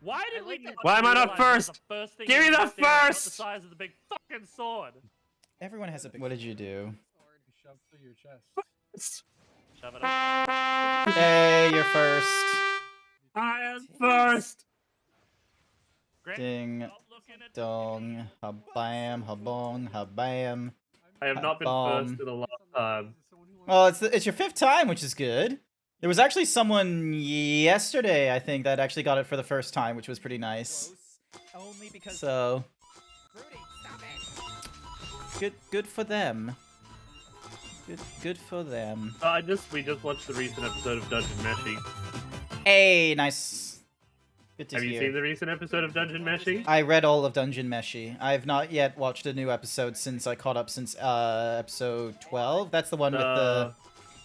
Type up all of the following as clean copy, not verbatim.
Why am I not first? Give me the first! The size of the big fucking sword. Everyone has a big. What did you do? Shove through your chest. Shove it up. Hey, you're first. I am first! Grant, Ding, stop looking at the dong, ha-bam, ha-bong, ha-bam. I have not been first in a long time. Well, it's your 5th time, which is good. There was actually someone yesterday, I think, that actually got it for the first time, which was pretty nice. Only because. So, Rudy, stop it. good for them. Good for them. We just watched the recent episode of Dungeon Meshi. Hey, nice. Good to Have hear. you seen the recent episode of Dungeon Meshi? I read all of Dungeon Meshi. I've not yet watched a new episode since I caught up since episode 12. That's the one with the.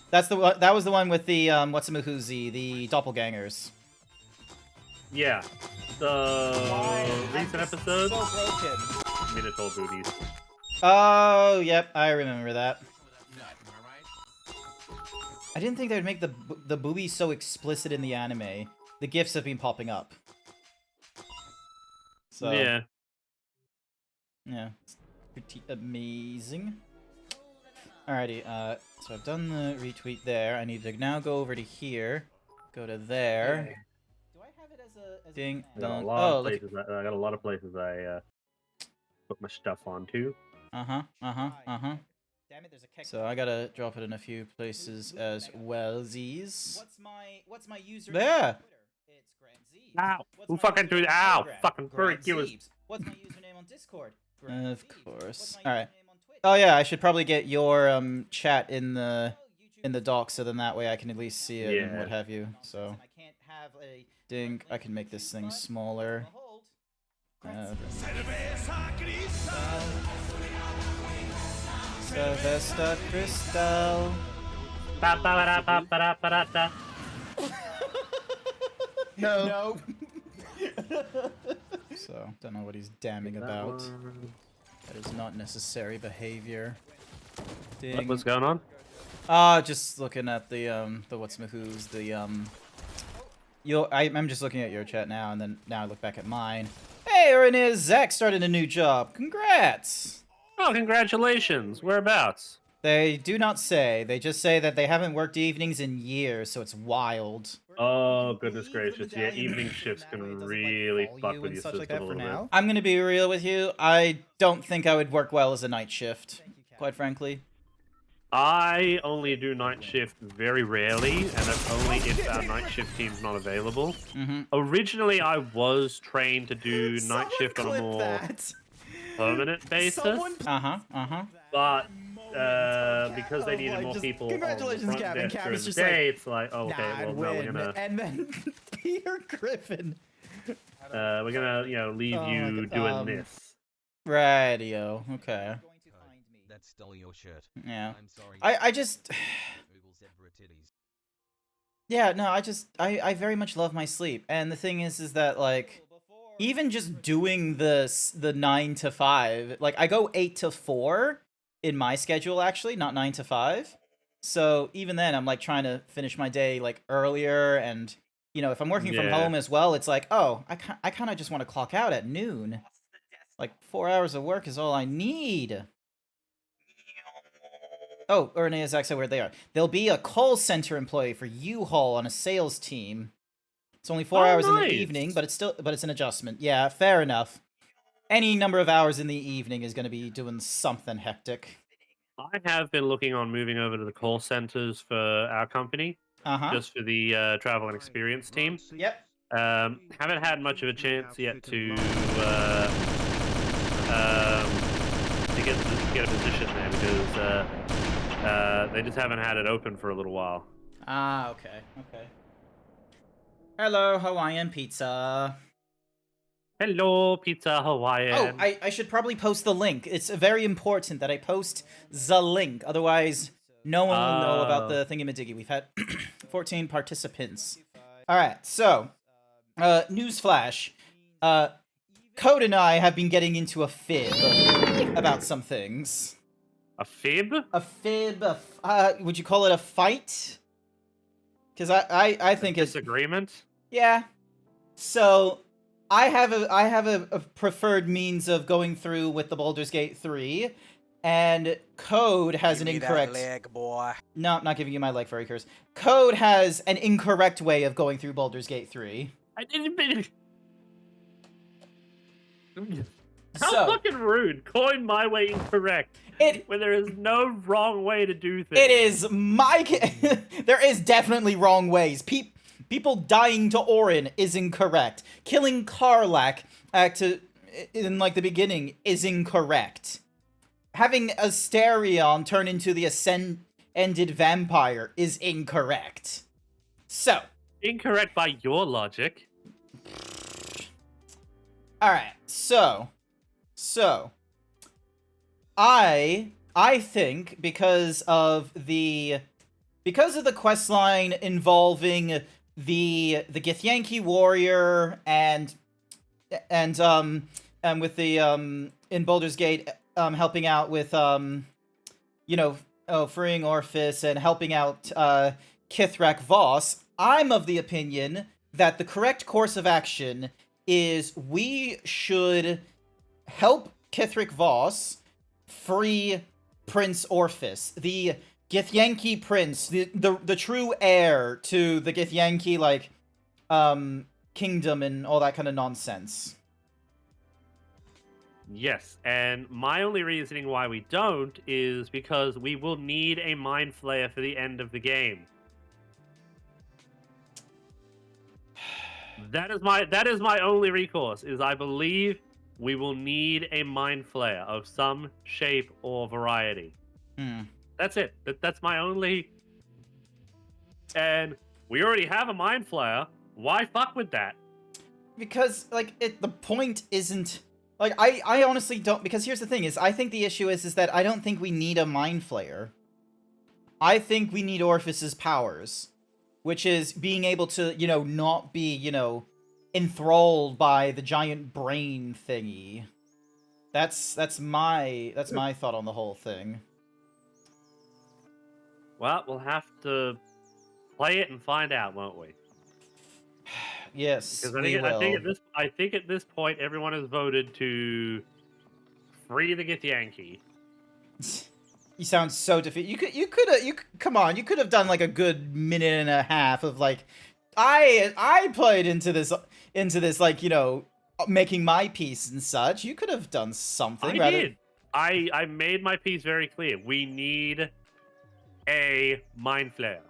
That was the one with the what's-a-mahoozy, the doppelgangers. Yeah. The recent episode. So broken. Minotaur booties. Oh, yep, I remember that. I didn't think they would make the boobies so explicit in the anime. The GIFs have been popping up. So Yeah. yeah, it's pretty amazing. Alrighty, so I've done the retweet there. I need to now go over to here, go to there. Do I have it as a? Ding I got dong. a lot Oh, of look. places. I got a lot of places I put my stuff onto. Damn it, there's a keg. So I gotta drop it in a few places as well. Z's. What's my user? There. It's GrantZeebs. Ow! What's Who my fucking threw username that? on Ow! Telegram? Fucking freak you! GrantZeebs. What's my username on Discord? Of GrantZeebs. course. What's my Alright. username on Twitch? Oh yeah, I should probably get your chat in the doc, so then that way I can at least see it and Yeah. what have you. So I can't have a ding, I can make this thing smaller. hold. Sylvester Crystal. Ba-ba-da-ba-ba-da-ba-da-da. No. So don't know what he's damning about. That is not necessary behavior. Ding. What's going on? Just looking at the what's-ma-who's, I'm just looking at your chat now, and then now I look back at mine. Hey, Renee Zach started a new job. Congrats! Oh, congratulations! Whereabouts? They do not say. They just say that they haven't worked evenings in years, so it's wild. Oh, goodness gracious. Yeah, evening shifts can really fuck with your system a little bit. I'm gonna be real with you. I don't think I would work well as a night shift, quite frankly. I only do night shift very rarely, and that's only if our night shift team's not available. Originally, I was trained to do night shift on a more permanent basis, but because they needed more people on the front desk during the day, it's like, oh, okay, well, no, we're gonna... And then Peter Griffin. we're gonna, leave you doing this. Radio. Okay. That's still your shirt. Yeah. I'm sorry. I just. Google zebra titties. Yeah, no, I very much love my sleep, and the thing is that like, even just doing the 9 to 5, like I go 8 to 4 in my schedule actually, not 9 to 5. So even then, I'm like trying to finish my day like earlier, and if I'm working from home as well, it's like, oh, I kind of just want to clock out at noon. Like 4 hours of work is all I need. Oh, Ernie is actually where they are. There'll be a call center employee for U-Haul on a sales team. It's only 4 hours in the evening, but it's an adjustment. Yeah, fair enough. Any number of hours in the evening is going to be doing something hectic. I have been looking on moving over to the call centers for our company, just for the travel and experience team. Yep. Haven't had much of a chance yet to get a position there because they just haven't had it open for a little while. Ah, okay. Hello, Hawaiian pizza. Hello, Pizza Hawaiian. Oh, I should probably post the link. It's very important that I post the link. Otherwise, no one will know about the thingamadiggy. We've had 14 participants. Alright, so, newsflash. Code and I have been getting into a fib about some things. A fib? A fib, would you call it a fight? Because I think it's Disagreement? yeah. So I have a preferred means of going through with the Baldur's Gate 3, and Code has an incorrect. Leg, boy. No, I'm not giving you my leg, furry curse. Code has an incorrect way of going through Baldur's Gate 3. I didn't mean... How So fucking rude. Calling my way incorrect. When there is no wrong way to do things. it is my... There is definitely wrong ways. People dying to Orin is incorrect. Killing Karlach in, like, the beginning is incorrect. Having Asterion turn into the Ascended Vampire is incorrect. So... Incorrect by your logic. Alright, so... I think because of the questline involving the Githyanki warrior and with the in Baldur's Gate helping out with freeing Orphis and helping out Kithrak Voss, I'm of the opinion that the correct course of action is we should help Kithrak Voss free Prince Orphis, the Githyanki prince, the true heir to the Githyanki, like, kingdom and all that kind of nonsense. Yes, and my only reasoning why we don't is because we will need a Mind Flayer for the end of the game. That is my only recourse, is I believe we will need a Mind Flayer of some shape or variety. That's it. That's my only... And we already have a Mind Flayer. Why fuck with that? Because, like, the point isn't... Like, I honestly don't... Because here's the thing, is I think the issue is that I don't think we need a Mind Flayer. I think we need Orphis's powers. Which is being able to, not be, enthralled by the giant brain thingy. That's my thought on the whole thing. Well, we'll have to play it and find out, won't we? Yes, Because we will. I think at this point everyone has voted to free the Githyanki. You sound so defeated. You could have done like a good minute and a half of like, I played into this like, making my peace and such. You could have done something. I did. I made my piece very clear. We need a Mind Flayer.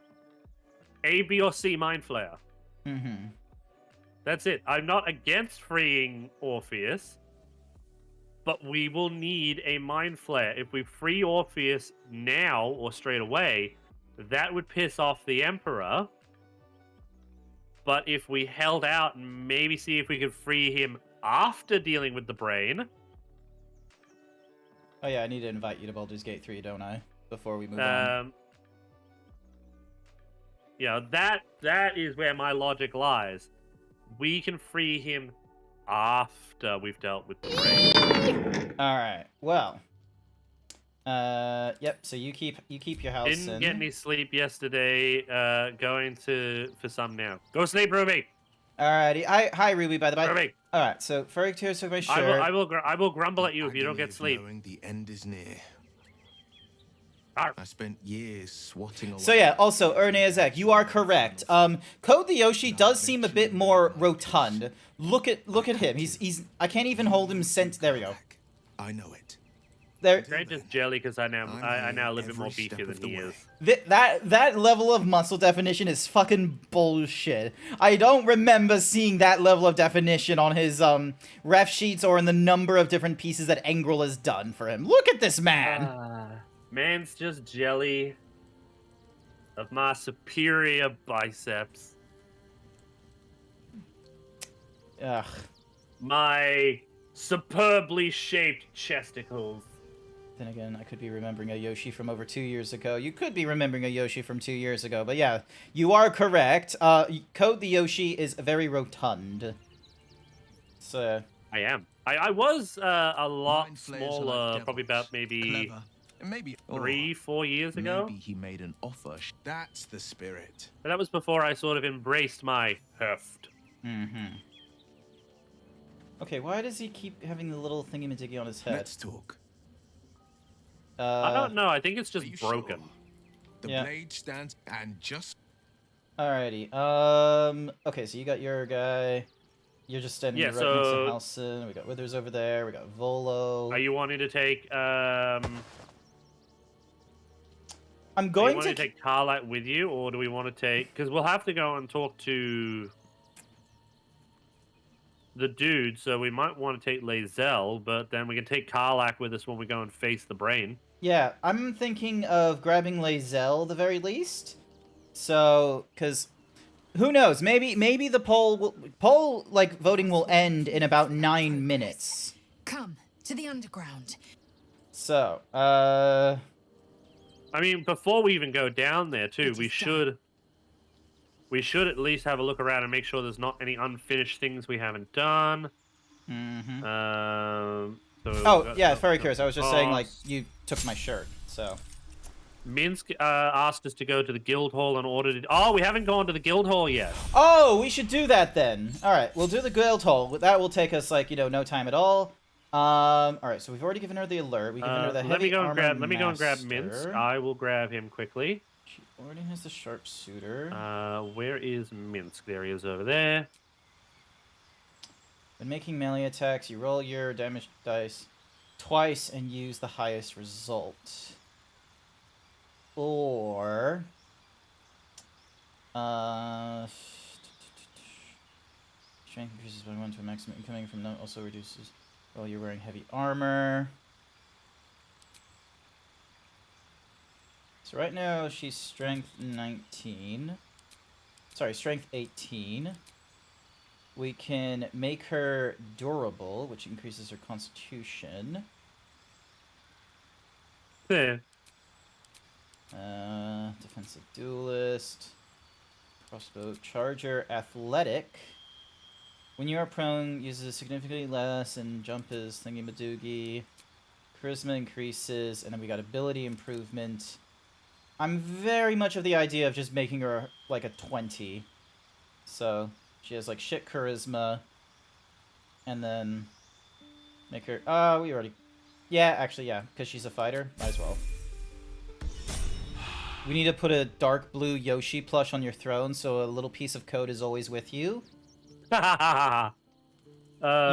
A, B, or C Mind Flayer. Mm-hmm. That's it. I'm not against freeing Orpheus, but we will need a Mind Flayer. If we free Orpheus now or straight away, that would piss off the Emperor. But if we held out and maybe see if we could free him after dealing with the brain... Oh yeah, I need to invite you to Baldur's Gate 3, don't I? Before we move on. That is where my logic lies. We can free him after we've dealt with the brain. Alright, well. Yep, so you keep your house Didn't get any sleep yesterday, going for some now. Go sleep, Ruby! Alrighty, hi Ruby, by the way. Ruby! Alright, so Furry Tears took my shirt. I will grumble at you if you don't get sleep. The end is near. Arr. I spent years swatting away. So yeah, also, Erneazek, you are correct. Code the Yoshi does seem a bit more rotund. Look at him. He's I can't even hold him there we go. I know it. There. Grant just jelly because I now a little bit more beefy than he is. That level of muscle definition is fucking bullshit. I don't remember seeing that level of definition on his ref sheets or in the number of different pieces that Engrel has done for him. Look at this man. Man's just jelly of my superior biceps. Ugh. My superbly shaped chesticles. Then again, I could be remembering a Yoshi from over 2 years ago. You could be remembering a Yoshi from 2 years ago, but yeah, you are correct. Code the Yoshi is very rotund. So I am. I was a lot Mind flayers are smaller, like probably devils. about maybe Clever, Maybe 3-4 years ago. Maybe he made an offer. That's the spirit. But that was before I sort of embraced my heft. Mm-hmm. Okay, why does he keep having the little thingy-majiggy on his head? Let's talk. I don't know. I think it's Are just you broken. sure? The Yeah. blade stands and just Alrighty. Okay, so you got your guy. You're just standing Yeah, right next to so- Halson. We got Withers over there. We got Volo. Are you wanting to take I'm do you going want to take Karlak with you, or do we want to take? Because we'll have to go and talk to the dude, so we might want to take Lae'zel, but then we can take Karlak with us when we go and face the brain. Yeah, I'm thinking of grabbing Lae'zel, the very least. So, because who knows? Maybe the poll voting will end in about 9 minutes. Come to the underground. So, I mean, before we even go down there, too, It we is should at least have a look around and make sure there's not any unfinished things we haven't done. mm-hmm. So we've Oh, got yeah, stuff very to curious. I was just saying, like, cross. you took my shirt, so. Minsk asked us to go to the guild hall in order to. Oh, we haven't gone to the guild hall yet. Oh, we should do that then. All right, we'll do the guild hall. That will take us, like, no time at all. All right, so we've already given her the alert. We've given her the let me heavy go and armor grab. Let me go and grab Minsk. master. I will grab him quickly. She already has the sharpshooter. Where is Minsk? There he is over there. When making melee attacks, you roll your damage dice twice and use the highest result. Or... Strength increases by 1 to a maximum. Incoming from no also reduces while you're wearing heavy armor. So right now she's strength 19. Sorry, strength 18. We can make her durable, which increases her constitution. There. Defensive duelist. Crossbow charger, athletic. When you are prone, uses significantly less, and jump is thingy-madoogie. Charisma increases, and then we got ability improvement. I'm very much of the idea of just making her like a 20. So she has like shit charisma, and then make her. We already. Yeah, actually, yeah, because she's a fighter. Might as well. We need to put a dark blue Yoshi plush on your throne, so a little piece of code is always with you. You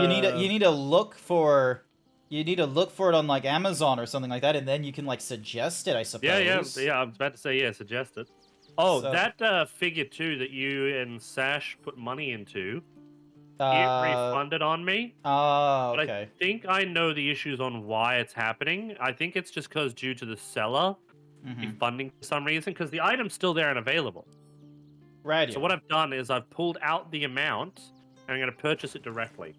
need to look for. You need to look for it on like Amazon or something like that, and then you can like suggest it, I suppose. Yeah. I was about to say suggest it. Oh, So- that figure too that you and Sash put money into. It refunded on me. Oh, But okay. I think I know the issues on why it's happening. I think it's just because due to the seller refunding for some reason, because the item's still there and available. Right. So what I've done is I've pulled out the amount and I'm going to purchase it directly.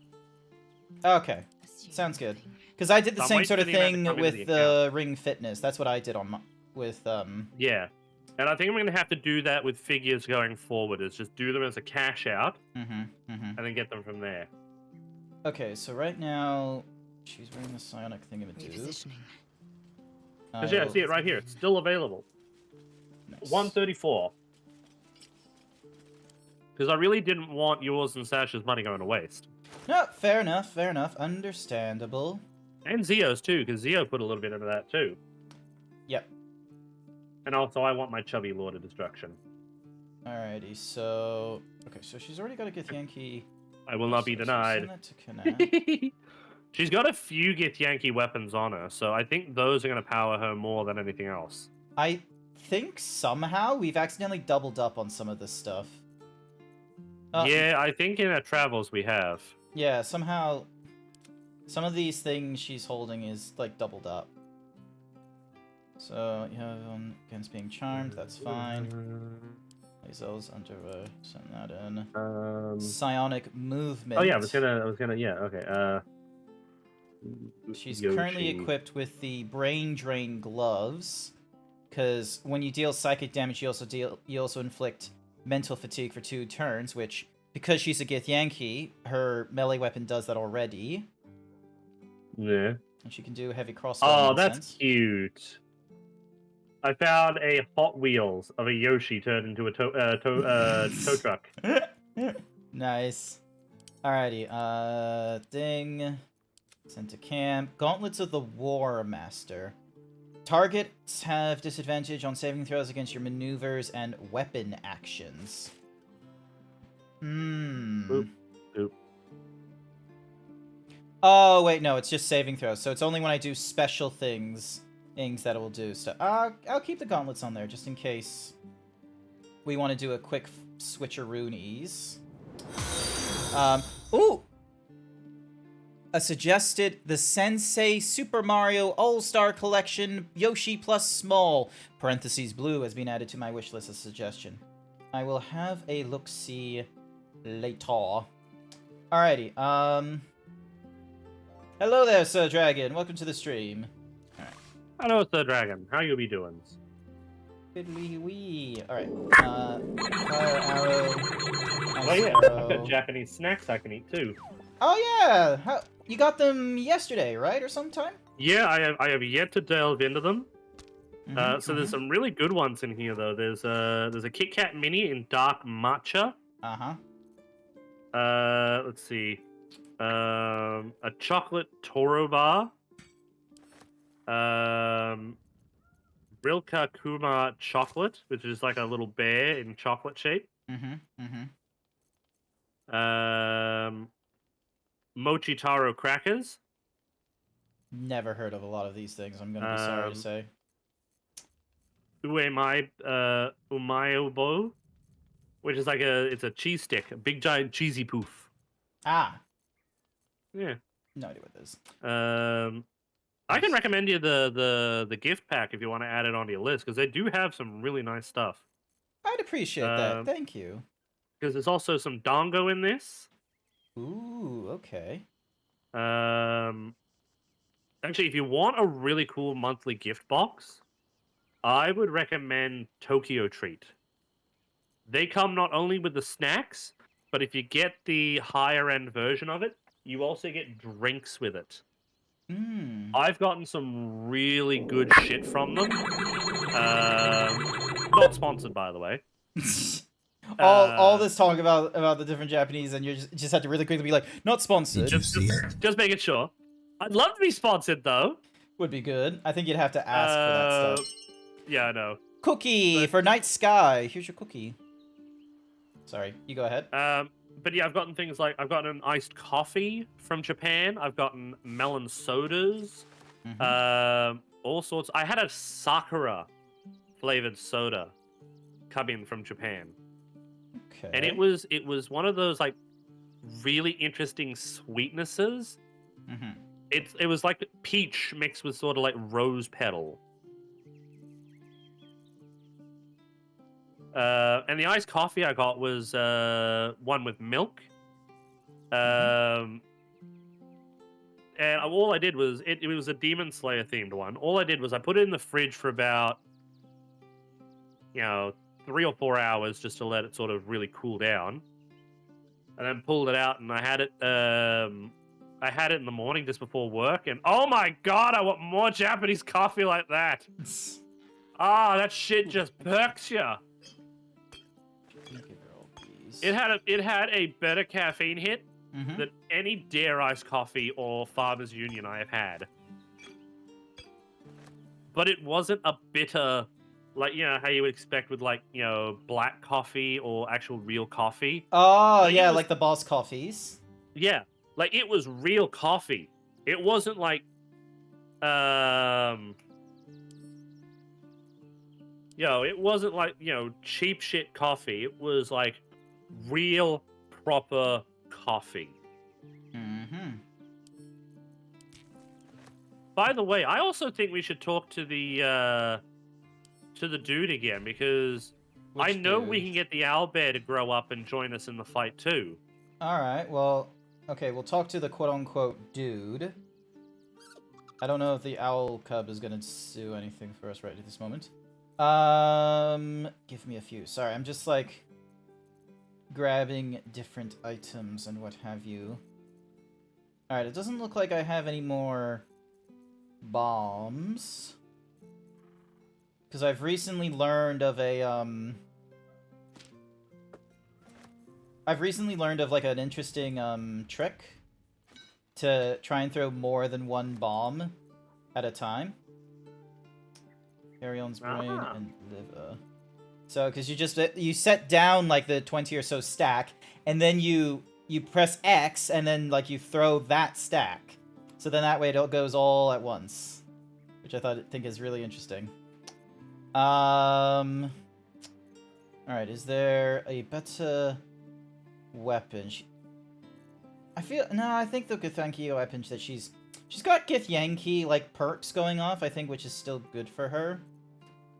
Okay. Sounds good. Because I did the I'm same waiting sort for of the amount to thing come into with the the Ring Fitness. That's what I did on with Yeah. And I think I'm going to have to do that with figures going forward, is just do them as a cash out and then get them from there. Okay, so right now she's wearing the psionic thingamadoo. Repositioning. Because yeah, I see it right here. It's still available. Nice. 134. Because I really didn't want yours and Sash's money going to waste. No, fair enough, fair enough. Understandable. And Zio's too, because Zio put a little bit into that too. Yep. And also, I want my chubby Lord of Destruction. Alrighty, so... Okay, so she's already got a Githyanki. I will not be So denied. send that to Kana. She's got a few Githyanki weapons on her, so I think those are going to power her more than anything else. I think somehow we've accidentally doubled up on some of this stuff. Yeah, I think in our travels we have. Yeah, somehow some of these things she's holding is like doubled up. So you have against being charmed, that's fine. Lae'zel's under send that in. Psionic movement. Oh yeah, I was gonna yeah, okay. She's Yoshi. currently equipped with the brain drain gloves, because when you deal psychic damage, you also inflict mental fatigue for 2 turns, which, because she's a Githyanki, her melee weapon does that already. Yeah. And she can do heavy crossbow. Oh, that's cute. I found a Hot Wheels of a Yoshi turned into a tow truck. Nice. Alrighty, ding. Sent to camp. Gauntlets of the War Master. Targets have disadvantage on saving throws against your maneuvers and weapon actions. Boop. Boop. Oh, wait, no, it's just saving throws. So it's only when I do special things that it will do stuff. I'll keep the gauntlets on there just in case we want to do a quick switcheroonies. Ooh! A suggested the Sensei Super Mario All-Star Collection Yoshi plus Small (parentheses blue) has been added to my wish list as a suggestion. I will have a look-see later. Alrighty, hello there, Sir Dragon. Welcome to the stream. Hello, Sir Dragon. How you be doing? Fiddly-wee. Alright, fire arrow. Oh yeah, I've got Japanese snacks I can eat too. Oh yeah! You got them yesterday, right? Or sometime? Yeah, I have yet to delve into them. So there's some really good ones in here though. There's a Kit Kat Mini in dark matcha. Let's see. A chocolate Toro bar. Rilka Kuma chocolate, which is like a little bear in chocolate shape. Mochi Taro crackers. Never heard of a lot of these things, I'm gonna be sorry to say. Umayobo, which is like it's a cheese stick, a big giant cheesy poof. Ah. Yeah. No idea what this is. I can recommend you the gift pack if you want to add it onto your list, because they do have some really nice stuff. I'd appreciate that. Thank you. Because there's also some Dongo in this. Ooh, okay. Actually, if you want a really cool monthly gift box, I would recommend Tokyo Treat. They come not only with the snacks, but if you get the higher end version of it, you also get drinks with it. I've gotten some really good shit from them. Not sponsored, by the way. all this talk about the different Japanese, and you just have to really quickly be like, not sponsored. Just making sure. I'd love to be sponsored, though. Would be good. I think you'd have to ask for that stuff. Yeah, I know. Cookie for Night Sky. Here's your cookie. Sorry, you go ahead. But yeah, I've gotten things like I've gotten an iced coffee from Japan. I've gotten melon sodas. All sorts. I had a sakura flavored soda come in from Japan. Okay. And it was one of those like really interesting sweetnesses. It was like peach mixed with sort of like rose petal. And the iced coffee I got was one with milk. And all I did was it was a Demon Slayer themed one. All I did was I put it in the fridge for about 3 or 4 hours just to let it sort of really cool down, and then pulled it out and I had it in the morning just before work, and oh my god, I want more Japanese coffee like that. That shit just perks ya. It had a better caffeine hit than any Dare Ice coffee or Farmers Union I have had. But it wasn't a bitter, like, how you would expect with, like, black coffee or actual real coffee. Oh, yeah, like the Boss coffees. Yeah, like, it was real coffee. It wasn't like, it wasn't like, cheap shit coffee. It was, like, real, proper coffee. By the way, I also think we should talk to the dude again, because I know we can get the owlbear to grow up and join us in the fight too. Alright, well, okay, we'll talk to the quote-unquote dude. I don't know if the owl cub is gonna do anything for us right at this moment. Give me a few. Sorry, I'm just, like, grabbing different items and what have you. Alright, it doesn't look like I have any more bombs. Because I've recently learned of a, I've recently learned of, like, an interesting, trick to try and throw more than one bomb at a time. Carry-on's brain and liver. So, because you set down, like, the 20 or so stack, and then you press X, and then, like, you throw that stack. So then that way it goes all at once. Which I think is really interesting. Alright, is there a better weapon? I think the Githyanki weapon that she's got Githyanki, like, perks going off, I think, which is still good for her.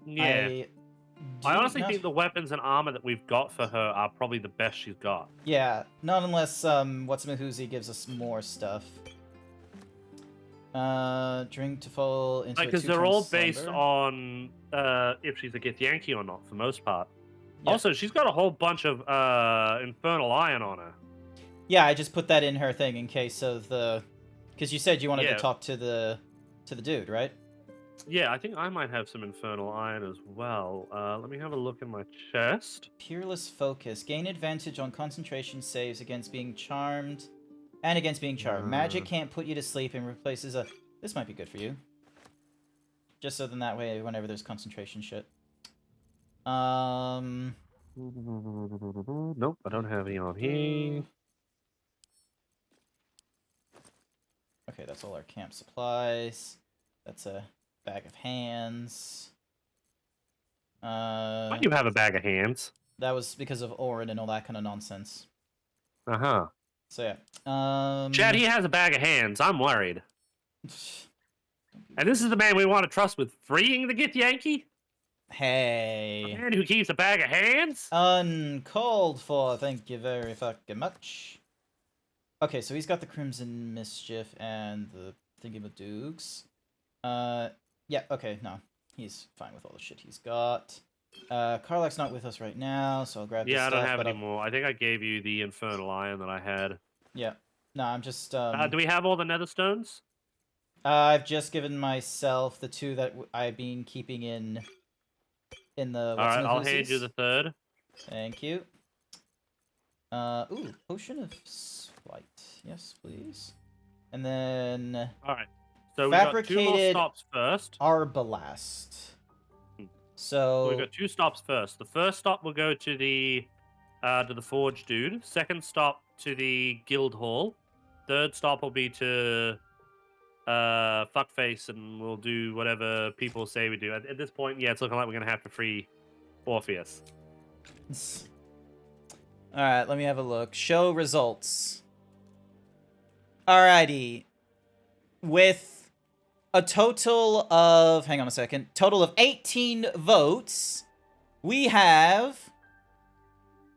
Yeah. I honestly think the weapons and armor that we've got for her are probably the best she's got. Yeah, not unless, What's-Mahuzi gives us more stuff. Drink to fall into because they're all based on if she's a Githyanki or not, for the most part. Yeah. Also, she's got a whole bunch of Infernal Iron on her. Yeah, I just put that in her thing in case of the... Because you said you wanted to talk to the dude, right? Yeah, I think I might have some Infernal Iron as well. Let me have a look in my chest. Peerless Focus. Gain advantage on concentration saves against being charmed and against being charmed. Magic can't put you to sleep and replaces a... This might be good for you. Just so then that way, whenever there's concentration shit. Nope, I don't have any on here. Okay, that's all our camp supplies. That's a bag of hands. Why do you have a bag of hands? That was because of Orin and all that kind of nonsense. Uh-huh. So yeah. Chad, he has a bag of hands. I'm worried. And this is the man we want to trust with freeing the Githyanki? Hey. A man who keeps a bag of hands? Uncalled for, thank you very fucking much. Okay, so he's got the Crimson Mischief and the Thingamadoogs. Yeah, okay, no. He's fine with all the shit he's got. Karlach's not with us right now, so I'll grab this stuff. Yeah, I don't have any more. I think I gave you the Infernal Iron that I had. Yeah. No, I'm just, do we have all the Nether Stones? I've just given myself the 2 that I've been keeping in the... Alright, I'll hand you the 3rd. Thank you. Ooh, Potion of Flight. Yes, please. And then... Alright. So we got 2 more stops first. Arbalast. So... we got 2 stops first. The first stop will go to the Forge Dude. Second stop to the Guild Hall. Third stop will be to Fuckface, and we'll do whatever people say we do. At this point, yeah, it's looking like we're going to have to free Orpheus. Alright, let me have a look. Show results. Alrighty. With a total of... Hang on a second. Total of 18 votes, we have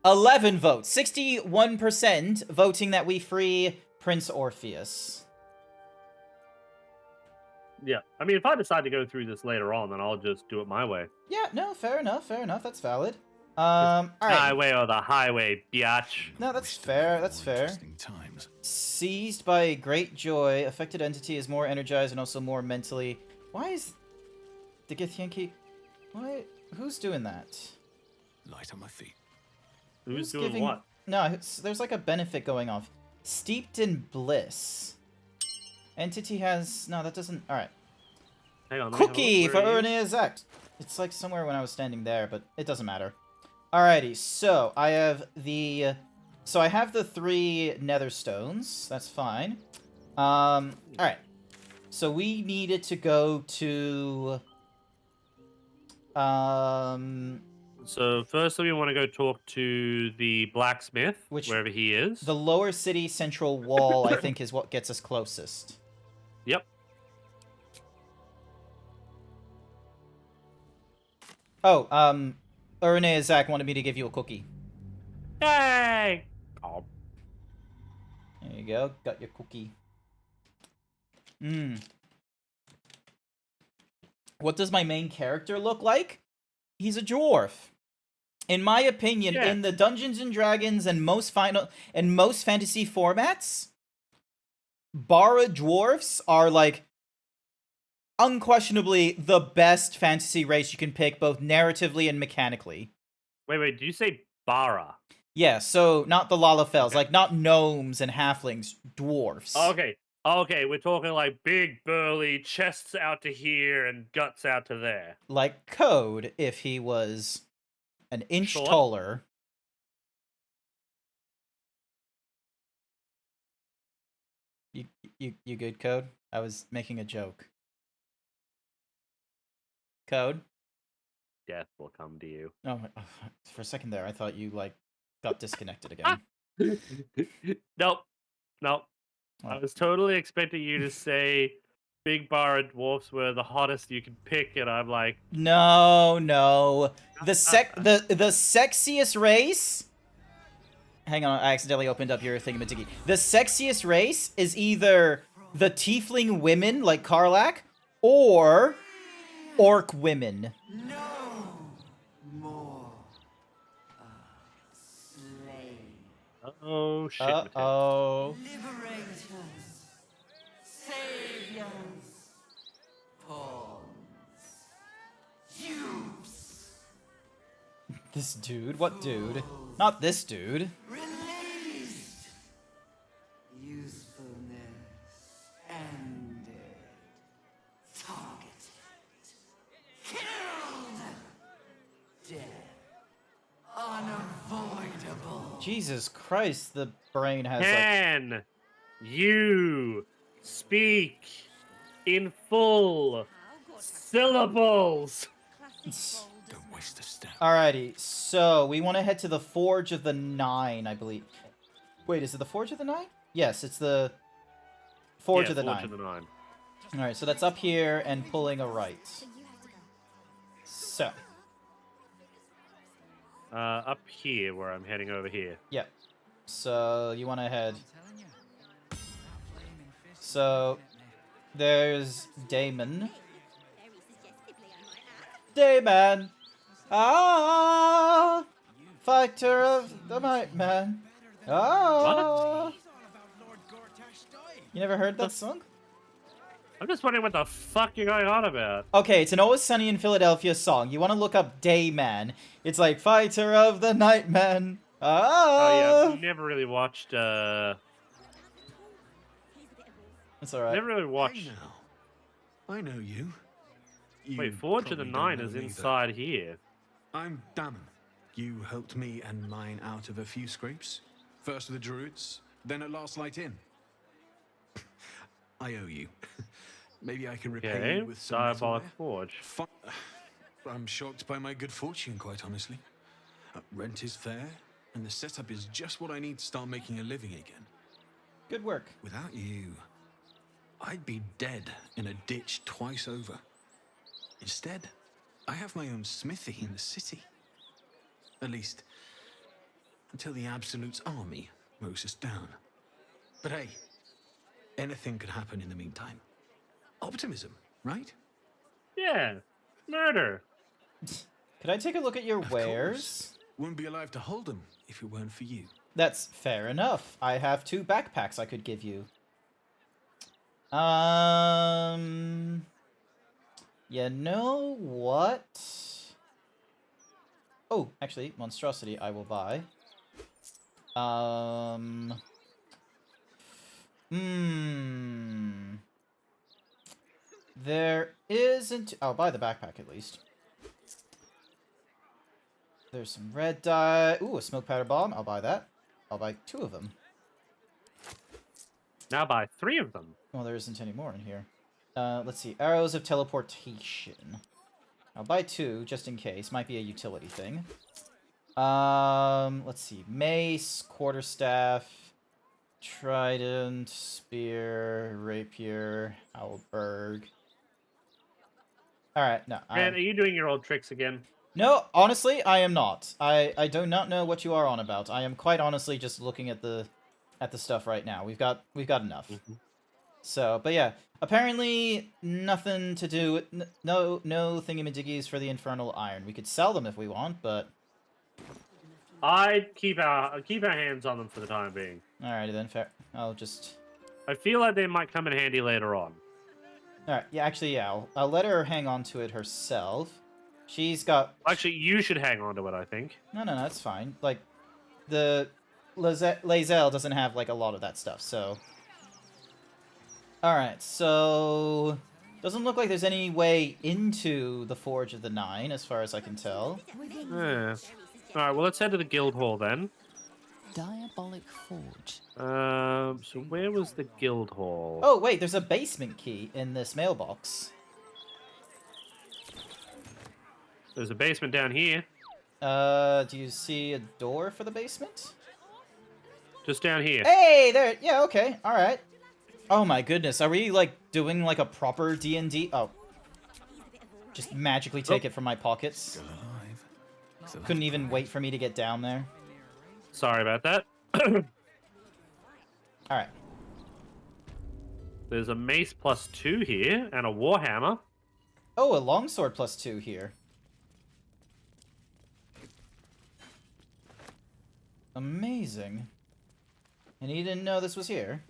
11 votes. 61% voting that we free Prince Orpheus. Yeah, I mean, if I decide to go through this later on, then I'll just do it my way. Yeah, no, fair enough, that's valid. Alright. Highway or the highway, biatch. No, that's fair, that's fair. Times. Seized by great joy, affected entity is more energized and also more mentally... Why is... the Githyanki... Why... Who's doing that? Light on my feet. Who's doing what? No, there's like a benefit going off. Steeped in bliss. Entity has... No, that doesn't... Alright. Hang on. Cookie for Uranea Zect. It's like somewhere when I was standing there, but it doesn't matter. Alrighty, so I have the... So I have the 3 nether stones. That's fine. Alright. So we needed to go to... So firstly, we want to go talk to the blacksmith, wherever he is. The lower city central wall, I think, is what gets us closest. Yep. Oh, Uranea Zach wanted me to give you a cookie. Yay! Oh. There you go, got your cookie. What does my main character look like? He's a dwarf. In my opinion, in the Dungeons and Dragons and most fantasy formats, Bara dwarfs are like unquestionably the best fantasy race you can pick, both narratively and mechanically. Wait, did you say Bara? Yeah, so not the Lalafels, Okay. like not gnomes and halflings, dwarfs. Okay, we're talking like big, burly, chests out to here and guts out to there. Like Code, if he was an inch Sure. taller. You good, Code? I was making a joke. Code? Death will come to you. Oh, for a second there, I thought you, like, got disconnected again. Nope. I Oh. was totally expecting you to say big Bara dwarfs were the hottest you could pick, and I'm like, No. The sexiest race... Hang on, I accidentally opened up your thingamajiggy. The sexiest race is either the tiefling women, like Karlach, or orc women. oh shit. Uh-oh. This dude? What dude? Not this dude. Jesus Christ, the brain has like... Can you speak in full syllables? Don't waste a step. Alrighty, so we want to head to the Forge of the Nine, I believe. Wait, is it the Forge of the Nine? Yes, it's the Forge of the Nine. Forge of the Nine. Alright, so that's up here and pulling a right. So. Up here, where I'm heading over here. Yep. So, you want to head... So, there's Damon. Damon! Ah! Fighter of the Might Man. Ah! You never heard that song? I'm just wondering what the fuck you're going on about. Okay, it's an Always Sunny in Philadelphia song. You want to look up Dayman. It's like, Fighter of the Night Man. Ah! Oh yeah, I've never really watched, It's alright. never really watched... I know you. Wait, Forge of the Nine is inside here. I'm Damon. You helped me and mine out of a few scrapes. First the Druids, then at last Light Inn. I owe you. Maybe I can repay Okay, you with some Diabolic metalware. Forge. I'm shocked by my good fortune, quite honestly. Rent is fair, and the setup is just what I need to start making a living again. Good work. Without you, I'd be dead in a ditch twice over. Instead, I have my own smithy in the city. At least, until the Absolute's army mows us down. But hey, anything could happen in the meantime. Optimism, right? Yeah, murder. Could I take a look at your Of wares? course. Wouldn't be alive to hold them if it weren't for you. That's fair enough. I have 2 backpacks I could give you. You know what? Oh, actually, monstrosity I will buy. There isn't... I'll buy the backpack at least. There's some red dye. Ooh, a smoke powder bomb. I'll buy that. I'll buy 2 of them. Now buy 3 of them. Well, there isn't any more in here. Let's see. Arrows of teleportation. I'll buy 2, just in case. Might be a utility thing. Let's see. Mace, quarterstaff, trident, spear, rapier, halberd. Alright, no. Man, are you doing your old tricks again? No, honestly, I am not. I do not know what you are on about. I am quite honestly just looking at the stuff right now. We've got enough. Mm-hmm. So, but yeah, apparently nothing to do with no thingamajiggies for the infernal iron. We could sell them if we want, but I'd keep our hands on them for the time being. alrighty then, fair. I'll just... I feel like they might come in handy later on. Alright, yeah, actually, yeah, I'll let her hang on to it herself. She's got... Actually, you should hang on to it, I think. No, that's fine. Like, the Lae'zel doesn't have, like, a lot of that stuff, so... Alright, so... Doesn't look like there's any way into the Forge of the Nine, as far as I can tell. Yeah. Alright, well, let's head to the guild hall then. Diabolic Forge. So where was the guild hall? Oh, wait, there's a basement key in this mailbox. There's a basement down here. Do you see a door for the basement? Just down here. Hey, there, yeah, okay, alright. Oh my goodness, are we, like, doing, like, a proper D&D? Oh. Just magically take it from my pockets. Couldn't even wait for me to get down there. Sorry about that. Alright. There's a mace +2 here, and a warhammer. Oh, a longsword +2 here. Amazing. And you didn't know this was here?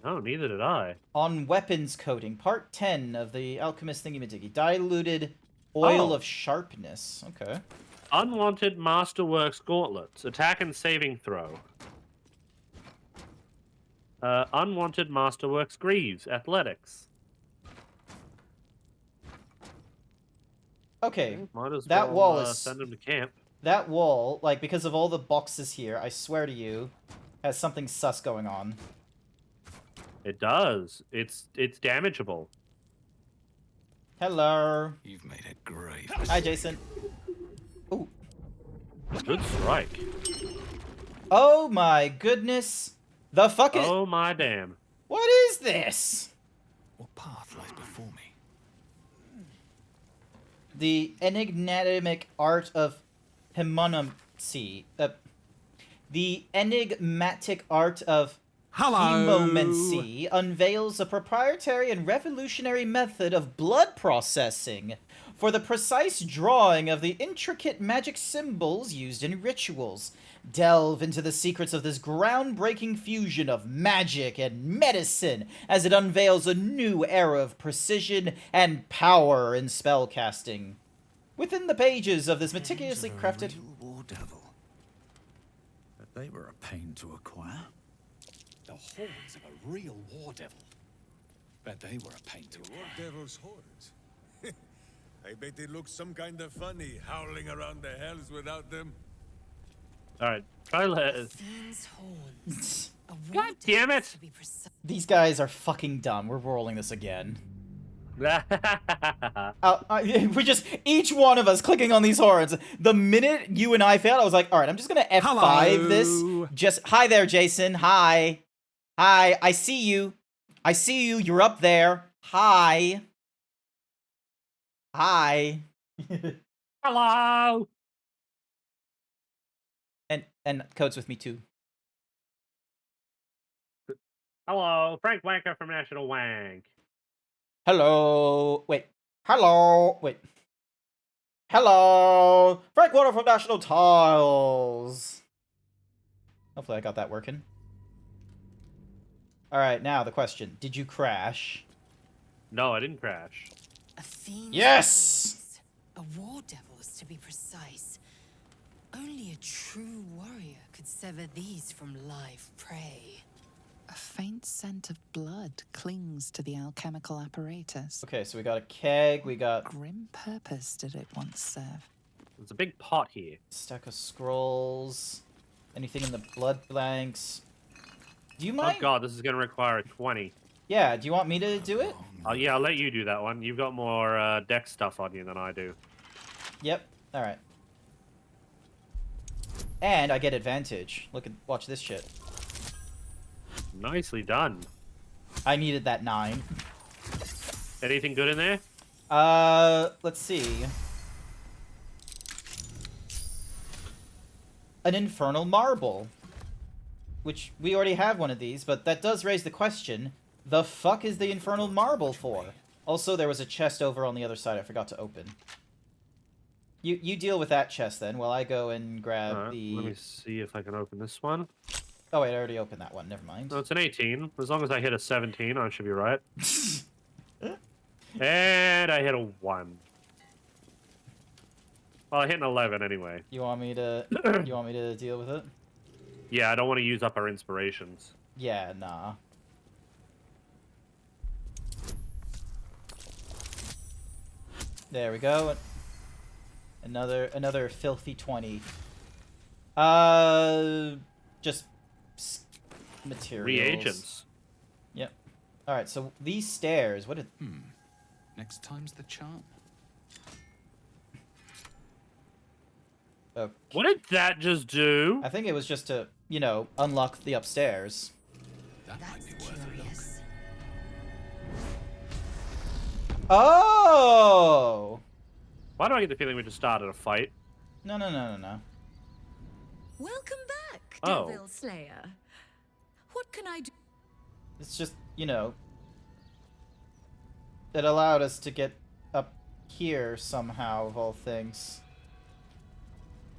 No, neither did I. On weapons coating, part 10 of the alchemist thingy-majiggy. Diluted oil of sharpness. Okay. Unwanted Masterworks gauntlets. Attack and saving throw. Unwanted Masterworks greaves. Athletics. Okay. Might as That well wall is... send them to camp. That wall, like, because of all the boxes here, I swear to you, has something sus going on. It does. It's damageable. Hello. You've made it great. Hi, Jason. Ooh. Good strike. Oh my goodness. The fuck is... Oh my damn. What is this? What path lies before me? The enigmatic art of Hemomancy. The enigmatic art of Hemomancy unveils a proprietary and revolutionary method of blood processing for the precise drawing of the intricate magic symbols used in rituals. Delve into the secrets of this groundbreaking fusion of magic and medicine as it unveils a new era of precision and power in spellcasting. Within the pages of this meticulously crafted... War devil. But they were a pain to acquire. The horns of a real war devil. Bet they were a pain to War devil's horns. I bet it looks some kind of funny howling around the hells without them. Alright, try let... Fiend's horns. God damn it! These guys are fucking dumb. We're rolling this again. We just, each one of us clicking on these horns. The minute you and I failed, I was like, alright, I'm just gonna F5 this. Just, hi there, Jason. Hi. Hi, I see you. I see you. You're up there. Hi. Hi. Hello! And Code's with me too. Hello, Frank Wanker from National Wank. Hello. Wait. Hello. Wait. Hello. Frank Warner from National Tiles. Hopefully I got that working. Alright, now the question. Did you crash? No, I didn't crash. A fiend's Yes! horns. A war devil's, to be precise. Only a true warrior could sever these from live prey. A faint scent of blood clings to the alchemical apparatus. Okay, so we got a keg, we got... Grim purpose did it once serve. There's a big pot here. Stack of scrolls. Anything in the blood blanks. Do you mind? Oh god, this is going to require a 20. Yeah, do you want me to do it? Oh yeah, I'll let you do that one. You've got more deck stuff on you than I do. Yep, alright. And I get advantage. Watch this shit. Nicely done. I needed that 9. Anything good in there? Let's see. An infernal marble. Which, we already have one of these, but that does raise the question, the fuck is the infernal marble for? Also, there was a chest over on the other side I forgot to open. You deal with that chest then, while I go and grab the... Let me see if I can open this one. Oh wait, I already opened that one, never mind. No, it's an 18. As long as I hit a 17, I should be right. And I hit a 1. Well, I hit an 11 anyway. You want me to deal with it? Yeah, I don't want to use up our inspirations. Yeah, nah. There we go. Another filthy 20. Just materials. Reagents. Yep. All right. So these stairs. What did? Next time's the charm. Okay. What did that just do? I think it was just to, you know, unlock the upstairs. That might be worth a look. Oh! Why do I get the feeling we just started a fight? No. Welcome back, Oh. Devil Slayer. What can I do? It's just, you know, it allowed us to get up here somehow, of all things.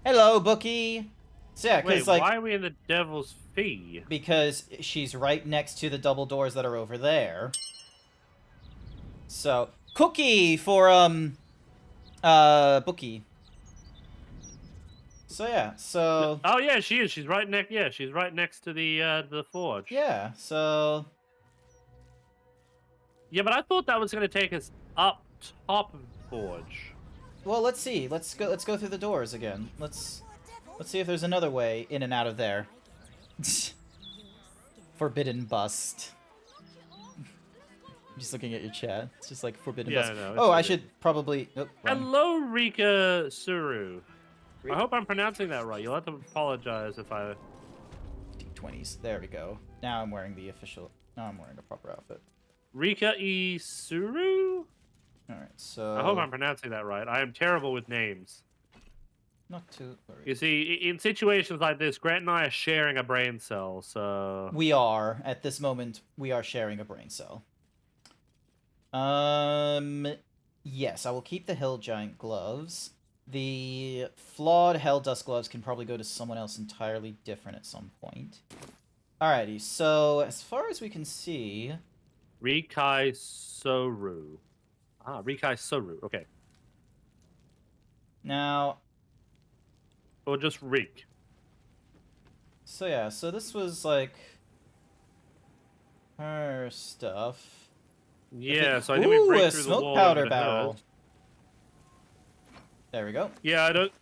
Hello, Bookie! So yeah, Wait, because, like... why are we in the Devil's Fee? Because she's right next to the double doors that are over there. So, cookie for, Bookie. So yeah, so... Oh yeah, she is. She's right next. Yeah, she's right next to the forge. Yeah, so... Yeah, but I thought that was gonna take us up top of the forge. Well, let's see. Let's go through the doors again. Let's see if there's another way in and out of there. Forbidden bust. I'm just looking at your chat. It's just like forbidden bust. No, oh, I should probably... Oh, Hello, Rika Suru. I hope I'm pronouncing that right. You'll have to apologize if I... D20s. There we go. Now I'm wearing the official... Now I'm wearing a proper outfit. Rika Isuru? Alright, so... I hope I'm pronouncing that right. I am terrible with names. Not too worried. You see, in situations like this, Grant and I are sharing a brain cell, so... We are. At this moment, we are sharing a brain cell. Yes, I will keep the Hill Giant gloves. The flawed Hell Dust gloves can probably go to someone else entirely different at some point. Alrighty, so as far as we can see... Rikai Soru. Ah, Rikai Soru, okay. Now... Or just Reek. So yeah, so this was like... her stuff. Yeah, so I think we break through the wall. Smoke powder into the barrel. hills. There we go. Yeah, I don't...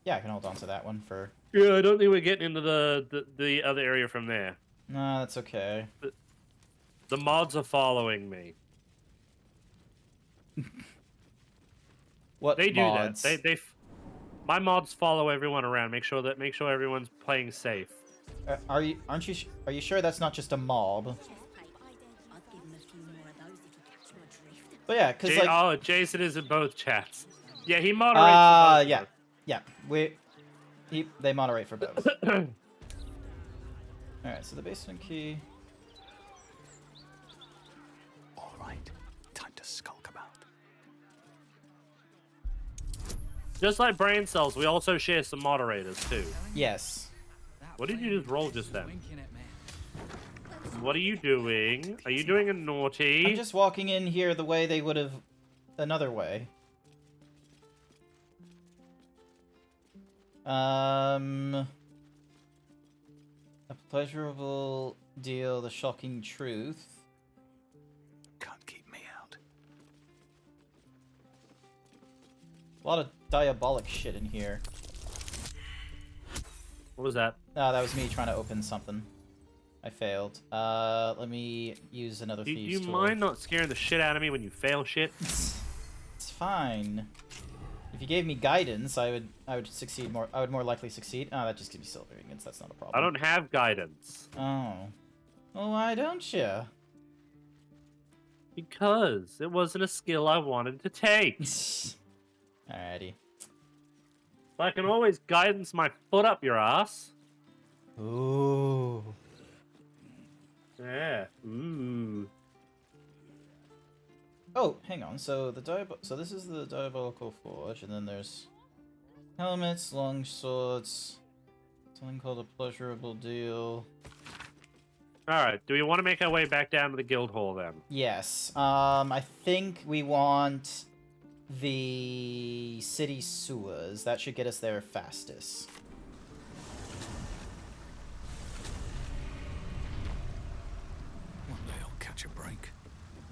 Yeah, I can hold on to that one for... Yeah, I don't think we're getting into the other area from there. No, that's okay. The mods are following me. What They do mods? that. My mods follow everyone around. Make sure everyone's playing safe. Are you sure that's not just a mob? But yeah, because like... Oh, Jason is in both chats. Yeah, he moderates. Yeah. They moderate for both. Alright, so the basement key... Alright, time to skulk about. Just like brain cells, we also share some moderators too. Yes. What did you just roll just then? What are you doing? Are you doing a naughty? I'm just walking in here the way they would have... another way. A pleasurable deal, the shocking truth. Can't keep me out. A lot of diabolic shit in here. What was that? Oh, that was me trying to open something. I failed. Let me use another Do thieves you tool. mind not scaring the shit out of me when you fail shit? It's fine. If you gave me guidance, I would succeed more. I would more likely succeed. Oh, that just gives me silver ingots. That's not a problem. I don't have guidance. Oh. Well, why don't you? Because it wasn't a skill I wanted to take. Alrighty. I can always guidance my foot up your ass. Ooh. Yeah. Ooh. Oh, hang on. So this is the diabolical forge, and then there's helmets, long swords, something called a pleasurable deal. All right. Do we want to make our way back down to the guild hall then? Yes. I think we want the city sewers. That should get us there fastest. One day I'll catch a break.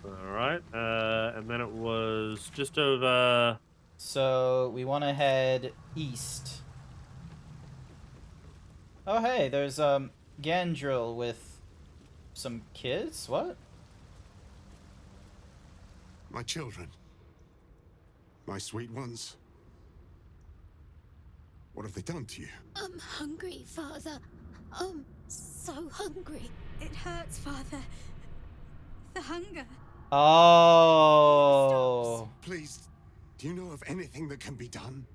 All right. And then it was just over. So we want to head east. Oh hey, there's Gandril with some kids. What? My children. My sweet ones. What have they done to you? I'm hungry, Father. I'm so hungry. It hurts, Father. The hunger. Oh. Please, do you know of anything that can be done?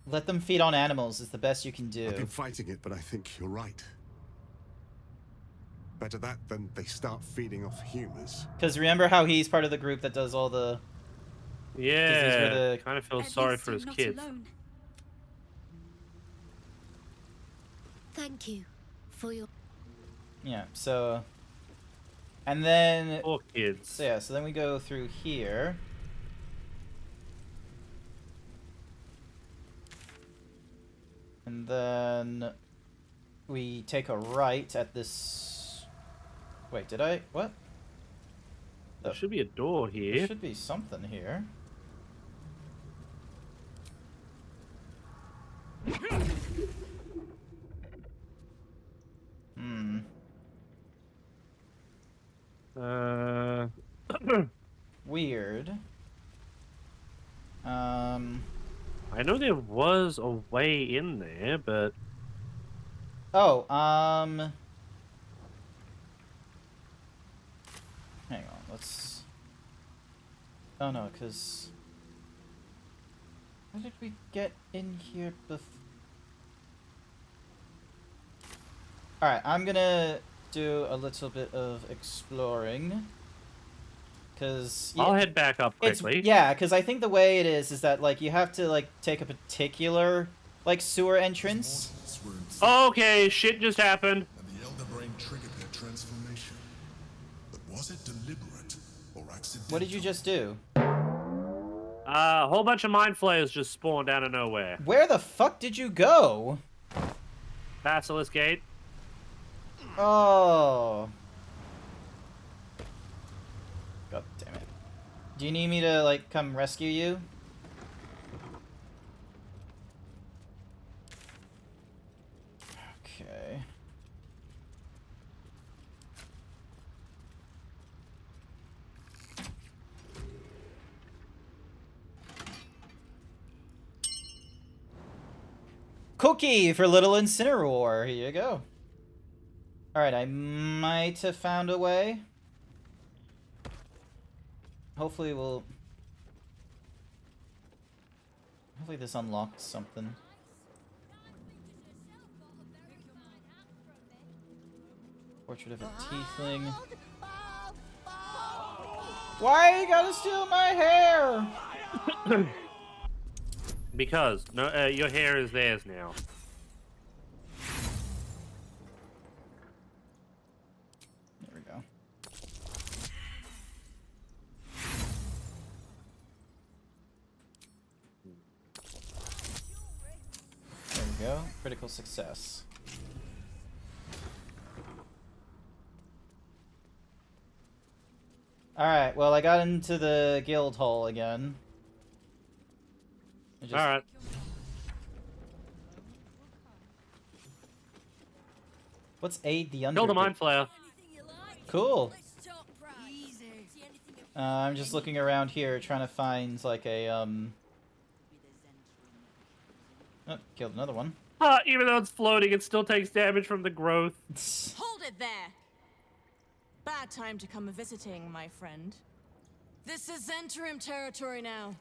Let them feed on animals is the best you can do. I've been fighting it, but I think you're right. Better that than they start feeding off humans. Because remember how he's part of the group that does all the... Yeah, kind of feel sorry for his kids. Alone. Thank you for your... Yeah, so... And then... Poor kids. So yeah, so then we go through here. And then... we take a right at this... Wait, did I... What? There should be a door here. There should be something here. Weird. I know there was a way in there, but... Oh, hang on, let's... Oh no, because... How did we get in here before? Alright, I'm gonna do a little bit of exploring. Because... I'll head back up quickly. Yeah, because I think the way it is that, like, you have to, like, take a particular, like, sewer entrance. Okay, shit just happened. And the Elder Brain triggered their transformation. But was it deliberate or accidental? What did you just do? A whole bunch of mind flayers just spawned out of nowhere. Where the fuck did you go? Basilisk Gate. Oh. God damn it. Do you need me to, like, come rescue you? Okay. Cookie for little Incineroar. Here you go. Alright, I might have found a way. Hopefully we'll... Hopefully this unlocks something. Portrait of a tiefling. Why you gotta steal my hair? Because no, your hair is theirs now. There we go. There we go. Critical success. Alright, well I got into the guild hall again. Alright. What's aid the under? Kill the mind flayer. Cool. I'm just looking around here trying to find like a Oh, killed another one. Even though it's floating, it still takes damage from the growth. Hold it there. Bad time to come visiting, my friend. This is Zentrum territory now.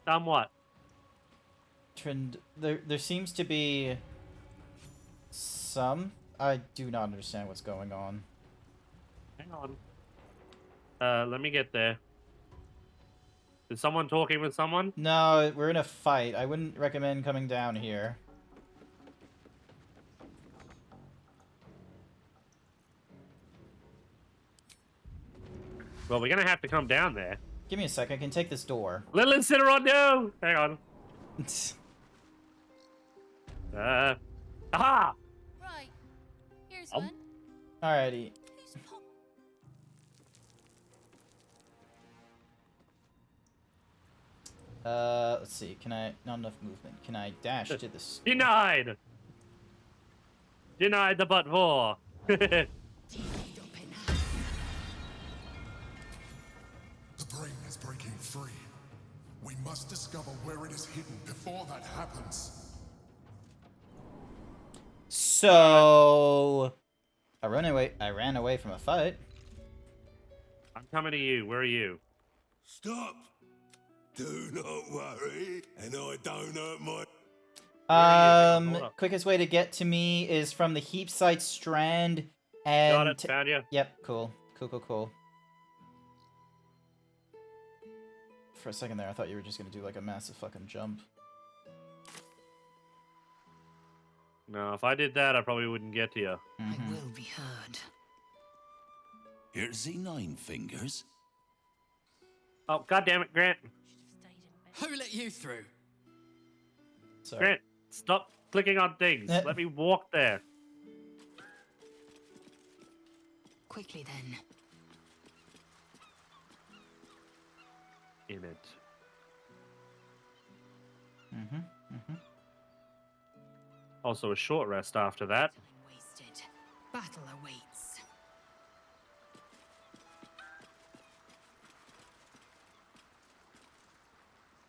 Done what? Trend. There seems to be some. I do not understand what's going on. Hang on. Let me get there. Is someone talking with someone? No, we're in a fight. I wouldn't recommend coming down here. Well, we're gonna have to come down there. Give me a sec. I can take this door. Little Incineron, no! Hang on. Aha! Right. Here's one. Alrighty. Let's see. Can I... Not enough movement. Can I dash to this? Denied! Denied the but for. The brain is breaking free. We must discover where it is hidden before that happens. So... I ran away from a fight. I'm coming to you. Where are you? Stop! Do not worry, and I don't hurt my... Quickest way to get to me is from the heap site strand and... Got it, found you. Yep, cool. Cool. For a second there, I thought you were just gonna do like a massive fucking jump. No, if I did that, I probably wouldn't get to you. I will be heard. Here's the 9 fingers. Oh, God damn it, Grant. Who let you through? Sorry. Grant, stop clicking on things. Let me walk there. Quickly then. In it. Also a short rest after that. Wasted. Battle awaits.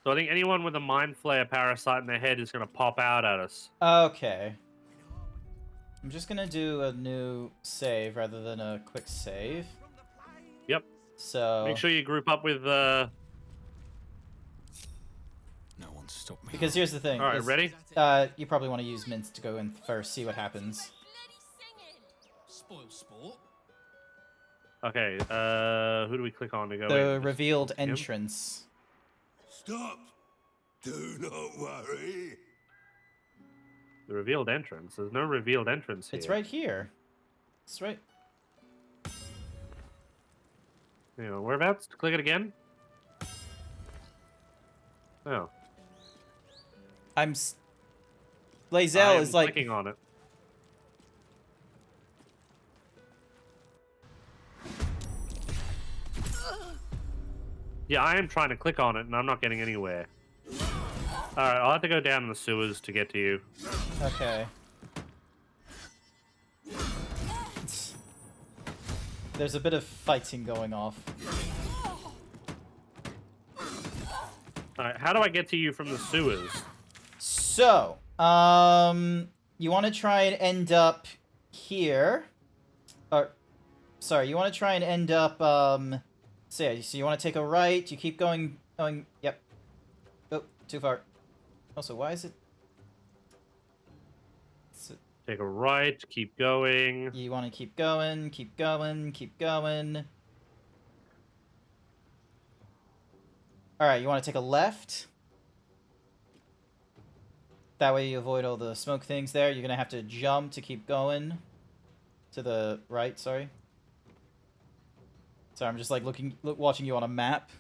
So I think anyone with a Mind Flayer parasite in their head is going to pop out at us. Okay. I'm just gonna do a new save rather than a quick save. Yep. So... Make sure you group up with... No one stop me. Because here's the thing. Alright, ready? You probably want to use Mints to go in first, see what happens. Spoil sport. Okay, who do we click on to go The in? revealed entrance. Stop! Do not worry. The revealed entrance? There's no revealed entrance here. It's right here. It's right... You know, whereabouts? Click it again? Oh. Lae'zel is like... clicking on it. Yeah, I am trying to click on it, and I'm not getting anywhere. Alright, I'll have to go down in the sewers to get to you. Okay. There's a bit of fighting going off. Alright, how do I get to you from the sewers? So, you want to try and end up here. Or, sorry, you want to try and end up, so you want to take a right, you keep going, yep. Oh, too far. Also, why is it... Take a right, keep going. You want to keep going, keep going, keep going. Alright, you want to take a left. That way you avoid all the smoke things there. You're going to have to jump to keep going. To the right, sorry. Sorry, I'm just like watching you on a map.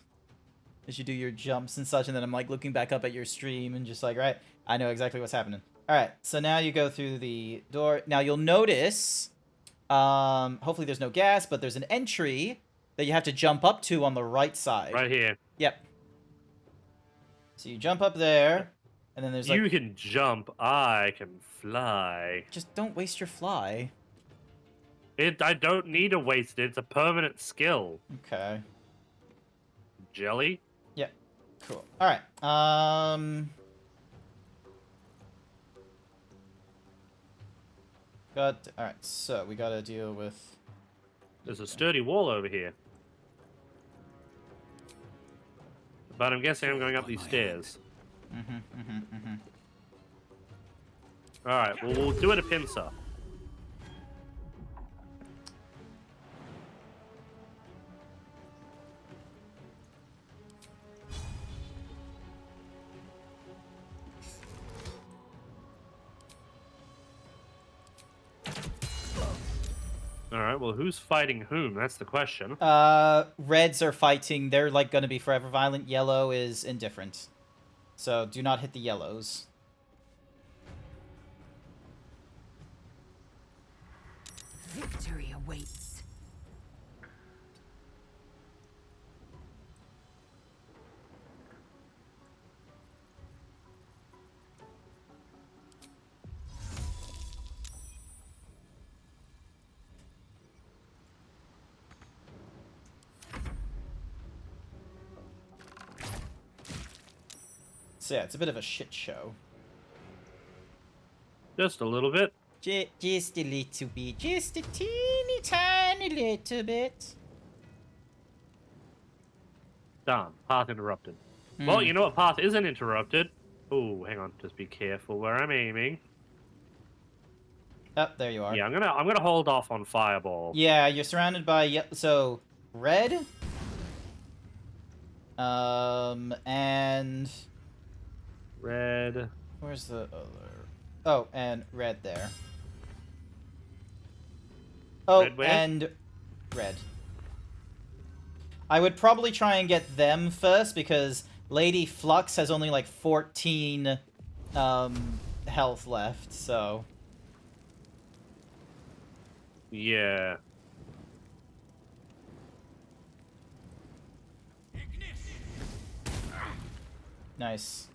As you do your jumps and such, and then I'm like looking back up at your stream and just like, right, I know exactly what's happening. Alright, so now you go through the door. Now you'll notice, hopefully there's no gas, but there's an entry that you have to jump up to on the right side. Right here. Yep. So you jump up there, and then there's like... You can jump, I can fly. Just don't waste your fly. I don't need to waste it, it's a permanent skill. Okay. Jelly? Yep. Cool. Alright, alright, so we gotta deal with... There's a sturdy wall over here. But I'm guessing I'm going up these stairs. Alright, well, we'll do it a pincer. Alright, well, who's fighting whom? That's the question. Reds are fighting. They're, like, gonna be forever violent. Yellow is indifferent. So, do not hit the yellows. Victory awaits. So, yeah, it's a bit of a shit show. Just a little bit. Just a little bit. Just a teeny tiny little bit. Damn, path interrupted. Well, you know what path isn't interrupted? Oh, hang on. Just be careful where I'm aiming. Oh, there you are. Yeah, I'm gonna hold off on fireball. Yeah, you're surrounded by so red. And red. Where's the other? Oh, and red there. Oh, Red where? and red. I would probably try and get them first because Lady Flux has only like 14 health left, so yeah. Nice.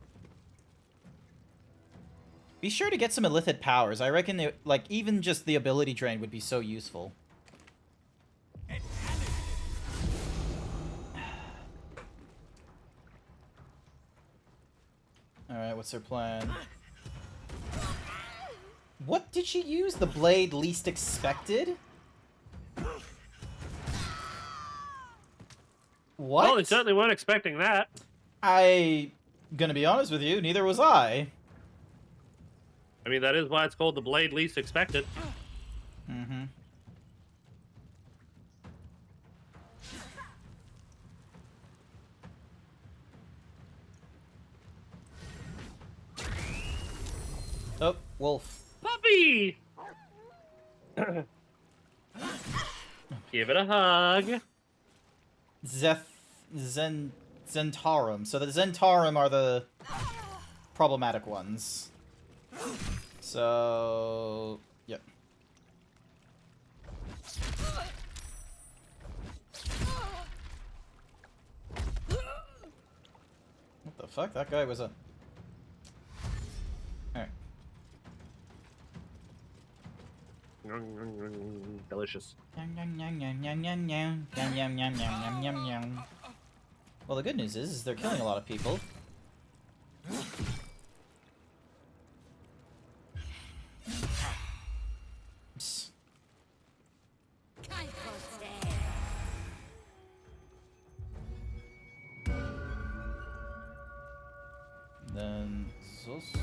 Be sure to get some illithid powers. I reckon it, like even just the ability drain would be so useful. Alright, what's her plan? What did she use? The blade least expected? What? Well, they certainly weren't expecting that. Gonna be honest with you, neither was I. I mean, that is why it's called the blade least expected. Mm-hmm. Oh, wolf. Puppy! Give it a hug. Zentarum. So the Zentarum are the problematic ones. So, yep. What the fuck? That guy was a... Alright. Delicious. Well, the good news is they're killing a lot of people. Then Zust.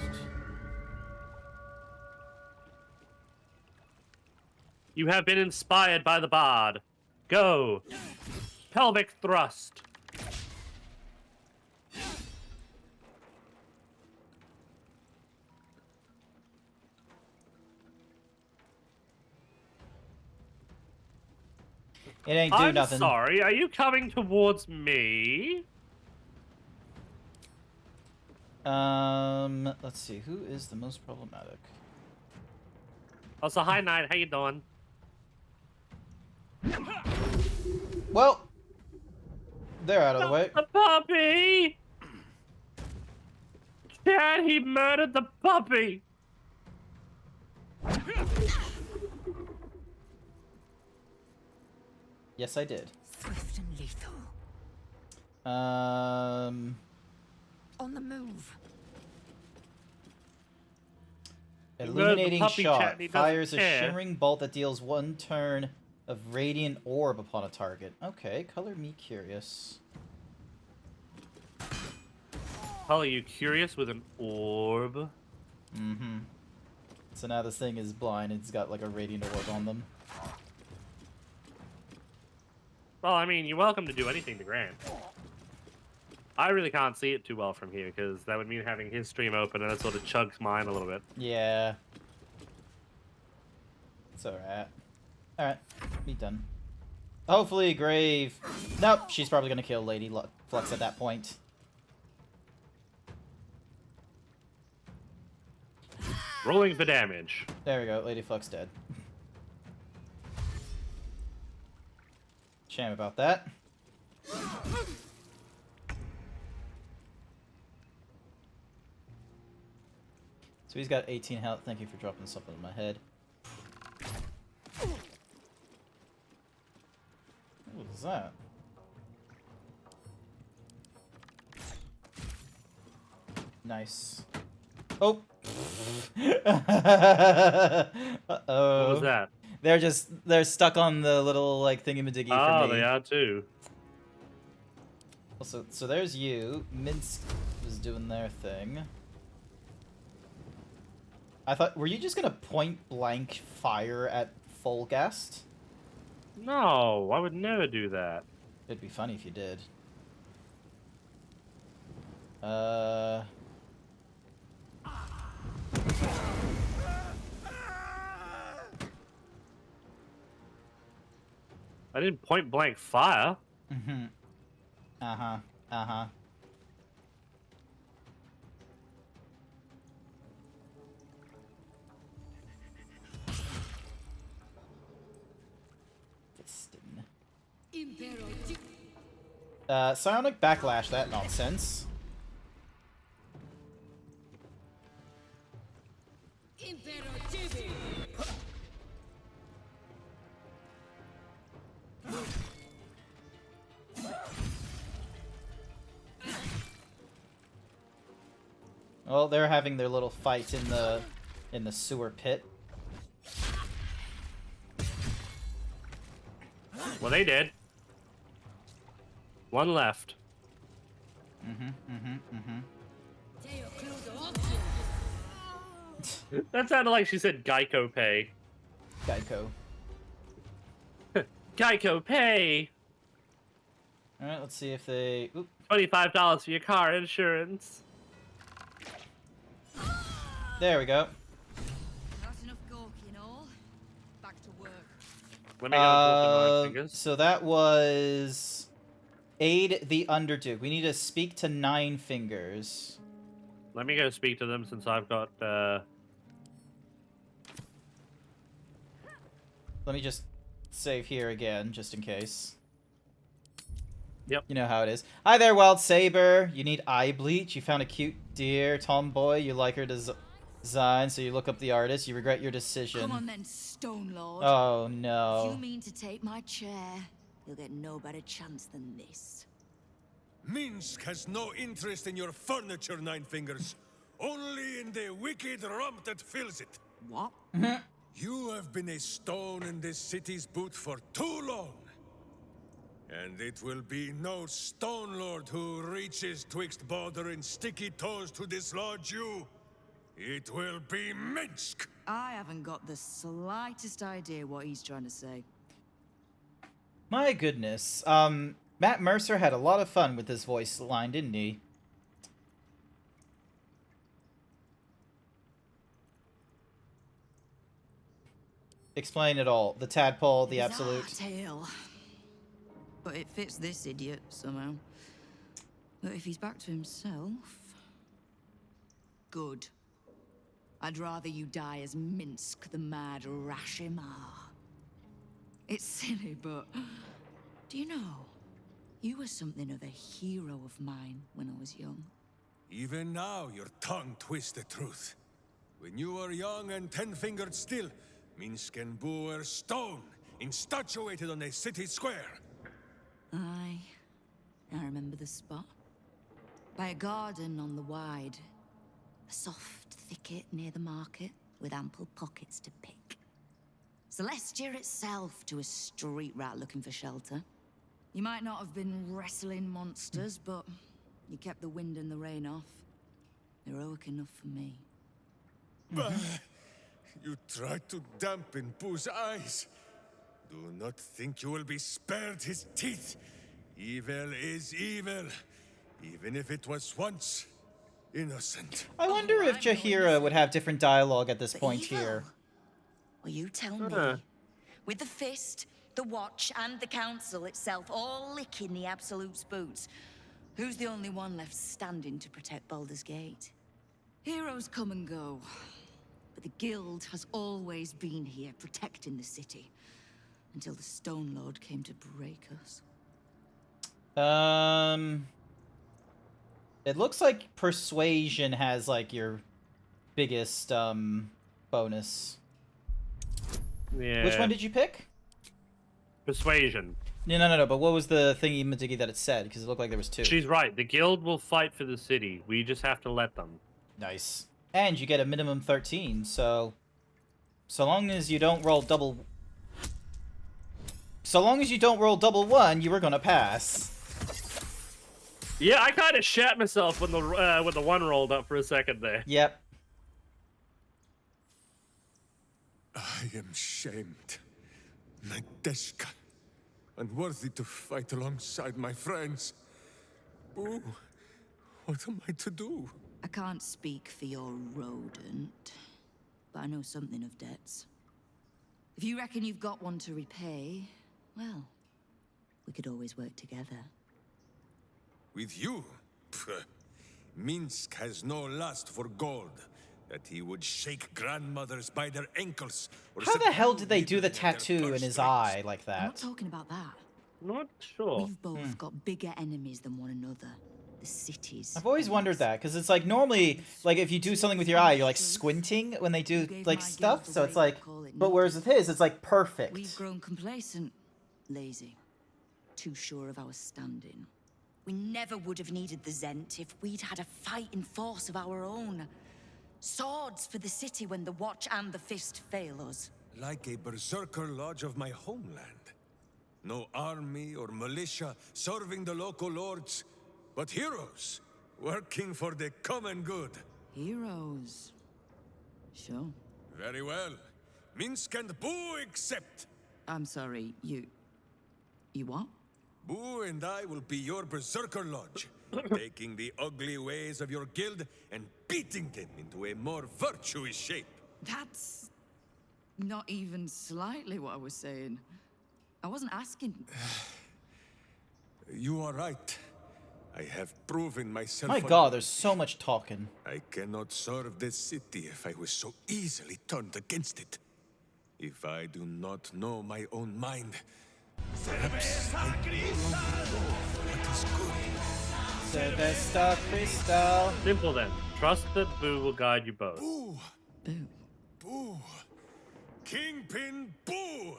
You have been inspired by the bard. Go. Pelvic thrust. It ain't do nothing. I'm sorry, are you coming towards me? Let's see, who is the most problematic? Also, hi, Knight, how you doing? Well, they're out of the way. The puppy! Dad, he murdered the puppy! Yes, I did. Swift and lethal. On the move. Illuminating puppy shot. chat, he doesn't Fires a care. shimmering bolt that deals 1 turn of radiant orb upon a target. Okay, color me curious. Holly, are you curious with an orb? Mm-hmm. So now this thing is blind. It's got like a radiant orb on them. Well, I mean, you're welcome to do anything to Grant. I really can't see it too well from here, because that would mean having his stream open, and that sort of chugs mine a little bit. Yeah. It's alright. Alright, be done. Hopefully, Grave... Nope, she's probably gonna kill Lady Flux at that point. Rolling for damage. There we go, Lady Flux dead. Shame about that. So he's got 18 health. Thank you for dropping something in my head. What was that? Nice. Oh! Uh-oh. What was that? They're stuck on the little, like, thingamadiggy for me. Oh, they are too. Also, so there's you. Minsk was doing their thing. I thought, were you just gonna point blank fire at Folgast? No, I would never do that. It'd be funny if you did. I didn't point blank fire. Mm-hmm. Uh-huh. Uh-huh. Psionic Backlash that nonsense. Well, they're having their little fight in the sewer pit. Well, they did. One left. That sounded like she said Geico pay. Geico. Geico pay! Alright, let's see if they... Oop. $25 for your car insurance. There we go. Not enough gork, you know. Back to work. Let me go talk to 9 fingers. So that was... Aid the Underduke. We need to speak to 9 fingers. Let me go speak to them since I've got, Let me just save here again, just in case. Yep. You know how it is. Hi there, Wild Saber. You need eye bleach. You found a cute deer tomboy. You like her design, so you look up the artist. You regret your decision. Come on then, Stone Lord. Oh, no. If you mean to take my chair, you'll get no better chance than this. Minsk has no interest in your furniture, Nine Fingers. Only in the wicked rump that fills it. What? You have been a stone in this city's boot for too long. And it will be no Stone Lord who reaches twixt Baldur and sticky toes to dislodge you. It will be Minsk! I haven't got the slightest idea what he's trying to say. My goodness. Matt Mercer had a lot of fun with his voice line, didn't he? Explain it all. The tadpole, the absolute. Tale. But it fits this idiot somehow. But if he's back to himself... Good. I'd rather you die as Minsk, the mad Rashimar. It's silly, but... Do you know? You were something of a hero of mine when I was young. Even now, your tongue twists the truth. When you were young and 10-fingered still, Minsk and Boo were stone, instatuated on a city square. Aye. I remember the spot. By a garden on the wide. A soft thicket near the market, with ample pockets to pick. Celestia itself to a street rat looking for shelter. You might not have been wrestling monsters, but You kept the wind and the rain off. Heroic enough for me. Bah! You tried to dampen Boo's eyes. Do not think you will be spared his teeth. Evil is evil, even if it was once innocent. I wonder if Jaheira would have different dialogue at this point here. Well, you tell me. With the Fist, the Watch, and the Council itself all licking the Absolute's boots, who's the only one left standing to protect Baldur's Gate? Heroes come and go, but the Guild has always been here protecting the city, until the Stone Lord came to break us. It looks like Persuasion has, like, your biggest, bonus. Yeah. Which one did you pick? Persuasion. No, but what was the thingy-majiggy that it said? Because it looked like there was two. She's right. The guild will fight for the city. We just have to let them. Nice. And you get a minimum 13, so... So long as you don't roll double... So long as you don't roll double one, you were gonna pass. Yeah, I kind of shat myself when the one rolled up for a second there. Yep. I am shamed. Nadeshka. Unworthy to fight alongside my friends. Boo, what am I to do? I can't speak for your rodent, but I know something of debts. If you reckon you've got one to repay, well, we could always work together. With you? Pff, Minsk has no lust for gold. That he would shake grandmothers by their ankles. Or How the hell did they do the tattoo in his eye like I'm not that? talking about that. Not sure. We've both got bigger enemies than one another. The cities. I've always wondered that, because it's like, normally, like, if you do something with your eye, you're like squinting when they do, like, stuff, so it's like, but whereas with his, it's like perfect. We've grown complacent, lazy, too sure of our standing. We never would have needed the Zent if we'd had a fighting force of our own. Swords for the city when the Watch and the Fist fail us. Like a berserker lodge of my homeland. No army or militia serving the local lords, but heroes working for the common good. Heroes. Sure. Very well. Minsk and Boo accept. I'm sorry, you what? Boo and I will be your berserker lodge, taking the ugly ways of your guild and beating them into a more virtuous shape. That's not even slightly what I was saying. I wasn't asking. You are right. I have proven myself. My god, there's so much talking. I cannot serve this city if I was so easily turned against it. If I do not know my own mind, perhaps I no longer know what is good. Sylvester Crystal. Simple then. Trust that Boo will guide you both. Boo! Boo! Kingpin Boo!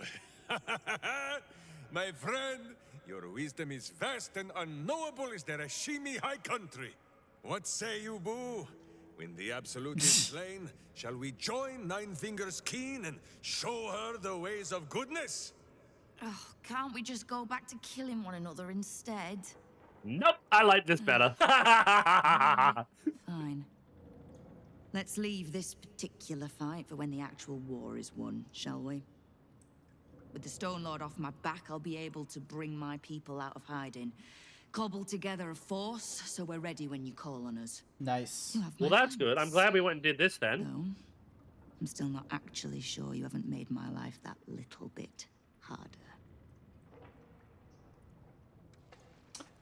My friend, your wisdom is vast and unknowable as the Rashimi High Country. What say you, Boo? When the Absolute is slain, shall we join Nine Fingers Keen and show her the ways of goodness? Oh, can't we just go back to killing one another instead? Nope, I like this better. Fine. Let's leave this particular fight for when the actual war is won, shall we? With the Stone Lord off my back, I'll be able to bring my people out of hiding. Cobble together a force, so we're ready when you call on us. Nice. Well, that's good. I'm glad we went and did this then. No, I'm still not actually sure you haven't made my life that little bit harder.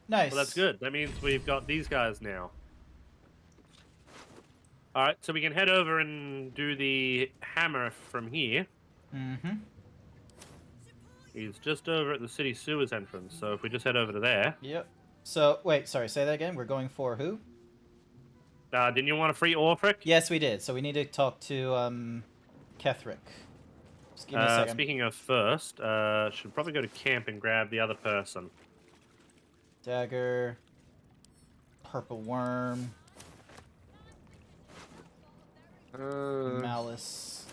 Nice. Well, that's good. That means we've got these guys now. Alright, so we can head over and do the hammer from here. Mm-hmm. He's just over at the city sewers entrance, so if we just head over to there. Yep. So, wait, sorry, say that again. We're going for who? Didn't you want to free Orphic? Yes, we did. So we need to talk to, Kethric. Just give me a second. Speaking of first, should probably go to camp and grab the other person. Dagger. Purple worm. Malice.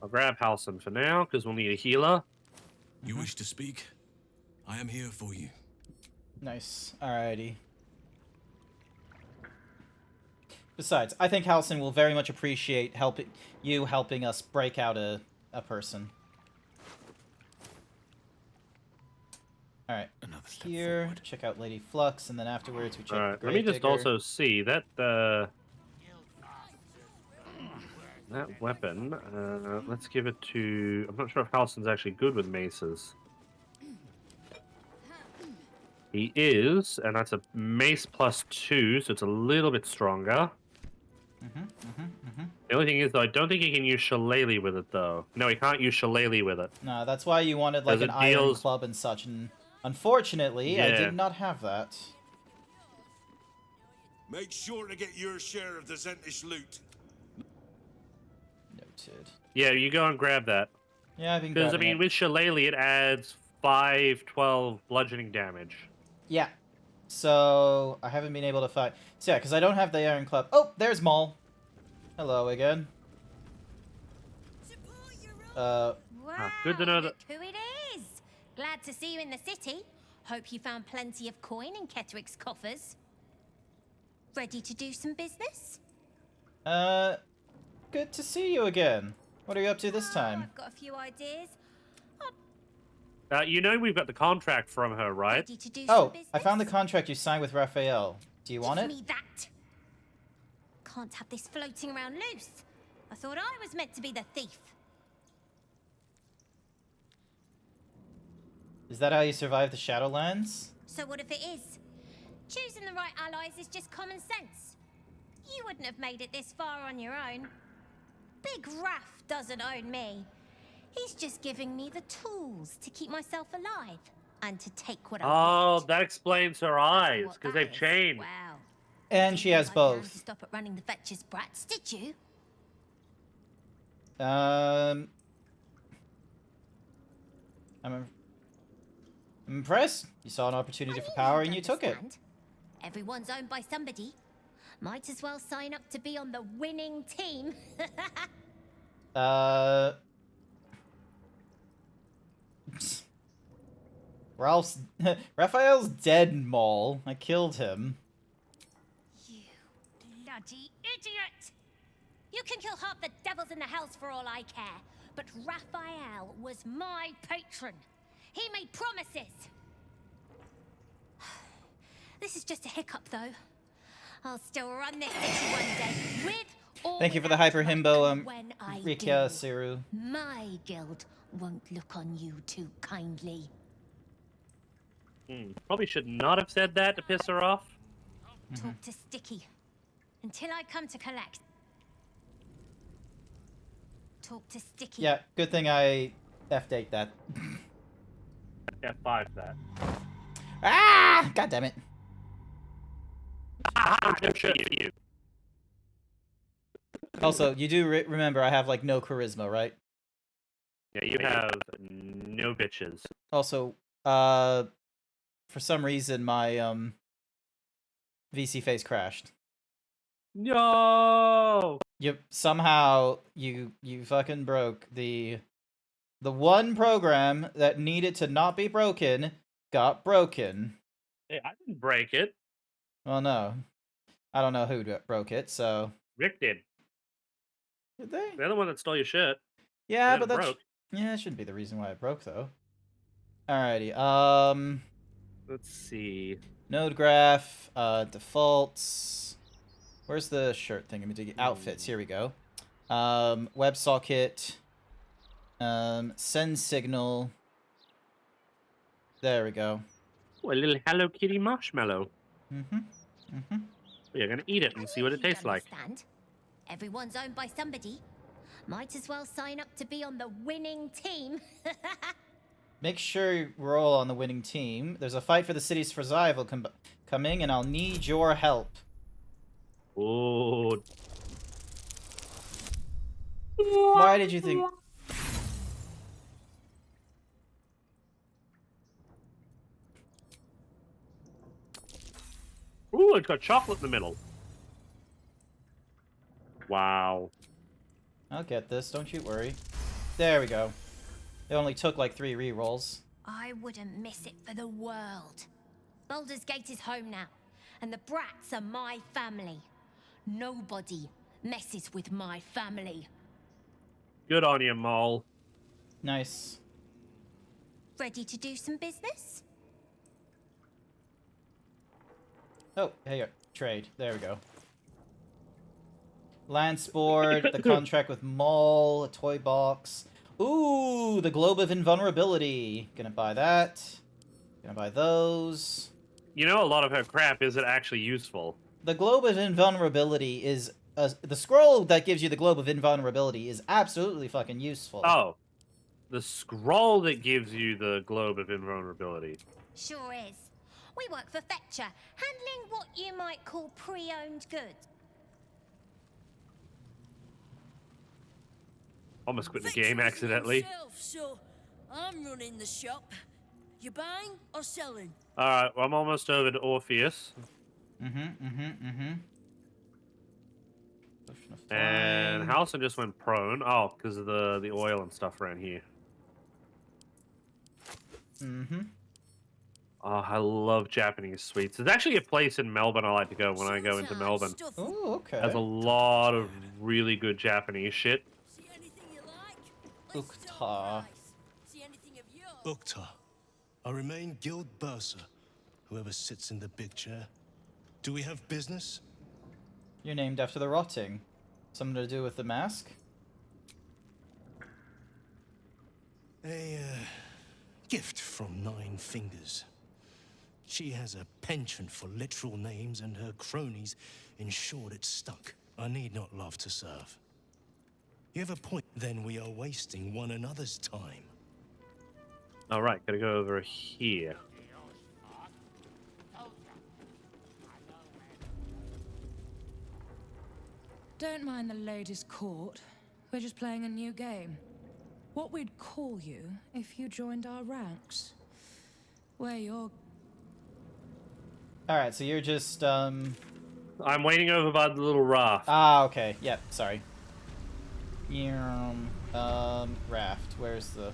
I'll grab Halson for now, because we'll need a healer. You wish to speak? I am here for you. Nice. Alrighty. Besides, I think Halcyon will very much appreciate helping us break out a person. Alright. Here, check out Lady Flux, and then afterwards we check the Alright, let Grave me just Digger. also see that that weapon. Let's give it to. I'm not sure if Halson's actually good with maces. He is, and that's a mace +2, so it's a little bit stronger. The only thing is, though, I don't think he can use Shillelagh with it, though. No, he can't use Shillelagh with it. No, that's why you wanted like an iron club and such, and unfortunately, I did not have that. Make sure to get your share of the Zentish loot. Noted. Yeah, you go and grab that. Yeah, I've been Because, I grabbing mean, it. with Shillelagh, it adds 5/12 bludgeoning damage. Yeah. So, I haven't been able to find... So, yeah, because I don't have the iron club. Oh, there's Maul. Hello again. Wow, good to know that. look who it is. Glad to see you in the city. Hope you found plenty of coin in Ketheric's coffers. Ready to do some business? Good to see you again. What are you up to this time? I've got a few ideas. You know we've got the contract from her, right? Ready to do some Oh, business? I found the contract you signed with Raphael. Do you want Give it? me that. Can't have this floating around loose. I thought I was meant to be the thief. Is that how you survive the Shadowlands? So what if it is? Choosing the right allies is just common sense. You wouldn't have made it this far on your own. Big Raph doesn't own me. He's just giving me the tools to keep myself alive and to take what I want. Oh, that explains her eyes, because they've changed. Wow. And she has To both. stop at running the Fetcher's brats, did you? I'm impressed. You saw an opportunity for power and you took it. Everyone's owned by somebody. Might as well sign up to be on the winning team. Raphael's dead, Maul. I killed him. You bloody idiot! You can kill half the devils in the hells for all I care, but Raphael was my patron. He made promises. This is just a hiccup, though. I'll still run this city one day, with or Thank you for the without hyper my himbo, own. When I Rikia do, Siru. my guild won't look on you too kindly. Probably should not have said that to piss her off. Talk to Sticky until I come to collect. Talk to Sticky. Yeah, good thing I F8 that. F5 that. Ah! God damn it. You. Also, you do remember I have like no charisma, right? Yeah, you have no bitches. Also, for some reason my VC face crashed. No. Yep. Somehow you fucking broke the one program that needed to not be broken got broken. Hey, I didn't break it. Well, no. I don't know who broke it, so... Rick did. Did they? They're the one that stole your shit. Yeah, but that that's... broke. Yeah, that shouldn't be the reason why it broke, though. Alrighty, Let's see. Node graph, defaults... Where's the shirt thing? Outfits, here we go. WebSocket... send signal... There we go. Oh, a little Hello Kitty marshmallow. Mm-hmm. We're gonna eat it and see what it tastes like. Everyone's owned by somebody. Might as well sign up to be on the winning team. Make sure we're all on the winning team. There's a fight for the city's survival coming, and I'll need your help. Oh. Why did you think... Ooh, it's got chocolate in the middle. Wow. I'll get this, don't you worry. There we go. It only took like 3 rerolls. I wouldn't miss it for the world. Baldur's Gate is home now, and the brats are my family. Nobody messes with my family. Good on you, Mole. Nice. Ready to do some business? Oh, hey, trade. There we go. Lance board, the contract with Maul, a toy box. Ooh, the Globe of Invulnerability. Gonna buy that. Gonna buy those. You know, a lot of her crap isn't actually useful. The Globe of Invulnerability is... the scroll that gives you the Globe of Invulnerability is absolutely fucking useful. Oh. The scroll that gives you the Globe of Invulnerability. Sure is. We work for Fetcher, handling what you might call pre-owned goods. Almost quit the game accidentally. So I'm running the shop. You buying or selling? Alright, well, I'm almost over to Orpheus. And Halson just went prone. Oh, because of the oil and stuff around here. Oh, I love Japanese sweets. There's actually a place in Melbourne I like to go when I go into Melbourne. Oh, okay. Has a lot of really good Japanese shit. Ukta. Ukta. I remain Guild Bursar, whoever sits in the big chair. Do we have business? You're named after the rotting. Something to do with the mask? A gift from Nine Fingers. She has a penchant for literal names, and her cronies ensured it stuck. I need not love to serve. You have a point, then we are wasting one another's time. Alright, gotta go over here. Don't mind the ladies' court. We're just playing a new game. What we'd call you if you joined our ranks. Where you're... Alright, so you're just, I'm waiting over by the little raft. Ah, okay. Yep, sorry. Raft. Where's the...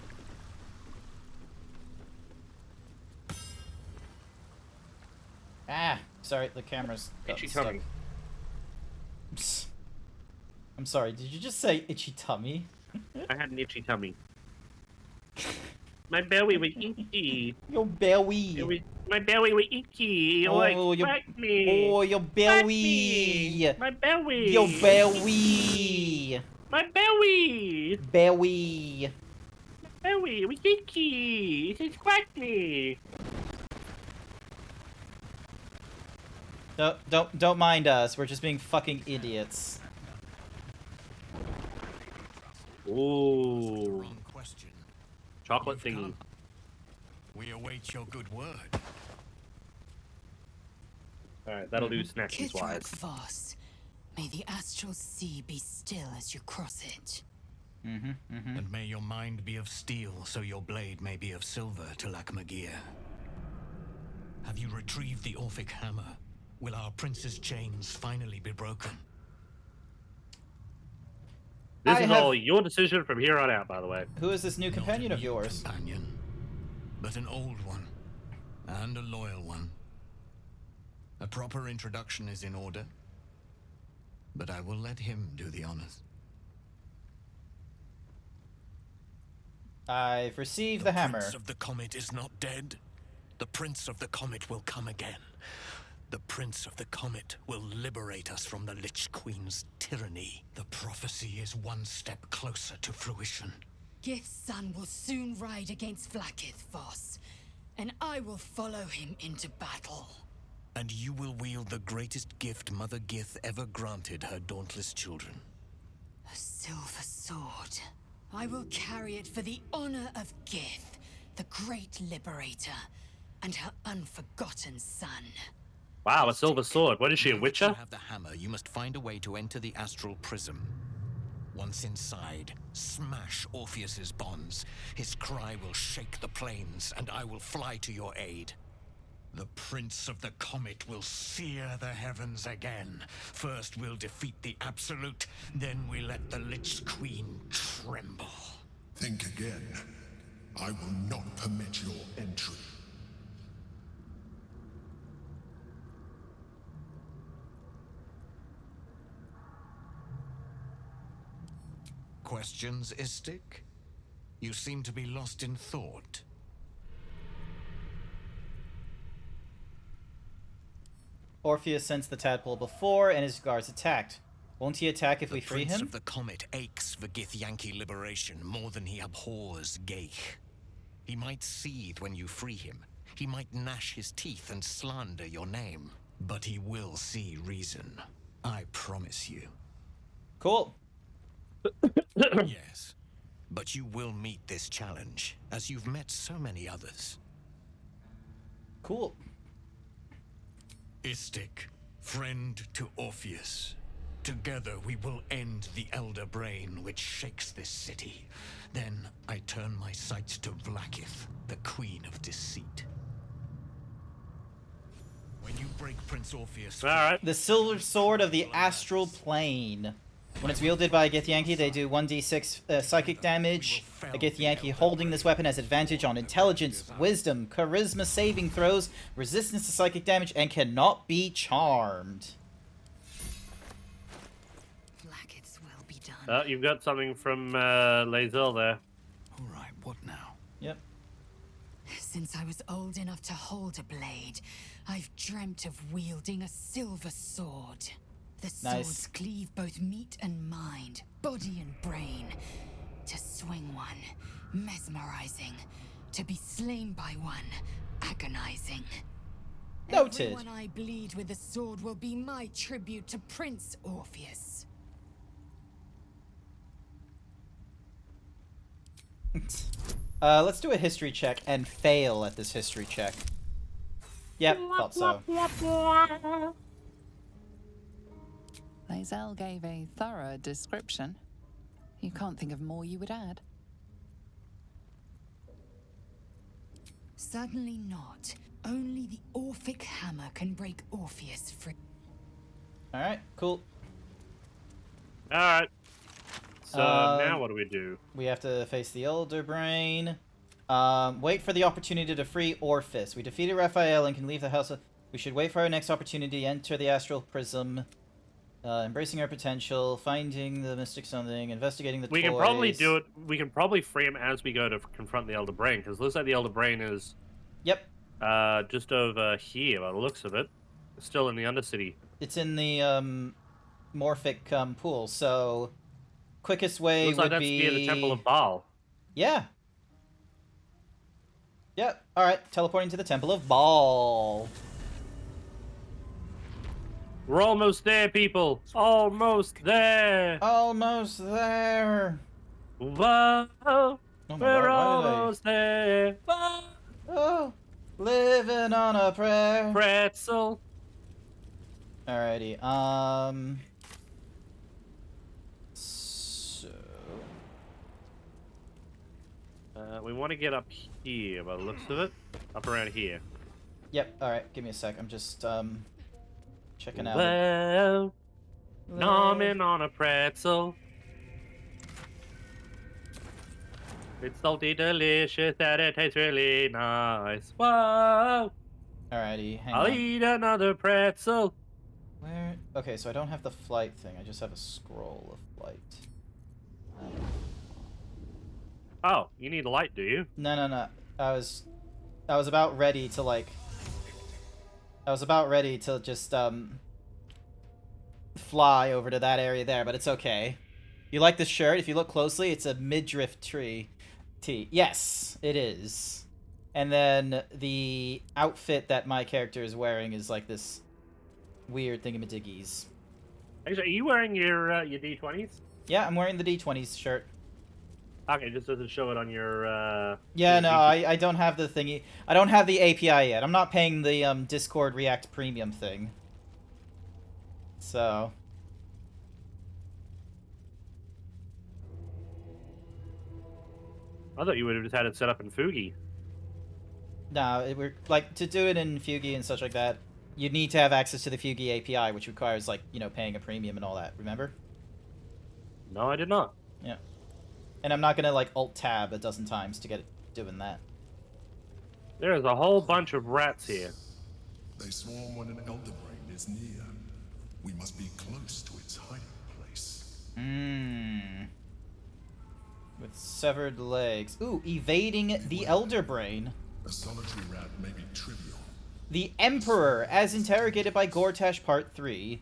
Ah! Sorry, the camera's got Itchy stuck. tummy. I'm sorry, did you just say itchy tummy? I had an itchy tummy. My belly was itchy. Your belly. My belly was itchy. Oh, your, me. oh, your belly. My belly. Your belly. My belly. Belly. Belly was itchy. It just cracked me. Don't mind us. We're just being fucking idiots. Ooh. Question. Chocolate thingy. We await your good word. Alright, that'll do snackies wise. Voss, may the astral sea be still as you cross it. And may your mind be of steel, so your blade may be of silver to Lakmagir. Have you retrieved the Orphic hammer? Will our prince's chains finally be broken? This is all your decision from here on out, by the way. Who is this new companion of yours? Companion, but an old one, and a loyal one. A proper introduction is in order, but I will let him do the honors. I've received the hammer. The Prince of the Comet is not dead. The Prince of the Comet will come again. The Prince of the Comet will liberate us from the Lich Queen's tyranny. The prophecy is one step closer to fruition. Gith's son will soon ride against Vlaakith, Voss, and I will follow him into battle. And you will wield the greatest gift Mother Gith ever granted her dauntless children. A silver sword. I will carry it for the honor of Gith, the great liberator, and her unforgotten son. Wow, a silver sword. What is she, a witcher? You have the hammer. You must find a way to enter the astral prism. Once inside, smash Orpheus's bonds. His cry will shake the plains, and I will fly to your aid. The Prince of the Comet will sear the heavens again. First we'll defeat the Absolute, then we let the Lich Queen tremble. Think again. I will not permit your entry. questions, Istik? You seem to be lost in thought. Orpheus sensed the tadpole before, and his guards attacked. Won't he attack if we free The Prince him? of the Comet aches for Githyanki liberation more than he abhors Geich. He might seethe when you free him. He might gnash his teeth and slander your name. But he will see reason. I promise you. Cool. Yes. But you will meet this challenge, as you've met so many others. Cool. Istik, friend to Orpheus. Together we will end the Elder Brain which shakes this city. Then I turn my sights to Vlaakith, the Queen of Deceit. When you break Prince Orpheus... Alright. The Silver Sword of the Astral Plane. When it's wielded by a Githyanki, they do 1d6 psychic damage. A Githyanki holding this weapon has advantage on intelligence, wisdom, charisma saving throws, resistance to psychic damage, and cannot be charmed. Blackets will be done. Oh, you've got something from Lae'zel there. Alright, what now? Yep. Since I was old enough to hold a blade, I've dreamt of wielding a silver sword. The swords cleave both meat and mind, body and brain. To swing one, mesmerizing. To be slain by one, agonizing. Noted. Everyone I bleed with the sword will be my tribute to Prince Orpheus. Let's do a history check and fail at this history check. Yep, thought so. Lae'zel gave a thorough description. You can't think of more you would add. Certainly not. Only the Orphic hammer can break Orpheus free. Alright, cool. Alright. So now what do we do? We have to face the Elder Brain. Wait for the opportunity to free Orpheus. We defeated Raphael and can leave the house. We should wait for our next opportunity. Enter the Astral Prism. Embracing our potential, finding the mystic something, investigating the We toys. can probably do it. We can probably free him as we go to confront the Elder Brain, because it looks like the Elder Brain is... Yep. Just over here, by the looks of it. It's still in the Undercity. It's in the, Morphic, pool, so... Quickest way Looks would like that's be... near the Temple of Baal. Yeah. Yep, alright. Teleporting to the Temple of Baal. We're almost there, people. Almost there. Almost there. Whoa. Oh my We're God, almost there. Whoa. Oh, living on a prayer. Pretzel. Alrighty, so... We want to get up here, by the looks of it. Up around here. Yep, alright, give me a sec. I'm just, checking out... Well, nomming on a pretzel. It's salty, delicious, that it tastes really nice. Whoa! Alrighty, hang I'll on. eat another pretzel. Where? Okay, so I don't have the flight thing. I just have a scroll of flight. Oh, you need a light, do you? No, no, no. I was about ready to, like... I was about ready to just, fly over to that area there, but it's okay. You like the shirt? If you look closely, it's a midriff tree. Yes, it is. And then the outfit that my character is wearing is like this weird thingamadiggies. Actually, are you wearing your D20s? Yeah, I'm wearing the D20s shirt. Okay, just doesn't show it on your, Yeah, no, I don't have the thingy. I don't have the API yet. I'm not paying the, Discord React Premium thing. So... I thought you would have just had it set up in Fugi. No, we're like to do it in Fugi and such like that. You need to have access to the Fugi API, which requires like paying a premium and all that. Remember? No, I did not. Yeah, and I'm not gonna like Alt Tab a dozen times to get it doing that. There is a whole bunch of rats here. They swarm when an Elder Brain is near. We must be close to its hiding place. With severed legs. Ooh, evading the Elder Brain. A solitary rat may be trivial. The Emperor, as interrogated by Gortash Part 3.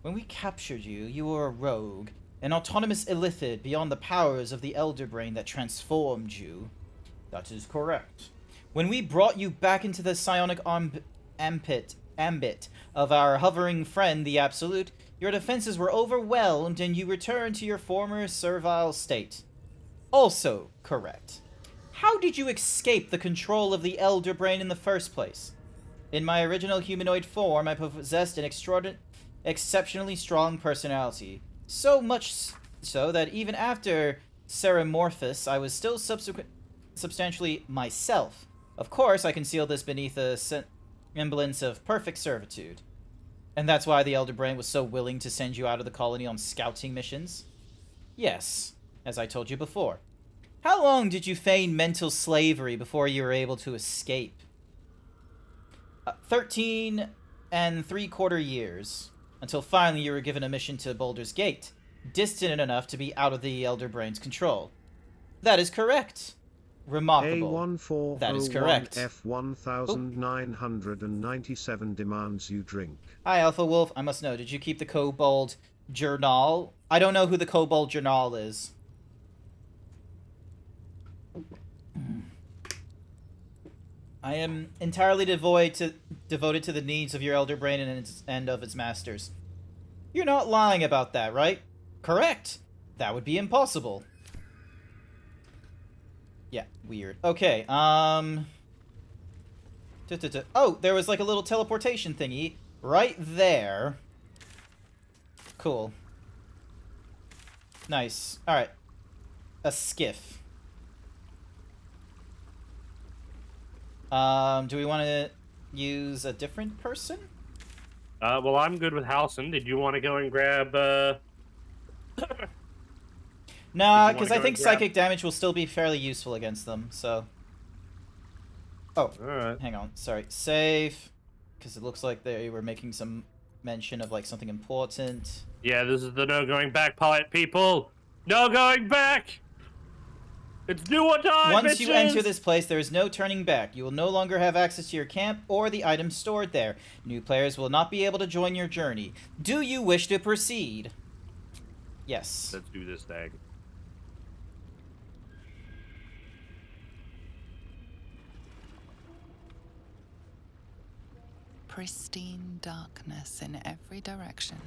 When we captured you, you were a rogue, an autonomous illithid beyond the powers of the Elder Brain that transformed you. That is correct. When we brought you back into the psionic ambit of our hovering friend, the Absolute, your defenses were overwhelmed and you returned to your former servile state. Also correct. How did you escape the control of the Elder Brain in the first place? In my original humanoid form, I possessed an exceptionally strong personality. So much so that even after Ceramorphous, I was still substantially myself. Of course, I concealed this beneath a semblance of perfect servitude. And that's why the Elder Brain was so willing to send you out of the colony on scouting missions? Yes, as I told you before. How long did you feign mental slavery before you were able to escape? 13 3/4 years, until finally you were given a mission to Baldur's Gate, distant enough to be out of the Elder Brain's control. That is correct. Remarkable. A1401 That is correct. F1997 demands you drink. Hi, Alpha Wolf. I must know, did you keep the Kobold Journal? I don't know who the Kobold Journal is. I am entirely devoted to the needs of your Elder Brain and of its masters. You're not lying about that, right? Correct. That would be impossible. Yeah, weird. Okay, Oh, there was like a little teleportation thingy right there. Cool. Nice. Alright. A skiff. Do we want to use a different person? Well, I'm good with Halson. Did you want to go and grab, Nah, because I think psychic damage will still be fairly useful against them, so... Oh, alright. Hang on. Sorry. Save. Because it looks like they were making some mention of, like, something important. Yeah, this is the no going back part, people! No going back! It's do or die, Once you enter bitches! this place, there is no turning back. You will no longer have access to your camp or the items stored there. New players will not be able to join your journey. Do you wish to proceed? Yes. Let's do this thing. Pristine darkness in every direction.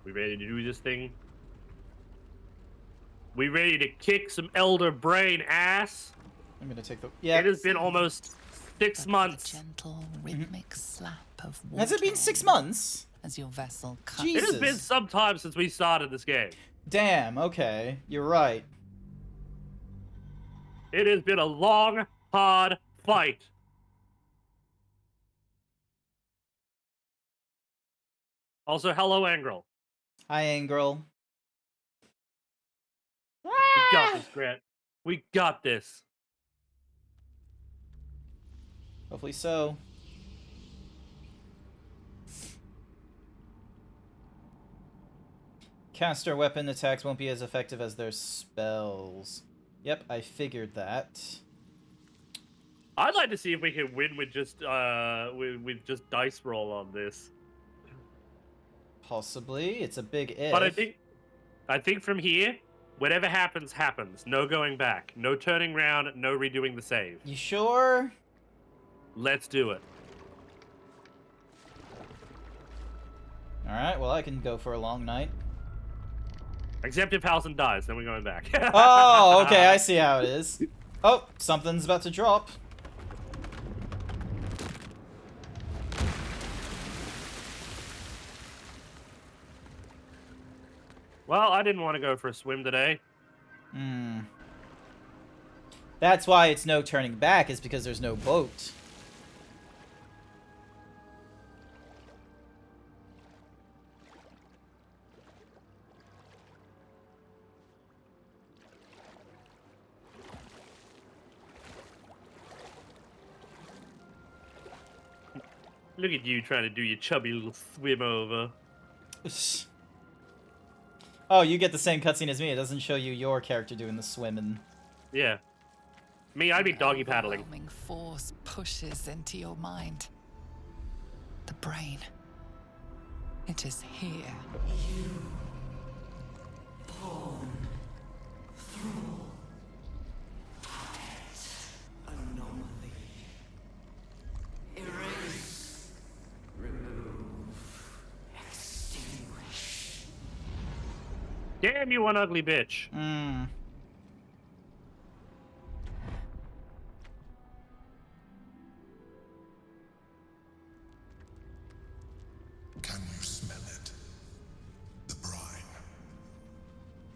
We ready to do this thing? We ready to kick some Elder Brain ass? I'm gonna take the... Yeah. It has been almost 6 months. Gentle, rhythmic slap of water. Has it been 6 months? As your vessel cuts. It has been some time since we started this game. Damn, okay. You're right. It has been a long, hard fight. Also, hello, Angrel. Hi, Angrel. We got this, Grant. We got this. Hopefully so. Caster weapon attacks won't be as effective as their spells. Yep, I figured that. I'd like to see if we can win with just dice roll on this. Possibly. It's a big if. But I think from here, whatever happens, happens. No going back. No turning around. No redoing the save. You sure? Let's do it. Alright, well, I can go for a long night. Except if Halson dies, then we're going back. Oh, okay, I see how it is. Oh, something's about to drop. Well, I didn't want to go for a swim today. That's why it's no turning back, is because there's no boat. Look at you trying to do your chubby little swim over. Oh, you get the same cutscene as me. It doesn't show you your character doing the swimming. Yeah. Me, I'd be doggy paddling. Overwhelming force pushes into your mind. The brain. It is here. Pawn through anomaly. Erase. Remove. Extinguish. Damn you, one ugly bitch. Hmm. Can you smell it? The brine.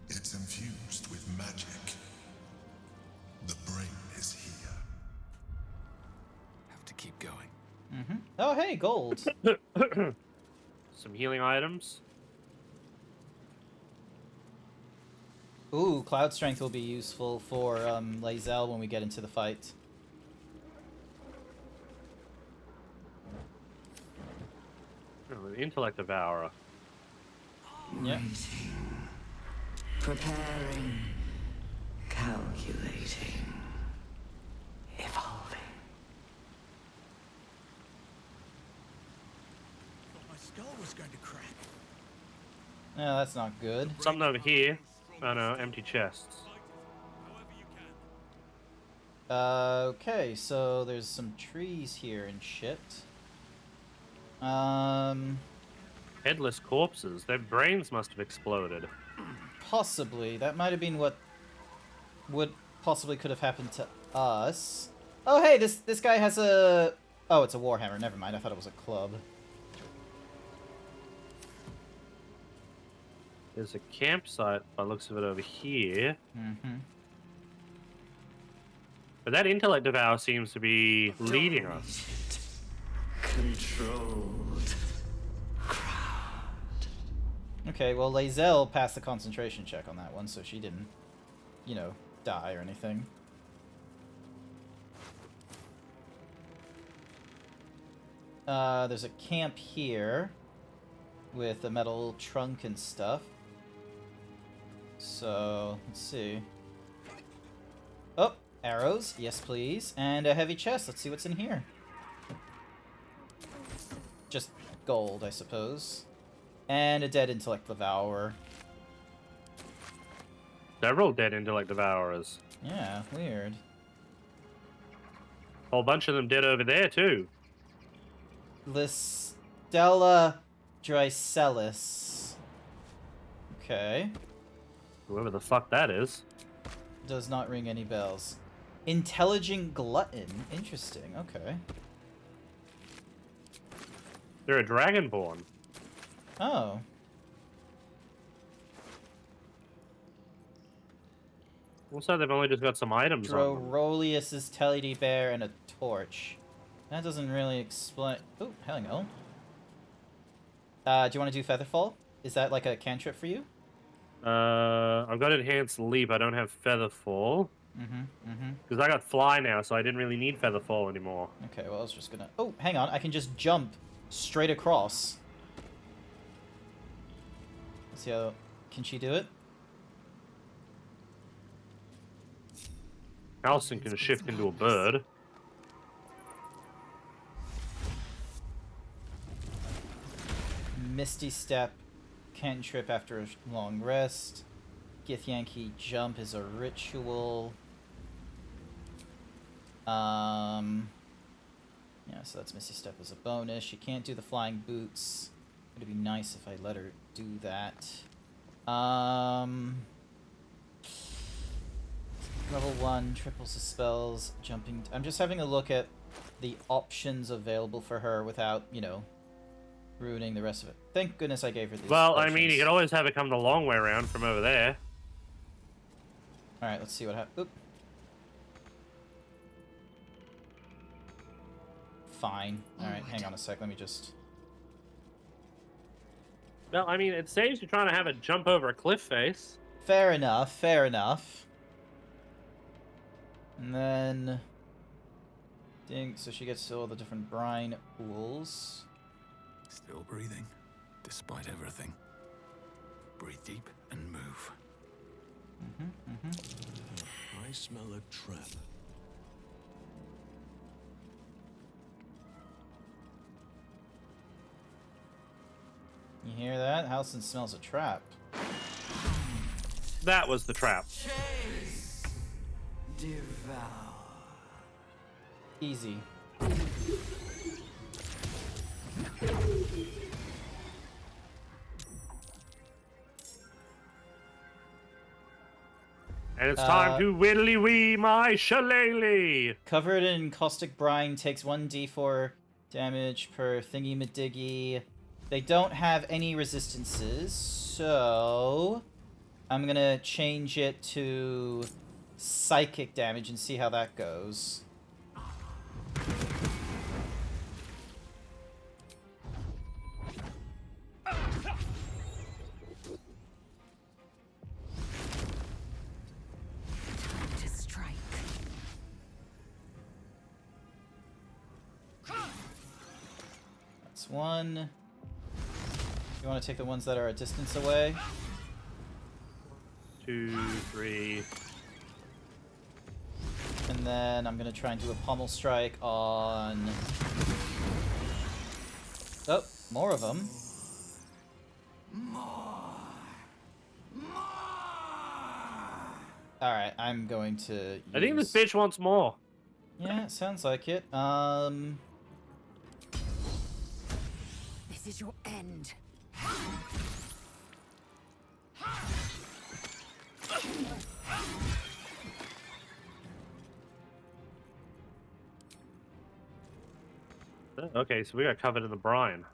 It's infused with magic. The brain is here. Have to keep going. Mm-hmm. Oh, hey, gold. Some healing items. Ooh, Cloud Strength will be useful for Lae'zel when we get into the fight. Oh, the Intellect Devourer. Yep. Preparing. Calculating. Evolving. My skull was going to crack. No, that's not good. Something over here. Oh no, empty chests. Okay, so there's some trees here and shit. Headless corpses. Their brains must have exploded. Possibly. That might have been what possibly could have happened to us. Oh, hey, this guy has a... Oh, it's a warhammer. Never mind. I thought it was a club. There's a campsite, by the looks of it, over here. Mm-hmm. But that Intellect Devourer seems to be leading us. Controlled. Okay, well, Lae'zel passed the concentration check on that one, so she didn't, you know, die or anything. There's a camp here with a metal trunk and stuff. So, let's see. Oh, arrows. Yes, please. And a heavy chest. Let's see what's in here. Just gold, I suppose. And a dead Intellect Devourer. Several dead Intellect Devourers. Yeah, weird. Whole bunch of them dead over there, too. Listella Drycelis. Okay. Whoever the fuck that is. Does not ring any bells. Intelligent Glutton. Interesting. Okay. They're a Dragonborn. Oh. Also, they've only just got some items on them. Drorolius's Teddy Bear and a torch. That doesn't really explain... Oh, hang on. Do you want to do Featherfall? Is that like a cantrip for you? I've got Enhanced Leap. I don't have Featherfall. Because I got Fly now, so I didn't really need Featherfall anymore. Okay, well, I was just gonna... Oh, hang on. I can just jump straight across. Let's see how... Can she do it? Alison can shift into a bird. Misty Step, cantrip after a long rest. Githyanki Jump is a ritual. Yeah, so that's Misty Step as a bonus. She can't do the flying boots. It'd be nice if I let her do that. Level 1, triples the spells, jumping... I'm just having a look at the options available for her without, you know, ruining the rest of it. Thank goodness I gave her these Well, potions. I mean, you can always have it come the long way around from over there. Alright, let's see what happens. Oop. Fine. Alright, hang on a sec. Let me just... Well, I mean, it saves you trying to have it jump over a cliff face. Fair enough, fair enough. And then... Ding, so she gets all the different brine pools. Still breathing, despite everything. Breathe deep and move. I smell a trap. You hear that? Halson smells a trap. That was the trap. Easy. And it's time to whittly wee my shillelagh. Covered in caustic brine takes 1d4 damage per thingy madiggy. They don't have any resistances, so I'm gonna change it to psychic damage and see how that goes. To strike. That's one. You want to take the ones that are a distance away? 2, 3. And then I'm gonna try and do a pommel strike on... Oh, more of them. Alright, I'm going to use... I think this bitch wants more. Yeah, it sounds like it. This is your end. Okay, so we got covered in the brine.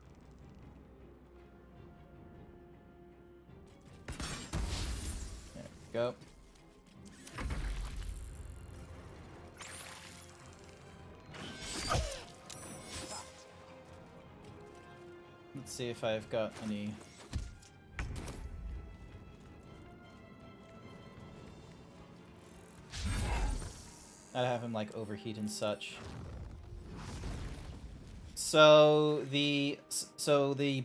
There we go. Let's see if I've got any... I'd have him, like, overheat and such. So the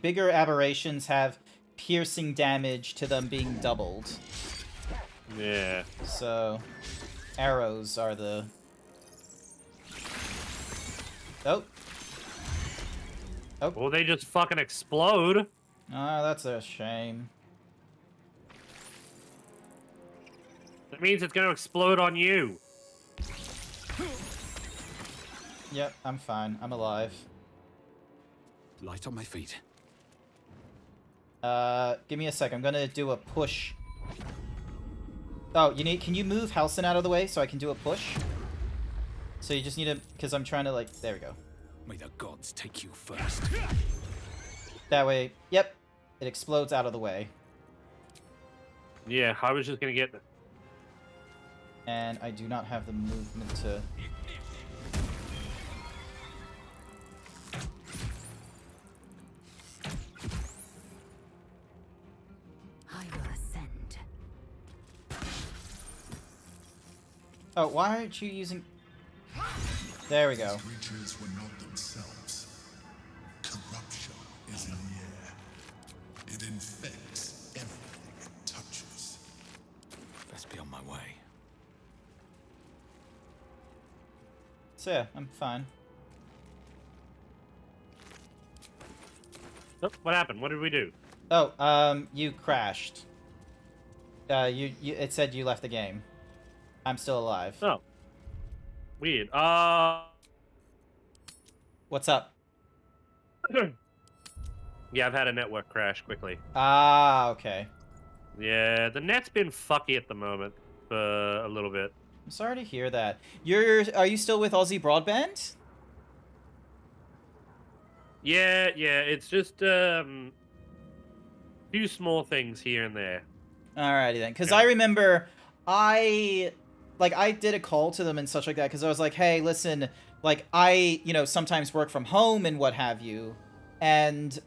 bigger aberrations have piercing damage to them being doubled. Yeah. So arrows are the... Oh. Oh. Well, they just fucking explode. Ah, that's a shame. That means it's gonna explode on you. Yep, I'm fine. I'm alive. Light on my feet. Give me a sec. I'm gonna do a push. Oh, can you move Halson out of the way so I can do a push? So you just need to, because I'm trying to, like, there we go. May the gods take you first. That way, yep, it explodes out of the way. Yeah, I was just gonna get... And I do not have the movement to... I will ascend. Oh, why aren't you using... There we go. These creatures were not themselves. Corruption is in the air. It infects everything it touches. Best be on my way. So yeah, I'm fine. Oh, what happened? What did we do? Oh, you crashed. It said you left the game. I'm still alive. Oh. Weird. What's up? Yeah, I've had a network crash quickly. Ah, okay. Yeah, the net's been fucky at the moment for a little bit. I'm sorry to hear that. Are you still with Aussie Broadband? Yeah, it's just few small things here and there. Alrighty then, because I remember I did a call to them and such like that because I was like, hey, listen, like I sometimes work from home and what have you, and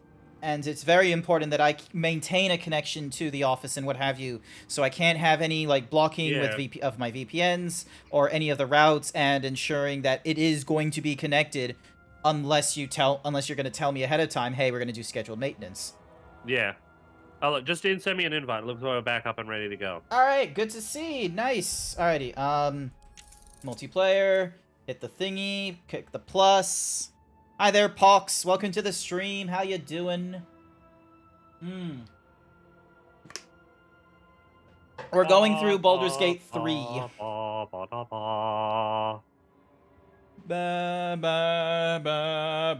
it's very important that I maintain a connection to the office and what have you, so I can't have any like blocking with of my VPNs or any of the routes, and ensuring that it is going to be connected unless you're going to tell me ahead of time, hey, we're going to do scheduled maintenance. Yeah. Oh, look, just didn't send me an invite. Looks like we're back up and ready to go. Alright, good to see. Nice. Alrighty, multiplayer. Hit the thingy. Click the plus. Hi there, Pox. Welcome to the stream. How you doing? We're going through Baldur's Gate 3. Ba, ba, ba, ba,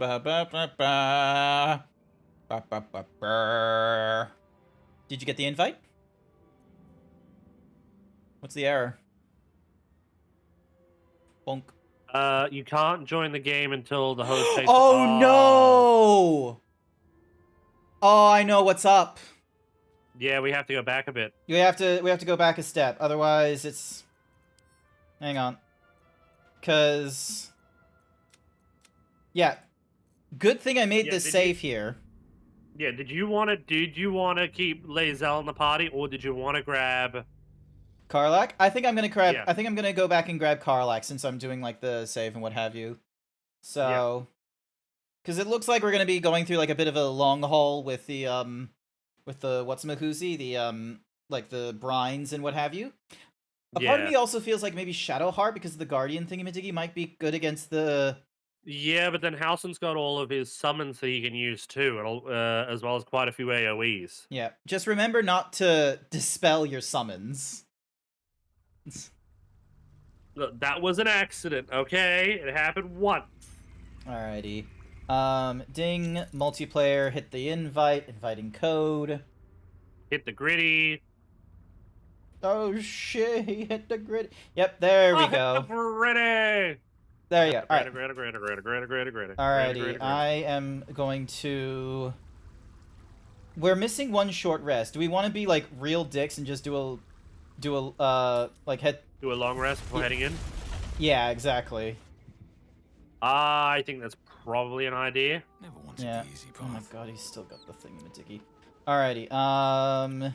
ba, ba, ba. Ba, ba, ba, ba. Did you get the invite? What's the error? Bonk. You can't join the game until the host pays. Oh no! Oh, I know what's up. Yeah, we have to go back a bit. We have to go back a step. Otherwise, it's. Hang on. Cause. Yeah. Good thing I made this save here. Yeah, did you want to keep Lae'zel in the party, or did you want to grab Karlak? I think I'm gonna grab. Yeah. I think I'm gonna go back and grab Karlak since I'm doing like the save and what have you. So, because it looks like we're gonna be going through like a bit of a long haul with the what's-a-mahoozy, the like the brines and what have you. A part of me also feels like maybe Shadowheart because the Guardian thingamadiggy might be good against the. Yeah, but then Halsin's got all of his summons that he can use too, as well as quite a few AoEs. Yeah, just remember not to dispel your summons. Look, that was an accident, okay? It happened once. Alrighty. Ding, multiplayer, hit the invite, inviting code. Hit the gritty. Oh shit, he hit the gritty. Yep, there we go. Gritty! There you go. Alright. Gritty. Alrighty, I am going to... We're missing one short rest. Do we want to be, like, real dicks and just do a Do a long rest before heading in? Yeah, exactly. I think that's probably an idea. Never wanted Yeah. the easy path. Oh my god, he's still got the thingamadiggy. Alrighty, Oh my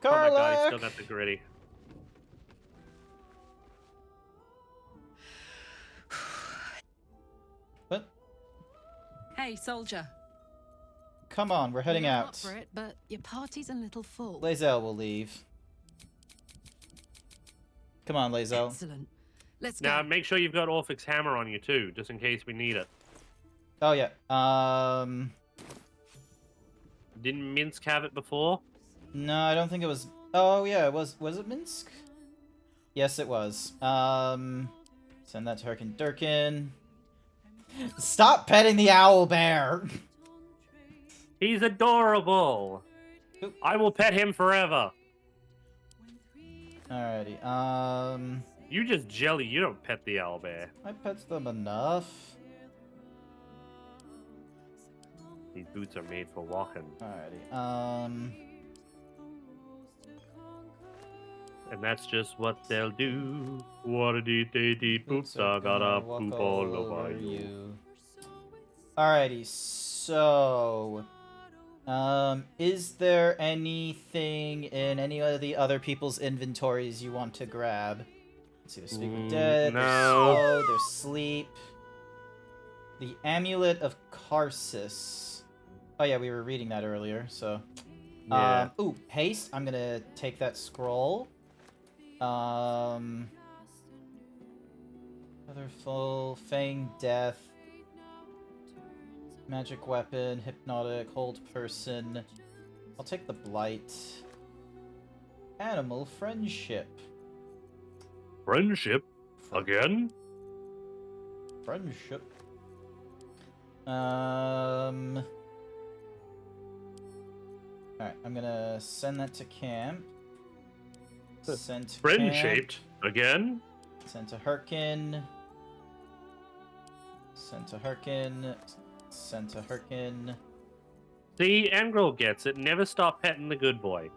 god, he's still got the gritty. What? Hey, soldier. Come on, we're heading You're out. up for it, but your party's a little full. Lae'zel will leave. Come on, Lae'zel. Excellent. Let's Now, go. make sure you've got Orphic's hammer on you too, just in case we need it. Oh yeah. Didn't Minsk have it before? No, I don't think it was. Oh yeah, it was. Was it Minsk? Yes, it was. Send that to Herkin Durkin. Stop petting the owl bear. He's adorable. I will pet him forever. Alrighty. You just jelly. You don't pet the owlbear. I pet them enough. These boots are made for walking. Alrighty. And that's just what they'll do. What did they did? Oops, I gotta poop all over you. Alrighty, so... is there anything in any of the other people's inventories you want to grab? Let's see, there's Speak with Dead, there's Slow, there's Sleep. The Amulet of Karsus. Oh yeah, we were reading that earlier, so... Yeah. Ooh, Haste, I'm gonna take that scroll. Otherful, Feign Death. Magic Weapon, Hypnotic, Hold Person. I'll take the Blight. Animal Friendship. Friendship? Again? Friendship. Alright, I'm gonna send that to camp. Send to Friend-shaped? Again? Send to Herkin. Send to Herkin. Sent to Herkin. See, Angrel gets it. Never stop petting the good boy.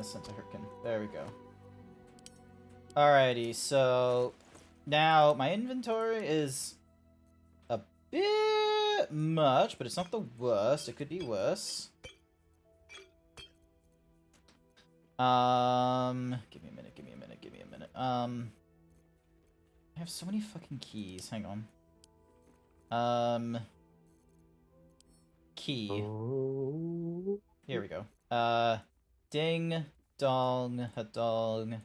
Sent to Herkin. There we go. Alrighty, so now my inventory is a bit much, but it's not the worst. It could be worse. Give me a minute, give me a minute, give me a minute. I have so many fucking keys. Hang on. Key. Oh. Here we go. Ding, dong, hadong.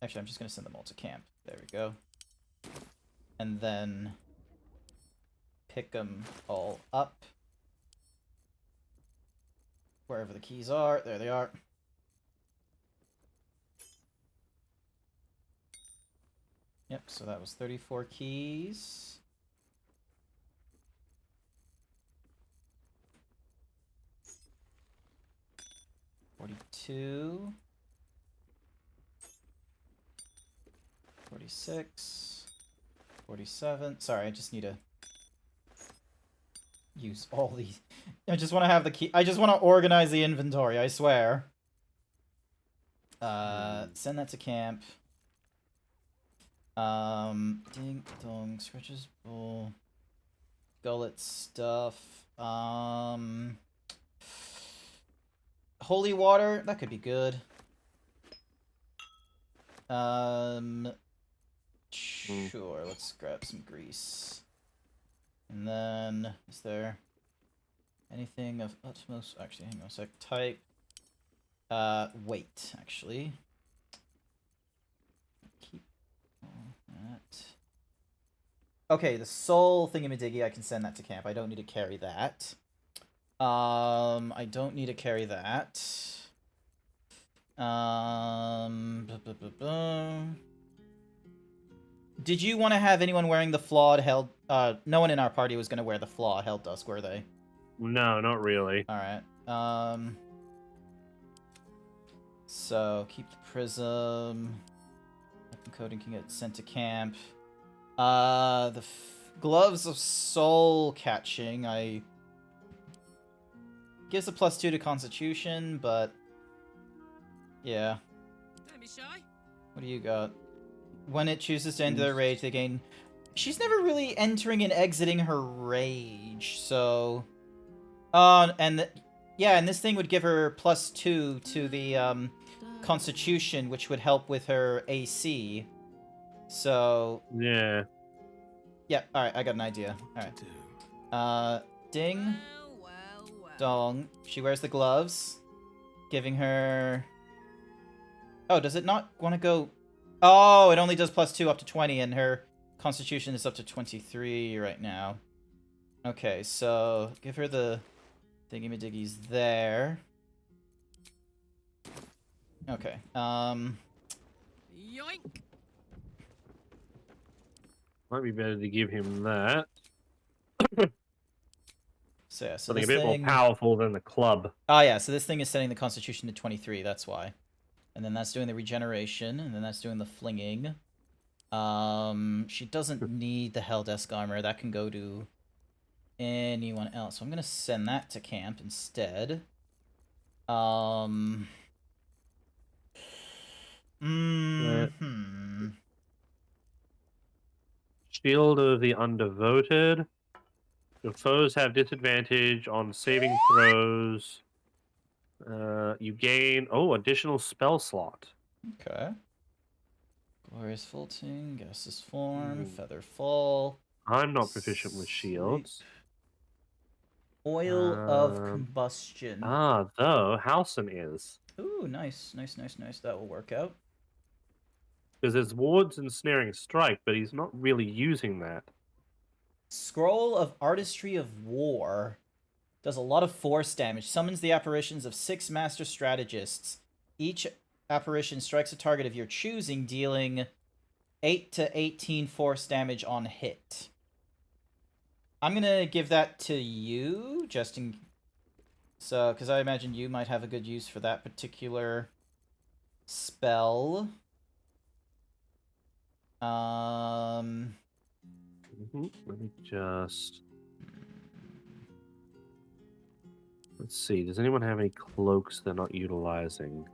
Actually, I'm just gonna send them all to camp. There we go. And then pick them all up. Wherever the keys are. There they are. Yep, so that was 34 keys. $42. 46. 47. Sorry, I just need to use all these. I just want to have the key. I just want to organize the inventory, I swear. Send that to camp. Ding dong, scratches bull. Gullet stuff. Holy water, that could be good. Sure, let's grab some grease. And then, is there anything of utmost, actually, hang on a sec, type, weight, actually. Keep all that. Okay, the soul thingamadiggy, I can send that to camp. I don't need to carry that. I don't need to carry that. Did you want to have anyone wearing the flawed held? No one in our party was going to wear the flawed held dusk, were they? No, not really. All right. So keep the prism. Weapon coding can get sent to camp. The gloves of soul catching. I gives a +2 to Constitution, but yeah. Don't be shy. What do you got? When it chooses to enter their rage, they gain. She's never really entering and exiting her rage, so. Yeah, and this thing would give her +2 to the Constitution, which would help with her AC. So. Yeah. Yeah. All right, I got an idea. All right. Ding. Dong. She wears the gloves, giving her. Oh, does it not want to go? Oh, it only does +2 up to 20, and her Constitution is up to 23 right now. Okay, so give her the thingy-majiggies there. Okay, Yoink! Might be better to give him that. So yeah, so something a this bit thing... more powerful than the club. Oh yeah, so this thing is setting the Constitution to 23, that's why. And then that's doing the regeneration, and then that's doing the flinging. She doesn't need the Helldesk armor. That can go to anyone else. So I'm gonna send that to camp instead. Shield of the Undevoted. Your foes have disadvantage on saving throws. You gain additional spell slot. Okay. Glorious Vaulting, Gaseous Form, Feather Fall. I'm not proficient with shields. Oil of Combustion. Though Halson is. Ooh, nice, nice, nice, nice. That will work out. Because there's wards and snaring strike, but he's not really using that. Scroll of Artistry of War. Does a lot of force damage. Summons the apparitions of 6 master strategists. Each apparition strikes a target of your choosing, dealing 8 to 18 force damage on hit. I'm gonna give that to you, just in... So, because I imagine you might have a good use for that particular spell. Let me just... Let's see, does anyone have any cloaks they're not utilizing?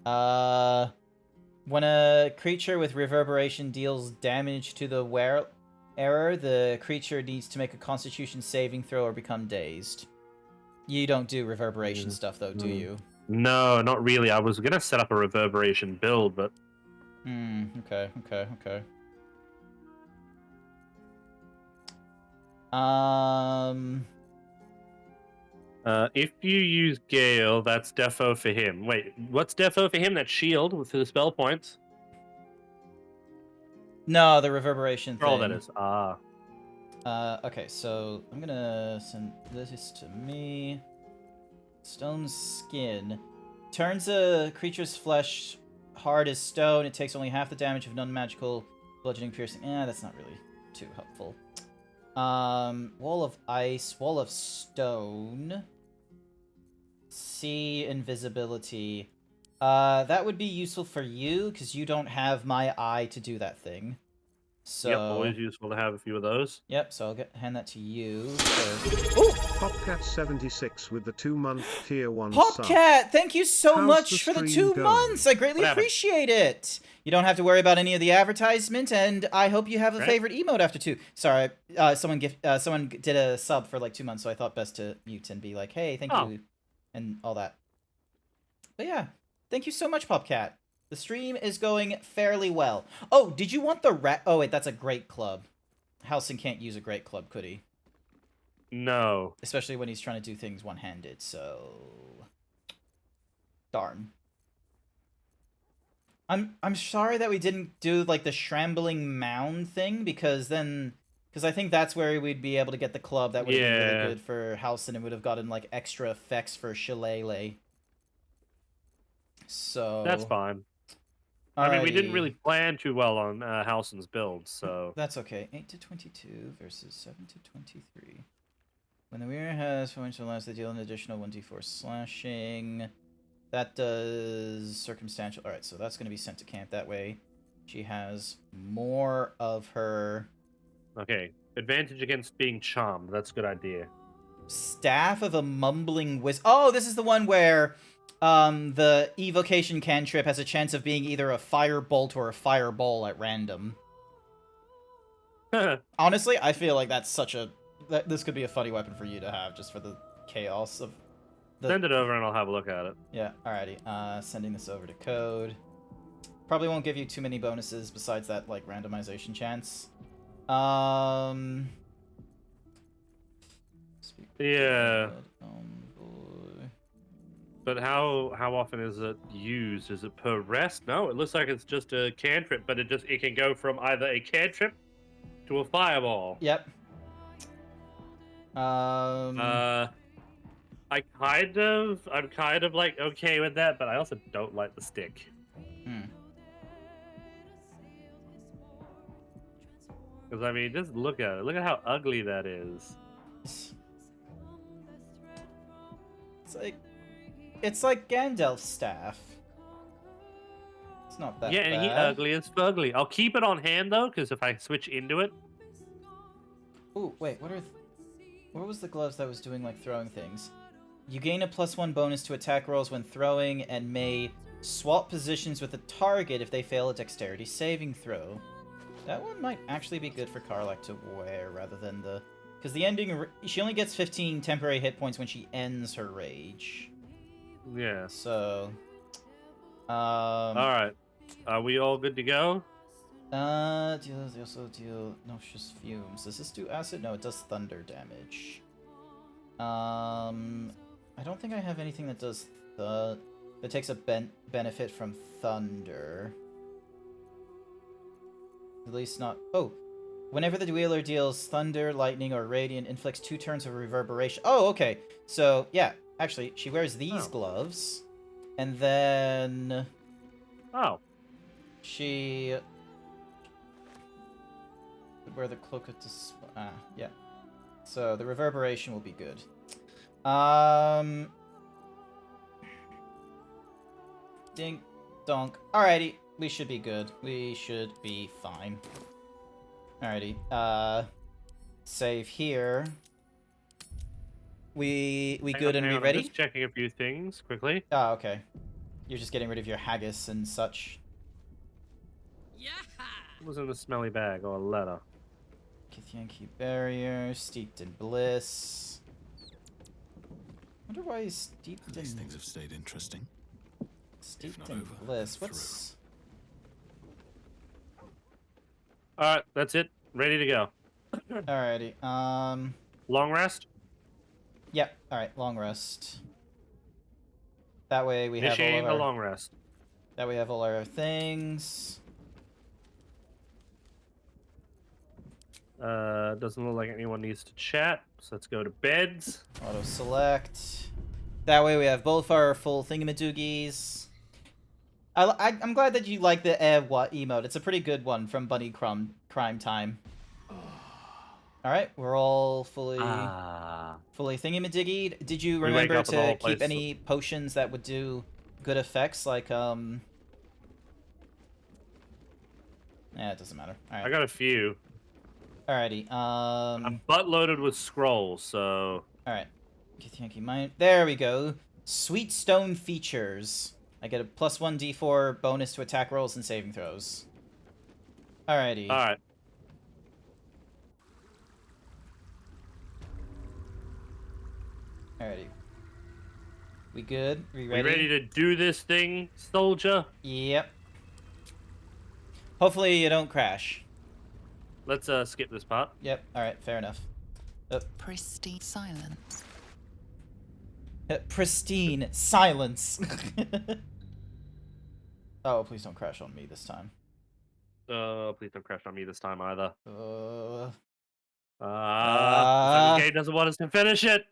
When a creature with reverberation deals damage to the wearer, the creature needs to make a Constitution saving throw or become dazed. You don't do reverberation stuff, though, do you? No, not really. I was gonna set up a reverberation build, but... Okay. If you use Gale, that's defo for him. Wait, what's defo for him? That's shield with the spell points. No, the reverberation For all thing. that is. Ah. Okay, so I'm gonna send this to me. Stone skin. Turns a creature's flesh hard as stone. It takes only half the damage of non-magical bludgeoning, piercing. That's not really too helpful. Wall of ice, wall of stone. Sea invisibility. That would be useful for you because you don't have my eye to do that thing. So Yep, always useful to have a few of those. Yep, so I'll hand that to you. Popcat76 with the 2-month tier 1 sub. Popcat, thank you so How's much the for the stream 2 going? months. I greatly What happened? appreciate it. You don't have to worry about any of the advertisement, and I hope you have a Right. favorite emote after 2. Sorry, someone did a sub for like 2 months, so I thought best to mute and be like, hey, thank you, and all that. But yeah, thank you so much, Popcat. The stream is going fairly well. Oh, did you want the rat? Oh wait, that's a great club. Halson can't use a great club, could he? No. Especially when he's trying to do things one-handed, so... Darn. I'm sorry that we didn't do, like, the Shambling Mound thing, because then... Because I think that's where we'd be able to get the club that would have been really good for Halson and would have gotten, like, extra effects for Shillelagh. So... That's fine. I mean, we didn't really plan too well on Halson's build, so... That's okay. 8 to 22 versus 7 to 23. When the wearer has 4 inch or less, they deal an additional 1d4 slashing. That does circumstantial. Alright, so that's going to be sent to camp that way. She has more of her... Okay. Advantage against being charmed. That's a good idea. Staff of a Mumbling Wizard. Oh, this is the one where the evocation cantrip has a chance of being either a firebolt or a fireball at random. Honestly, I feel like that's such a... This could be a funny weapon for you to have, just for the chaos of... Send it over and I'll have a look at it. Yeah, alrighty. Sending this over to code. Probably won't give you too many bonuses besides that, like, randomization chance. Yeah. But how often is it used? Is it per rest? No, it looks like it's just a cantrip, but it can go from either a cantrip to a fireball. Yep. I'm kind of like okay with that, but I also don't like the stick. Because I mean, just look at it. Look at how ugly that is. It's like Gandalf's staff. It's not that Yeah, bad. and he ugly as fugly. I'll keep it on hand though, because if I switch into it. Ooh, wait, what was the gloves that was doing like throwing things? You gain a +1 bonus to attack rolls when throwing and may swap positions with the target if they fail a dexterity saving throw. That one might actually be good for Karlach to wear rather than the... Because the ending... She only gets 15 temporary hit points when she ends her rage. Yeah. So... Alright. Are we all good to go? They also deal noxious fumes. Does this do acid? No, it does thunder damage. I don't think I have anything that does that takes a benefit from thunder. At least not... Oh! Whenever the wheeler deals thunder, lightning, or radiant, inflicts 2 turns of reverberation. Oh, okay. So, yeah. Actually, she wears these gloves. And then... Oh. She... wear the cloak of yeah. So, the reverberation will be good. Dink, donk. Alrighty. We should be good. We should be fine. Alrighty. Save here. We good and we ready? I'm just checking a few things quickly. Ah, okay. You're just getting rid of your haggis and such. What was in the smelly bag or a letter? Yankee barrier, steeped in bliss. Wonder why he's steeped These in... things have stayed interesting. Steeped in bliss. What's... Alright, that's it. Ready to go. Alrighty. Long rest? Yep. Alright, long rest. That way we have all Initiating of the our... long rest. That we have all our things. Doesn't look like anyone needs to chat, so let's go to beds. Auto select. That way we have both our full thingamadoogies. I'm glad that you like the what emote. It's a pretty good one from Bunny Crime Time. Alright, we're all fully thingamadoogied. Did you remember to keep any potions that would do good effects, like, Yeah, it doesn't matter. Alright. I got a few. Alrighty, I'm butt loaded with scrolls, so... Alright. Yankee mine. There we go. Sweet Stone features. I get a +1 d4 bonus to attack rolls and saving throws. Alrighty. Alright. Alrighty. We good? We ready? We ready to do this thing, soldier? Yep. Hopefully you don't crash. Let's skip this part. Yep. Alright, fair enough. Pristine silence. Pristine silence. Oh, please don't crash on me this time. Please don't crash on me this time either. This game doesn't want us to finish it.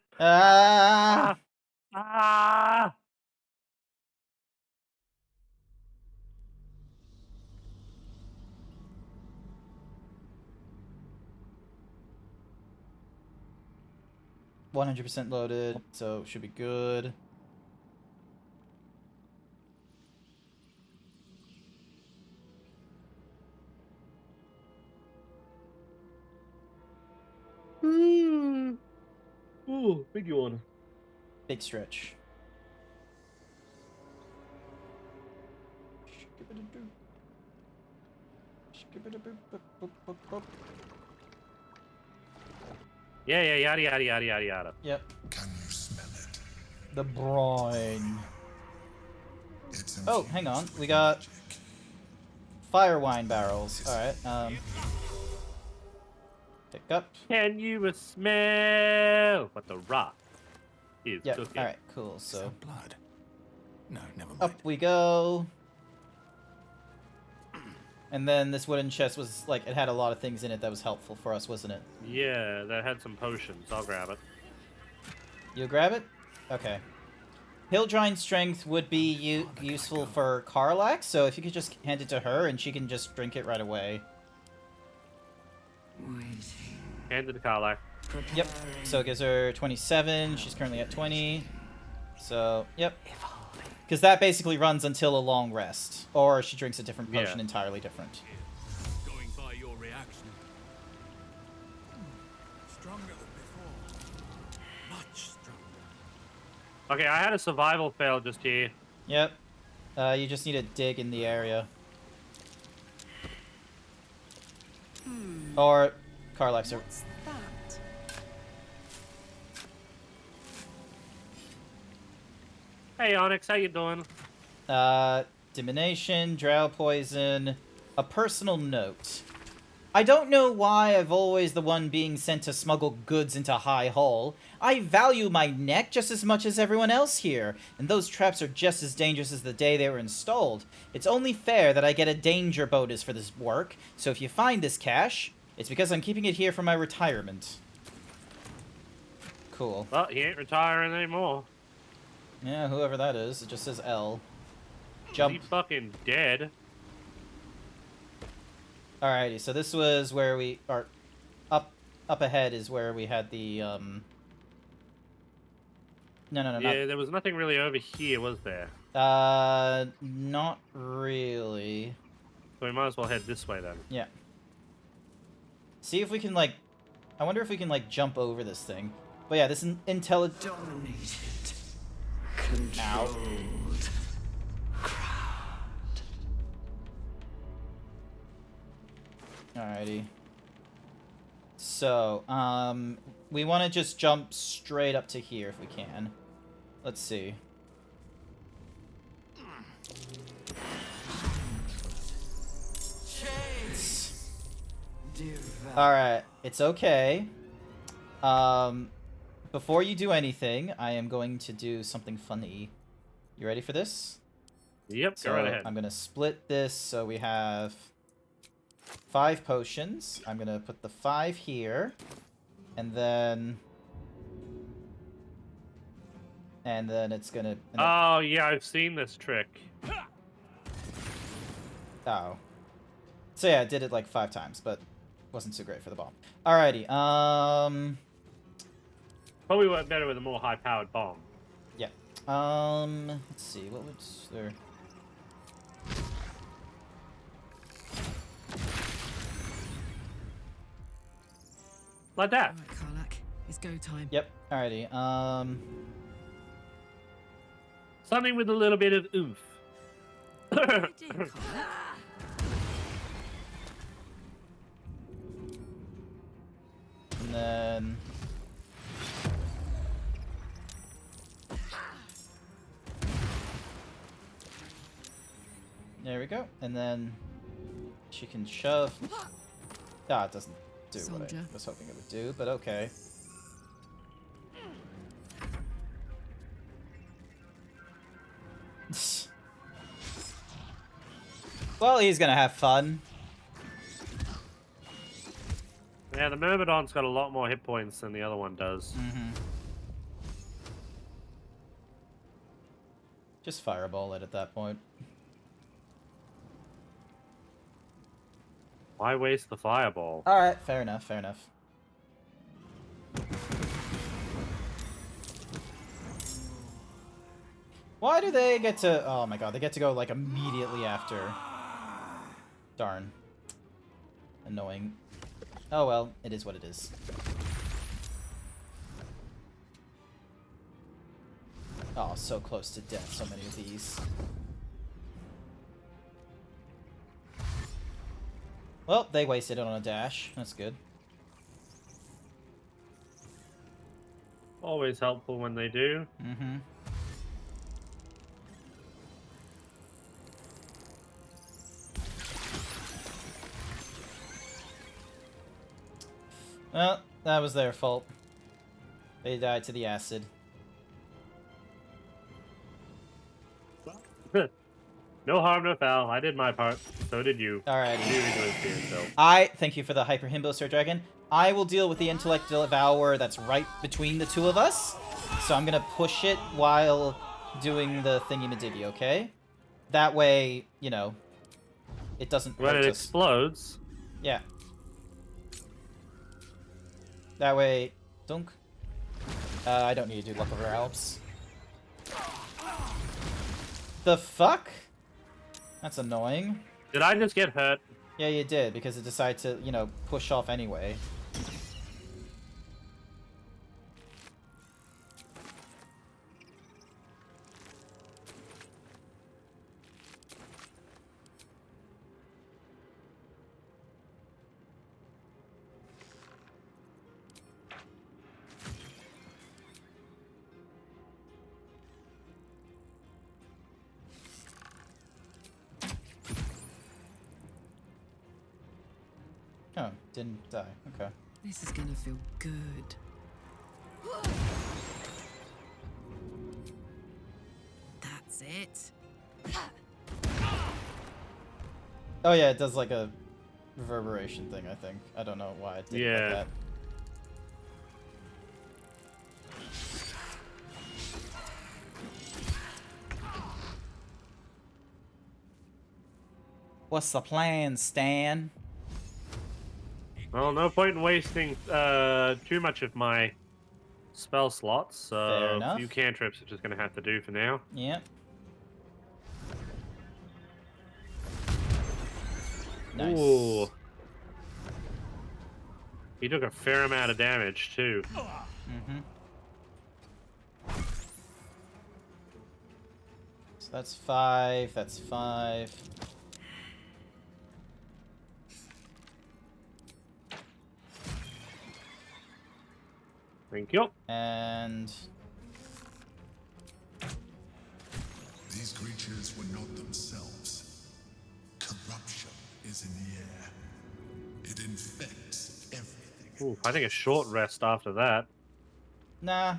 100% loaded, so should be good. Ooh, big yawn. Big stretch. Yeah, yada yada yada yada yada. Yep. Can you smell it? The brine. It's Oh, hang on. We got fire wine barrels. Alright, pick up. Can you smell what the rock is cooking? Alright, cool. So blood. No, never mind. Up we go. And then this wooden chest was like, it had a lot of things in it that was helpful for us, wasn't it? Yeah, that had some potions. I'll grab it. You'll grab it? Okay. Hildrine strength would be useful for Karlak, so if you could just hand it to her and she can just drink it right away. Hand it to Karlak. Yep. So it gives her 27. She's currently at 20. So, yep. Because that basically runs until a long rest. Or she drinks a different potion entirely different. Going by your reaction. Stronger than before. Much stronger. Okay, I had a survival fail just here. Yep. You just need to dig in the area. Or Karlak's are... Hey Onyx, how you doing? Divination, drow poison, a personal note. I don't know why I've always the one being sent to smuggle goods into High Hall. I value my neck just as much as everyone else here, and those traps are just as dangerous as the day they were installed. It's only fair that I get a danger bonus for this work, so if you find this cache, it's because I'm keeping it here for my retirement. Cool. Well, he ain't retiring anymore. Yeah, whoever that is. It just says L. Jump. Is he fucking dead? Alrighty, so this was where we are. Up ahead is where we had the No, Yeah, there was nothing really over here, was there? Not really. So we might as well head this way then. Yeah. See if we can like. I wonder if we can like jump over this thing. But yeah, this intelligent. Dominated. Controlled. Alrighty. So, we want to just jump straight up to here if we can. Let's see. Alright, It's okay. Before you do anything, I am going to do something funny. You ready for this? Yep, So go right ahead. I'm gonna split this so we have 5 potions. I'm gonna put the 5 here, and then it's gonna. Oh yeah, I've seen this trick. Oh. So yeah, I did it like 5 times, but wasn't too great for the bomb. Alrighty. Probably work better with a more high-powered bomb. Yeah. Let's see. What would there? Like that. All right, Karlak, it's go time. Yep. Alrighty. Something with a little bit of oomph. And then there we go. And then she can shove. Ah, it doesn't do what I was hoping it would do, but okay. Well, he's gonna have fun. Yeah, the Myrmidon's got a lot more hit points than the other one does. Mm-hmm. Just fireball it at that point. Why waste the fireball? Alright, fair enough, fair enough. Why do they get to... Oh my god, they get to go, like, immediately after. Darn. Annoying. Oh well, it is what it is. Oh, so close to death, so many of these. Well, they wasted it on a dash. That's good. Always helpful when they do. Mm-hmm. Well, that was their fault. They died to the acid. No harm, no foul. I did my part. So did you. Alright. So. Thank you for the Hyper Himbo, Sir Dragon. I will deal with the Intellect Devourer that's right between the two of us. So I'm gonna push it while doing the thingy-majiggy, okay? That way, you know, it doesn't When hurt it us. explodes. Yeah. That way, dunk. I don't need to do Luck Over Alps. The fuck? That's annoying. Did I just get hurt? Yeah, you did, because it decided to, you know, push off anyway. Oh, didn't die. Okay. This is gonna feel good. That's it. Oh yeah, it does like a reverberation thing, I think. I don't know why it did like that. What's the plan, Stan? Well, no point in wasting too much of my spell slots. So a few cantrips are just going to have to do for now. Yep. Nice. Ooh. He took a fair amount of damage, too. Mm-hmm. So that's 5, that's 5. Thank you. And these creatures were not themselves. Corruption is in the air. It infects everything Ooh, I think a short rest after that. Nah.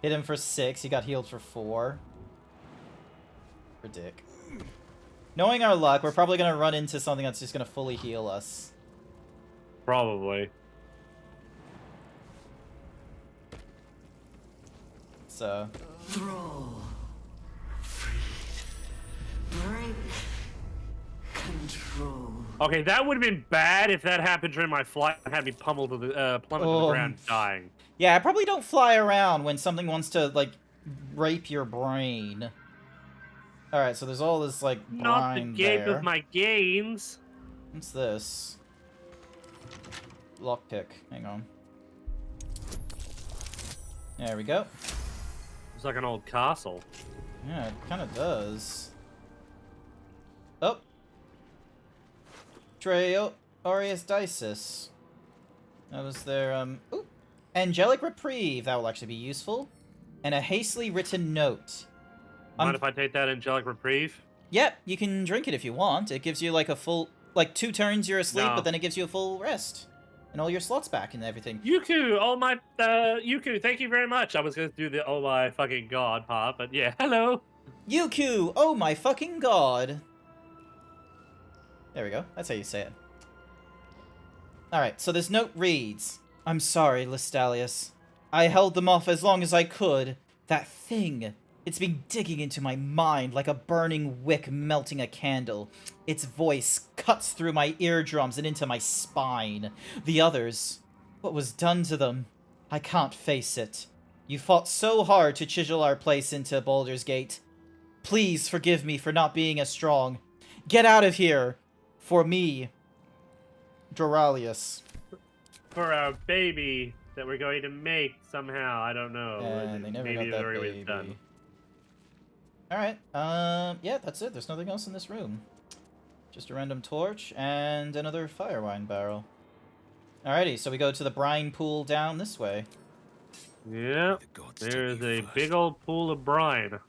Hit him for 6. He got healed for 4. For dick. Knowing our luck, we're probably going to run into something that's just going to fully heal us. Probably. So. Thrall. Freed. Break. Control. Okay, that would have been bad if that happened during my flight and had me pummeled to the plummet to the ground, dying. Yeah, I probably don't fly around when something wants to, like, rape your brain. Alright, so there's all this, like, brine Not the game there. of my games. What's this? Lockpick. Hang on. There we go. It's like an old castle. Yeah, it kind of does. Oh. Treo Aureus Dices. That was their, Ooh. Angelic Reprieve. That will actually be useful. And a hastily written note. Mind if I take that Angelic Reprieve? Yep, you can drink it if you want. It gives you, like, a full... Like, 2 turns you're asleep, No. but then it gives you a full rest. And all your slots back and everything. Yuku, oh my, Yuku, thank you very much. I was gonna do the oh my fucking god part, but yeah, hello. Yuku, oh my fucking god. There we go. That's how you say it. Alright, so this note reads, I'm sorry, Listalius. I held them off as long as I could. That thing, it's been digging into my mind like a burning wick melting a candle. Its voice cuts through my eardrums and into my spine. The others, what was done to them? I can't face it. You fought so hard to chisel our place into Baldur's Gate. Please forgive me for not being as strong. Get out of here! For me, Doralius. For our baby that we're going to make somehow, I don't know. And they never Maybe got that it already was baby. done. Alright, yeah, that's it. There's nothing else in this room. Just a random torch and another fire wine barrel. Alrighty, so we go to the brine pool down this way. Yeah, there's a big old pool of brine.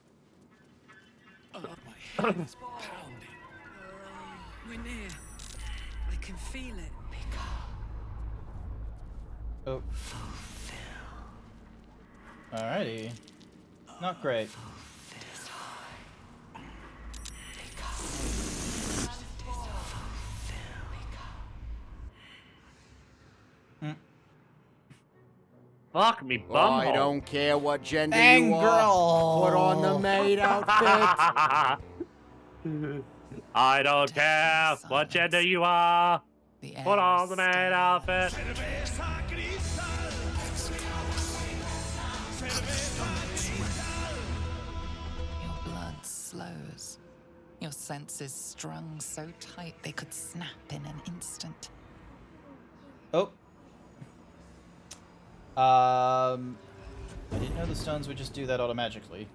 We're near. I can feel it. Oh. Alrighty. Not great. Fuck me, bumhole. I don't care what gender Dang, you are. girl. Put on the maid outfit. I don't care what gender you are. Put on the maid outfit. Your blood slows. Your senses strung so tight they could snap in an instant. Oh. I didn't know the stones would just do that automatically.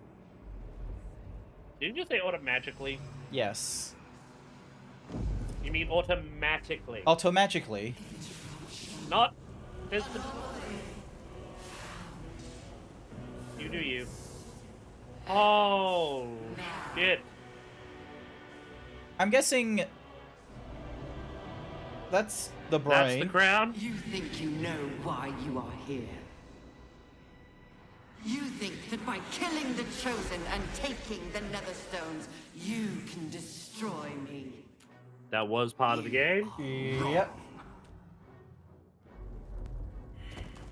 Didn't you say automatically? Yes. You mean automatically? Automagically. Not. You do you. Oh, shit. I'm guessing that's the brain. That's the crown? You think you know why you are here? You think that by killing the Chosen and taking the Netherstones, you can destroy me? That was part of the game? Yep.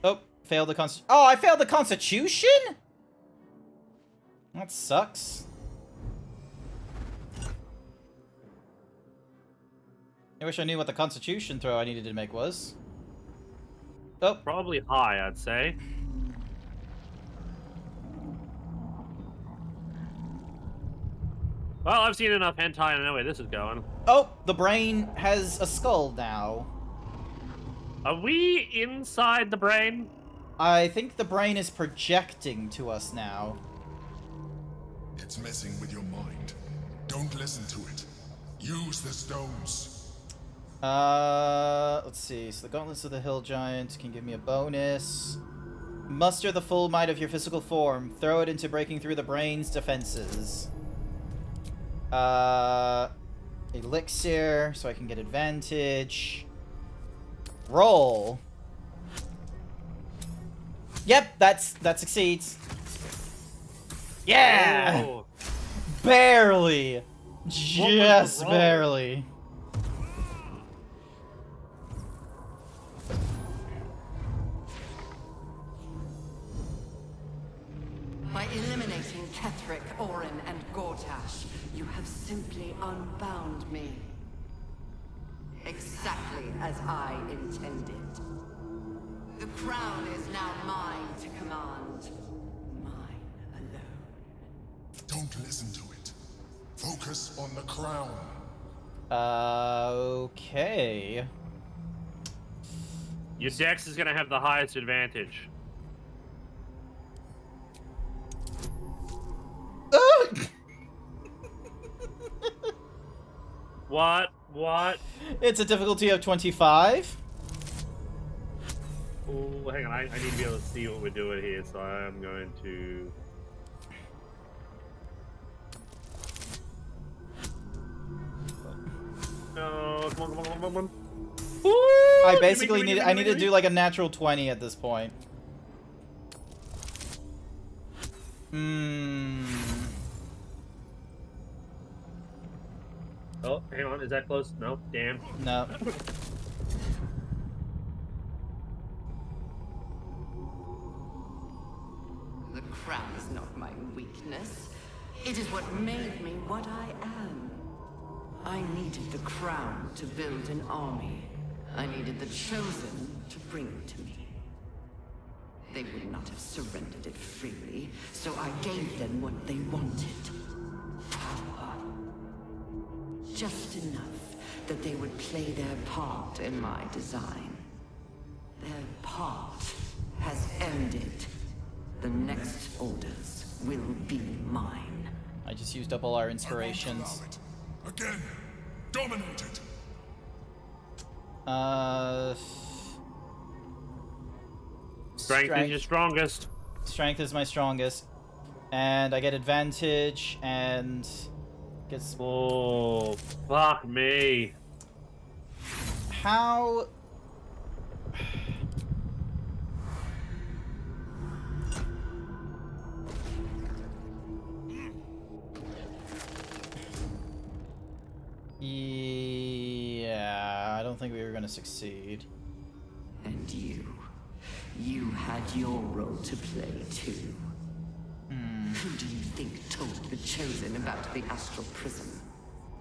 Oh, failed the Oh, I failed the Constitution? That sucks. I wish I knew what the Constitution throw I needed to make was. Oh. Probably high, I'd say. Well, I've seen enough hentai and I know where this is going. Oh, the brain has a skull now. Are we inside the brain? I think the brain is projecting to us now. It's messing with your mind. Don't listen to it. Use the stones. Let's see. So the Gauntlets of the Hill Giant can give me a bonus. Muster the full might of your physical form. Throw it into breaking through the brain's defenses. elixir so I can get advantage. Roll. Yep, that succeeds. Yeah! Oh. Barely. Just barely. By eliminating Ketheric, Orin, and Gortash, you have simply unbound me. Exactly as I intended. The crown is now mine to command. Mine alone. Don't listen to it. Focus on the crown. Okay. Your dex is gonna have the highest advantage. What? What? It's a difficulty of 25. Oh, hang on. I need to be able to see what we're doing here, so I'm going to... No, come on, come on, come on. Ooh, I basically need to do like a natural 20 at this point. Oh, hang on. Is that close? No. Damn. No. The crown is not my weakness. It is what made me what I am. I needed the crown to build an army. I needed the Chosen to bring it to me. They would not have surrendered it freely, so I gave them what they wanted. Power. Just enough that they would play their part in my design. Their part has ended. The next orders will be mine. I just used up all our inspirations. Again, dominate it. Strength is your strongest. Strength is my strongest. And I get advantage and gets... Oh, fuck me. How... Yeah, I don't think we were gonna succeed. And you had your role to play too. Who do you think told the Chosen about the Astral Prism?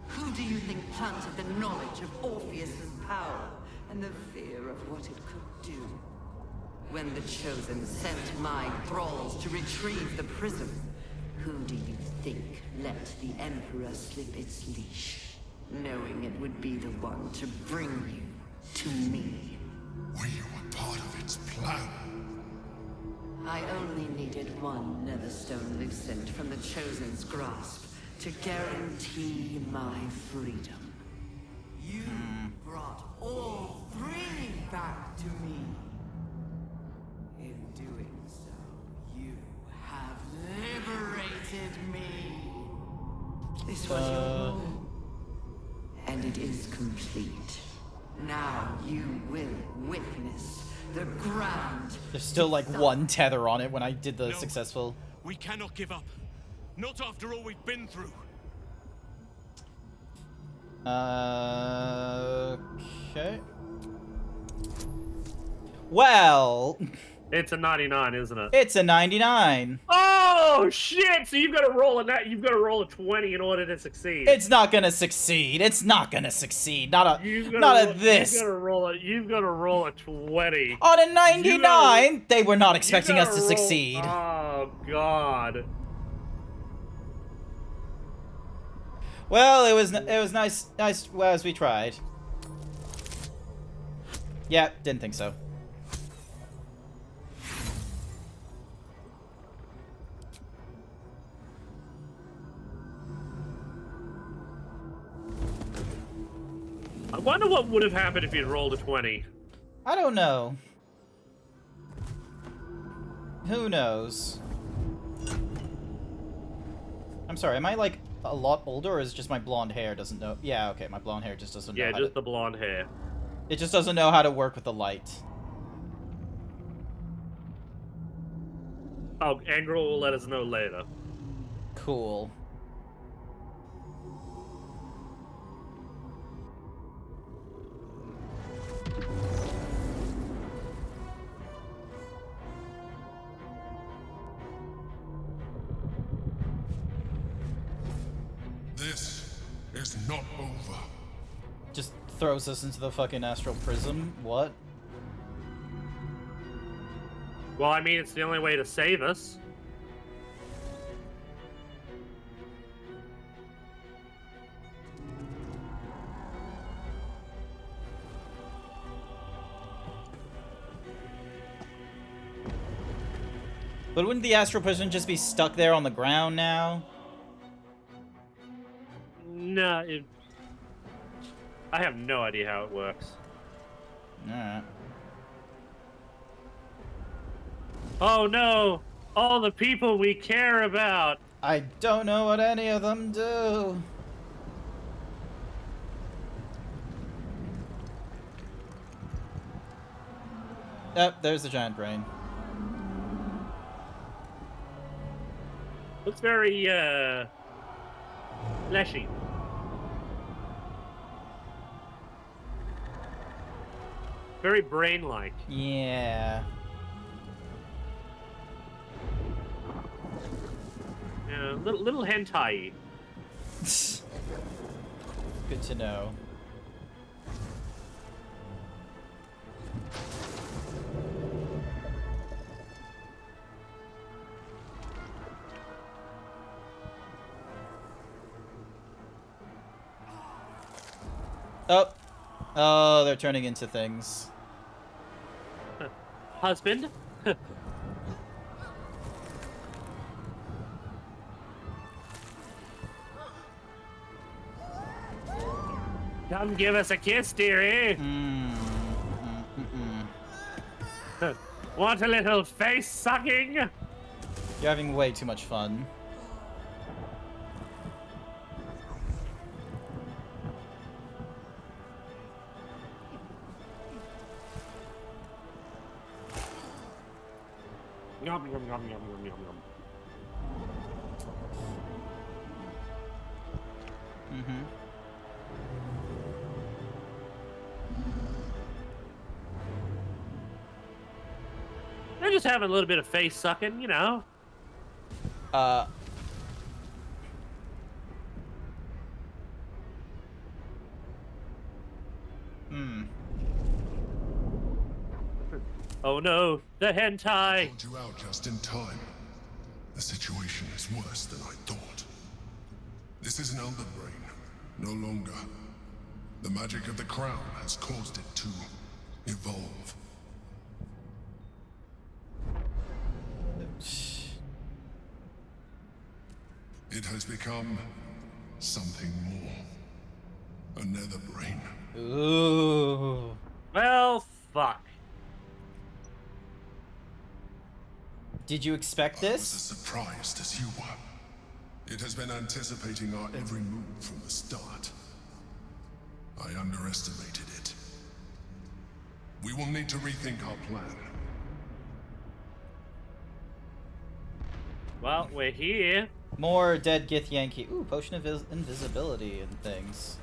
Who do you think planted the knowledge of Orpheus's power and the fear of what it could do? When the Chosen sent my thralls to retrieve the prism, who do you think let the Emperor slip its leash, knowing it would be the one to bring you to me? We were part of its plan. I only needed one Netherstone loosened from the Chosen's grasp to guarantee my freedom. You brought all three back to me. In doing so, you have liberated me. This was your goal, and it is complete. Now you will witness the grand... There's still like one tether on it when I did the successful... We cannot give up. Not after all we've been through. Okay. Well... It's a 99, isn't it? It's a 99. Oh shit! So you've got to roll you've got to roll a 20 in order to succeed. It's not gonna succeed. It's not gonna succeed. Not at this. You've got to roll a 20. On a 99, they were not expecting us to succeed. Oh god. Well, it was nice well, as we tried. Yeah, didn't think so. I wonder what would have happened if you'd rolled a 20. I don't know. Who knows? I'm sorry, am I like a lot older, or is it just my blonde hair doesn't know? Yeah, okay, my blonde hair just doesn't know. Yeah, how just to... the blonde hair. It just doesn't know how to work with the light. Oh, Angro will let us know later. Cool. This is not over. Just throws us into the fucking astral prism. What? Well, I mean, it's the only way to save us. But wouldn't the astral prism just be stuck there on the ground now? No, I have no idea how it works. Alright. Oh no! All the people we care about! I don't know what any of them do. Yep, there's the giant brain. Looks very, fleshy. Very brain-like. Yeah. Yeah, little hentai-y. Good to know. Oh. Oh, they're turning into things. Husband? Come give us a kiss, dearie. Want a little face sucking? You're having way too much fun. Yum, yum, yum, yum, yum, yum, yum. Mm-hmm. They're just having a little bit of face sucking, you know. Oh no, the hentai! I pulled you out just in time. The situation is worse than I thought. This is an elder brain, no longer. The magic of the crown has caused it to evolve. It has become something more. A nether brain. Ooh. Well, fuck. Did you expect this? I was as surprised as you were. It has been anticipating our every move from the start. I underestimated it. We will need to rethink our plan. Well, we're here. More dead Gith Yankee. Ooh, potion of invisibility and things.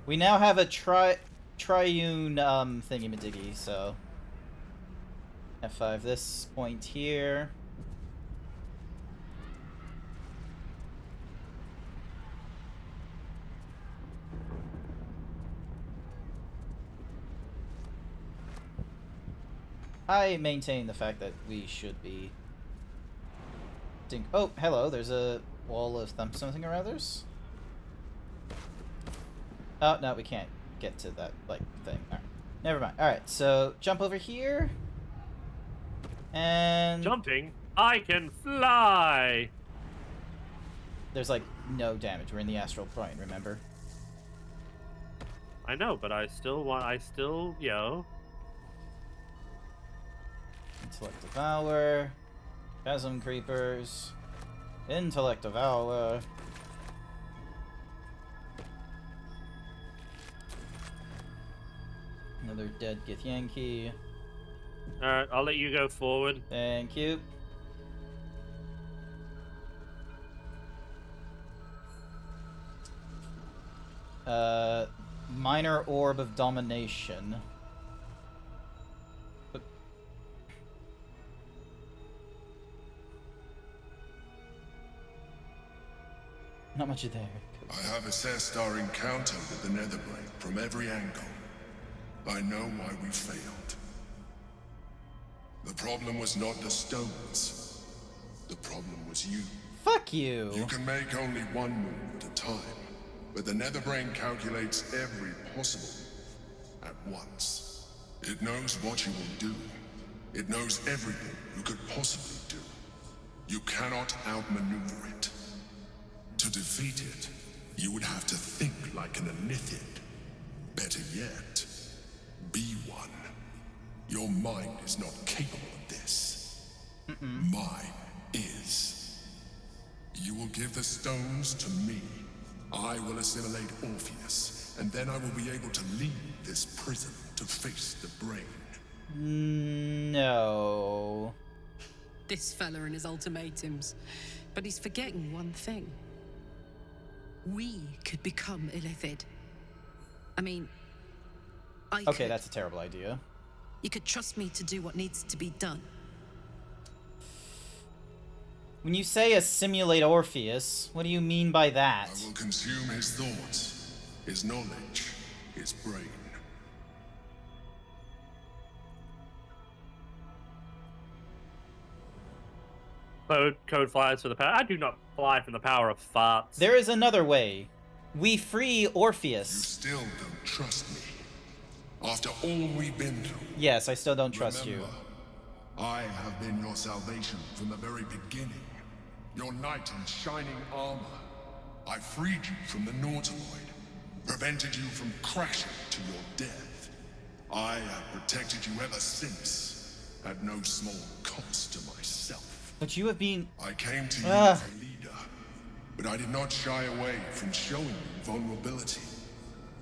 We now have a triune thingy-madiggy, so F5 this point here. I maintain the fact that we should be. Oh, hello. There's a wall of something or others. Oh no, we can't get to that like thing. All right, never mind. All right, so jump over here. And jumping. I can fly. There's like no damage. We're in the astral plane. Remember? I know, but I still, yo. Intellect Devour, Chasm Creepers, Intellect Devour. Another dead Githyanki. Alright, I'll let you go forward. Thank you. Minor Orb of Domination. But... Not much there. I have assessed our encounter with the Netherbrain from every angle. I know why we failed. The problem was not the stones. The problem was you. Fuck you! You can make only one move at a time, but the Netherbrain calculates every possible move at once. It knows what you will do. It knows everything you could possibly do. You cannot outmaneuver it. To defeat it, you would have to think like an Anithid. Better yet, be one. Your mind is not capable of this. Mine is. You will give the stones to me. I will assimilate Orpheus, and then I will be able to leave this prison to face the brain. No. This fella and his ultimatums. But he's forgetting one thing. We could become Illithid. I mean, Okay, that's a terrible idea. You could trust me to do what needs to be done. When you say assimilate Orpheus, what do you mean by that? I will consume his thoughts, his knowledge, his brain. Code flies for the power. I do not fly from the power of farts. There is another way. We free Orpheus. You still don't trust me. After all we've been through. Yes, I still don't trust Remember, you. I have been your salvation from the very beginning. Your knight in shining armor. I freed you from the Nautiloid. Prevented you from crashing to your death. I have protected you ever since. At no small cost to myself. But you have been... I came to you as a leader. But I did not shy away from showing you vulnerability.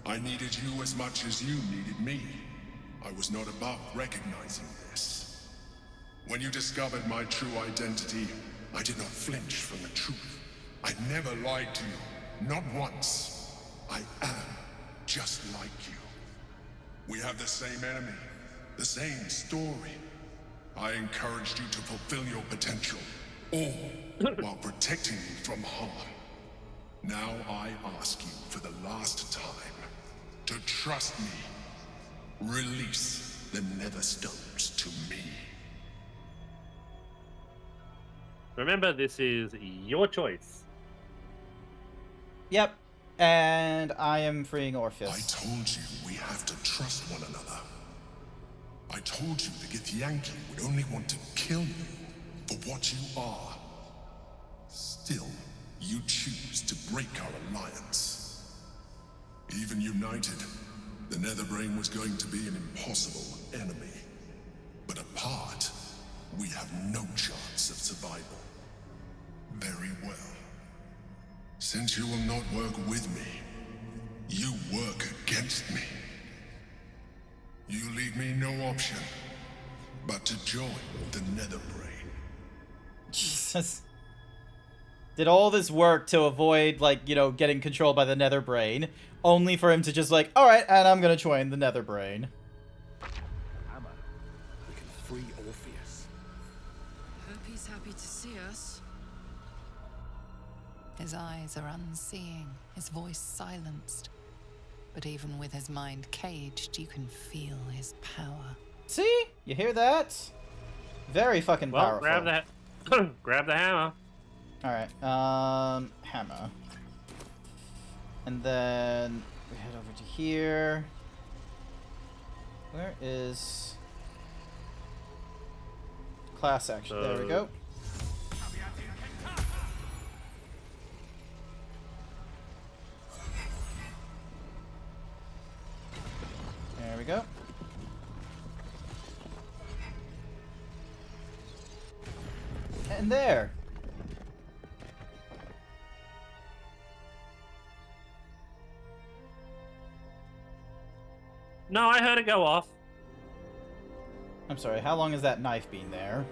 I needed you as much as you needed me. I was not above recognizing this. When you discovered my true identity, I did not flinch from the truth. I never lied to you, not once. I am just like you. We have the same enemy, the same story. I encouraged you to fulfill your potential, all while protecting you from harm. Now I ask you for the last time to trust me. Release the Netherstones to me. Remember, this is your choice. Yep. And I am freeing Orpheus. I told you we have to trust one another. I told you the Githyanki would only want to kill you for what you are. Still, you choose to break our alliance. Even united, the Netherbrain was going to be an impossible enemy. But apart, we have no chance of survival. Very well. Since you will not work with me, you work against me. You leave me no option but to join the Netherbrain. Jesus. Did all this work to avoid, like, you know, getting controlled by the Netherbrain, only for him to just like, alright, and I'm gonna join the Netherbrain. Hammer. We can free Orpheus. Hope he's happy to see us. His eyes are unseeing, his voice silenced. But even with his mind caged, you can feel his power. See? You hear that? Very fucking powerful. Grab that. Grab the hammer. Alright, hammer. And then we head over to here. Where is class action? There we go. There we go. And there. No, I heard it go off. I'm sorry, how long has that knife been there?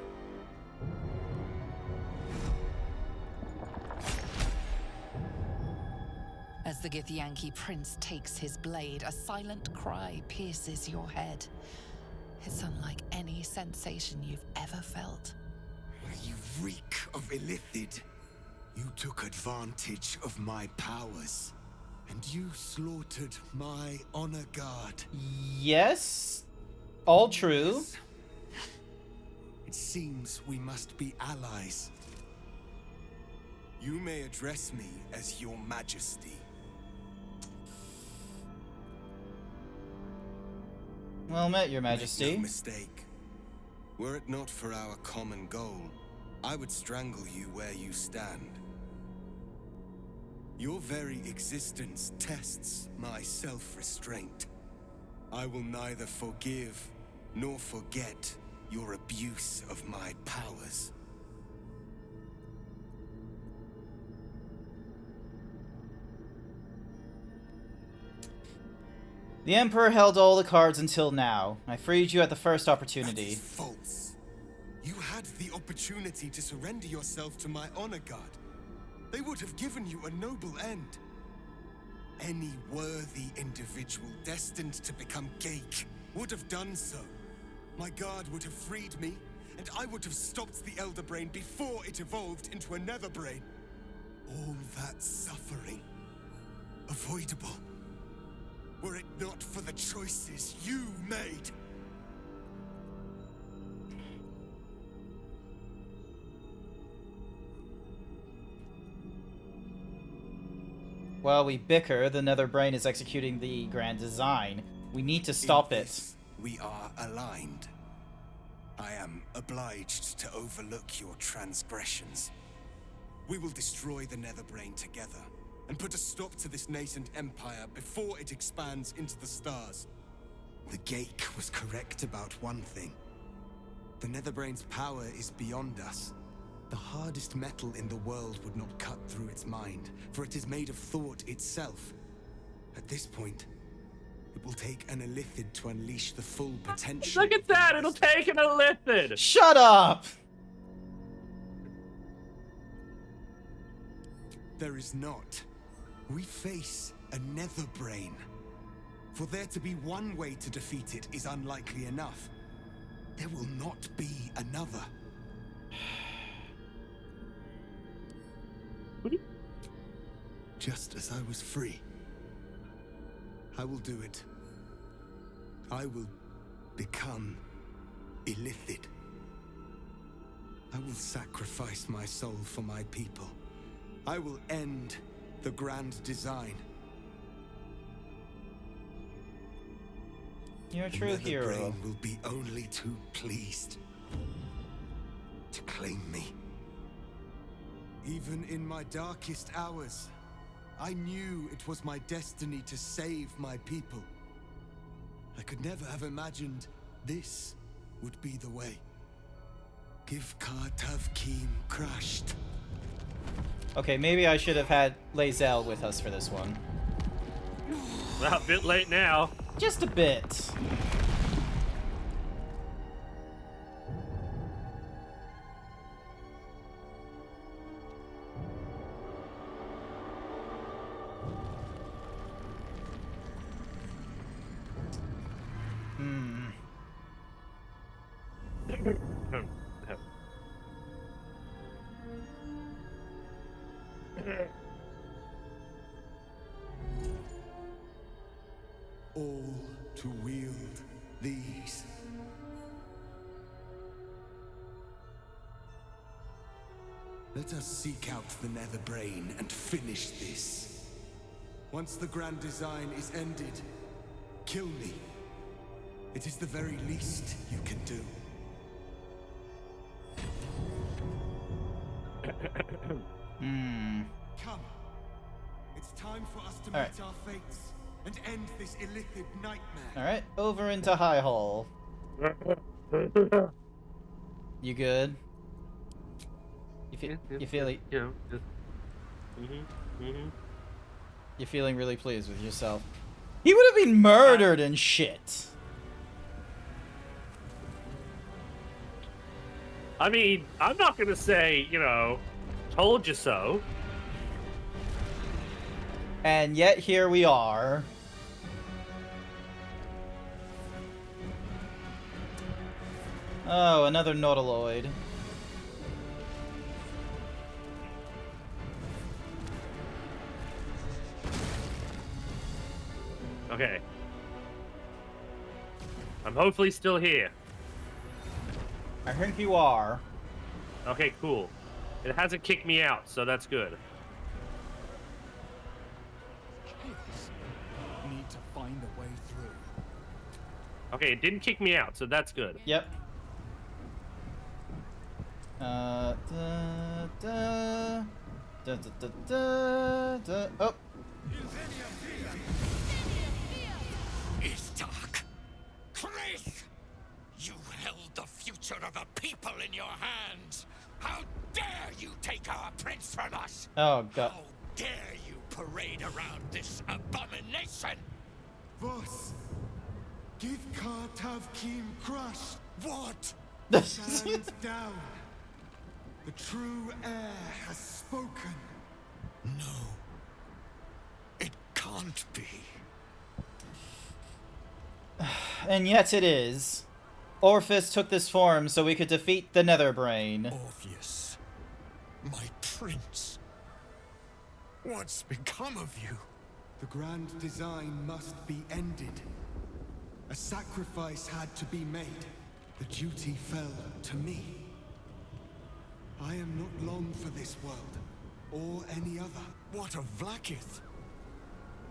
As the Githyanki prince takes his blade, a silent cry pierces your head. It's unlike any sensation you've ever felt. You reek of Illithid. You took advantage of my powers. And you slaughtered my honor guard. Yes. All true. Yes. It seems we must be allies. You may address me as your majesty. Well met, your majesty. Make no mistake. Were it not for our common goal, I would strangle you where you stand. Your very existence tests my self-restraint. I will neither forgive nor forget your abuse of my powers. The Emperor held all the cards until now. I freed you at the first opportunity. That is false. You had the opportunity to surrender yourself to my honor guard. They would have given you a noble end. Any worthy individual destined to become Geik would have done so. My guard would have freed me, and I would have stopped the Elder Brain before it evolved into a Nether Brain. All that suffering, avoidable, were it not for the choices you made. While we bicker, the Nether Brain is executing the grand design. We need to stop it. We are aligned. I am obliged to overlook your transgressions. We will destroy the Nether Brain together, and put a stop to this nascent empire before it expands into the stars. The Geik was correct about one thing. The Netherbrain's power is beyond us. The hardest metal in the world would not cut through its mind, for it is made of thought itself. At this point, it will take an Illithid to unleash the full potential. Look at that! It'll take an Illithid! Shut up! There is not. We face a Nether Brain. For there to be one way to defeat it is unlikely enough. There will not be another. Just as I was free, I will do it. I will become Illithid. I will sacrifice my soul for my people. I will end the grand design. You're a true hero. The Brain will be only too pleased to claim me. Even in my darkest hours, I knew it was my destiny to save my people. I could never have imagined this would be the way. Give Kartavkim crushed. Okay, maybe I should have had Lae'zel with us for this one. Well, a bit late now. Just a bit. All to wield these. Let us seek out the Nether Brain and finish this. Once the grand design is ended, kill me. It is the very least you can do. Come. It's time for us to meet our fates and end this Illithid nightmare. Alright, over into High Hall. You good? You feeling? You know, You're feeling really pleased with yourself. He would have been murdered and shit. I mean, I'm not gonna say, you know, told you so. And yet here we are. Oh, another Nautiloid. Okay. I'm hopefully still here. I think you are. Okay, cool. It hasn't kicked me out, so that's good. Need to find a way through. Okay, it didn't kick me out, so that's good. Yep. Da, da, da, da, da, da, da. Oh. It's dark. Chris! You held the future of a people in your hands. How dare you take our prince from us? Oh, God. How dare you parade around this abomination? Voss, give Kartav Kim crushed. What? Stand down. The true heir has spoken. No. It can't be. And yet it is. Orpheus took this form so we could defeat the Netherbrain. Orpheus. My prince. What's become of you? The grand design must be ended. A sacrifice had to be made. The duty fell to me. I am not long for this world, or any other. What of Vlaakith?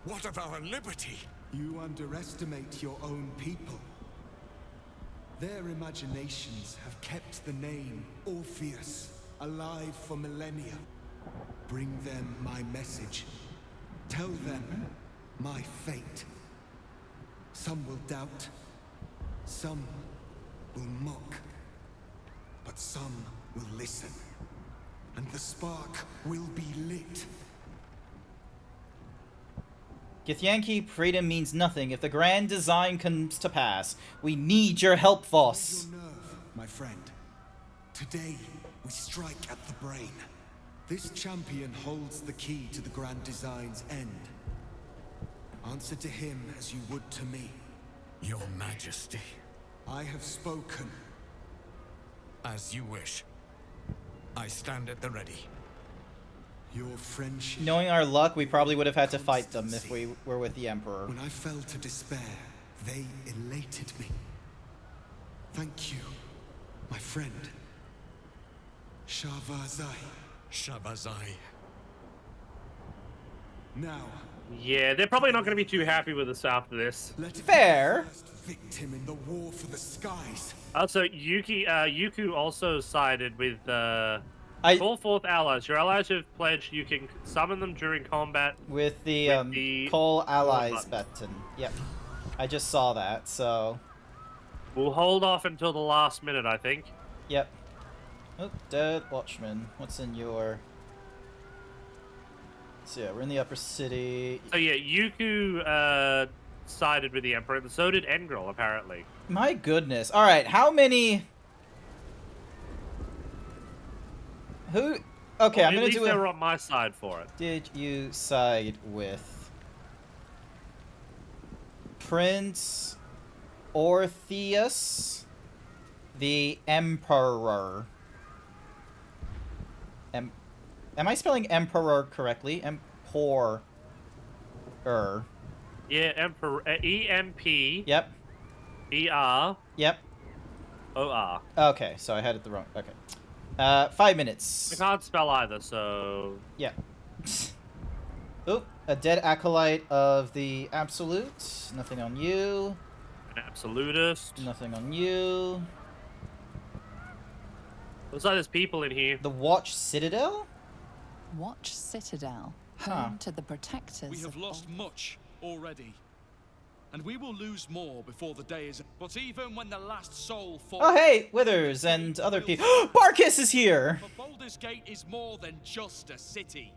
What of our liberty? You underestimate your own people. Their imaginations have kept the name Orpheus alive for millennia. Bring them my message. Tell them my fate. Some will doubt. Some will mock. But some will listen. And the spark will be lit. Githyanki, freedom means nothing if the grand design comes to pass. We need your help, Voss. Hold your nerve, my friend. Today, we strike at the brain. This champion holds the key to the grand design's end. Answer to him as you would to me. Your Majesty. I have spoken. As you wish. I stand at the ready. Your friendship. Knowing our luck, we probably would have had to fight them if we were with the Emperor. When I fell to despair, they elated me. Thank you, my friend. Shavazai. Shavazai. Now. Yeah, they're probably not going to be too happy with us after this. Fair. Victim in the war for the skies. Also, Yuku also sided with call forth allies. Your allies have pledged you can summon them during combat with the call allies button. Yep, I just saw that. So we'll hold off until the last minute, I think. Yep. Oh, dead watchman. What's in your? So yeah, we're in the upper city. So yeah, Yuku sided with the Emperor, and so did Engrel, apparently. My goodness. All right, how many? Who? Okay, well, I'm gonna do it. They were on my side for it. Did you side with Prince Orpheus, the Emperor? Am I spelling Emperor correctly? Emperor. Yeah, Emperor. E-M-P. Yep. E-R. Yep. O-R. Okay, so I had it the wrong. Okay. 5 minutes. I can't spell either, so. Yeah. Oop, a dead acolyte of the Absolute. Nothing on you. An absolutist. Nothing on you. Looks like there's people in here. The Watch Citadel? Watch Citadel, home to the protectors. We have lost much already, and we will lose more before the day is. But even when the last soul falls. Oh hey, Withers and other people. Barkis is here. But Baldur's Gate is more than just a city.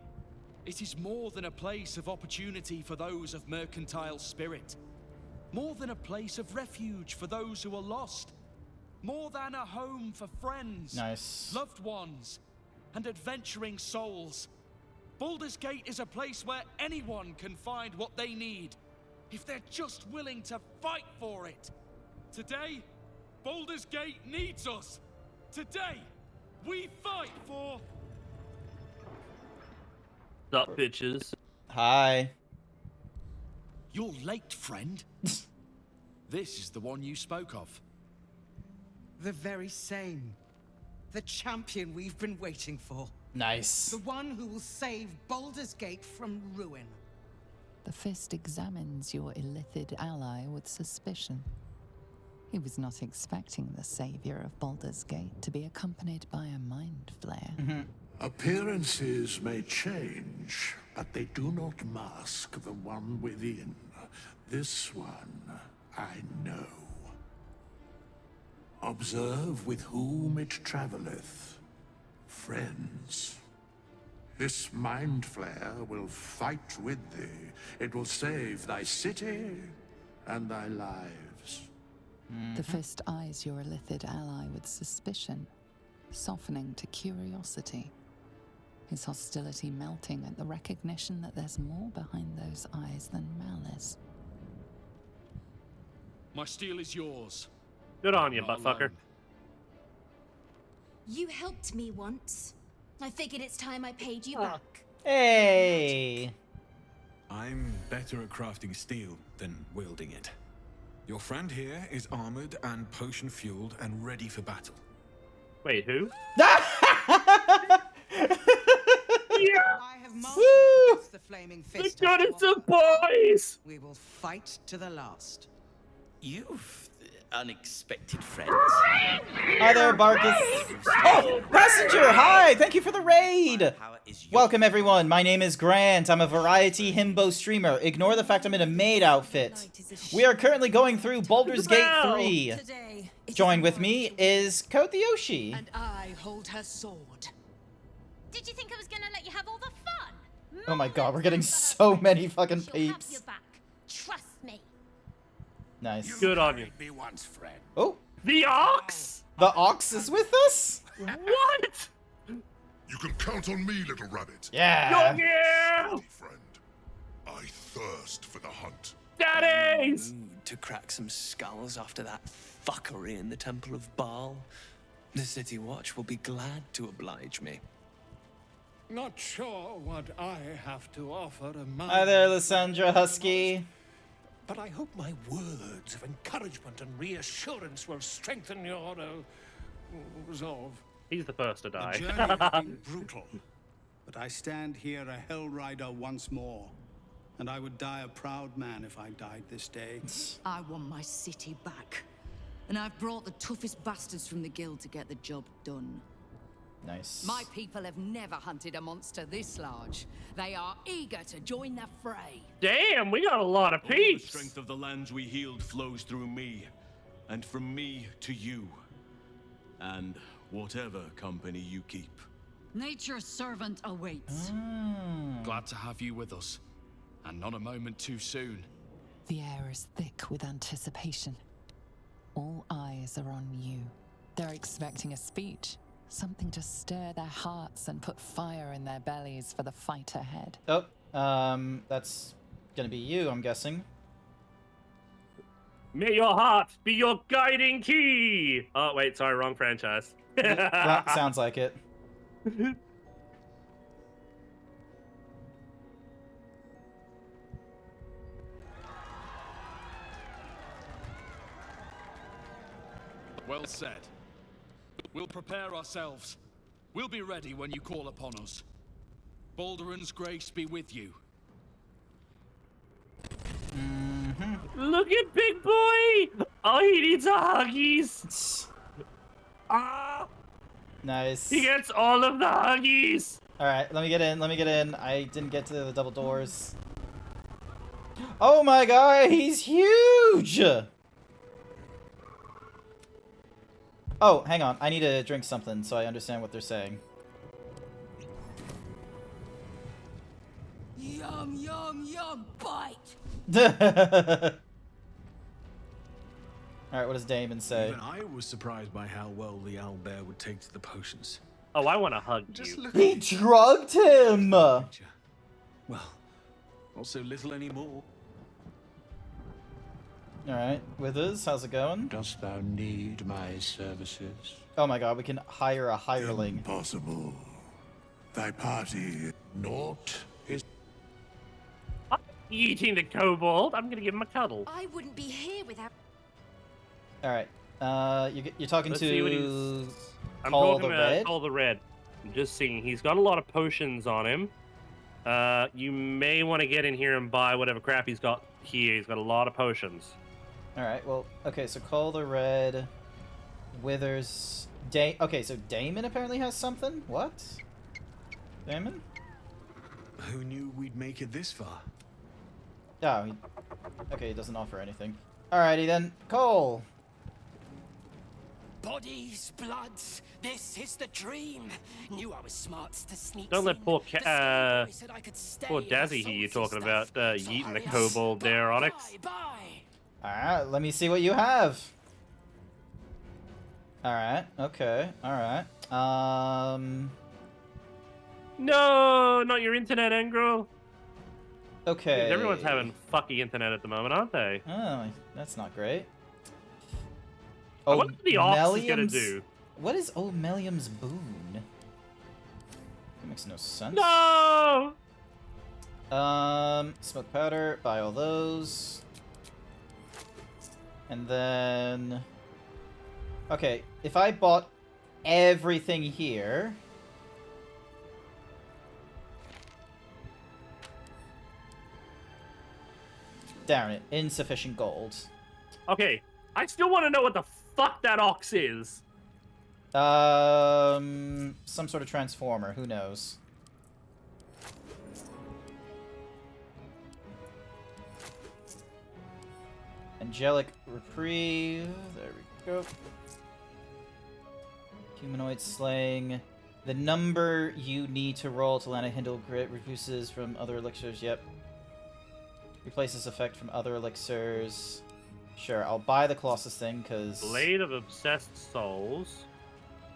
It is more than a place of opportunity for those of mercantile spirit. More than a place of refuge for those who are lost. More than a home for friends, nice, loved ones, and adventuring souls. Baldur's Gate is a place where anyone can find what they need, if they're just willing to fight for it. Today, Baldur's Gate needs us. Today, we fight for... Sup, bitches? Hi. You're late, friend. This is the one you spoke of. The very same. The champion we've been waiting for. Nice. The one who will save Baldur's Gate from ruin. The Fist examines your illithid ally with suspicion. He was not expecting the savior of Baldur's Gate to be accompanied by a mind flare. Appearances may change, but they do not mask the one within. This one, I know. Observe with whom it traveleth. Friends. This mind flare will fight with thee. It will save thy city and thy lives. The Fist eyes your illithid ally with suspicion, softening to curiosity. His hostility melting at the recognition that there's more behind those eyes than malice. My steel is yours. Good on you, buttfucker. You helped me once. I figured it's time I paid you back. Hey! I'm better at crafting steel than wielding it. Your friend here is armored and potion-fueled and ready for battle. Wait, who? I have mastered the flaming fist. We got it, some boys! We will fight to the last. You've unexpected friends. Hi there, Barkus. Oh, Passenger, hi! Thank you for the raid! Welcome, everyone. My name is Grant. I'm a variety himbo streamer. Ignore the fact I'm in a maid outfit. We are currently going through Baldur's Gate 3. Join with me is Code the Yoshi. And I hold her sword. Did you think I was gonna let you have all the fun? Oh my god, we're getting so many fucking She'll have peeps. your back. Trust me. Nice. Good on you. Me once, friend. Oh. The Ox? The Ox is with us? What? You can count on me, little rabbit. Yeah. Yeah. Friend, I thirst for the hunt. Daddies! To crack some skulls after that fuckery in the Temple of Baal. The City Watch will be glad to oblige me. Not sure what I have to offer a man. Hi there, Lysandra Husky. But I hope my words of encouragement and reassurance will strengthen your resolve. He's the first to die. The journey has been brutal, but I stand here a Hell Rider once more, and I would die a proud man if I died this day. I want my city back, and I've brought the toughest bastards from the guild to get the job done. Nice. My people have never hunted a monster this large. They are eager to join the fray. Damn, we got a lot of All the peeps. strength of the lands we healed flows through me, and from me to you, and whatever company you keep. Nature's servant awaits. Glad to have you with us, and not a moment too soon. The air is thick with anticipation. All eyes are on you. They're expecting a speech. Something to stir their hearts and put fire in their bellies for the fight ahead. Oh, that's gonna be you, I'm guessing. May your heart be your guiding key! Oh, wait, sorry, wrong franchise. Sounds like it. Well said. We'll prepare ourselves. We'll be ready when you call upon us. Baldur's grace be with you. Look at Big Boy! Oh, he needs a huggies! Ah! Nice. He gets all of the huggies! Alright, let me get in, I didn't get to the double doors. Oh my god, he's huge! Oh, hang on, I need to drink something so I understand what they're saying. on your bite. Alright, what does Damon say? Even I was surprised by how well the owlbear would take to the potions. Oh, I want to hug Just you. look He drugged him! Well, not so little anymore. Alright, Withers, how's it going? Dost thou need my services? Oh my god, we can hire a hireling. Impossible. Thy party, naught is... I'm eating the kobold. I'm going to give him a cuddle. I wouldn't be here without... Alright, you're talking Let's see what to... he's... I'm Call talking the about Red? Call the Red. I'm just seeing. He's got a lot of potions on him. You may want to get in here and buy whatever crap he's got here. He's got a lot of potions. Alright, well, okay, so Call the Red, Withers, okay, so Damon apparently has something? What? Damon? Who knew we'd make it this far? Oh, okay, he doesn't offer anything. Alrighty then, Cole! Bodies, bloods, this is the dream. Knew I was smart to sneak. Don't let poor Dazzy hear you talking about yeeting the kobold there, Onyx. Alright, let me see what you have. Alright, okay, alright. No, not your internet, Engrel. Okay. Everyone's having fucky internet at the moment, aren't they? Oh, that's not great. I wonder what the ox is gonna do. What is O'Melium's boon? That makes no sense. No! Smoke powder, buy all those. And then... Okay, if I bought everything here... Darn it, insufficient gold. Okay, I still want to know what the fuck that ox is. Some sort of transformer, who knows? Angelic Reprieve, there we go. Humanoid Slaying. The number you need to roll to land a Hindle Grit reduces from other elixirs, yep. Replaces effect from other elixirs. Sure, I'll buy the Colossus thing, because... Blade of Obsessed Souls.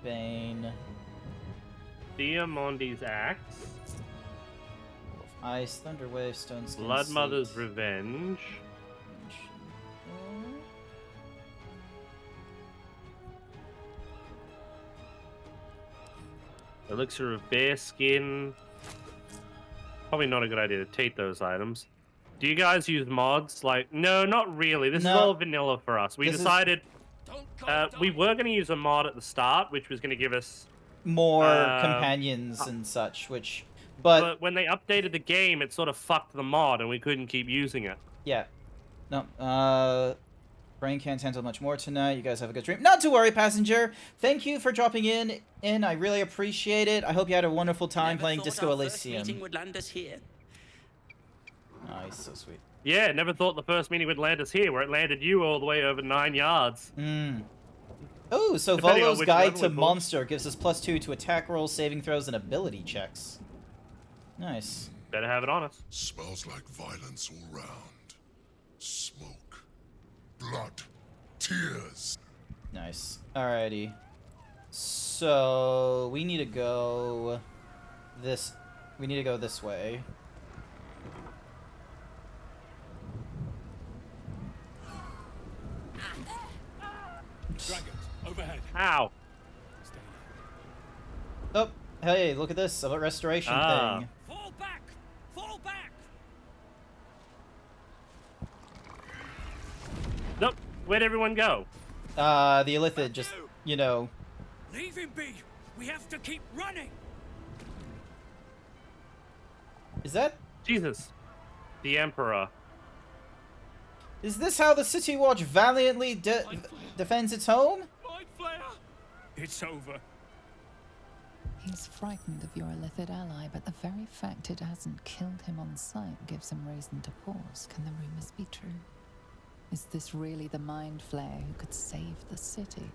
Bane. Diamondi's Axe. Ice, Thunderwave, Stone Skin Blood Seat. Mother's Revenge. Elixir of Bear Skin. Probably not a good idea to take those items. Do you guys use mods? Like, no, not really. This is all vanilla for us. We decided we were going to use a mod at the start, which was going to give us more companions and such, which... But when they updated the game, it sort of fucked the mod, and we couldn't keep using it. Yeah. No, Brain can't handle much more tonight. You guys have a good dream. Not to worry, passenger. Thank you for dropping in. I really appreciate it. I hope you had a wonderful time playing Disco Elysium. Meeting would land us here. Oh, he's so sweet. Yeah, never thought the first meeting would land us here, where it landed you all the way over 9 yards. Oh, so Depending on Volo's which Guide level to it was. Monster gives us +2 to attack rolls, saving throws, and ability checks. Nice. Better have it on us. Smells like violence all round. Smoke. Blood. Tears. Nice. Alrighty. So we need to go this. We need to go this way. Dragons, overhead. Ow. Oh, hey, look at this. A restoration thing. Fall back! Fall back! Nope. Where'd everyone go? The Illithid just, you know. Leave him be! We have to keep running! Is that? Jesus. The Emperor. Is this how the City Watch valiantly defends its home? It's over. He's frightened of your Illithid ally, but the very fact it hasn't killed him on sight gives him reason to pause. Can the rumors be true? Is this really the Mind Flayer who could save the city?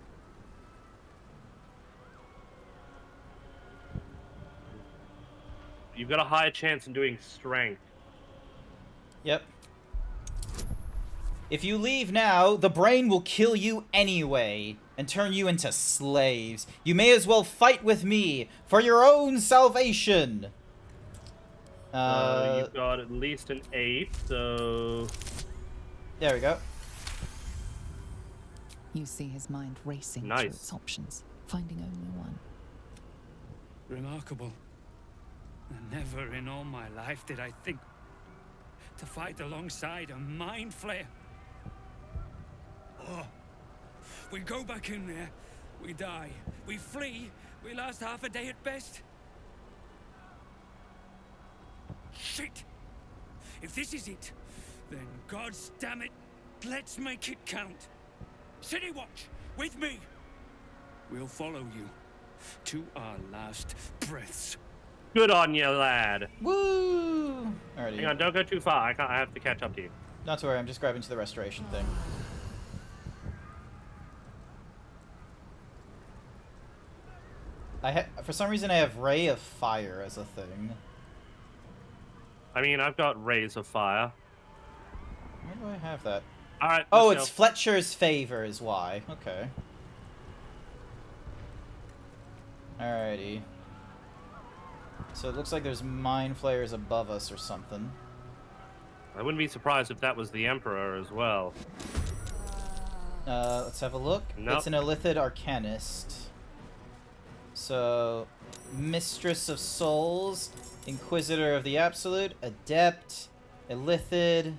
You've got a higher chance in doing strength. Yep. If you leave now, the brain will kill you anyway and turn you into slaves. You may as well fight with me for your own salvation. You've got at least an 8, so... There we go. You see his mind racing through its options, finding only one. Remarkable. Never in all my life did I think to fight alongside a mind flayer. Oh. We go back in there, we die. We flee, we last half a day at best. Shit! If this is it, then God's damn it, let's make it count. City Watch, with me. We'll follow you to our last breaths. Good on you, lad. Woo! Alrighty. Hang on, don't go too far. I have to catch up to you. Not to worry, I'm just grabbing to the restoration thing. For some reason, I have Ray of Fire as a thing. I mean, I've got Rays of Fire. Where do I have that? Alright, oh, it's Fletcher's Favor is why. Okay. Alrighty. So it looks like there's Mind Flayers above us or something. I wouldn't be surprised if that was the Emperor as well. Let's have a look. Nope. It's an Illithid Arcanist. So, Mistress of Souls, Inquisitor of the Absolute, Adept, Illithid,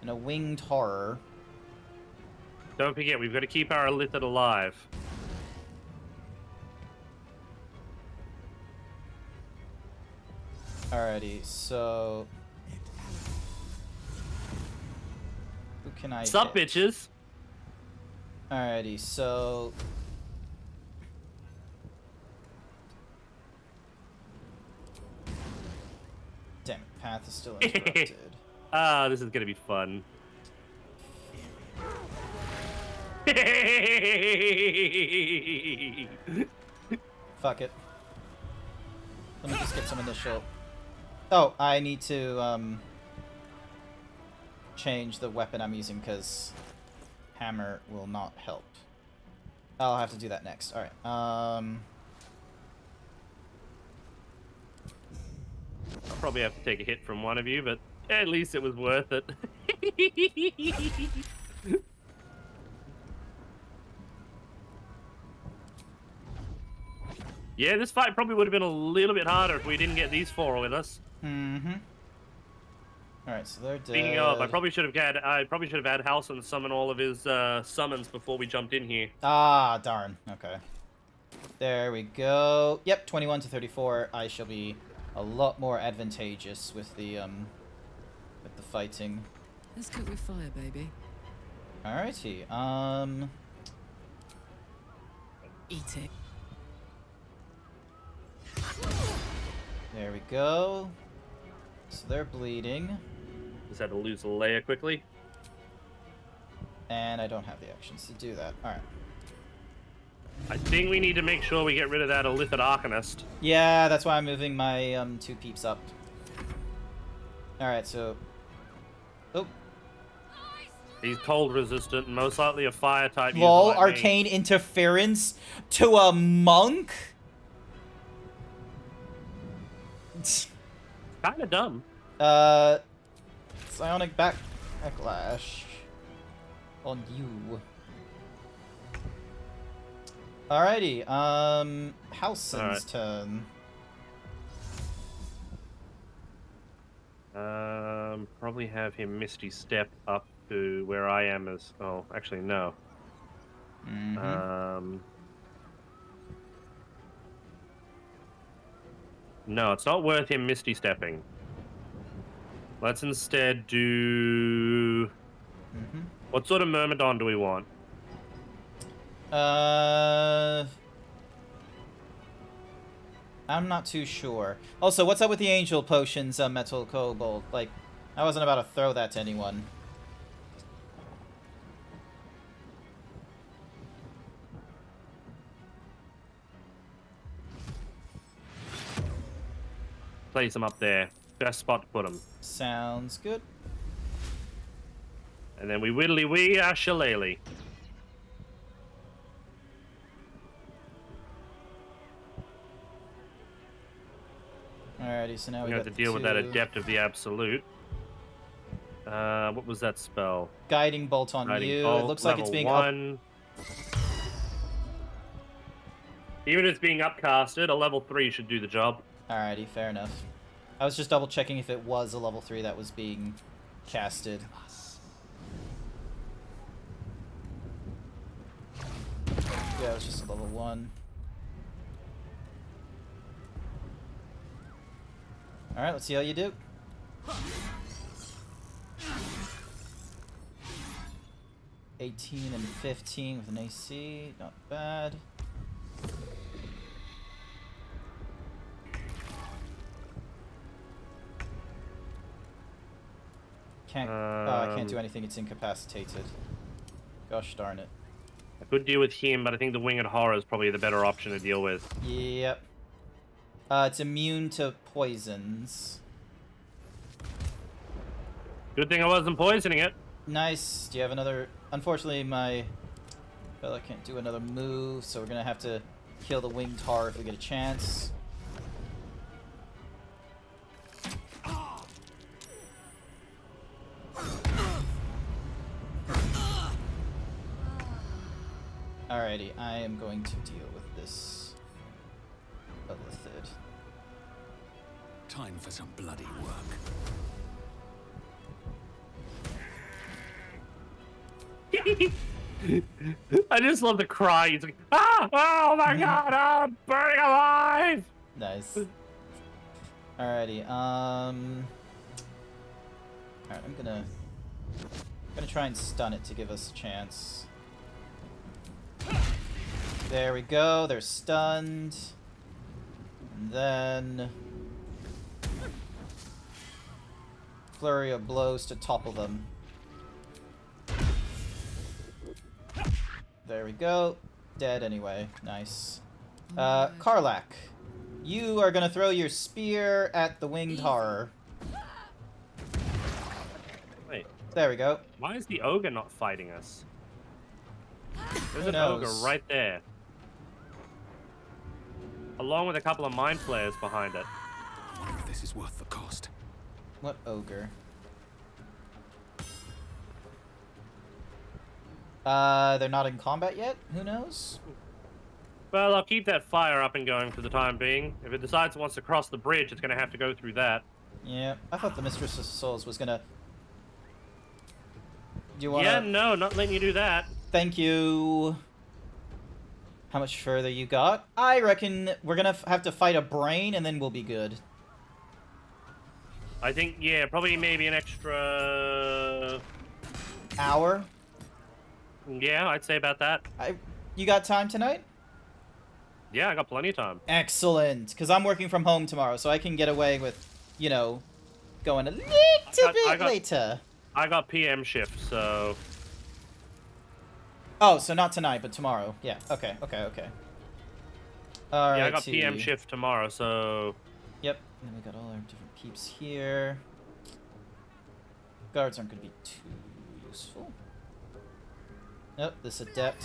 and a Winged Horror. Don't forget, we've got to keep our Illithid alive. Alrighty, so... Who can I Sup, hit? bitches? Alrighty, so... Damn it, path is still interrupted. Ah, this is gonna be fun. Fuck it. Let me just get some initial... Oh, I need to, change the weapon I'm using, because hammer will not help. I'll have to do that next. Alright, I'll probably have to take a hit from one of you, but at least it was worth it. Yeah, this fight probably would have been a little bit harder if we didn't get these four with us. Mm-hmm. Alright, so they're dead. Speaking of, I probably should have had Halson summon all of his summons before we jumped in here. Ah, darn. Okay. There we go. Yep, 21 to 34. I shall be a lot more advantageous with the fighting. Let's cook with fire, baby. Alrighty. Eat it. There we go. So they're bleeding. Just had to lose Leia quickly. And I don't have the actions to do that. Alright. I think we need to make sure we get rid of that Illithid Arcanist. Yeah, that's why I'm moving my two peeps up. Alright, so... Oh. He's cold resistant, most likely a fire type. Lol, like arcane interference to a monk? Kinda dumb. Psionic backlash on you. Alrighty, Halson's turn. Probably have him Misty Step up to where I am as... Oh, actually, no. No, it's not worth him Misty Stepping. Let's instead do... What sort of Myrmidon do we want? I'm not too sure. Also, what's up with the angel potions, Metal Kobold? Like, I wasn't about to throw that to anyone. Place them up there. Best spot to put them. Sounds good. And then we whittly wee our shillelagh. Alrighty, so now we have got to deal with that two. Adept of the Absolute. What was that spell? Guiding Bolt on Guiding you. Bolt, It looks like it's level being 1. Even if it's being upcasted, a level 3 should do the job. Alrighty, fair enough. I was just double checking if it was a level 3 that was being casted. Yeah, it was just a level 1. Alright, let's see how you do. $18 and 15 with an AC, not bad. I can't do anything, it's incapacitated. Gosh darn it. I could deal with him, but I think the Winged Horror is probably the better option to deal with. Yep. It's immune to poisons. Good thing I wasn't poisoning it. Nice. Do you have another... Unfortunately, my fella can't do another move, so we're gonna have to kill the Winged Horror if we get a chance. Alrighty, I am going to deal with this Illithid. Time for some bloody work. I just love the cry. He's like, ah! Oh my god! I'm burning alive! Nice. Alrighty, alright, I'm gonna try and stun it to give us a chance. There we go, they're stunned. And then flurry of blows to topple them. There we go. Dead anyway. Nice. Karlach, you are gonna throw your spear at the Winged Horror. Wait. There we go. Why is the ogre not fighting us? There's Who an knows? ogre right there. Along with a couple of mind flayers behind it. I wonder if this is worth the cost. What ogre? They're not in combat yet? Who knows? Well, I'll keep that fire up and going for the time being. If it decides it wants to cross the bridge, it's going to have to go through that. Yeah, I thought the Mistress of Souls was gonna... Do you wanna... Yeah, no, not letting you do that. Thank you. How much further you got? I reckon we're gonna have to fight a brain and then we'll be good. I think, yeah, probably maybe an extra... Hour? Yeah, I'd say about that. You got time tonight? Yeah, I got plenty of time. Excellent, because I'm working from home tomorrow, so I can get away with, you know, going a little bit later. I got PM shift, so... Oh, so not tonight, but tomorrow. Yeah, okay. Alright. Yeah, I got PM shift tomorrow, so... Yep, and then we got all our different peeps here. Guards aren't going to be too useful. Nope, this Adept.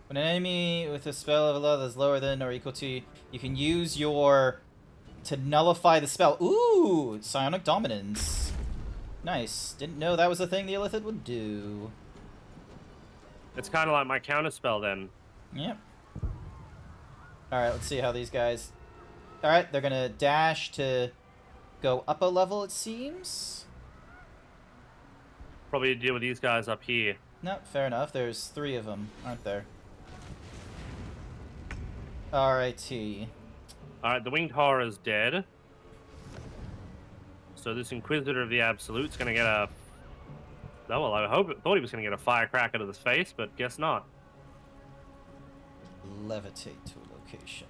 When an enemy with a spell of a level that's lower than or equal to, you can use your... to nullify the spell. Ooh! Psionic Dominance. Nice. Didn't know that was a thing the Illithid would do. It's kind of like my counterspell then. Yep. Alright, let's see how these guys... Alright, they're gonna dash to go up a level, it seems. Probably deal with these guys up here. No, fair enough. There's 3 of them, aren't there? Alrighty. Alright, the Winged Horror is dead. So this Inquisitor of the Absolute's gonna get a... Oh, well, I thought he was gonna get a firecracker to the face, but guess not. Levitate to a location.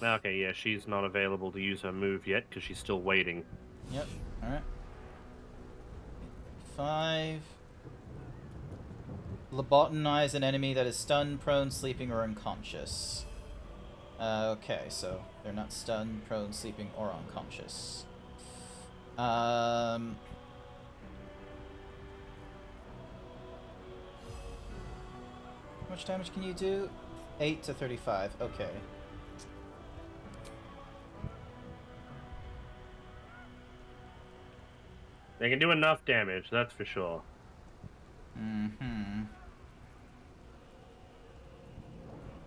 Okay, yeah, she's not available to use her move yet, because she's still waiting. Yep, alright. 5. Lobotomize an enemy that is stunned, prone, sleeping, or unconscious. Okay, so they're not stunned, prone, sleeping, or unconscious. How much damage can you do? 8 to 35. Okay. They can do enough damage, that's for sure. Mm-hmm.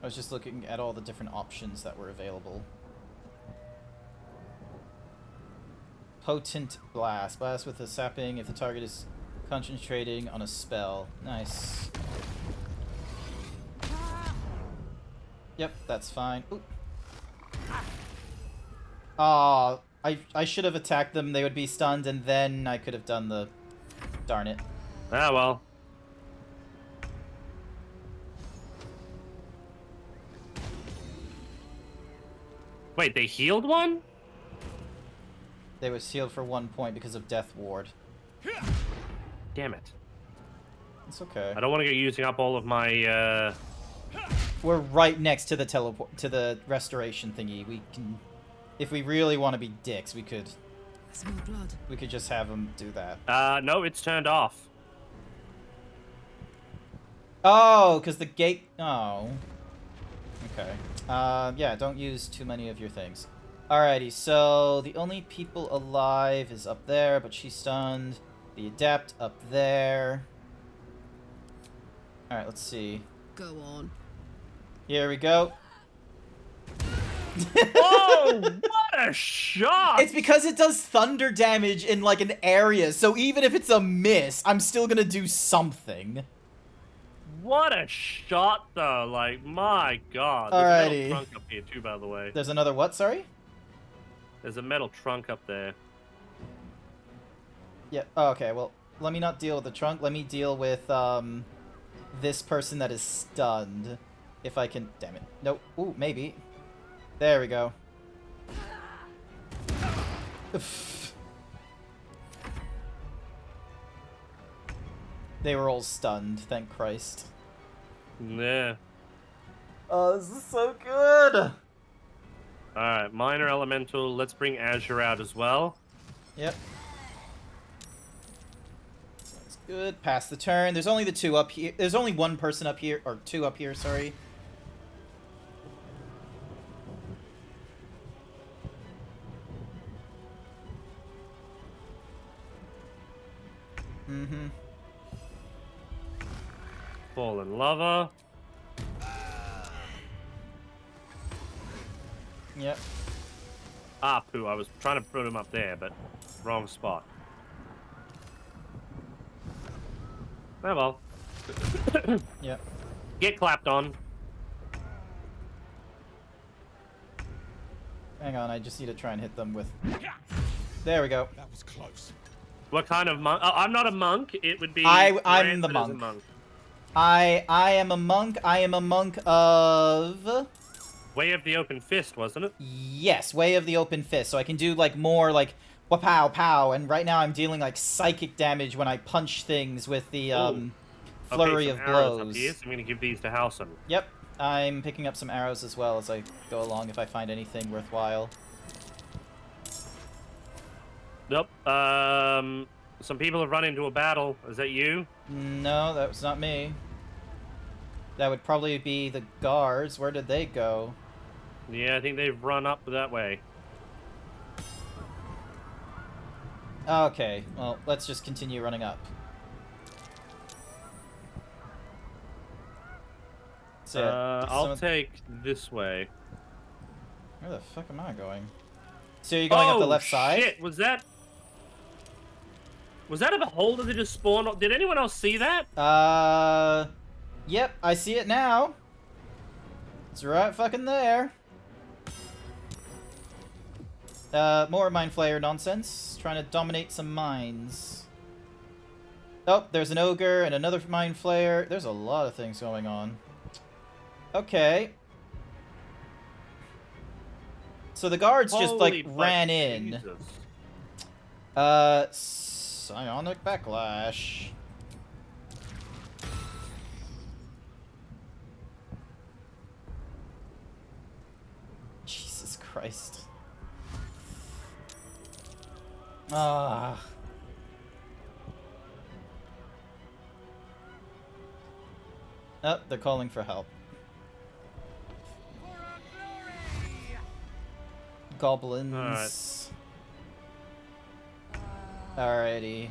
I was just looking at all the different options that were available. Potent Blast. Blast with a sapping if the target is concentrating on a spell. Nice. Yep, that's fine. Ooh. Aw, I should have attacked them, they would be stunned, and then I could have done the... Darn it. Ah, well. Wait, they healed one? They was healed for 1 point because of Death Ward. Damn it. It's okay. I don't want to go using up all of my, We're right next to the teleport, to the restoration thingy. We can... If we really want to be dicks, we could... Small blood. We could just have them do that. No, it's turned off. Oh, because the gate... Oh. Okay. Yeah, don't use too many of your things. Alrighty, so the only people alive is up there, but she's stunned. The Adept up there. Alright, let's see. Go on. Here we go. Whoa! What a shot! It's because it does thunder damage in, like, an area, so even if it's a miss, I'm still gonna do something. What a shot, though. Like, my god. There's a Alrighty. metal trunk up here, too, by the way. There's another what, sorry? There's a metal trunk up there. Yeah, oh, okay, well, let me not deal with the trunk. Let me deal with, this person that is stunned. If I can... Damn it. Nope. Ooh, maybe. There we go. They were all stunned, thank Christ. Yeah. Oh, this is so good! Alright, Minor Elemental. Let's bring Azure out as well. Yep. Sounds good. Pass the turn. There's only the two up here. There's only one person up here, or two up here, sorry. Mm-hmm. Fallen Lover. Yep. Ah, poo. I was trying to put him up there, but wrong spot. Oh well. Yep. Get clapped on. Hang on, I just need to try and hit them with... There we go. That was close. What kind of monk? Oh, I'm not a monk. It would be... I'm the Grant that is a monk. I am a monk. I am a monk of... Way of the Open Fist, wasn't it? Yes, Way of the Open Fist. So I can do, like, more, like, wa-pow, pow. And right now I'm dealing, like, psychic damage when I punch things with the, flurry of blows. Up here, so I'm going to give these to Halson. Yep. I'm picking up some arrows as well as I go along if I find anything worthwhile. Nope. Some people have run into a battle. Is that you? No, that was not me. That would probably be the guards. Where did they go? Yeah, I think they've run up that way. Okay, well, let's just continue running up. So, I'll take this way. Where the fuck am I going? So you're going up the left side? Shit, was that a beholder that just spawned? Did anyone else see that? Yep, I see it now. It's right fucking there. More Mind Flayer nonsense. Trying to dominate some mines. Oh, there's an ogre and another Mind Flayer. There's a lot of things going on. Okay. So the guards just, like, ran in. Jesus. Psionic Backlash. Jesus Christ. Ah. Oh, they're calling for help. Goblins. Alrighty.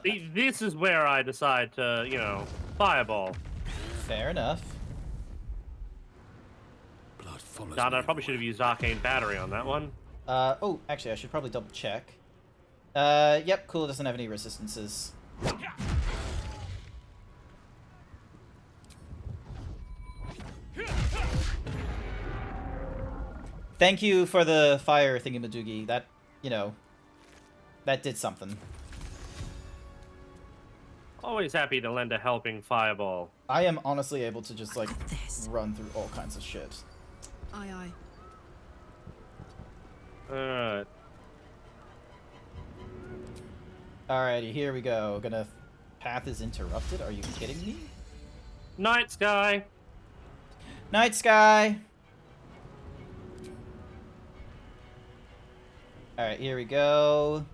See, this is where I decide to, you know, fireball. Fair enough. God, I probably should have used arcane battery on that one. Oh, actually, I should probably double check. Yep, cool, doesn't have any resistances. Thank you for the fire thingy-majoogie. That, you know, that did something. Always happy to lend a helping fireball. I am honestly able to just, like, run through all kinds of shit. Aye, aye. Alright. Alrighty, here we go. Path is interrupted? Are you kidding me? Night sky! Night sky! Alright, here we go.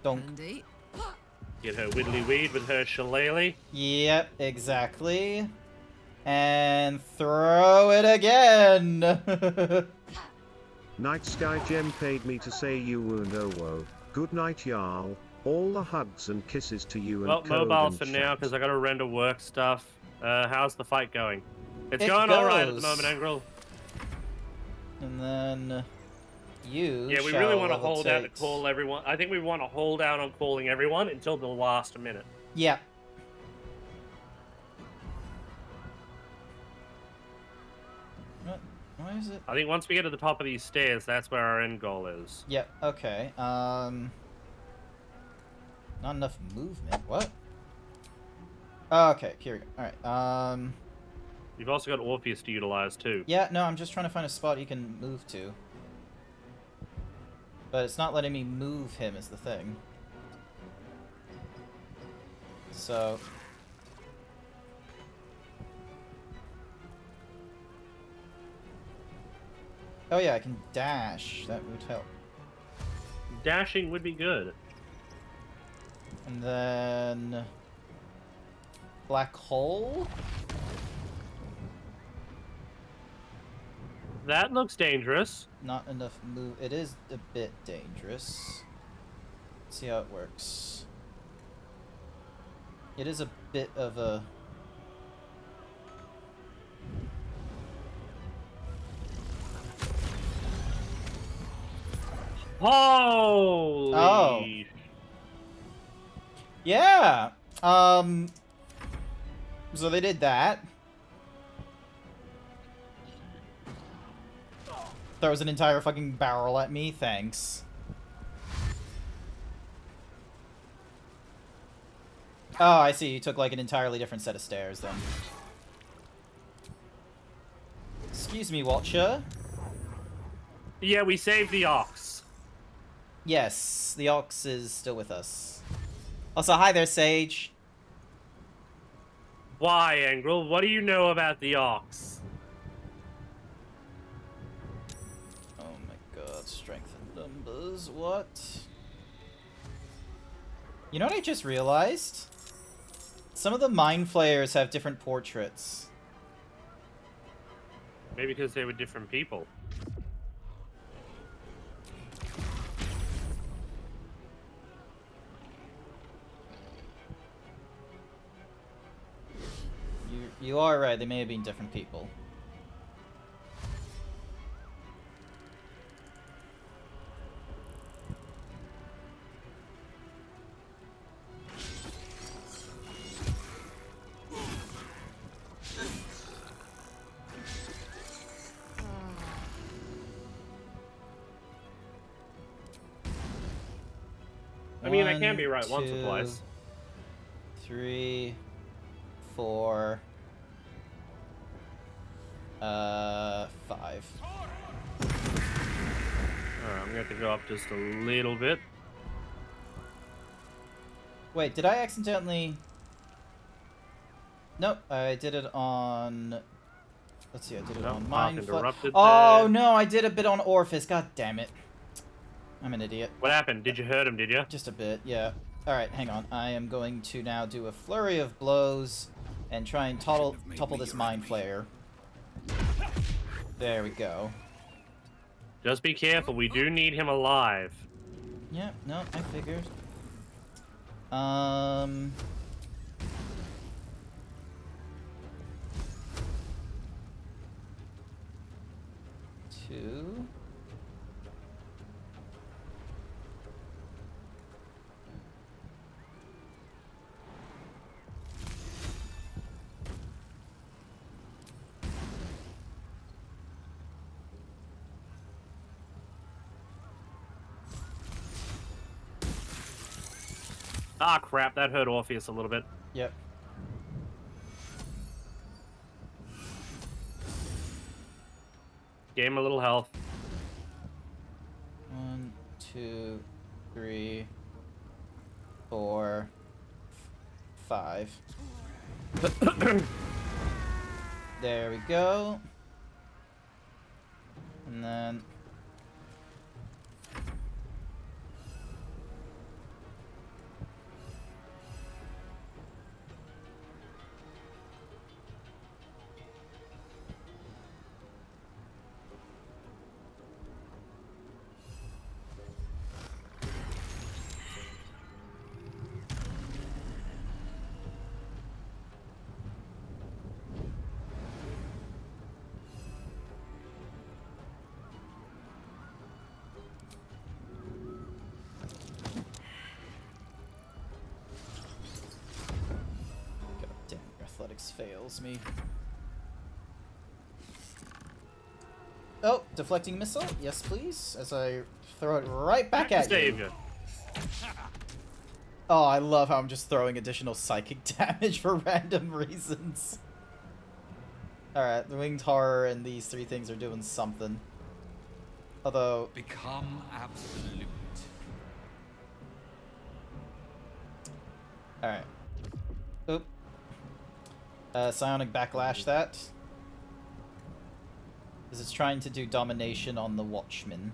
Don't. Get her widdly weed with her shillelagh. Yep, exactly. And throw it again! Night Sky Gem paid me to say you were no woe. Good night, Jarl. All the hugs and kisses to you and Well, Code mobile and for chat. now, because I gotta render work stuff. How's the fight going? It's It going alright at the goes. moment, Angrel. And then you. Yeah, we shall really want to level hold out to take- call everyone. I think we want to hold out on calling everyone until the last minute. Yeah. What? Why is it? I think once we get to the top of these stairs, that's where our end goal is. Yep, okay. Not enough movement. What? Okay, here we go. Alright, You've also got Orpheus to utilize, too. yeah, no, I'm just trying to find a spot he can move to. But it's not letting me move him is the thing. So... Oh yeah, I can dash. That would help. Dashing would be good. And then... Black hole? That looks dangerous. Not enough move. It is a bit dangerous. Let's see how it works. It is a bit of a... Holy! Oh. Yeah! So they did that. Throws an entire fucking barrel at me, thanks. Oh, I see, you took like an entirely different set of stairs then. Excuse me, Watcher. Yeah, we saved the ox. Yes, the ox is still with us. Also, hi there, Sage. Why, Angrel? What do you know about the ox? Oh my god, strength in numbers, what? You know what I just realized? Some of the Mind Flayers have different portraits. Maybe because they were different people. You are right, they may have been different people. I mean, I can be right once or 2, twice. 3, 4, 5. Alright, I'm gonna have to go up just a little bit. Wait, did I accidentally... Nope, I did it on... Let's see, I did it Nope, on path Mind interrupted Oh there. no, I did a bit on Orpheus, god damn it. I'm an idiot. What happened? Did you hurt him, did you? Just a bit, yeah. Alright, hang on. I am going to now do a flurry of blows and try and topple this Mind Flayer. There we go. Just be careful. We do need him alive. Yeah, no, I figured. 2. Ah, crap. That hurt Orpheus a little bit. Yep. Gave him a little health. 1, 2, 3, 4, 5. There we go. And then... Athletics fails me. Oh, deflecting missile? Yes, please. As I throw it right back at you. Oh, I love how I'm just throwing additional psychic damage for random reasons. Alright, the Winged Horror and these 3 things are doing something. Although... Become absolute. Alright. Oop. Psionic Backlash that. Because it's trying to do domination on the Watchman.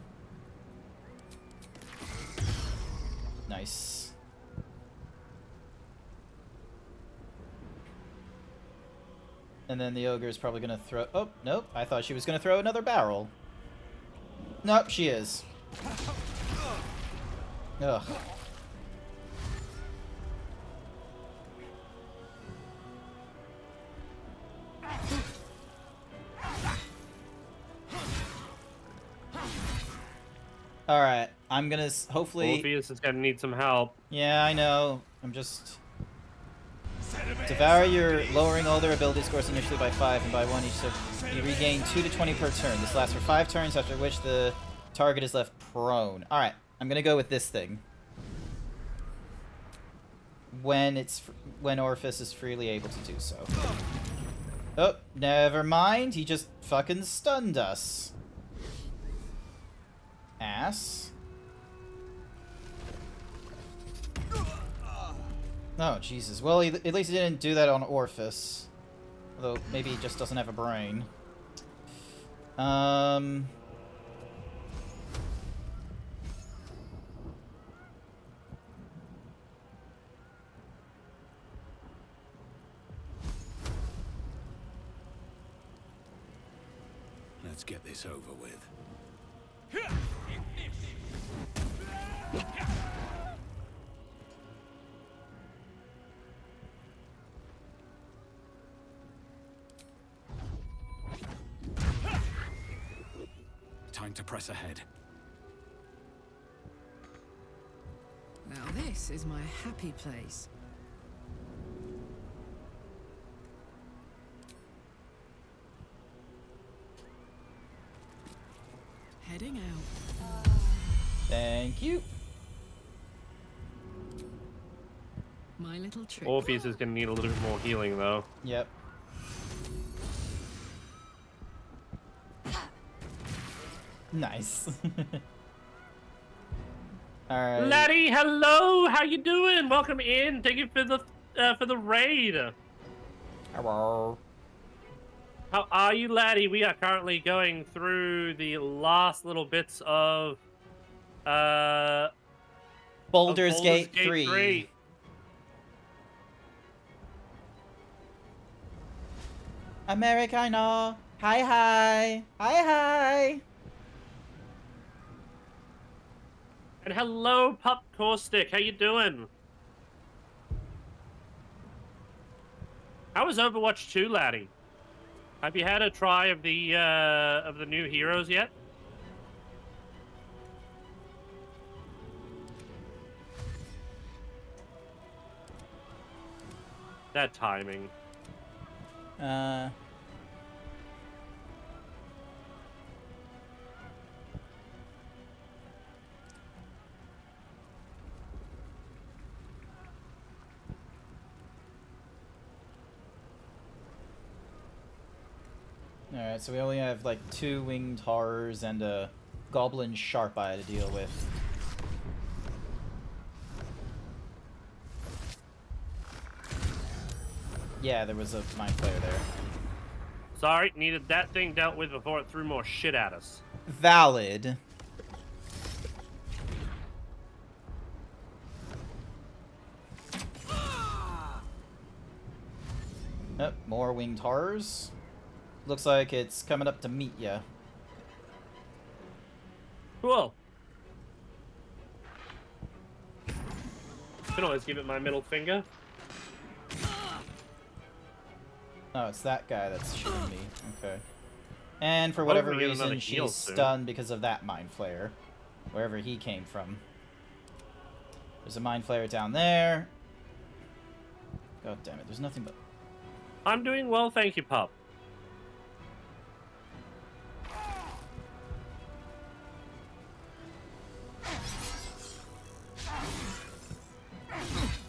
Nice. And then the Ogre is probably going to throw... Oh, nope. I thought she was going to throw another barrel. Nope, she is. Ugh. Alright, I'm gonna hopefully... Orpheus is gonna need some help. Yeah, I know. I'm just... Devour your lowering all their ability scores initially by 5 and by 1 each, so you regain 2 to 20 per turn. This lasts for 5 turns, after which the target is left prone. Alright, I'm gonna go with this thing. When Orpheus is freely able to do so. Oh, never mind. He just fucking stunned us. Ass. Oh, Jesus. Well, at least he didn't do that on Orpheus. Although, maybe he just doesn't have a brain. Let's get this over with. Time to press ahead. Now this is my happy place. Heading out. Thank you. My little trick. Orpheus is gonna need a little bit more healing, though. Yep. Nice. Alright. Laddie, hello! How you doing? Welcome in. Thank you for the raid. Hello. How are you, Laddie? We are currently going through the last little bits of Baldur's Gate 3. Americano. Hi, hi. Hi, hi. And hello, Pup Caustic. How you doing? How was Overwatch 2, laddie? Have you had a try of the new heroes yet? That timing. Alright, so we only have like 2 winged horrors and a goblin sharp eye to deal with. Yeah, there was a mind flayer there. Sorry, needed that thing dealt with before it threw more shit at us. Valid. Oh, more winged horrors. Looks like it's coming up to meet ya. Cool. Can always give it my middle finger. Oh, it's that guy that's shooting me. Okay. And for whatever reason, she's stunned because of that mind flayer. Wherever he came from. There's a mind flayer down there. God damn it, there's nothing but... I'm doing well, thank you, pup.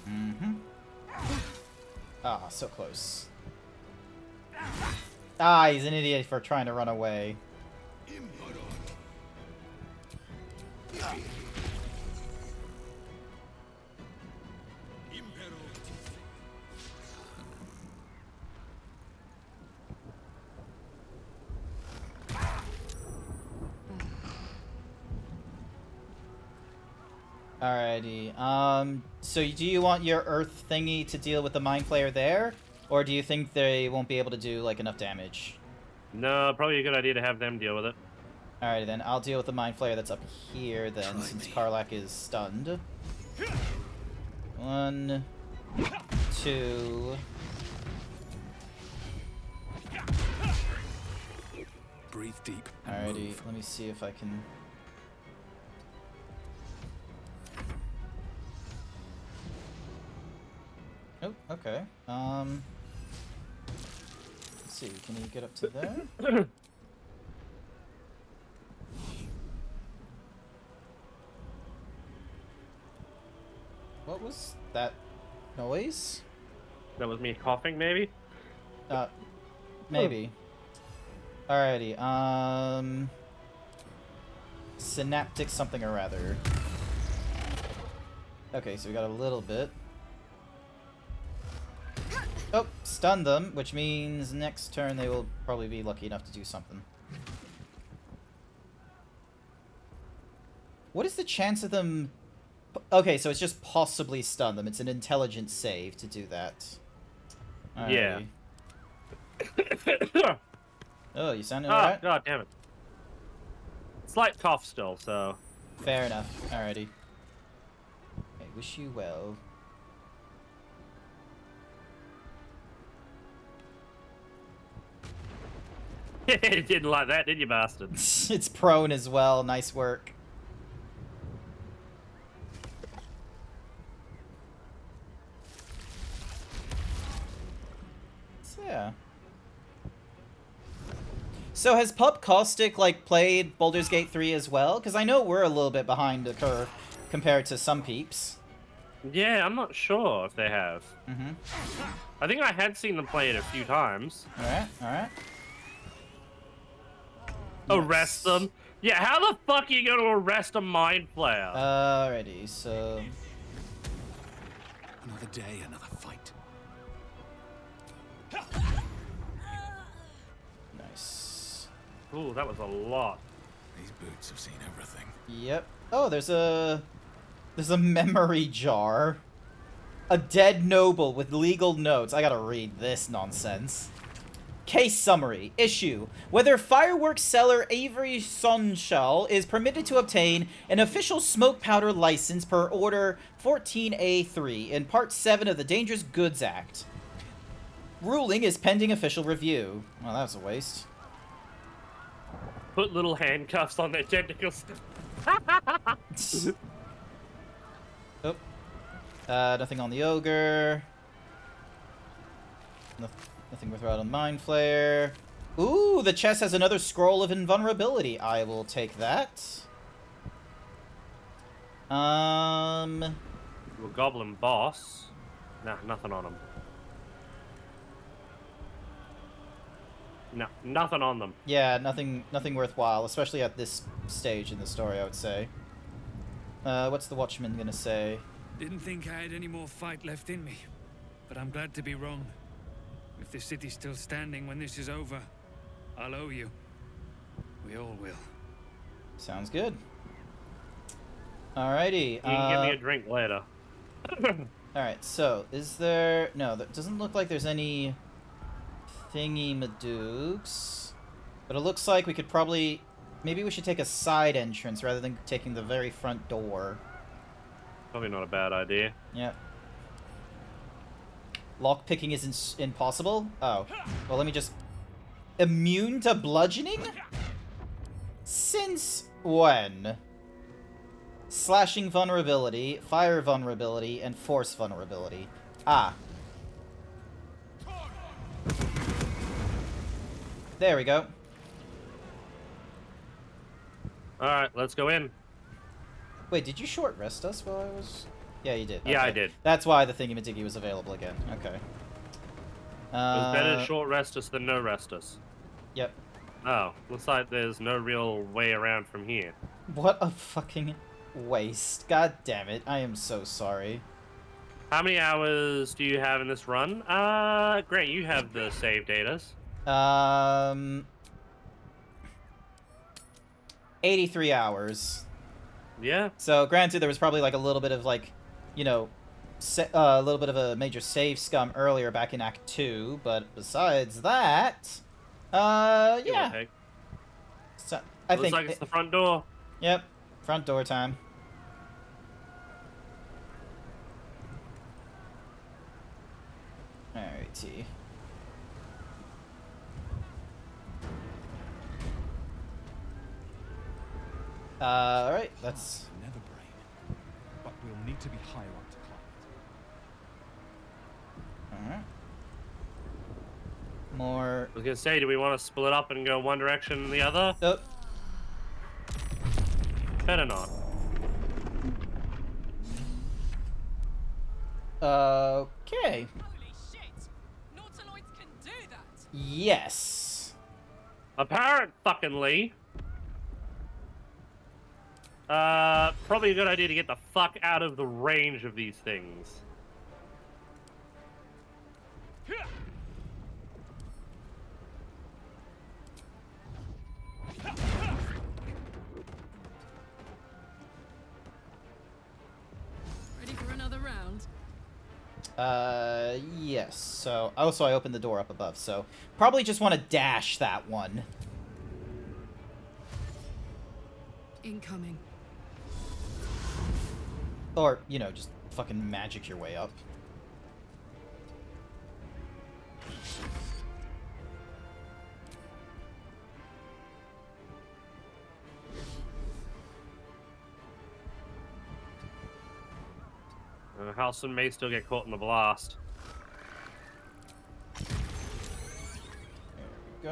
Mm-hmm. Ah, so close. Ah, he's an idiot for trying to run away. Alrighty, so do you want your Earth thingy to deal with the Mind Flayer there? Or do you think they won't be able to do, like, enough damage? No, probably a good idea to have them deal with it. Alrighty then, I'll deal with the Mind Flayer that's up here then, since Karlach is stunned. 1, 2... Breathe deep. Alrighty, let me see if I can... Oh, okay. Let's see, can you get up to there? What was that noise? That was me coughing, maybe? Maybe. Alrighty, synaptic something or rather. Okay, so we got a little bit. Oh, stun them, which means next turn they will probably be lucky enough to do something. What is the chance of them... Okay, so it's just possibly stun them. It's an intelligence save to do that. Alrighty. Yeah. Oh, you sounding alright? God damn it. Slight cough still, so... Fair enough. Alrighty. I wish you well. Didn't like that, did you, bastard? It's prone as well. Nice work. So, yeah. So has Pup Caustic, like, played Baldur's Gate 3 as well? Because I know we're a little bit behind the curve compared to some peeps. Yeah, I'm not sure if they have. Mm-hmm. I think I had seen them play it a few times. Alright, alright. Arrest them? Yeah, how the fuck are you going to arrest a Mind Flayer? Alrighty, so... Another day, another fight. Nice. Ooh, that was a lot. These boots have seen everything. Yep. Oh, there's a memory jar. A dead noble with legal notes. I gotta read this nonsense. Case summary. Issue. Whether fireworks seller Avery Sonshall is permitted to obtain an official smoke powder license per Order 14A3 in Part 7 of the Dangerous Goods Act. Ruling is pending official review. Well, that was a waste. Put little handcuffs on their tentacles. Oh. Nothing on the ogre. Nothing worth out on Mind Flayer. Ooh, the chest has another scroll of invulnerability. I will take that. A goblin boss. Nah, nothing on him. No, nothing on them. Yeah, nothing worthwhile, especially at this stage in the story, I would say. What's the Watchman gonna say? Didn't think I had any more fight left in me, but I'm glad to be wrong. If the city's still standing when this is over, I'll owe you. We all will. Sounds good. Alrighty. You can give me a drink later. Alright, so, is there... No, that doesn't look like there's any thingy-madooks. But it looks like we could probably... Maybe we should take a side entrance rather than taking the very front door. Probably not a bad idea. Yep. Lockpicking is impossible? Oh. Well, let me just... Immune to bludgeoning? Since when? Slashing vulnerability, fire vulnerability, and force vulnerability. Ah. There we go. Alright, let's go in. Wait, did you short rest us while I was... Yeah, you did. Yeah, okay. I did. That's why the thingy-majiggy was available again. Okay. It was better to short rest us than no rest us. Yep. Oh, looks like there's no real way around from here. What a fucking waste. God damn it. I am so sorry. How many hours do you have in this run? Grant, you have the save datas. 83 hours. Yeah. So, granted, there was probably like a little bit of like, you know, a little bit of a major save scum earlier back in Act 2, but besides that, yeah. So, I Looks think like it's the front door. Yep, front door time. Alrighty. Alright, that's... Never brain. But we'll need to be higher up to climb it. Alright. More... I was gonna say, do we want to split up and go one direction and the other? Nope. Better not. Okay. Holy shit! Nautiloids can do that! Yes. Apparently. Probably a good idea to get the fuck out of the range of these things. Ready for another round? Yes. So, also I opened the door up above, so probably just want to dash that one. Incoming. Or, you know, just fucking magic your way up. Halson may still get caught in the blast. There we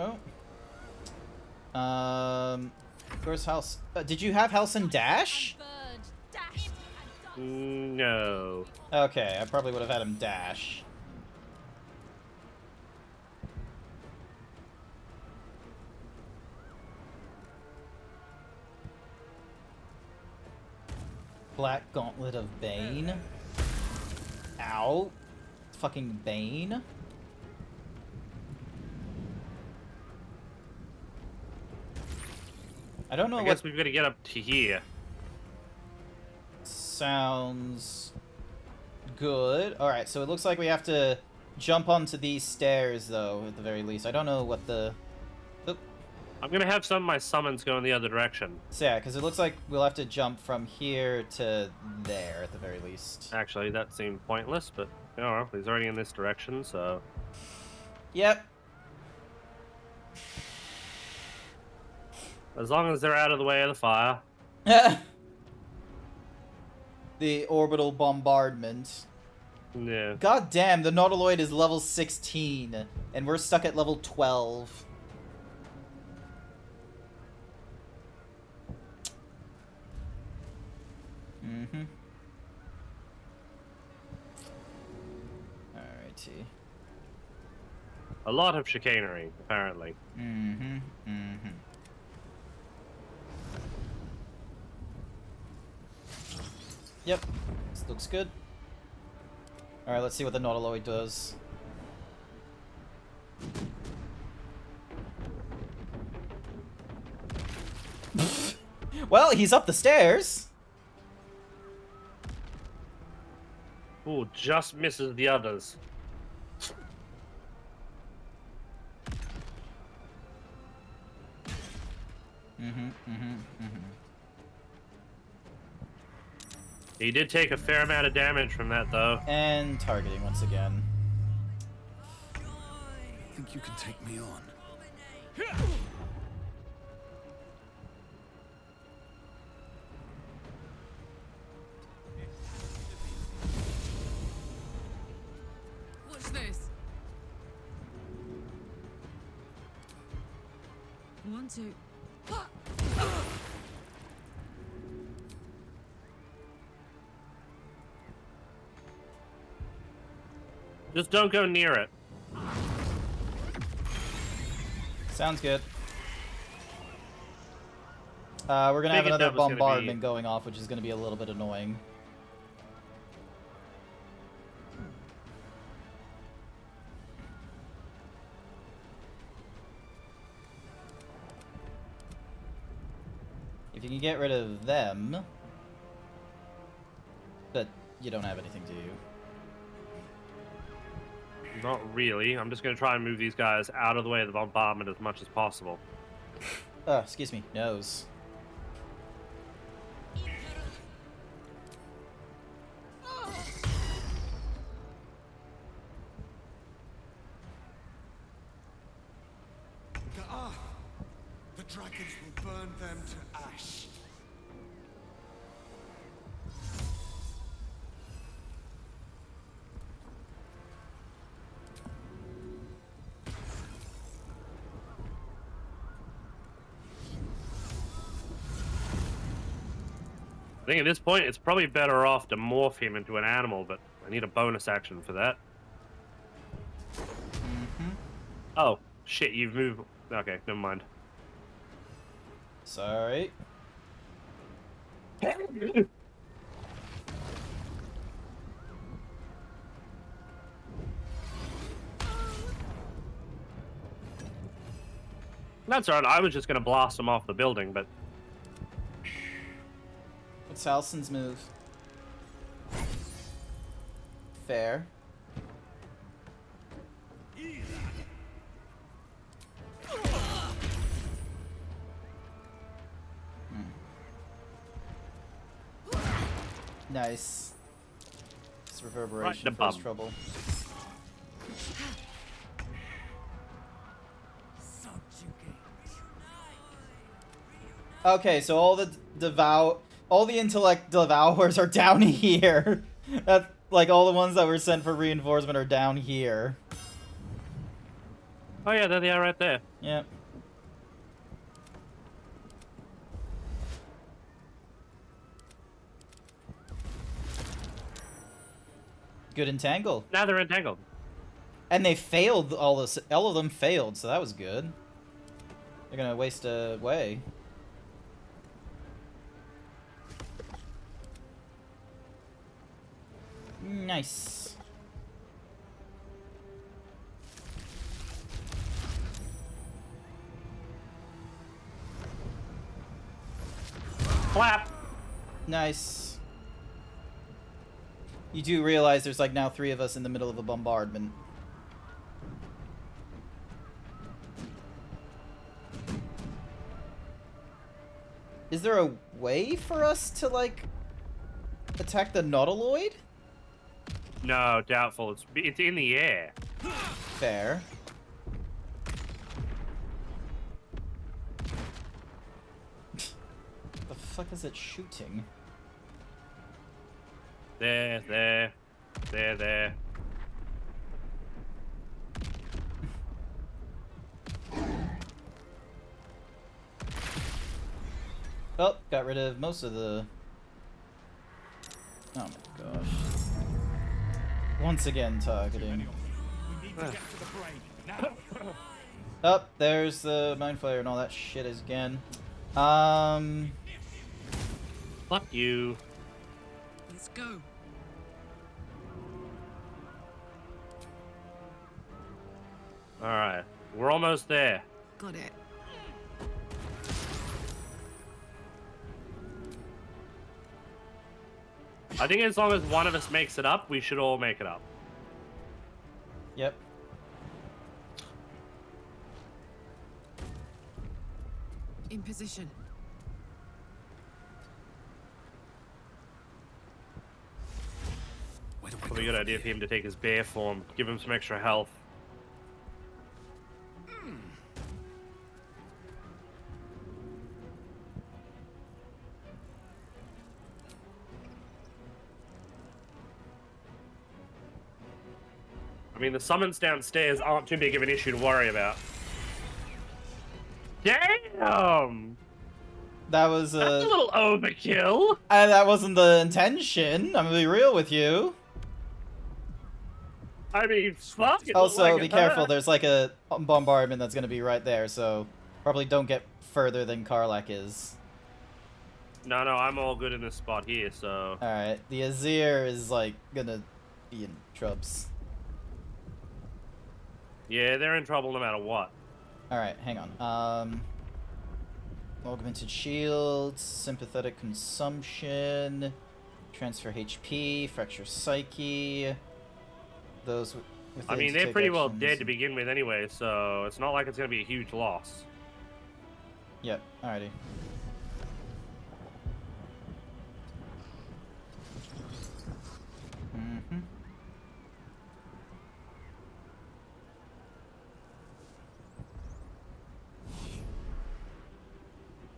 go. Where's House? Did you have Halson dash? No. Okay, I probably would have had him dash. Black Gauntlet of Bane. Ow. Fucking Bane. I don't know I what... guess we've got to get up to here. Sounds good. Alright, so it looks like we have to jump onto these stairs, though, at the very least. I don't know what the... Oop. I'm going to have some of my summons go in the other direction. So yeah, because it looks like we'll have to jump from here to there, at the very least. Actually, that seemed pointless, but oh well, he's already in this direction, so... Yep. As long as they're out of the way of the fire. The orbital bombardment. Yeah. God damn, the Nautiloid is level 16, and we're stuck at level 12. Mm-hmm. Alrighty. A lot of chicanery, apparently. Mm-hmm. Mm-hmm. Yep. This looks good. Alright, let's see what the Nautiloid does. Well, he's up the stairs. Ooh, just misses the others. He did take a fair amount of damage from that, though. And targeting once again. Think you can take me on? What's this? 1, 2. Just don't go near it. Sounds good. We're gonna have Figured another that was gonna bombardment going off, which is gonna be a little bit annoying. If you can get rid of them, but you don't have anything to do. Not really. I'm just going to try and move these guys out of the way of the bombardment as much as possible. Excuse me, nose. The dragons will burn them to ash. I think at this point, it's probably better off to morph him into an animal, but I need a bonus action for that. Oh, shit, you've moved... Okay, never mind. Sorry. That's alright, I was just going to blast him off the building, but... What's Halson's move? Fair. Nice. It's reverberation Right, first trouble. Okay, so all the intellect devours are down here. That's like all the ones that were sent for reinforcement are down here. Oh yeah, there they are right there. Yep. Good entangle. Now they're entangled. And they failed all of them failed, so that was good. They're gonna waste away. Nice. clap. Nice. You do realize there's like now 3 of us in the middle of a bombardment. Is there a way for us to like attack the Nautiloid? No, doubtful. It's in the air. Fair. The fuck is it shooting? There. Oh, got rid of most of the... Oh my gosh. Once again, targeting. Oh, there's the Mind Flayer and all that shit again. Fuck you. Let's go. Alright. We're almost there. Got it. I think as long as one of us makes it up, we should all make it up. Yep. In position. Probably a good idea for him to take his bear form. Give him some extra health. I mean, the summons downstairs aren't too big of an issue to worry about. Damn! That was That's a little overkill. That wasn't the intention. I'm gonna be real with you. I mean, fuck it. Also, be careful. There's like a bombardment that's gonna be right there, so probably don't get further than Karlach is. No, I'm all good in this spot here, so... Alright, the Azir is like gonna be in trubs. Yeah, they're in trouble no matter what. Alright, hang on. Augmented shields, sympathetic consumption, transfer HP, fracture psyche. Those with I mean, they're pretty well dead to begin with anyway, so it's not like it's going to be a huge loss. Yep, alrighty.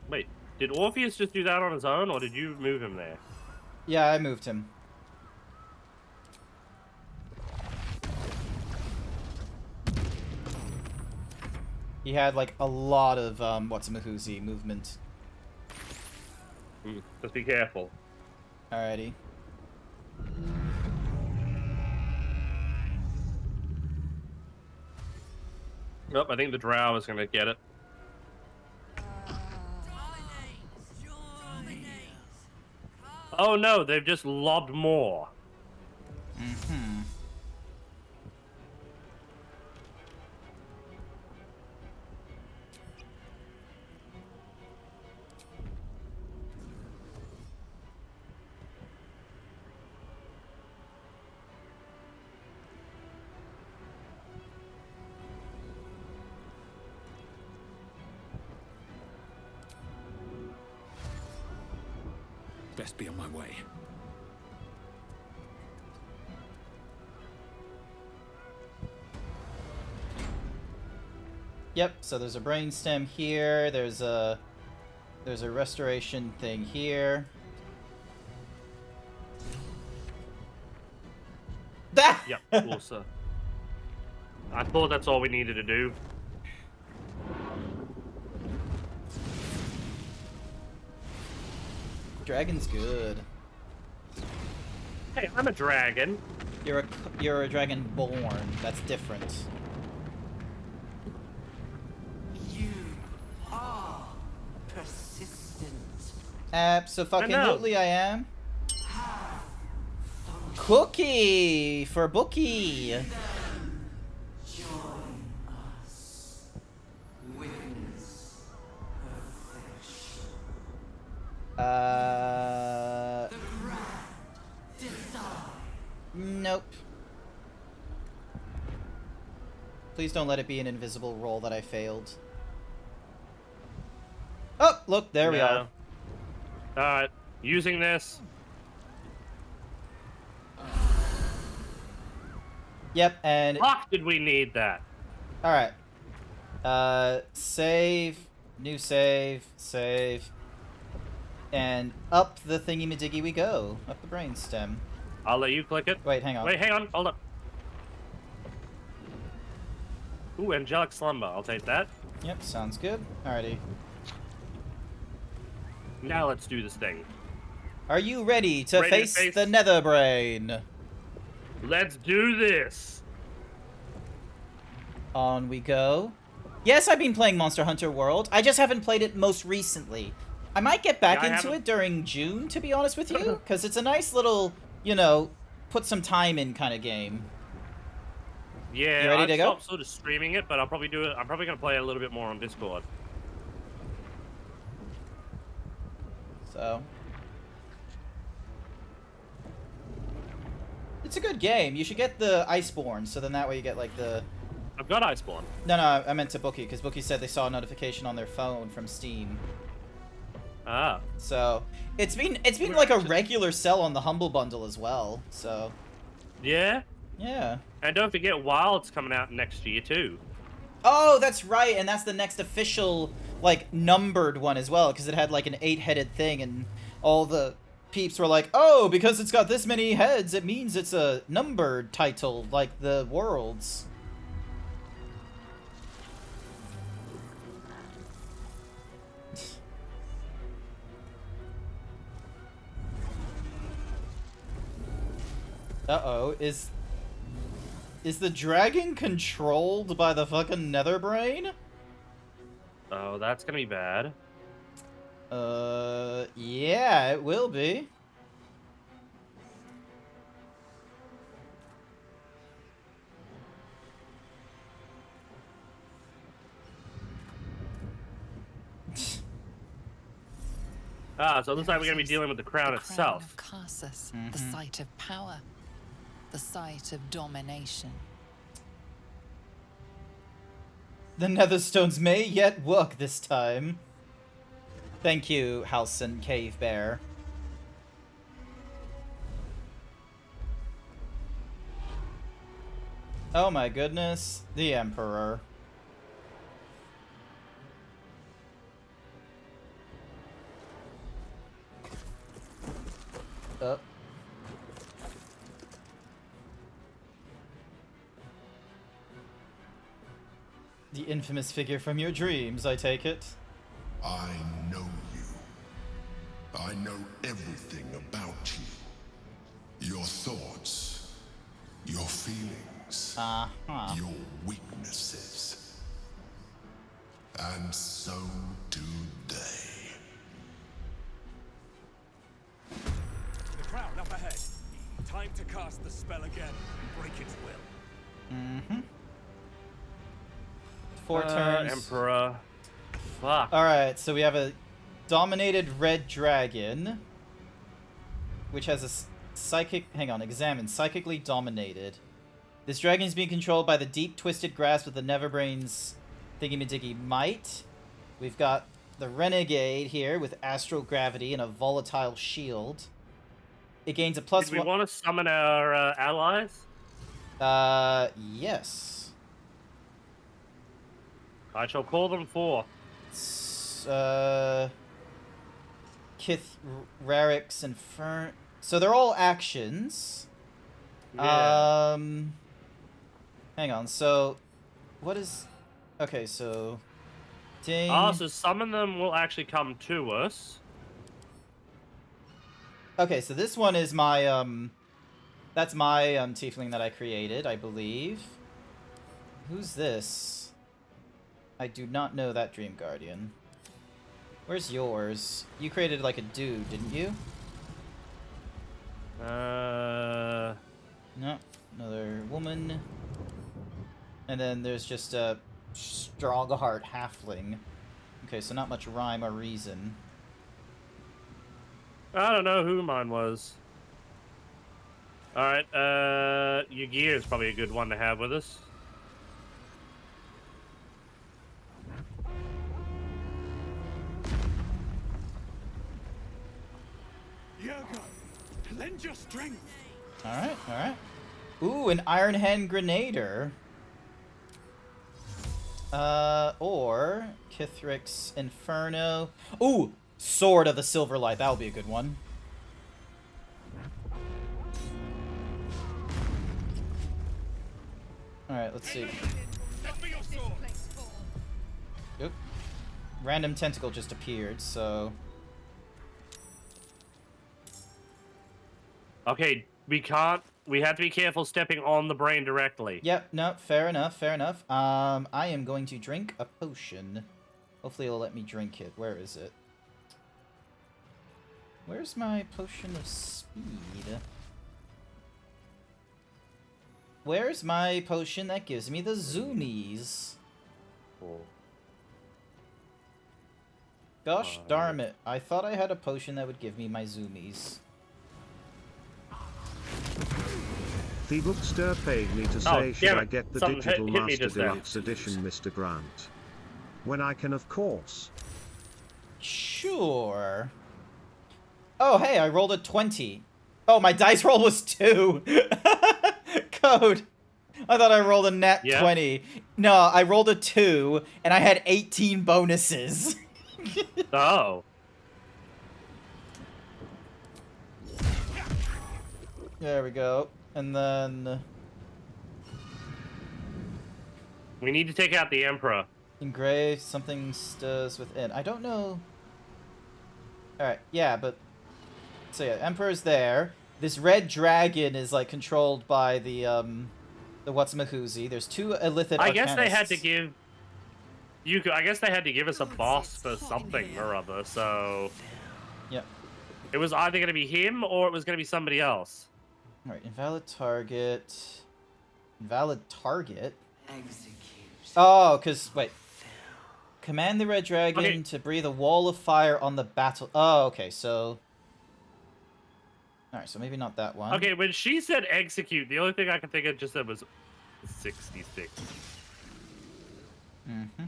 Wait, did Orpheus just do that on his own, or did you move him there? Yeah, I moved him. He had like a lot of what's-a-mahoozy movement. Just be careful. Alrighty. Nope, I think the drow is going to get it. Oh no, they've just lobbed more. Best be on my way. Yep, so there's a brainstem here, there's a restoration thing here. Yep, cool, sir. I thought that's all we needed to do. Dragon's good. Hey, I'm a dragon. You're a dragon born. That's different. You are persistent. Abso-fucking-lutely I am. Cookie for Bookie. Join us. Witness perfection. Please don't let it be an invisible roll that I failed. Oh, look, there we are. Alright, using this. Yep, and... Fuck, did we need that? Alright. Save. New save. Save. And up the thingy-majiggy we go. Up the brainstem. I'll let you click it. Wait, hang on. Wait, hang on. Hold up. Ooh, Angelic Slumber. I'll take that. Yep, sounds good. Alrighty. Now let's do this thing. Are you ready to face the Netherbrain? Let's do this. On we go. Yes, I've been playing Monster Hunter World. I just haven't played it most recently. I might get back into it during June, to be honest with you, because it's a nice little, you know, put some time in kind of game. Yeah, you ready to go? Stopped sort of streaming it, but I'll probably do it. I'm probably gonna play it a little bit more on Discord. So, it's a good game. You should get the Iceborne, so then that way you get like the... I've got Iceborne. No, I meant to Bookie, because Bookie said they saw a notification on their phone from Steam. Ah. So, it's been like a regular sell on the Humble Bundle as well, so... Yeah? Yeah. And don't forget, Wild's coming out next year, too. Oh, that's right, and that's the next official, like, numbered one as well, because it had, like, an 8-headed thing, and all the peeps were like, oh, because it's got this many heads, it means it's a numbered title, like the Worlds. Uh-oh, is the dragon controlled by the fucking Netherbrain? Oh, that's gonna be bad. Yeah, it will be. So it looks like we're gonna be dealing with the crown itself. Crown of Karsus, the site of power, the site of domination. The Netherstones may yet work this time. Thank you, Halson Cave Bear. Oh my goodness, the Emperor. Up. The infamous figure from your dreams, I take it. I know you. I know everything about you. Your thoughts, your feelings, your weaknesses. And so do they. The crown up ahead. Time to cast the spell again and break its will. Mm-hmm. 4 turns. Emperor. Fuck. Alright, so we have a dominated red dragon, which has a psychic... Hang on, examine. Psychically dominated. This dragon is being controlled by the deep, twisted grasp of the Neverbrain's thingy-majiggy might. We've got the renegade here with astral gravity and a volatile shield. It gains a +1... Did we want to summon our allies? Yes. I shall call them forth. Kith, Rarix, and Fern. So they're all actions. Yeah. Hang on. So, what is? Okay, so. Ding. So summon them will actually come to us. Okay, so this one is my that's my tiefling that I created, I believe. Who's this? I do not know that Dream Guardian. Where's yours? You created like a dude, didn't you? No, another woman. And then there's just a Strongheart halfling. Okay, so not much rhyme or reason. I don't know who mine was. Alright, Ygir is probably a good one to have with us. Yerga, lend your strength. Alright, alright. Ooh, an Iron Hand Grenader. Or Kithric's Inferno. Ooh, Sword of the Silverlight. That'll be a good one. Alright, let's see. Oop. Random tentacle just appeared, so... Okay, we can't... We have to be careful stepping on the brain directly. Yep, no, fair enough, fair enough. I am going to drink a potion. Hopefully it'll let me drink it. Where is it? Where's my potion of speed? Where's my potion that gives me the zoomies? Oh. Gosh darn it. I thought I had a potion that would give me my zoomies. The Bookster paid me to say, should I get the Digital Master Deluxe Edition, Mr. Grant? When I can, of course. Sure. Oh, hey, I rolled a 20. Oh, my dice roll was 2. Code. I thought I rolled a nat 20. No, I rolled a 2, and I had 18 bonuses. Oh. There we go. And then... We need to take out the Emperor. Engraved, something stirs within. I don't know... Alright, yeah, but... So yeah, Emperor's there. This red dragon is, like, controlled by the Whatsamahuzi. There's 2 Illithid I guess they Arcanists. had to give... I guess they had to give us a boss for something or other, so... Yep. It was either going to be him, or it was going to be somebody else. Alright, invalid target. Invalid target? Execute. Oh, because, wait. Command the red dragon to breathe a wall of fire on the battle. Oh, okay, so... Alright, so maybe not that one. Okay, when she said execute, the only thing I can think of just said was 66. Mm-hmm.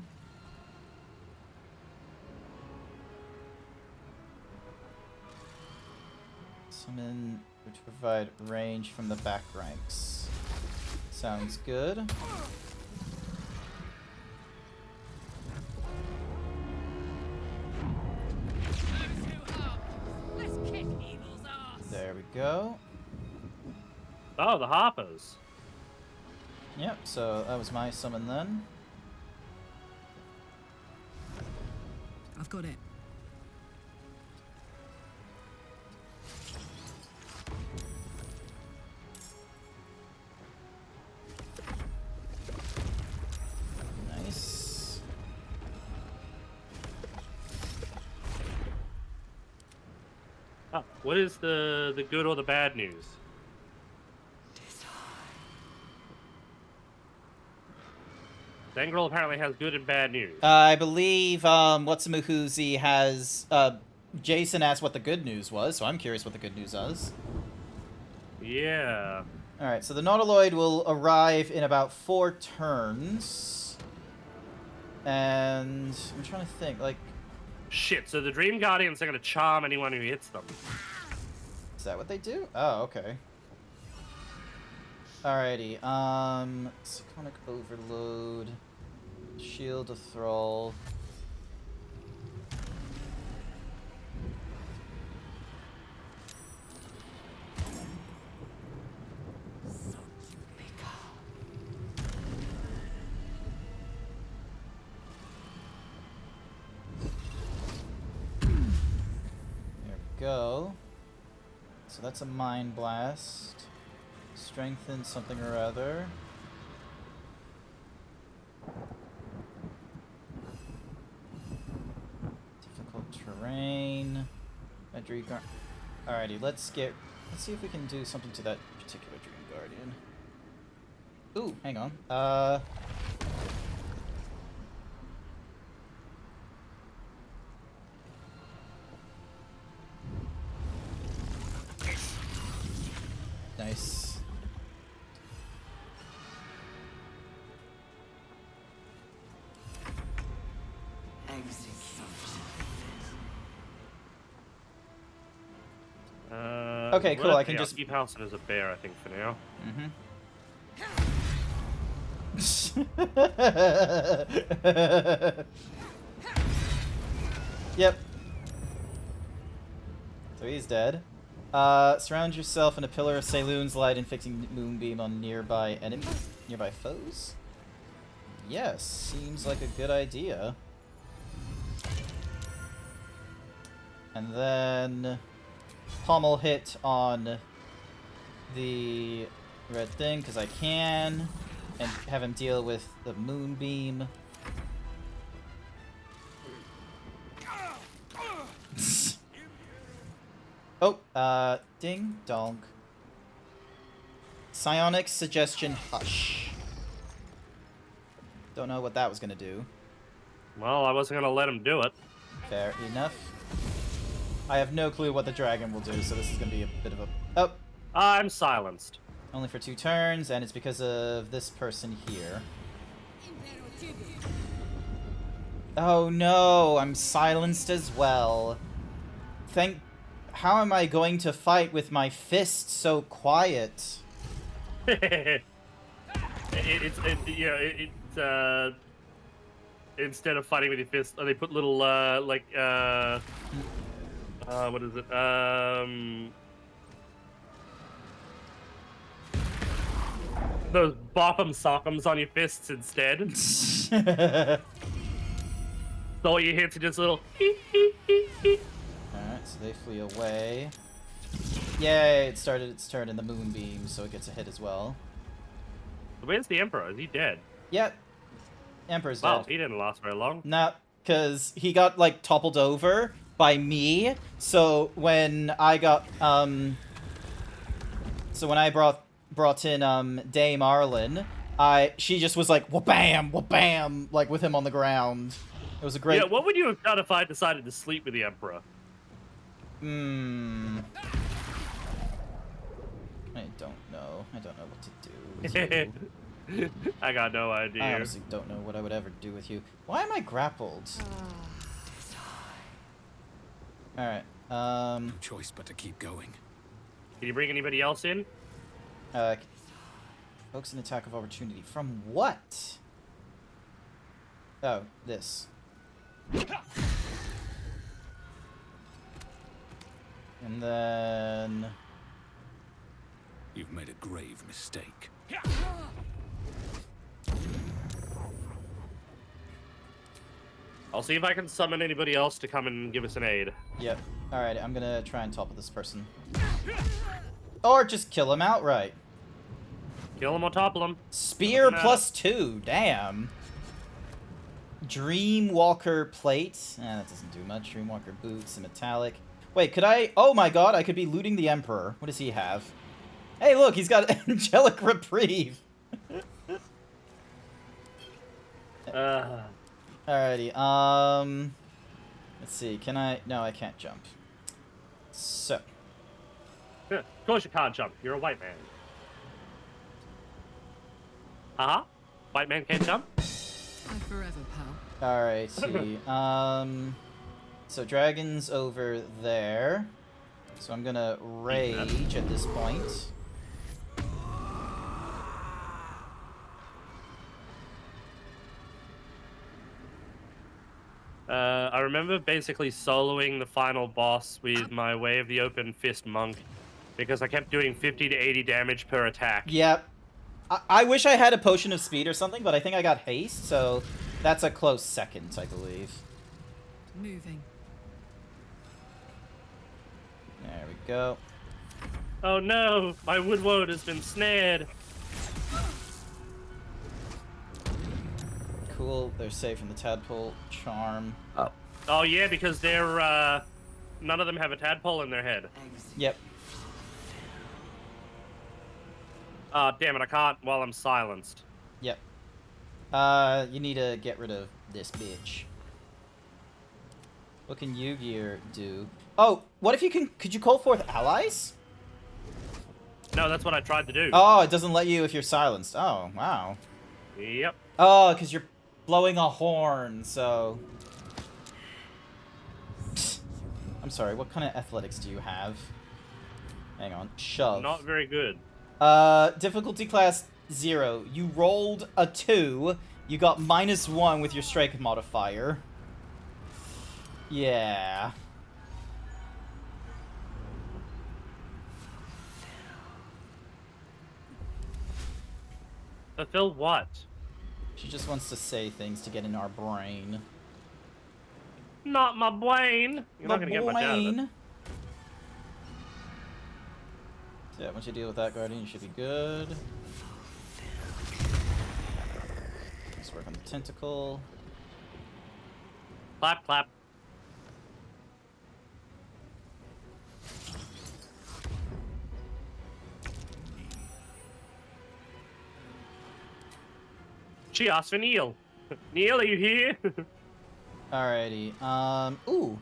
Summon to provide range from the back ranks. Sounds good. There we go. Oh, the Harpers. Yep, so that was my summon then. I've got it. Nice. Oh, what is the good or the bad news? Zangrel apparently has good and bad news. I believe Whatsamahuzi has... Jason asked what the good news was, so I'm curious what the good news is. Yeah. Alright, so the Nautiloid will arrive in about 4 turns. And... I'm trying to think, like... Shit, so the Dream Guardians are going to charm anyone who hits them. Is that what they do? Oh, okay. Alrighty, Psychonic Overload, Shield of Thrall. There we go. So that's a Mind Blast. Strengthen something or other. Difficult terrain. Alrighty, let's see if we can do something to that particular Dream Guardian. Ooh, hang on. Nice. Okay, cool. I can just keep housing as a bear, I think, for now. Yep. So he's dead. Surround yourself in a pillar of Saloon's light, inflicting moonbeam on nearby foes? Yes, seems like a good idea. And then pommel hit on the red thing, because I can, and have him deal with the moonbeam. Oh, ding donk. Psionic suggestion hush. Don't know what that was gonna do. Well, I wasn't gonna let him do it. Fair enough. I have no clue what the dragon will do, so this is gonna be a bit of a... Oh! I'm silenced. Only for 2 turns, and it's because of this person here. Oh no, I'm silenced as well. How am I going to fight with my fist so quiet? Instead of fighting with your fist, they put little what is it? Those bopp'em sock'ems on your fists instead. So all you hit are just little. Alright, so they flee away. Yay! It started its turn in the moonbeam, so it gets a hit as well. Where's the Emperor? Is he dead? Yep. Emperor's dead. Wow, he didn't last very long. Nah, because he got, like, toppled over by me, so when I got, so when I brought in, Dame Arlen, she just was like, wha-bam, wha-bam, like, with him on the ground. It was a great... Yeah, what would you have done if I decided to sleep with the Emperor? I don't know. I don't know what to do with you. I got no idea. I honestly don't know what I would ever do with you. Why am I grappled? Alright, No choice but to keep going. Can you bring anybody else in? Focus an attack of opportunity. From what? Oh, this. And then... You've made a grave mistake. I'll see if I can summon anybody else to come and give us an aid. Yep. Alright, I'm gonna try and topple this person. Or just kill him outright. Kill him or topple him. Spear +2, damn. Dreamwalker plate. That doesn't do much. Dreamwalker boots and metallic. Wait, could I... Oh my god, I could be looting the Emperor. What does he have? Hey, look, he's got Angelic Reprieve. Alrighty, let's see, can I... No, I can't jump. So. Yeah, of course you can't jump. You're a white man. White man can't jump? Forever, pal. Alrighty, so dragon's over there. So I'm gonna rage at this point. I remember basically soloing the final boss with my Way of the Open Fist Monk because I kept doing 50 to 80 damage per attack. Yep. I wish I had a potion of speed or something, but I think I got haste, so that's a close second, I believe. Moving. There we go. Oh no, my woodwode has been snared. Cool, they're safe from the tadpole charm. Oh yeah, because they're none of them have a tadpole in their head. Yep. Damn it, I can't while I'm silenced. Yep. You need to get rid of this bitch. What can Yu-Gi-Oh do? Oh, what if you could you call forth allies? No, that's what I tried to do. Oh, it doesn't let you if you're silenced. Oh, wow. Yep. Oh, because you're blowing a horn, so... I'm sorry, what kind of athletics do you have? Hang on. Shove. Not very good. Difficulty class 0. You rolled a 2. You got -1 with your strike modifier. Yeah. Fulfill what? She just wants to say things to get in our brain. Not my brain. You're not gonna get much out of it. So yeah, once you deal with that guardian, you should be good. Let's work on the tentacle. Clap, clap. She asked for Neil. Neil, are you here? Alrighty. Ooh.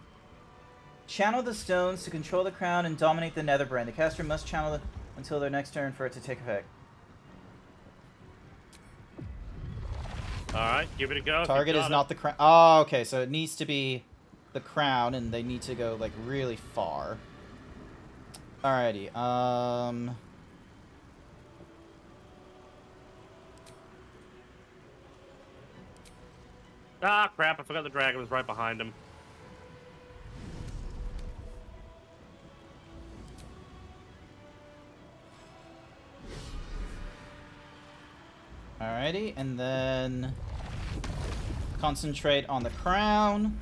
Channel the stones to control the crown and dominate the Netherbrain. The caster must channel it until their next turn for it to take effect. Alright, give it a go. Target is not the crown. Oh, okay, so it needs to be the crown, and they need to go, like, really far. Alrighty, Ah, crap, I forgot the dragon was right behind him. Alrighty, and then concentrate on the crown.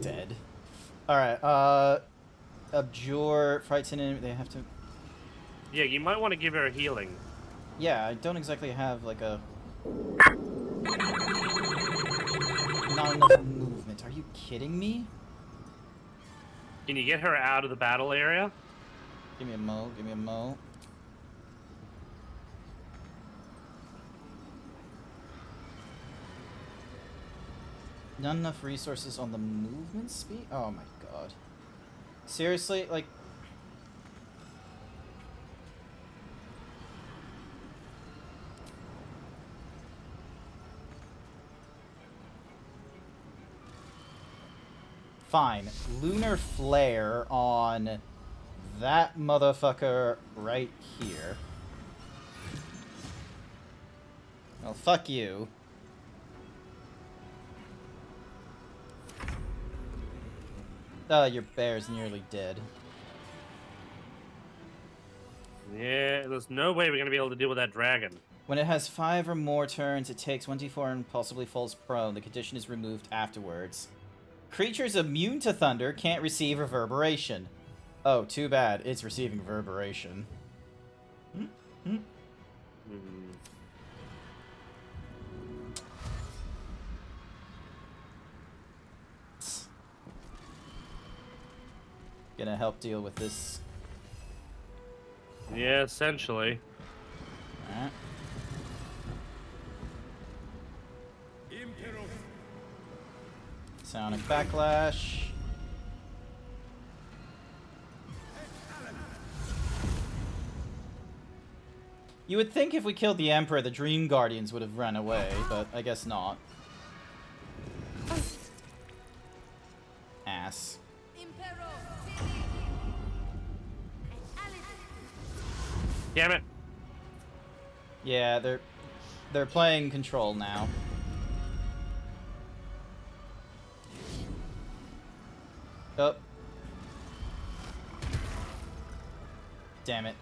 Dead. Alright, abjure, frighten enemy, they have to... Yeah, you might want to give her a healing. Yeah, I don't exactly have, like, a... Not enough movement. Are you kidding me? Can you get her out of the battle area? Give me a mo, give me a mo. Not enough resources on the movement speed? Oh my god. Seriously? Like... Fine. Lunar Flare on that motherfucker right here. Well, fuck you. Your bear's nearly dead. Yeah, there's no way we're gonna be able to deal with that dragon. When it has 5 or more turns, it takes 1d4 and possibly falls prone. The condition is removed afterwards. Creatures immune to thunder can't receive reverberation. Oh, too bad. It's receiving reverberation. Gonna help deal with this. Yeah, essentially. Alright. Sonic Backlash. You would think if we killed the Emperor, the Dream Guardians would have run away, but I guess not. Ass. Damn it. Yeah, they're playing control now. Oh. Damn it.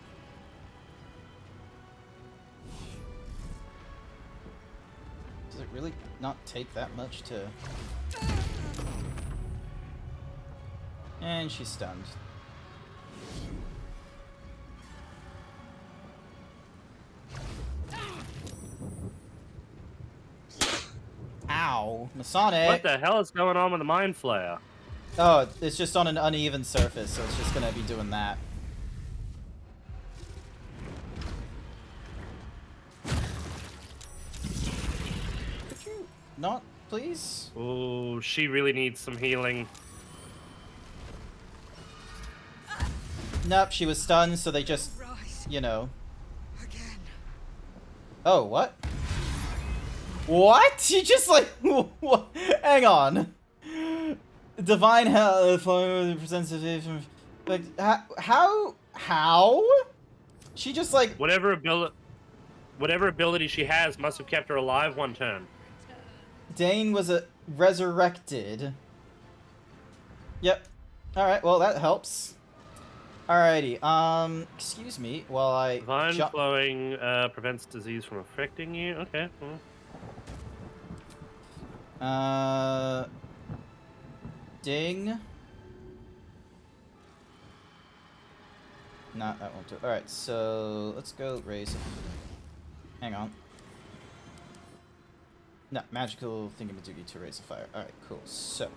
Does it really not take that much to... And she's stunned. Ow. Masonic! What the hell is going on with the Mind Flayer? Oh, it's just on an uneven surface, so it's just gonna be doing that. Could you not, please? Oh, she really needs some healing. Nope, she was stunned, so they just, you know. Oh, what? What? You just like... Hang on. Divine health presents a... Like, how? How? She just like... Whatever ability she has must have kept her alive one turn. Dane was resurrected. Yep. Alright, well that helps. Alrighty, excuse me while I... Divine flowing prevents disease from affecting you. Okay. Ding. No, that won't do it. Alright, so let's go raise... Hang on. No, magical thingamajiggy to raise a fire. Alright, cool. So...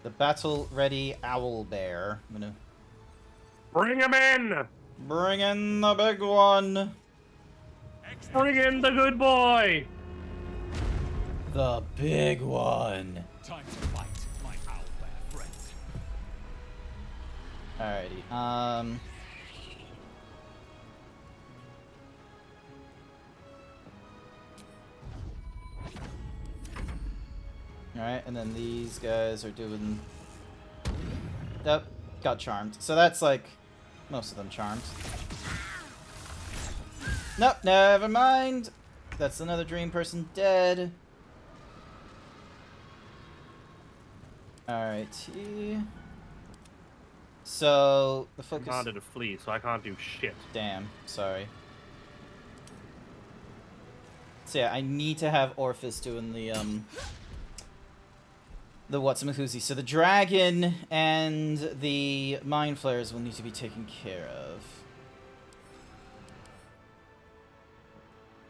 The battle-ready owl bear. I'm gonna... Bring him in! Bring in the big one! Bring in the good boy! The big one. Time to fight, my owl bear friend. Alrighty, Alright, and then these guys are doing... Yep, got charmed. So that's like... most of them charmed. Nope, never mind! That's another dream person dead. Alrighty. So, the focus... I'm commanded to flee, so I can't do shit. Damn, sorry. So yeah, I need to have Orphis doing the whatsamahoozy. So the dragon and the mind flayers will need to be taken care of.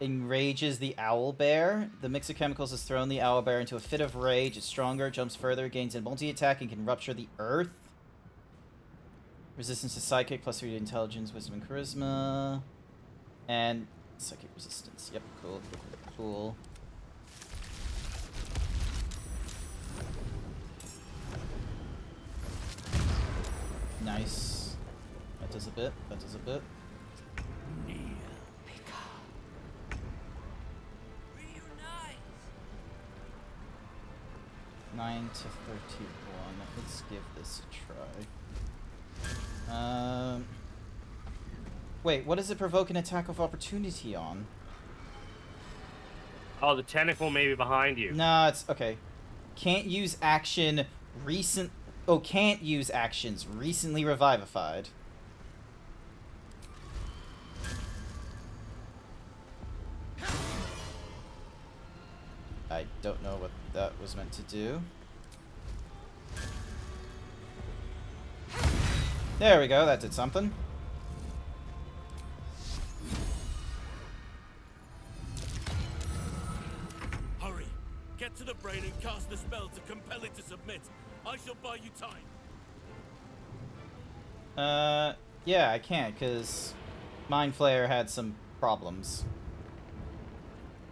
Enrages the owl bear. The mix of chemicals has thrown the owl bear into a fit of rage. It's stronger, jumps further, gains a multi-attack, and can rupture the earth. Resistance to psychic, plus 3 to intelligence, wisdom, and charisma. And psychic resistance. Yep, cool. Cool. Nice. That does a bit. That does a bit. 9 to 31. Let's give this a try. Wait, what does it provoke an attack of opportunity on? Oh, the tentacle may be behind you. Nah, it's okay. Can't use action recent. Oh, can't use actions recently revivified. I don't know what that was meant to do. There we go, that did something. Hurry! Get to the brain and cast the spell to compel it to submit. I shall buy you time. Yeah, I can't, because Mind Flayer had some problems.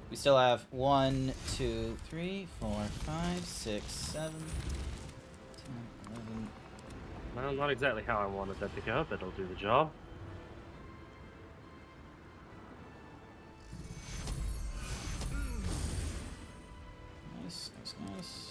We still have 1, 2, 3, 4, 5, 6, 7, 10, 11. Well, not exactly how I wanted that to go, but it'll do the job. Nice, nice, nice.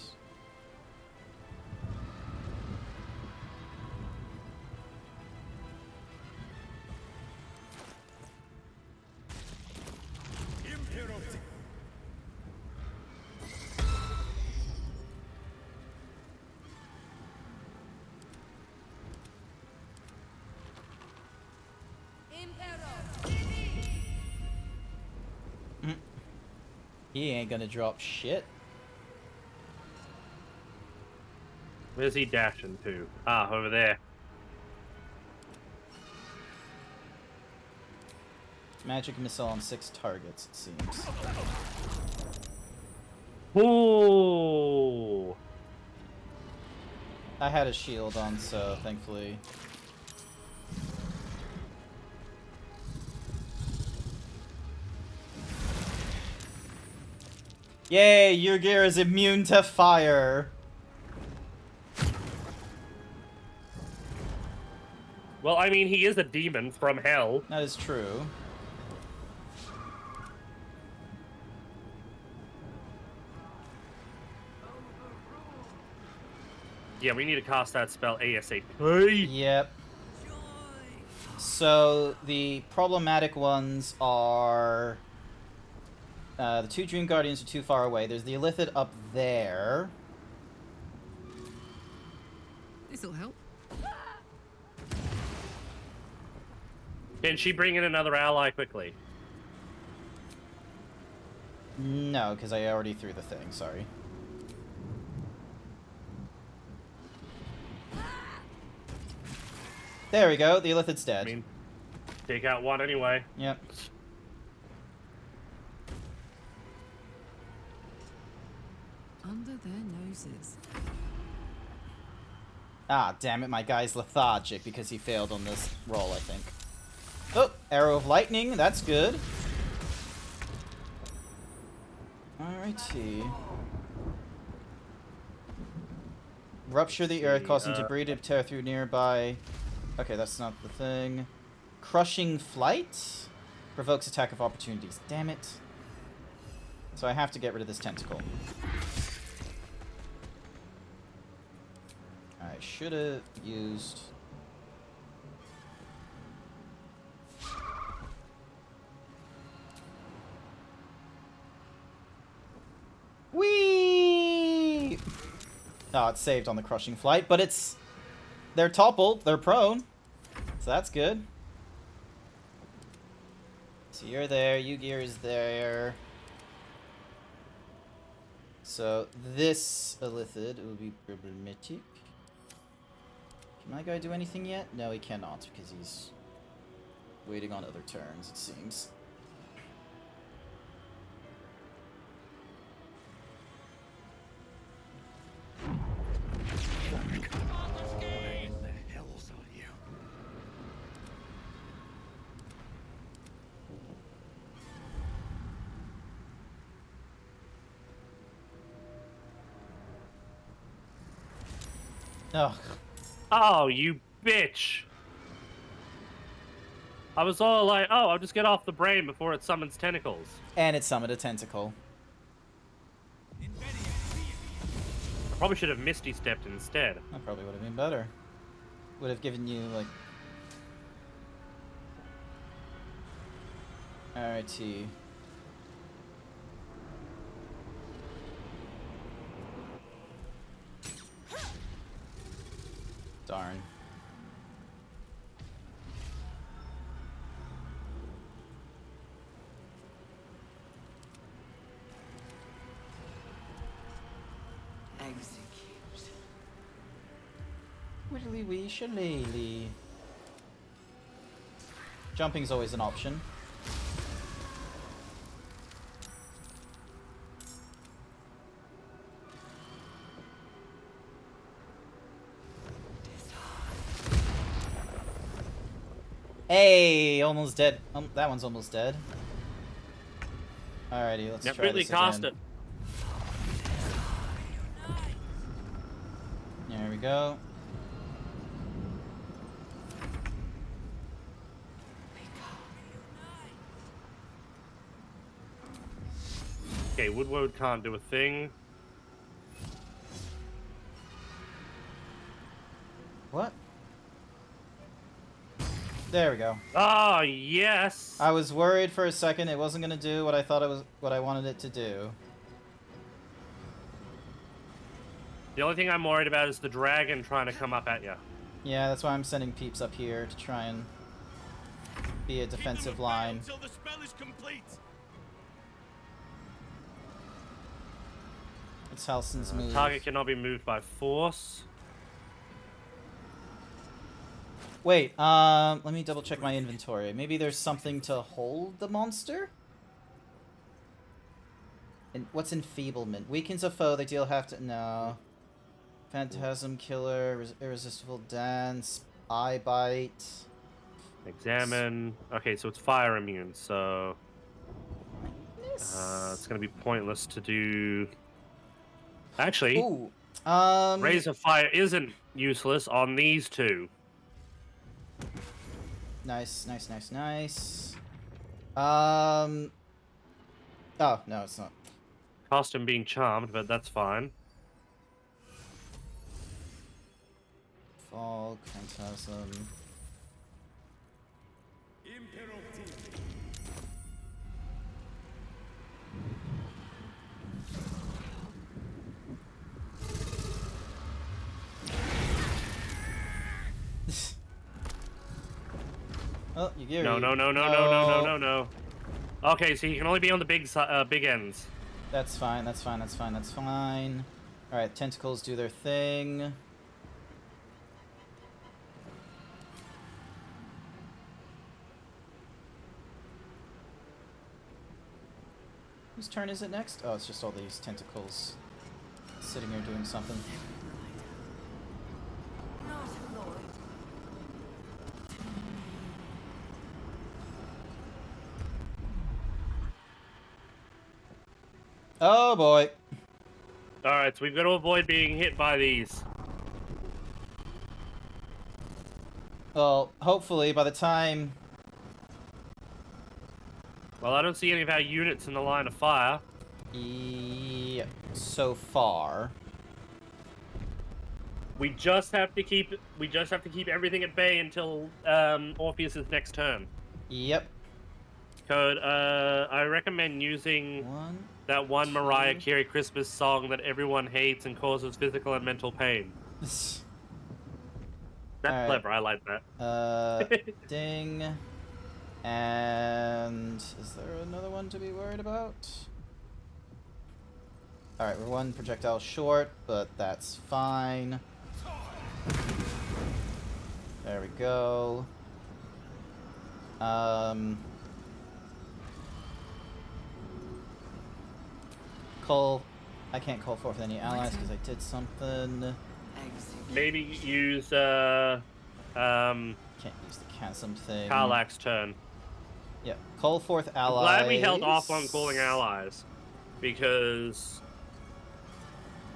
He ain't gonna drop shit. Where's he dashing to? Ah, over there. Magic missile on 6 targets, it seems. Ooh! I had a shield on, so thankfully. Yay, your gear is immune to fire. Well, I mean, he is a demon from hell. That is true. Yeah, we need to cast that spell ASAP. Yep. So the problematic ones are the 2 Dream Guardians are too far away. There's the Illithid up there. This'll help. Can she bring in another ally quickly? No, because I already threw the thing. Sorry. There we go. The Illithid's dead. I mean, take out one anyway. Yep. Under their noses. Ah, damn it. My guy's lethargic because he failed on this roll, I think. Oh, Arrow of Lightning. That's good. Alrighty. Rupture the earth, causing debris to tear through nearby. Okay, that's not the thing. Crushing Flight provokes attack of opportunities. Damn it. So I have to get rid of this tentacle. I should have used... Whee! Oh, it's saved on the Crushing Flight, but it's... They're toppled, they're prone. So that's good. So you're there, Yu-Gear is there. So this Illithid will be problematic. Can my guy do anything yet? No, he cannot, because he's waiting on other turns, it seems. Oh. Oh, you bitch! I was all like, oh, I'll just get off the brain before it summons tentacles. And it summoned a tentacle. I probably should have Misty Stepped instead. That probably would have been better. Would have given you, like... Alrighty. Darn. Execute. Widdly wee shillelagh. Jumping's always an option. Hey, almost dead. That one's almost dead. Alrighty, let's try this cast again. There we go. Okay, Woodward can't do a thing. What? There we go. Ah, yes. I was worried for a second it wasn't gonna do what I thought it was, what I wanted it to do. The only thing I'm worried about is the dragon trying to come up at you. Yeah, that's why I'm sending peeps up here to try and be a defensive line. Until the spell is complete. It's Halson's move. Target cannot be moved by force. Wait, let me double check my inventory. Maybe there's something to hold the monster? And what's enfeeblement? Weakens a foe, they deal half to... No. Phantasm Killer, Irresistible Dance, Eye Bite. Examine. Okay, so it's fire immune, so... it's gonna be pointless to do... Actually, Ooh, Raise of Fire isn't useless on these two. Nice, nice, nice, nice. Oh, no, it's not. Cost him being charmed, but that's fine. Fall, Phantasm. Oh, you No. Okay, so you can only be on the big ends. That's fine, that's fine, that's fine, that's fine. Alright, tentacles do their thing. Whose turn is it next? Oh, it's just all these tentacles sitting here doing something. Oh boy. Alright, so we've got to avoid being hit by these. Well, hopefully by the time... Well, I don't see any of our units in the line of fire. Yeah, so far. We just have to keep everything at bay until Orpheus's next turn. Yep. Code, I recommend using that one Mariah Carey Christmas song that everyone hates and causes physical and mental pain. That's clever, I like that. Ding. And is there another one to be worried about? Alright, we're one projectile short, but that's fine. There we go. Call. I can't call forth any allies because I did something. Maybe use can't use the chasm thing. Karlach's turn. Yep. Call forth allies. I'm glad we held off on calling allies, because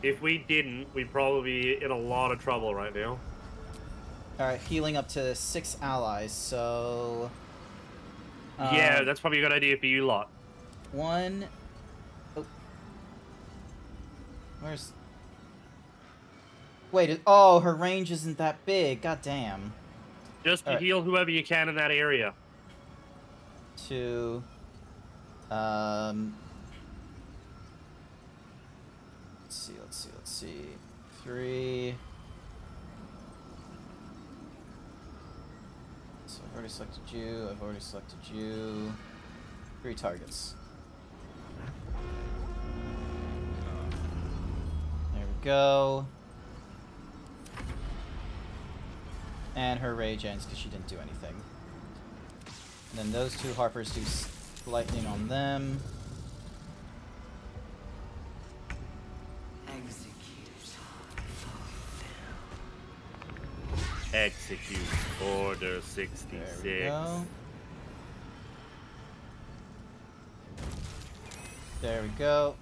if we didn't, we'd probably be in a lot of trouble right now. Alright, healing up to 6 allies, so... yeah, that's probably a good idea for you lot. One... Oh. Where's... Wait, oh, her range isn't that big, god damn. Just to heal whoever you can in that area. 2... Let's see. 3... So I've already selected you, 3 targets. There we go. And her rage ends because she didn't do anything. And then those 2 Harpers do lightning on them. Execute Order 66. There we go. There we go.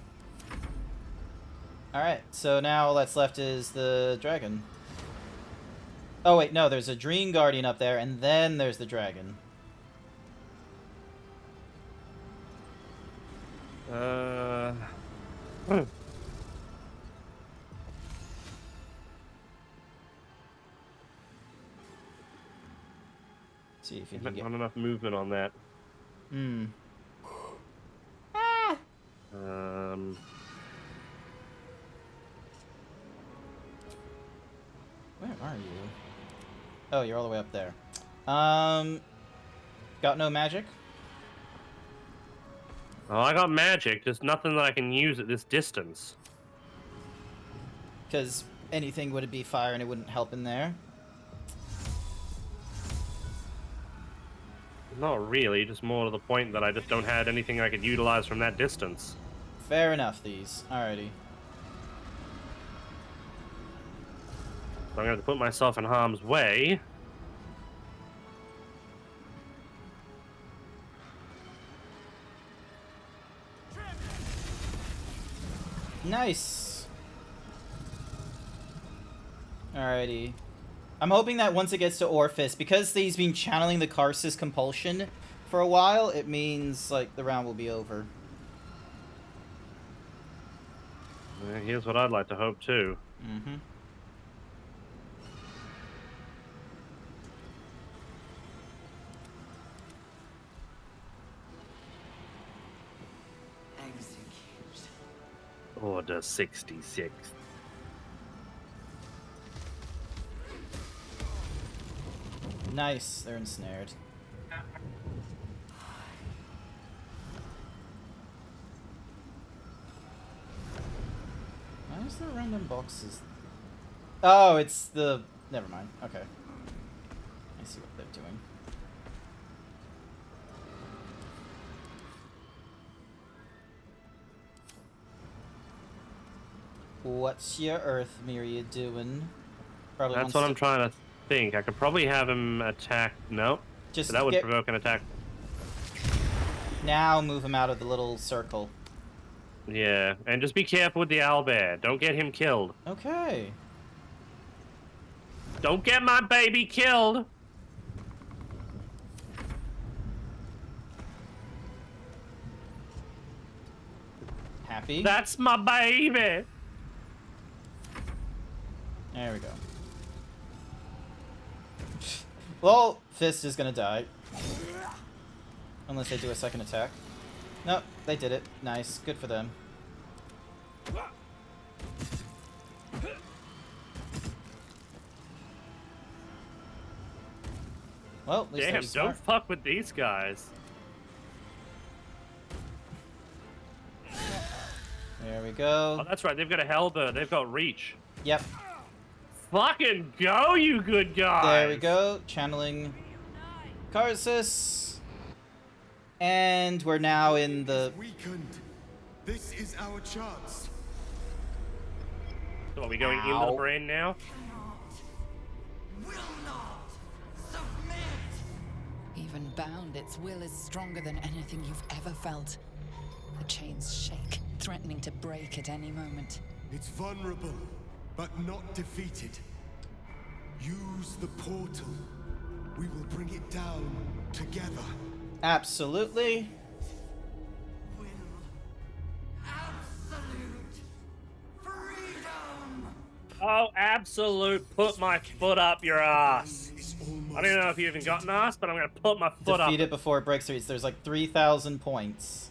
Alright, so now all that's left is the dragon. Oh wait, no, there's a Dream Guardian up there, and then there's the dragon. See if you can get... Not enough movement on that. Hmm. Where are you? Oh, you're all the way up there. Got no magic? Oh, I got magic, just nothing that I can use at this distance. Because anything would be fire and it wouldn't help in there. Not really, just more to the point that I just don't have anything I could utilize from that distance. Fair enough, these. Alrighty. So I'm going to have to put myself in harm's way. Nice! Alrighty. I'm hoping that once it gets to Orphis, because he's been channeling the Karsus compulsion for a while, it means, like, the round will be over. Here's what I'd like to hope, too. Mm-hmm. Order 66. Nice, they're ensnared. Why is there random boxes? Oh, it's the... Never mind. Okay. I see what they're doing. What's your Earth Myriad doing? Probably That's what I'm trying to think. I could probably have him attack. No. Just that would provoke an attack. Now move him out of the little circle. Yeah, and just be careful with the owlbear. Don't get him killed. Okay. Don't get my baby killed. Happy? That's my baby. There we go. Well, Fist is gonna die. Unless they do a second attack. Nope, they did it. Nice. Good for them. Well, at least damn, they're smart. don't fuck with these guys. There we go. Oh, that's right. They've got a Hellbird. They've got reach. Yep. Fucking go, you good guys. There we go. Channeling Karsus. And we're now in the... Weakened. This is our chance. So are we going into the brain now? Even bound, its will is stronger than anything you've ever felt. The chains shake, threatening to break at any moment. It's vulnerable, but not defeated. Use the portal. We will bring it down together. Absolutely. Oh, absolute put my foot up your ass. I don't even know if you even got an ass, but I'm going to put my foot up. Defeat it before it breaks through. There's like 3,000 points.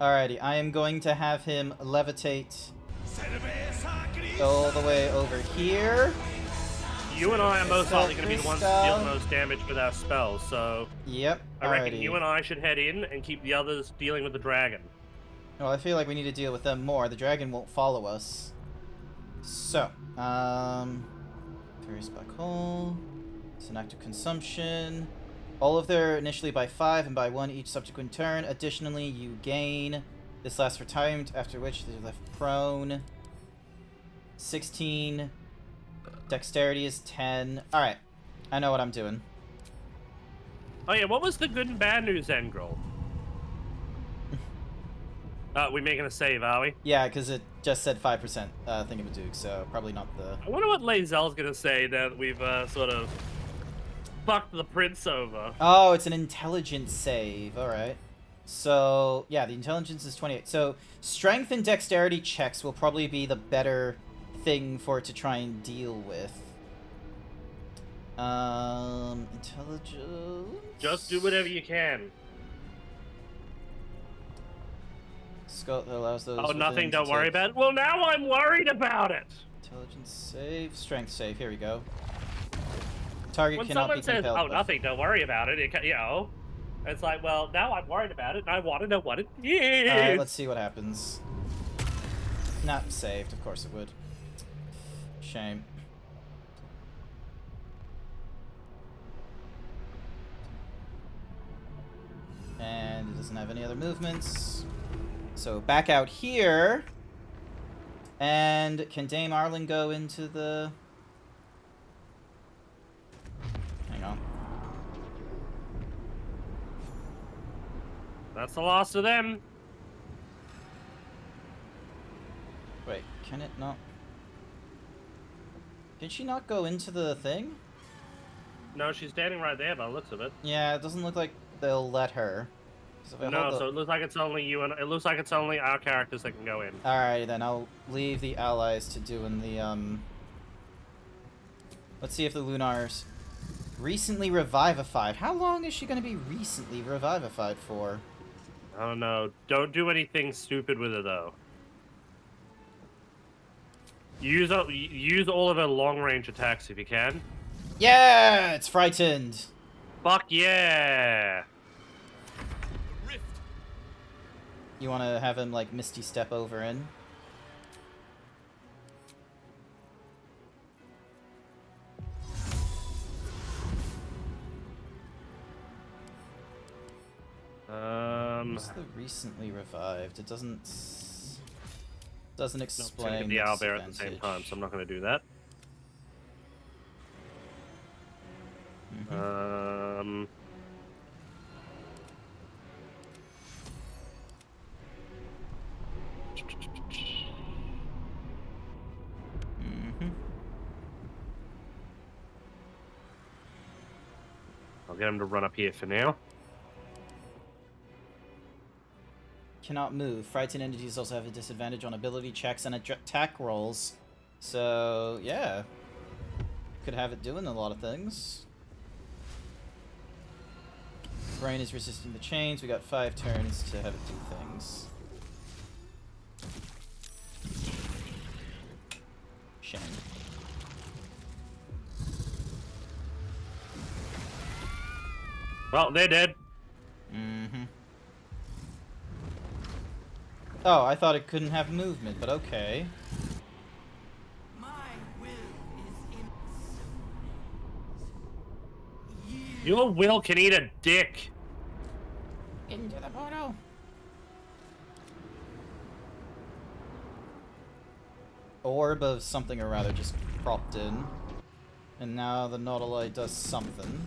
Alrighty, I am going to have him levitate all the way over here. You and I are most likely going to be the ones to deal the most damage with our spells, so... Yep, I reckon alrighty. you and I should head in and keep the others dealing with the dragon. Well, I feel like we need to deal with them more. The dragon won't follow us. So, Furious Black Hole. It's an active consumption. All of their initially by 5 and by 1 each subsequent turn. Additionally, you gain. This lasts for time, after which they're left prone. 16. Dexterity is 10. Alright. I know what I'm doing. Oh yeah, what was the good and bad news, Engrol? We're making a save, are we? Yeah, because it just said 5% Thingamadook, so probably not the... I wonder what Lae'zel's gonna say now that we've sort of fucked the prince over. Oh, it's an intelligence save. Alright. So, yeah, the intelligence is 28. So, strength and dexterity checks will probably be the better thing for it to try and deal with. Intelligence... Just do whatever you can. Skull allows those... Oh, nothing, don't worry about it. Well, now I'm worried about it! Intelligence save, strength save, here we go. Target when cannot be someone says, compelled. oh, nothing, don't worry about it, you know, it's like, well, now I'm worried about it, and I want to know what it is! Alright, let's see what happens. Not saved, of course it would. Shame. And it doesn't have any other movements. So back out here. And can Dame Arlen go into the... Hang on. That's the last of them. Wait, can it not? Did she not go into the thing? No, she's standing right there by the looks of it. Yeah, it doesn't look like they'll let her. No, so it looks like it's only you and it looks like it's only our characters that can go in. Alright, then I'll leave the allies to doing the Let's see if the Lunar's recently revivified. How long is she going to be recently revivified for? I don't know. Don't do anything stupid with her though. Use all of her long-range attacks if you can. Yeah, it's frightened. Fuck yeah! You want to have him like Misty step over in? What's the recently revived? It doesn't explain the owlbear at the same time, so I'm not going to do that. I'll get him to run up here for now. Cannot move. Frightened entities also have a disadvantage on ability checks and attack rolls. So, yeah. Could have it doing a lot of things. Brain is resisting the chains. We got 5 turns to have it do things. Shame. Well, they're dead. Oh, I thought it couldn't have movement, but okay. Your will can eat a dick. Into the portal. Orb of something or rather just propped in. And now the Nautilite does something.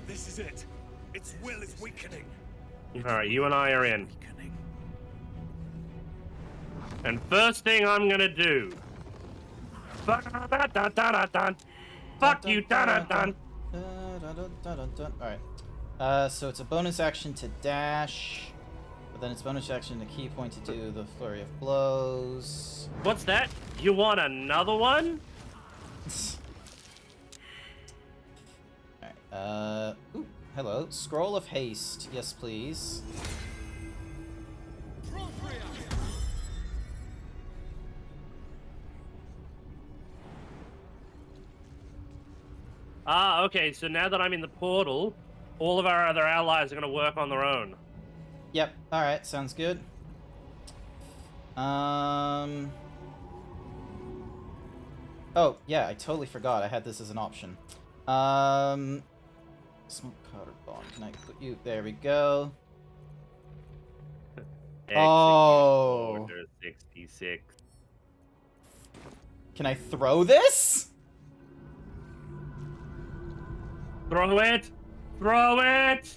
This is it. Its will is weakening. Alright, you and I are in. And first thing I'm gonna do. Fuck you, dun. Alright. So it's a bonus action to dash. But then it's bonus action to key point to do the flurry of blows. What's that? You want another one? Alright, ooh, hello. Scroll of Haste. Yes, please. Ah, okay, so now that I'm in the portal, all of our other allies are gonna work on their own. Yep, alright, sounds good. Oh, yeah, I totally forgot I had this as an option. Smoke powder bomb. Can I put you? There we go. Oh. Order 66. Can I throw this? Throw it! Throw it!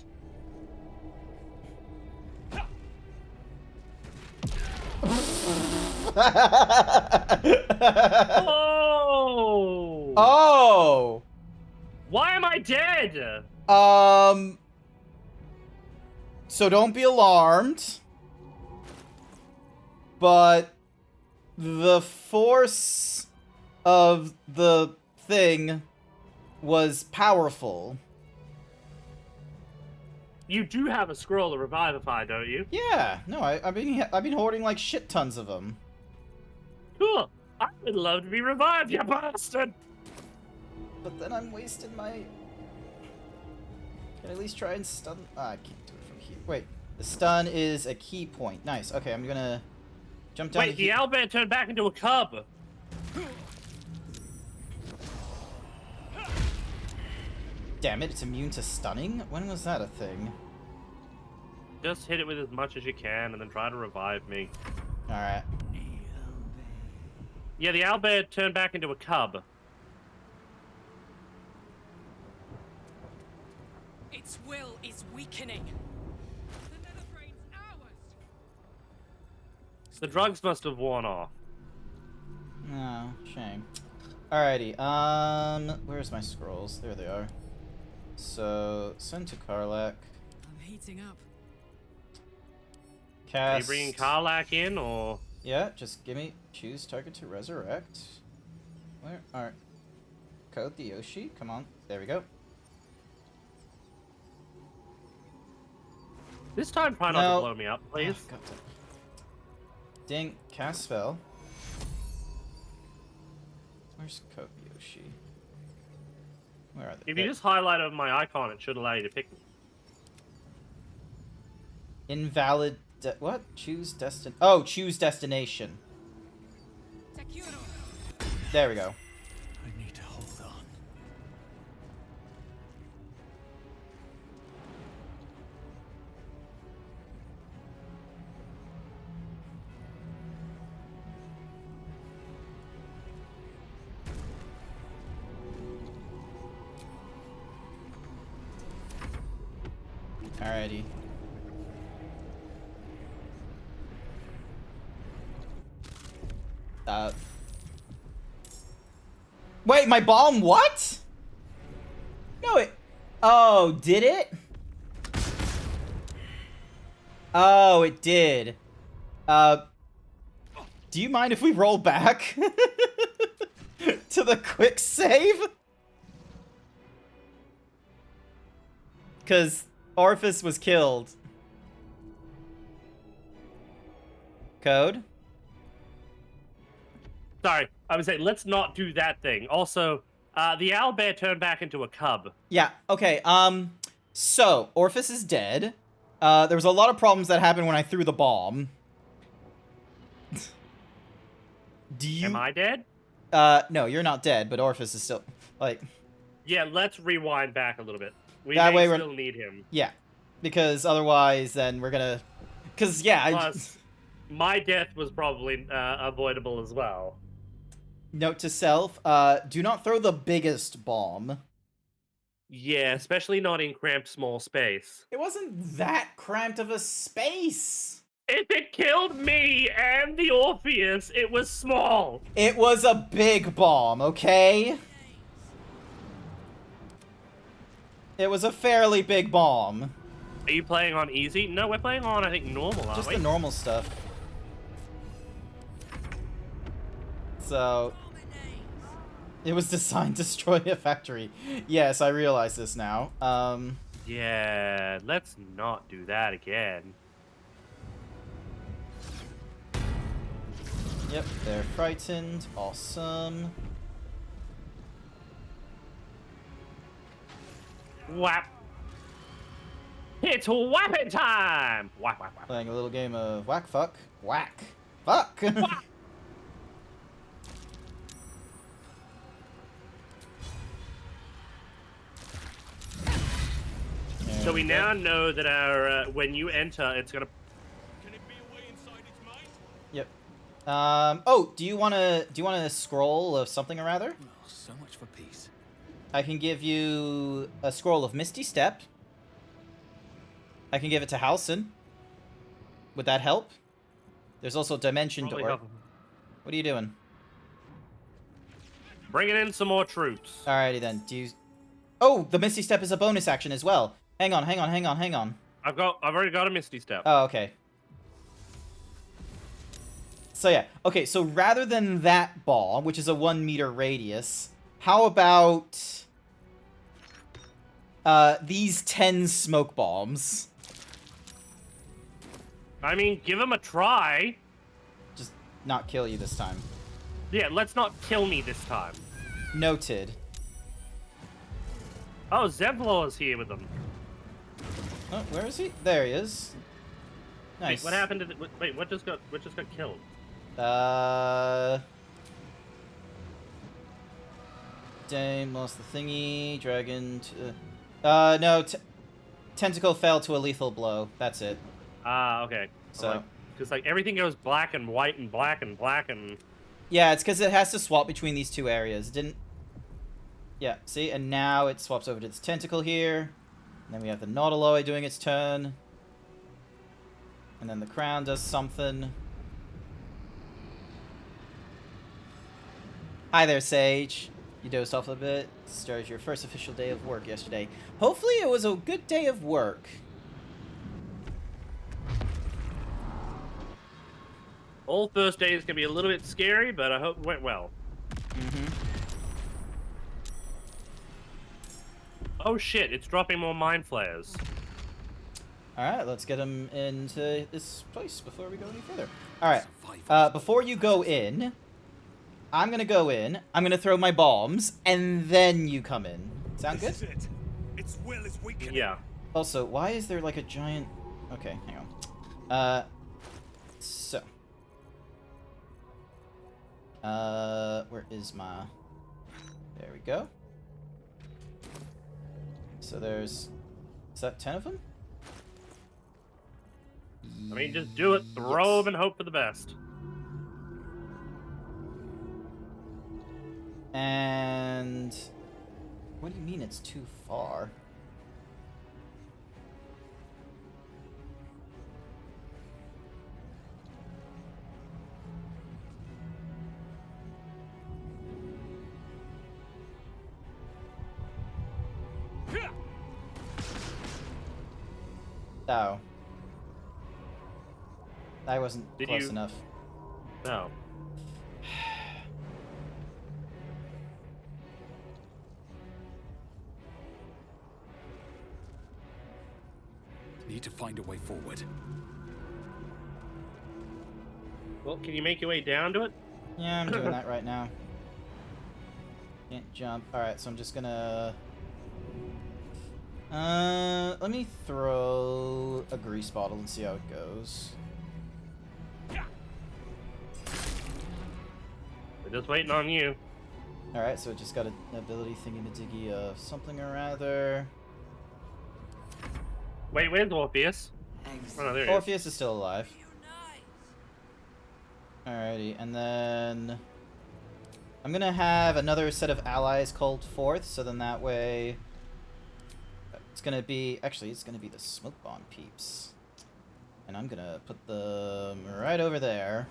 Oh! Oh! Why am I dead? So don't be alarmed. But the force of the thing was powerful. You do have a scroll of Revivify, don't you? Yeah, no, I've been hoarding like shit tons of them. Cool. I would love to be revived, you bastard. But then I'm wasting my. Can I at least try and stun? Ah, I can't do it from here. Wait, the stun is a key point. Nice. Okay, I'm gonna jump down. Wait, the owlbear turned back into a cub. Damn it! It's immune to stunning. When was that a thing? Just hit it with as much as you can, and then try to revive me. All right. Yeah, the owlbear turned back into a cub. its will is weakening. The drugs must have worn off. Oh, shame. Alrighty, where's my scrolls? There they are. So, send to Karlak. I'm heating up. Are you Cast... bringing Karlak in, or...? Yeah, just choose target to resurrect. Where are... Code the Yoshi? Come on, there we go. This time try not to blow me up, please. Oh, ding, cast spell. Where's Code the Yoshi? Where are they? If you just highlight over my icon, it should allow you to pick me. Invalid... what? Choose destin... Oh, choose destination. There we go. I need to hold on. Alrighty. Wait, my bomb what? No, it... Oh, did it? Oh, it did. Do you mind if we roll back? To the quick save? Because Orphis was killed. Code? Sorry, I was saying, let's not do that thing. Also, the owlbear turned back into a cub. Yeah, okay, so, Orphis is dead. There was a lot of problems that happened when I threw the bomb. Am I dead? No, you're not dead, but Orphis is still, like... Yeah, let's rewind back a little bit. We That way may we're- still need him. Yeah, because otherwise then we're gonna... Because, yeah, Plus, my death was probably avoidable as well. Note to self, do not throw the biggest bomb. Yeah, especially not in cramped small space. It wasn't that cramped of a space. If it killed me and the Orpheus, it was small. It was a big bomb, okay? It was a fairly big bomb. Are you playing on easy? No, we're playing on, I think, normal, aren't Just we? the normal stuff. So... It was designed to destroy a factory. Yes, I realize this now. Yeah, let's not do that again. Yep, they're frightened. Awesome. Whap. It's whapping time! Whack, whack, whack. Playing a little game of whack, fuck, whack, fuck. So we now know that our when you enter, it's gonna. Yep. Oh, do you want a scroll of something or rather? Oh, so much for peace. I can give you a scroll of Misty Step. I can give it to Halson. Would that help? There's also Dimension Probably Door. help. What are you doing? Bringing in some more troops. Alrighty then. Do you... Oh, the Misty Step is a bonus action as well. Hang on. I've already got a Misty Step. Oh, okay. So yeah. Okay, so rather than that ball, which is a 1 meter radius, how about these 10 smoke bombs? I mean, give him a try. Just not kill you this time. Yeah, let's not kill me this time. Noted. Oh, Zevlor is here with them. Oh, where is he? There he is. Nice. Wait, what happened to the... Wait, what just got killed? Dame lost the thingy. Dragon to... no, Tentacle fell to a lethal blow. That's it. Ah, okay. So... Because, like, everything goes black and white and black and black and... Yeah, it's because it has to swap between these two areas. It didn't... Yeah, see? And now it swaps over to this tentacle here. then we have the Nautiloid doing its turn. And then the Crown does something. Hi there, Sage. You dozed off a bit. Started your first official day of work yesterday. Hopefully it was a good day of work. All first days can be a little bit scary, but I hope it went well. Oh shit, it's dropping more mind flayers. Alright, let's get them into this place before we go any further. Alright, before you go in, I'm gonna go in, I'm gonna throw my bombs, and then you come in. Sound good? Its will is weakening. Yeah. Also, why is there like a giant... Okay, hang on. So. Where is my... There we go. So there's... Is that 10 of them? I mean, just do it, throw them, and hope for the best. And... What do you mean it's too far? Oh. I wasn't close enough. No. Need to find a way forward. Well, can you make your way down to it? Yeah, I'm doing that right now. Can't jump. Alright, so I'm just gonna... let me throw a grease bottle and see how it goes. We're just waiting on you. Alright, so it just got an ability thingy-majiggy of something or other. Wait, where's Orpheus? Oh, no, there he Orpheus is still alive. Alrighty, and then... I'm gonna have another set of allies called forth, so then that way... It's gonna be... Actually, it's gonna be the smoke bomb peeps. And I'm gonna put them right over there.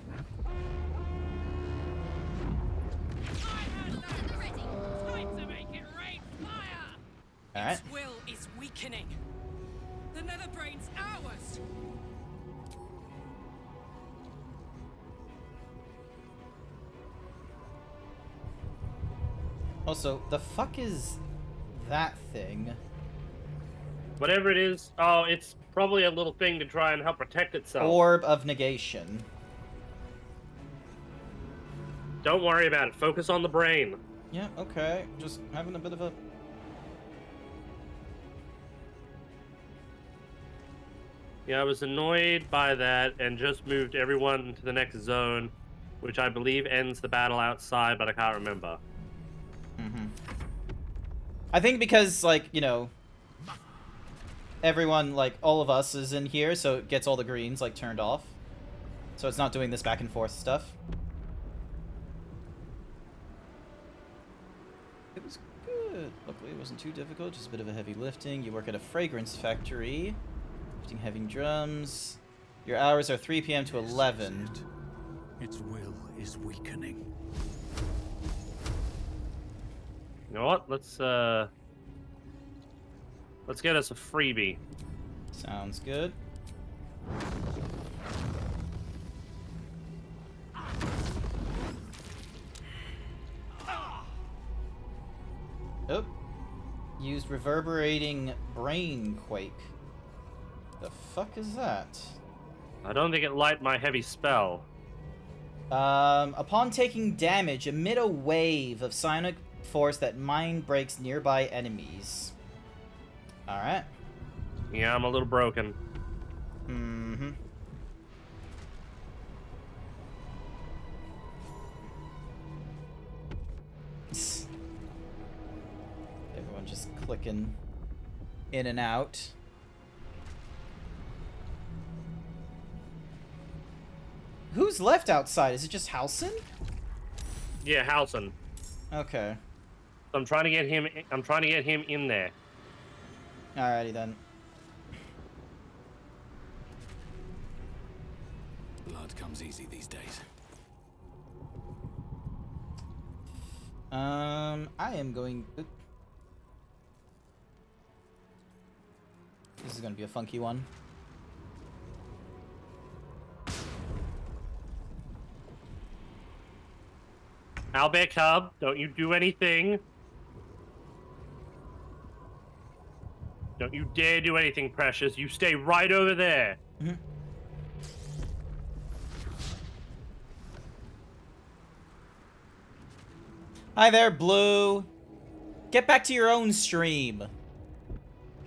Alright. Its will is weakening. The Netherbrain's ours. Also, the fuck is that thing? Whatever it is, oh, it's probably a little thing to try and help protect itself. Orb of negation. Don't worry about it. Focus on the brain. Yeah, okay. Just having a bit of a... Yeah, I was annoyed by that and just moved everyone to the next zone, which I believe ends the battle outside, but I can't remember. I think because, like, you know, everyone, like, all of us is in here, so it gets all the greens, like, turned off. So it's not doing this back and forth stuff. It was good. Luckily, it wasn't too difficult, just a bit of a heavy lifting. You work at a fragrance factory. Lifting heavy drums. Your hours are 3 p.m. to 11. Its will is weakening. You know what? Let's get us a freebie. Sounds good. Oh. Used reverberating brain quake. The fuck is that? I don't think it light my heavy spell. Upon taking damage, emit a wave of psionic force that mind breaks nearby enemies. Alright. Yeah, I'm a little broken. Mm-hmm. Everyone just clicking in and out. Who's left outside? Is it just Halson? Yeah, Halson. Okay. I'm trying to get him. I'm trying to get him in there. Alrighty then. Blood comes easy these days. I am going. This is gonna be a funky one. Owlbear Cub, don't you do anything. Don't you dare do anything, Precious. You stay right over there. Mm-hmm. Hi there, Blue. Get back to your own stream.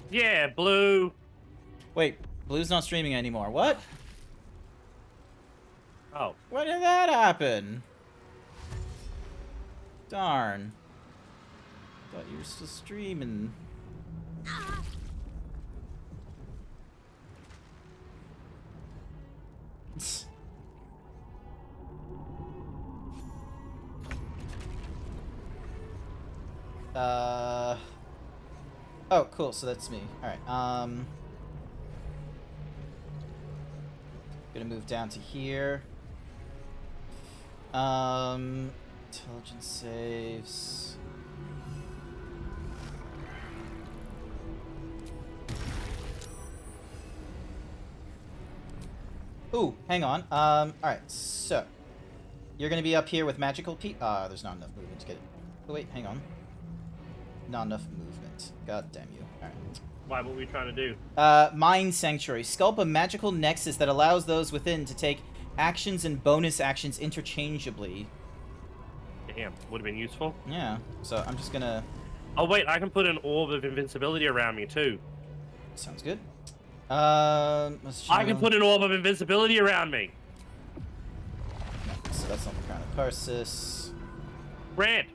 Yeah, Blue. Wait, Blue's not streaming anymore. What? Oh. When did that happen? Darn. Thought you were still streaming. Oh, cool. So that's me. All right. Gonna move down to here. Intelligence saves. Ooh, hang on. All right. So you're gonna be up here with magical there's not enough movement to get it. Oh, wait, hang on. Not enough movement. God damn you. Alright. Why? What were we trying to do? Mind Sanctuary. Sculpt a magical nexus that allows those within to take actions and bonus actions interchangeably. Damn, would have been useful. Yeah, so I'm just gonna... Oh wait, I can put an orb of invincibility around me too. Sounds good. I can put an orb of invincibility around me. No, so that's not the Crown of Persis. Grant.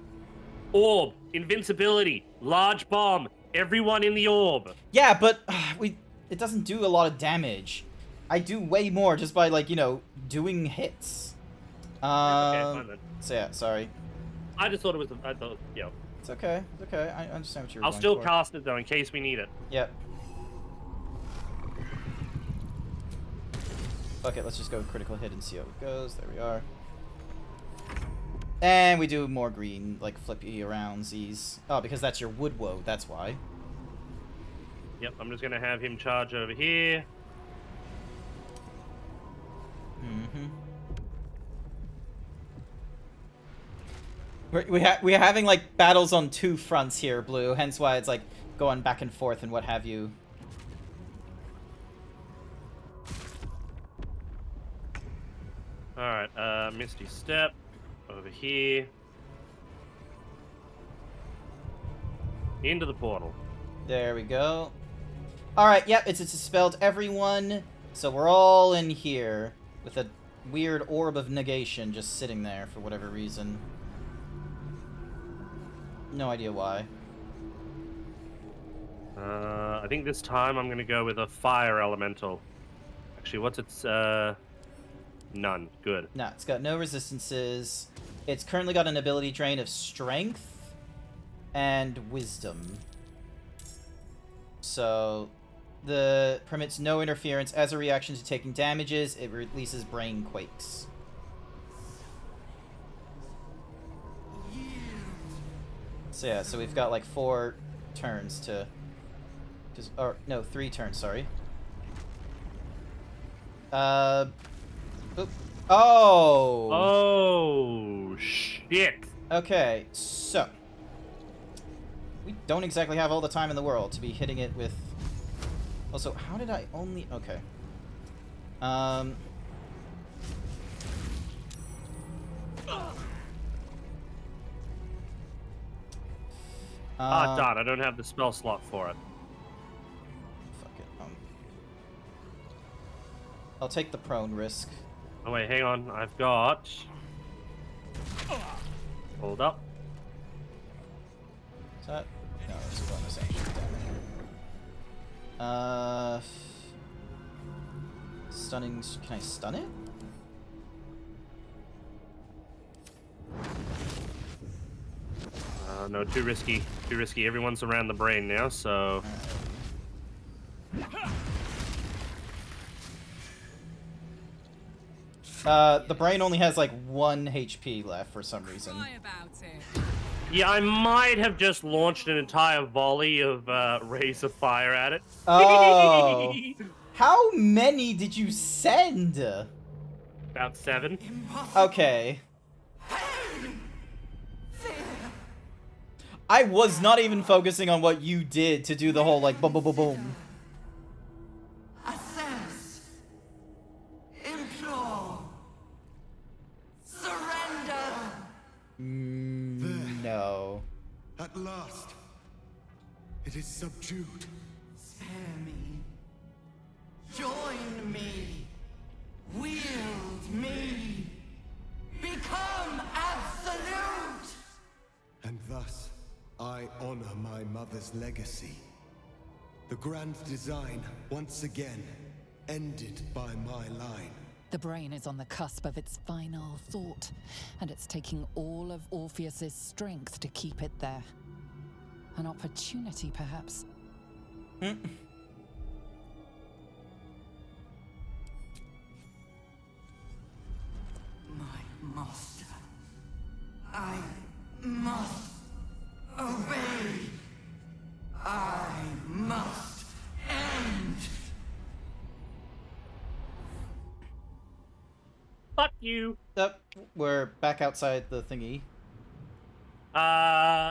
Orb, invincibility, large bomb, everyone in the orb. Yeah, but it doesn't do a lot of damage. I do way more just by, like, you know, doing hits. Okay, fine then. So yeah, sorry. I just thought it was, yeah. It's okay, it's okay. I understand what you were I'll going still for. cast it though, in case we need it. Yep. Fuck it, let's just go critical hit and see how it goes. There we are. And we do more green, like flippy aroundsies. Oh, because that's your wood woe, that's why. Yep, I'm just gonna have him charge over here. Mm-hmm. We're having like battles on two fronts here, Blue, hence why it's like going back and forth and what have you. Alright, Misty Step. Over here. Into the portal. There we go. Alright, yep, it's dispelled everyone. So we're all in here with a weird orb of negation just sitting there for whatever reason. No idea why. I think this time I'm gonna go with a fire elemental. Actually, what's its, none. Good. No, it's got no resistances. It's currently got an ability drain of strength and wisdom. So, the permits no interference. As a reaction to taking damages, it releases brain quakes. So yeah, so we've got like 4 turns to... or, no, 3 turns, sorry. Oop. Oh! Oh, shit. Okay, so... we don't exactly have all the time in the world to be hitting it with... Also, how did I only... okay. Darn, I don't have the spell slot for it. Fuck it. I'll take the prone risk. Oh wait, hang on. I've got... Hold up. Is that... no, that's bonus action damage. Stunning... can I stun it? No, too risky. Too risky. Everyone's around the brain now, so... The brain only has like 1 HP left for some reason. Yeah, I might have just launched an entire volley of rays of fire at it. Oh. How many did you send? About 7. Okay. I was not even focusing on what you did to do the whole, like, boom, boom, boom, boom. Assess. Implore. Surrender. No. At last, it is subdued. Spare me. Join me. Wield me. Become absolute. And thus, I honor my mother's legacy. The grand design, once again, ended by my line. The brain is on the cusp of its final thought, and it's taking all of Orpheus's strength to keep it there. An opportunity, perhaps. My master. I must obey. I must end. Fuck you. Yep, we're back outside the thingy.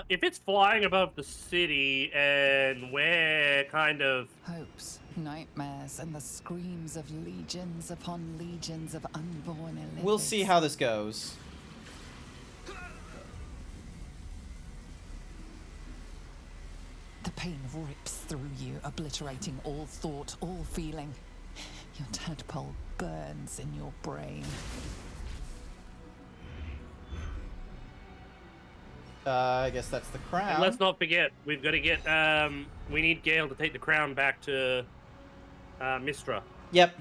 If it's flying above the city and we're kind of... Hopes, nightmares, and the screams of legions upon legions of unborn Illithids. We'll see how this goes. The pain rips through you, obliterating all thought, all feeling. Your tadpole burns in your brain. I guess that's the crown. And let's not forget, we've got to get, we need Gale to take the crown back to Mistra. Yep.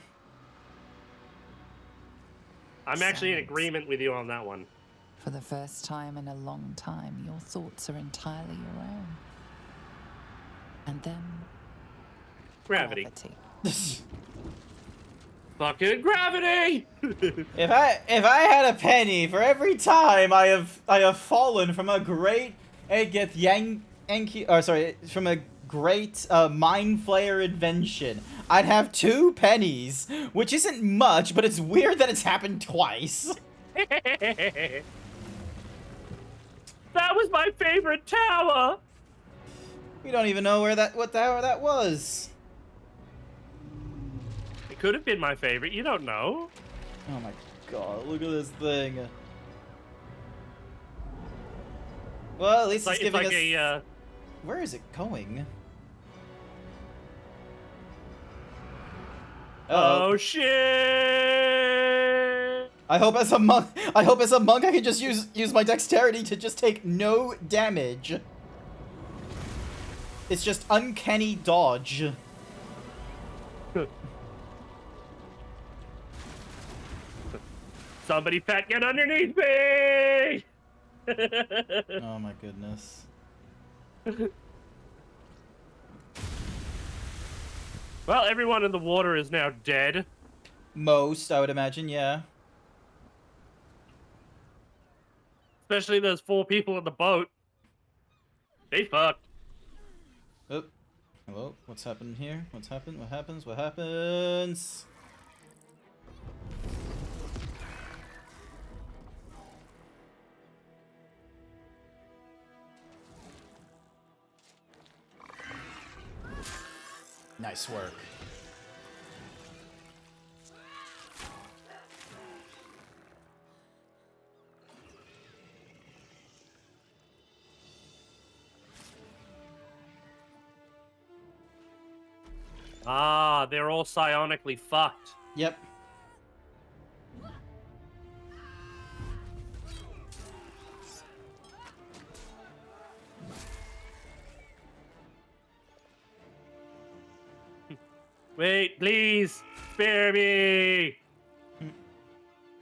I'm actually in agreement with you on that one. For the first time in a long time, your thoughts are entirely your own. And then... Gravity. Fucking gravity! If I had a penny for every time I have fallen from a great from a great mind flayer invention, I'd have 2 pennies, which isn't much, but it's weird that it's happened twice. That was my favorite tower. We don't even know what tower that was. It could have been my favorite. You don't know. Oh my god! Look at this thing. Well, at least it's giving us. Where is it going? Oh shit! I hope as a monk I can just use my dexterity to just take no damage. It's just uncanny dodge. Somebody fat, get underneath me! Oh my goodness. Well, everyone in the water is now dead. Most, I would imagine, yeah. Especially those 4 people in the boat. They fucked. Oh. Hello? What's happening here? What's happened? What happens? What happens? Nice work. Ah, they're all psionically fucked. Yep. Wait, please, spare me!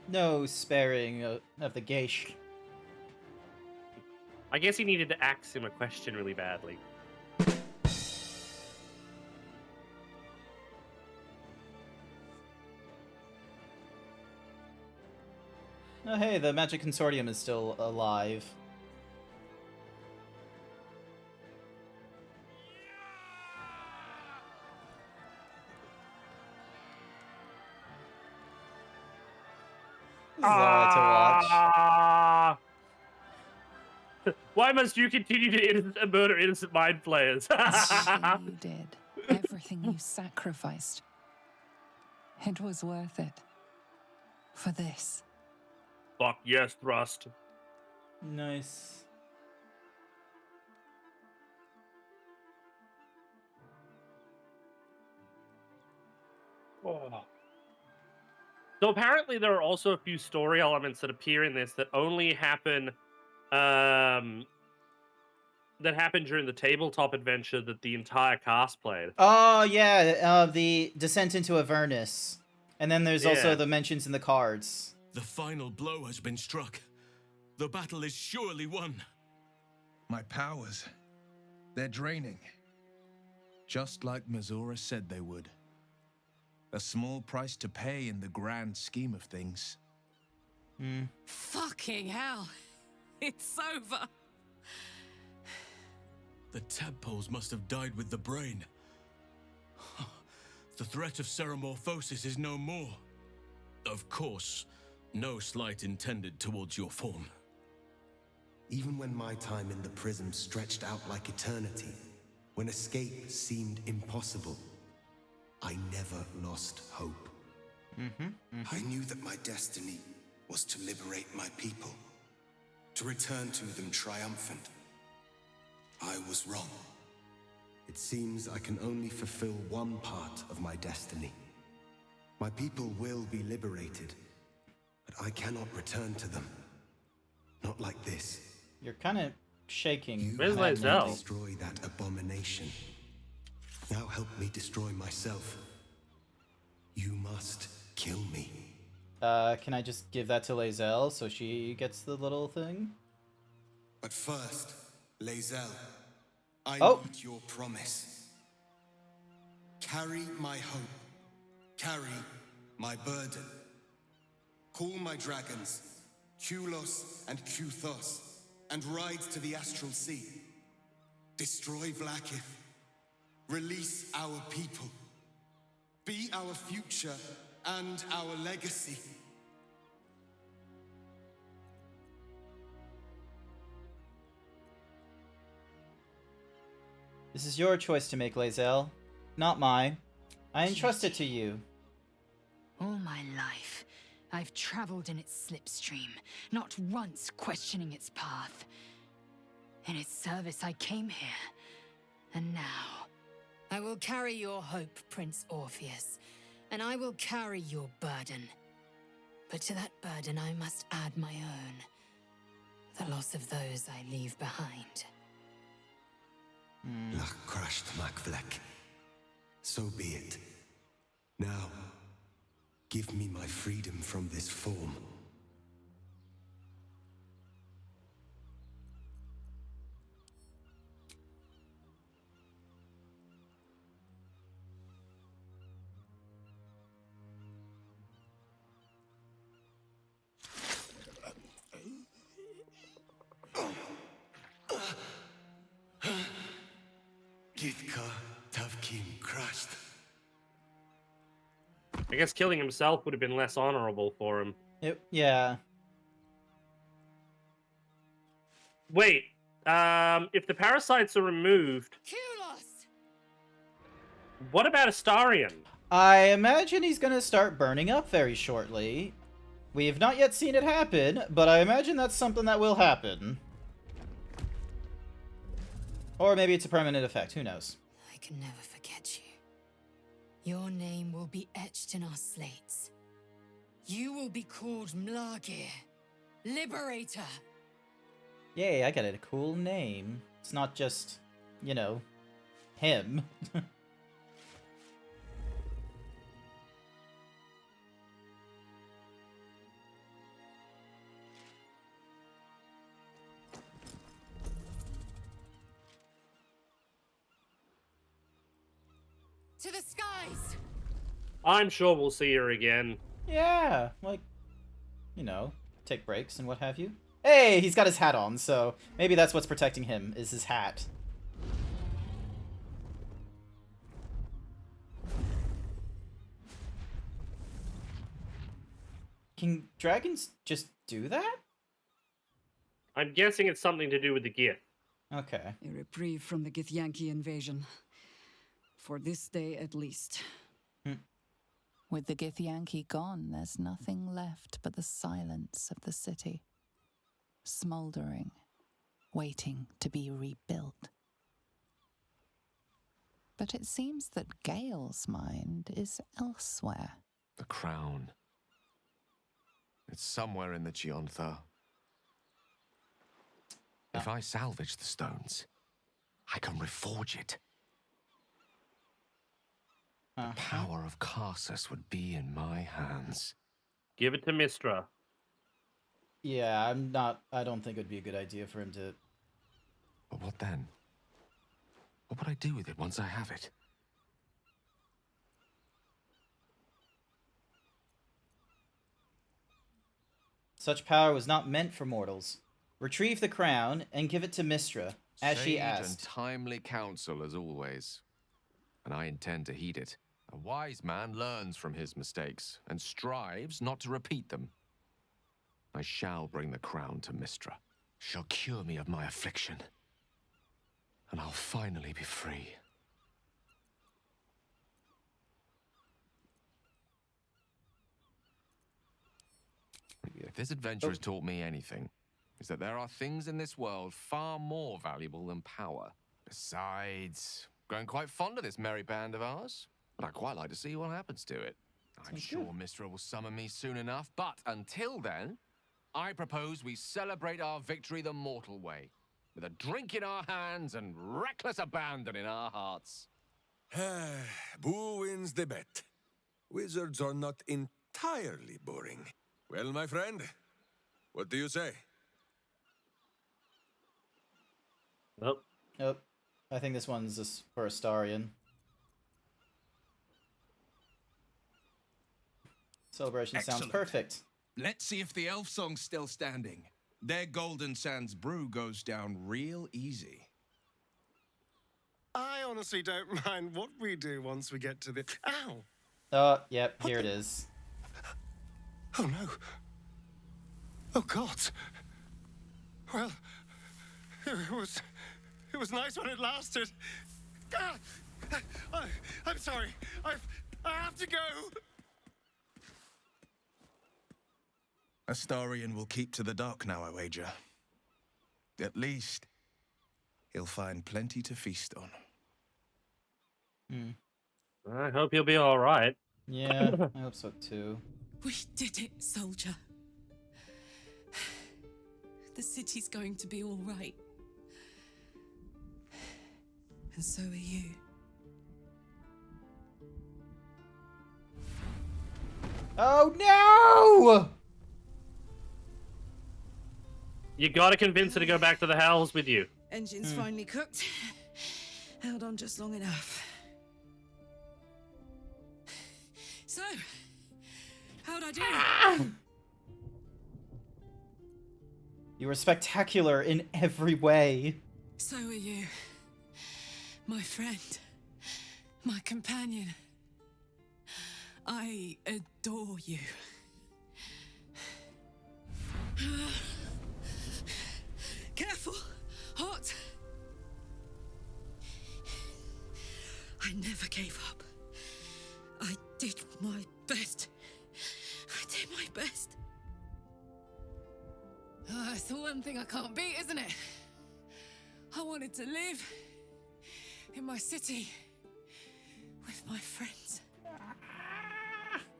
No sparing of the Geish. I guess he needed to ask him a question really badly. Oh, hey, the Magic Consortium is still alive. This is alright to watch. Why must you continue to murder innocent mind players? Everything you did, everything you sacrificed, it was worth it. For this. Fuck yes, Thrust. Nice. Oh. So apparently there are also a few story elements that appear in this that only happen that happened during the tabletop adventure that the entire cast played. Oh, yeah, the Descent into Avernus. And then there's also the mentions in the cards. The final blow has been struck. The battle is surely won. My powers, they're draining. Just like Mizora said they would. A small price to pay in the grand scheme of things. Fucking hell. It's over. The tadpoles must have died with the brain. The threat of ceremorphosis is no more. Of course, no slight intended towards your form. Even when my time in the prism stretched out like eternity, when escape seemed impossible, I never lost hope. I knew that my destiny was to liberate my people, to return to them triumphant. I was wrong. It seems I can only fulfill one part of my destiny. My people will be liberated, but I cannot return to them. Not like this. You're kind of shaking. Where's Help me Lae'zel? destroy that abomination. Now help me destroy myself. You must kill me. Can I just give that to Lae'zel so she gets the little thing? But first, Lae'zel, I need your promise. Carry my hope. Carry my burden. Call my dragons, Kulos and Kuthos, and ride to the Astral Sea. Destroy Vlaakith. Release our people. Be our future and our legacy. This is your choice to make, Lae'zel, not mine. I entrust it to you. All my life, I've traveled in its slipstream, not once questioning its path. In its service, I came here. And now, I will carry your hope, Prince Orpheus, and I will carry your burden. But to that burden, I must add my own. The loss of those I leave behind. Lach crashed Makvlek. So be it. Now, give me my freedom from this form. Gitka Tavkim crashed. I guess killing himself would have been less honorable for him. Yeah. Wait, if the parasites are removed, what about Astarion? I imagine he's gonna start burning up very shortly. We have not yet seen it happen, but I imagine that's something that will happen. Or maybe it's a permanent effect, who knows? I can never forget you. Your name will be etched in our slates. You will be called Mlagir, Liberator. Yay, I got it, a cool name. It's not just, you know, him. To the skies! I'm sure we'll see her again. Yeah, like, you know, take breaks and what have you. Hey, he's got his hat on, so maybe that's what's protecting him, is his hat. Can dragons just do that? I'm guessing it's something to do with the gear. Okay. A reprieve from the Githyanki invasion. For this day at least. With the Githyanki gone, there's nothing left but the silence of the city. Smoldering, waiting to be rebuilt. But it seems that Gale's mind is elsewhere. The crown. It's somewhere in the Giontha. If I salvage the stones, I can reforge it. The power of Karsus would be in my hands. Give it to Mistra. Yeah, I don't think it would be a good idea for him to... But what then? What would I do with it once I have it? Such power was not meant for mortals. Retrieve the crown and give it to Mistra, as she asked. And timely counsel, as always. And I intend to heed it. A wise man learns from his mistakes, and strives not to repeat them. I shall bring the crown to Mistra. She'll cure me of my affliction. And I'll finally be free. If this adventure has taught me anything, is that there are things in this world far more valuable than power. Besides, growing quite fond of this merry band of ours, but I'd quite like to see what happens to it. I'm sure Mistra will summon me soon enough, but until then, I propose we celebrate our victory the mortal way, with a drink in our hands and reckless abandon in our hearts. Who wins the bet? Wizards are not entirely boring. Well, my friend, what do you say? Nope. Nope. I think this one's just for Astarion. Celebration sounds perfect. Let's see if the elf song's still standing. Their Golden Sands brew goes down real easy. I honestly don't mind what we do once we get to the... Ow! Yep, here it is. Oh no. Oh God. Well, it was nice when it lasted. I'm sorry. I have to go. Astarion will keep to the dark now, I wager. At least, he'll find plenty to feast on. I hope he'll be all right. Yeah, I hope so too. We did it, soldier. The city's going to be all right. And so are you. Oh no! You gotta convince her to go back to the Hells with you. Engine's finally cooked. Held on just long enough. So, how'd I do? You were spectacular in every way. So are you. My friend. My companion. I adore you. Careful! Hot! I never gave up. I did my best. I did my best. It's the one thing I can't beat, isn't it? I wanted to live in my city with my friends.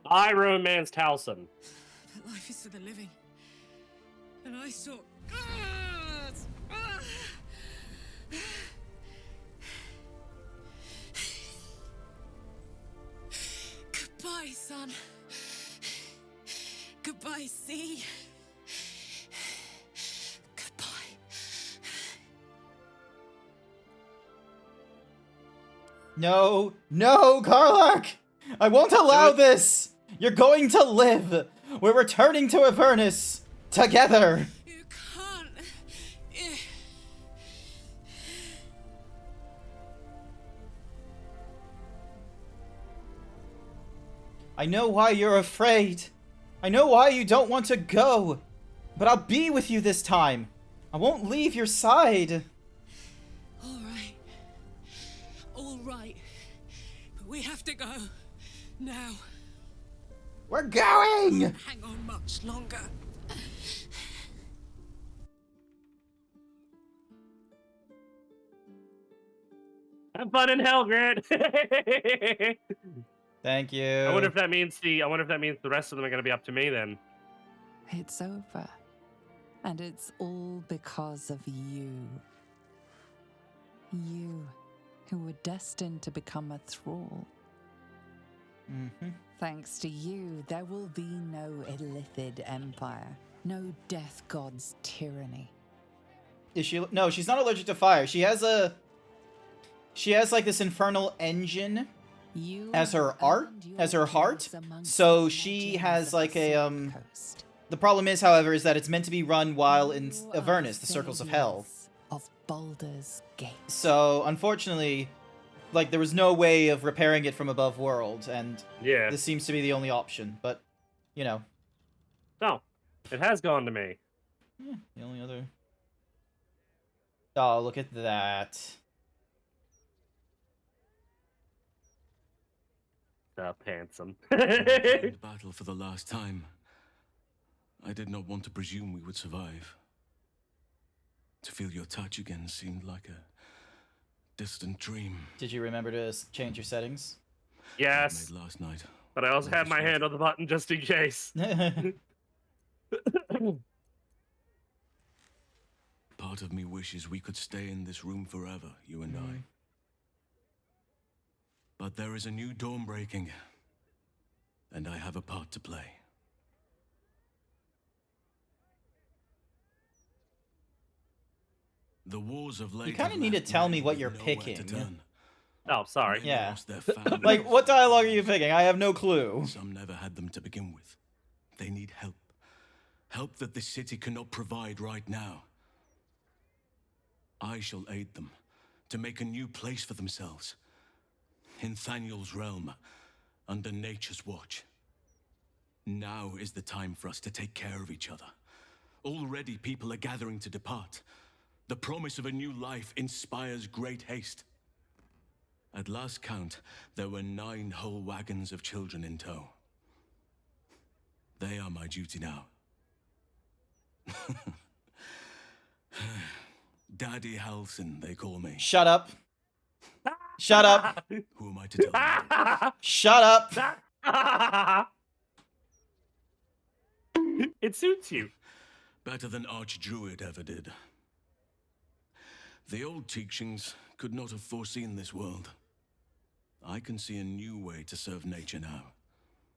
I romanced Halson. But life is for the living. And I saw... Goodbye, son. Goodbye, sea. Goodbye. No, no, Karlach! I won't allow this! You're going to live! We're returning to Avernus! Together! You can't. I know why you're afraid. I know why you don't want to go. But I'll be with you this time. I won't leave your side. All right. All right. But we have to go. Now. We're going! Can't hang on much longer. Have fun in hell, Grant. Thank you. I wonder if that means the rest of them are going to be up to me then. It's over. And it's all because of you. You, who were destined to become a thrall. Thanks to you, there will be no Illithid Empire. No Death God's tyranny. Is she? No, she's not allergic to fire. She has like this infernal engine as her heart. So she has like a The problem is, however, is that it's meant to be run while in Avernus, the Circles of Hell. Of Baldur's Gate. So unfortunately, like there was no way of repairing it from above world, and yeah, this seems to be the only option. But you know, no, it has gone to me. The only other. Oh, look at that. Handsome. In battle for the last time. I did not want to presume we would survive. To feel your touch again seemed like a distant dream. Did you remember to change your settings? Yes. Made last night. But I also had my hand on the button just in case. Part of me wishes we could stay in this room forever, you and I. But there is a new dawn breaking, and I have a part to play. The wars of late. You kind of need to tell me what you're picking. Oh, sorry. Yeah. Like, what dialogue are you picking? I have no clue. Some never had them to begin with. They need help. Help that this city cannot provide right now. I shall aid them to make a new place for themselves. In Thaniel's realm, under nature's watch. Now is the time for us to take care of each other. Already people are gathering to depart. The promise of a new life inspires great haste. At last count, there were 9 whole wagons of children in tow. They are my duty now. Daddy Halsin, they call me. Shut up. Shut up. Who am I to tell you? Shut up. It suits you. Better than Archdruid ever did. The old teachings could not have foreseen this world. I can see a new way to serve nature now.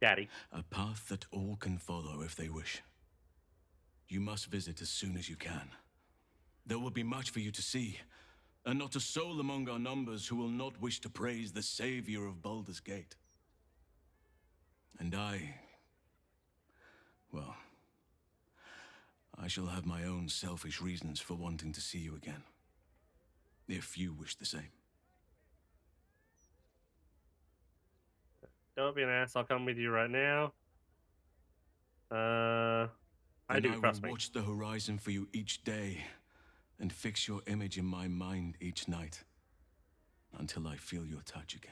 Daddy. A path that all can follow if they wish. You must visit as soon as you can. There will be much for you to see, and not a soul among our numbers who will not wish to praise the savior of Baldur's Gate. And well, I shall have my own selfish reasons for wanting to see you again. If you wish the same. Don't be an ass. I'll come with you right now. I do, trust me. I will watch the horizon for you each day and fix your image in my mind each night until I feel your touch again.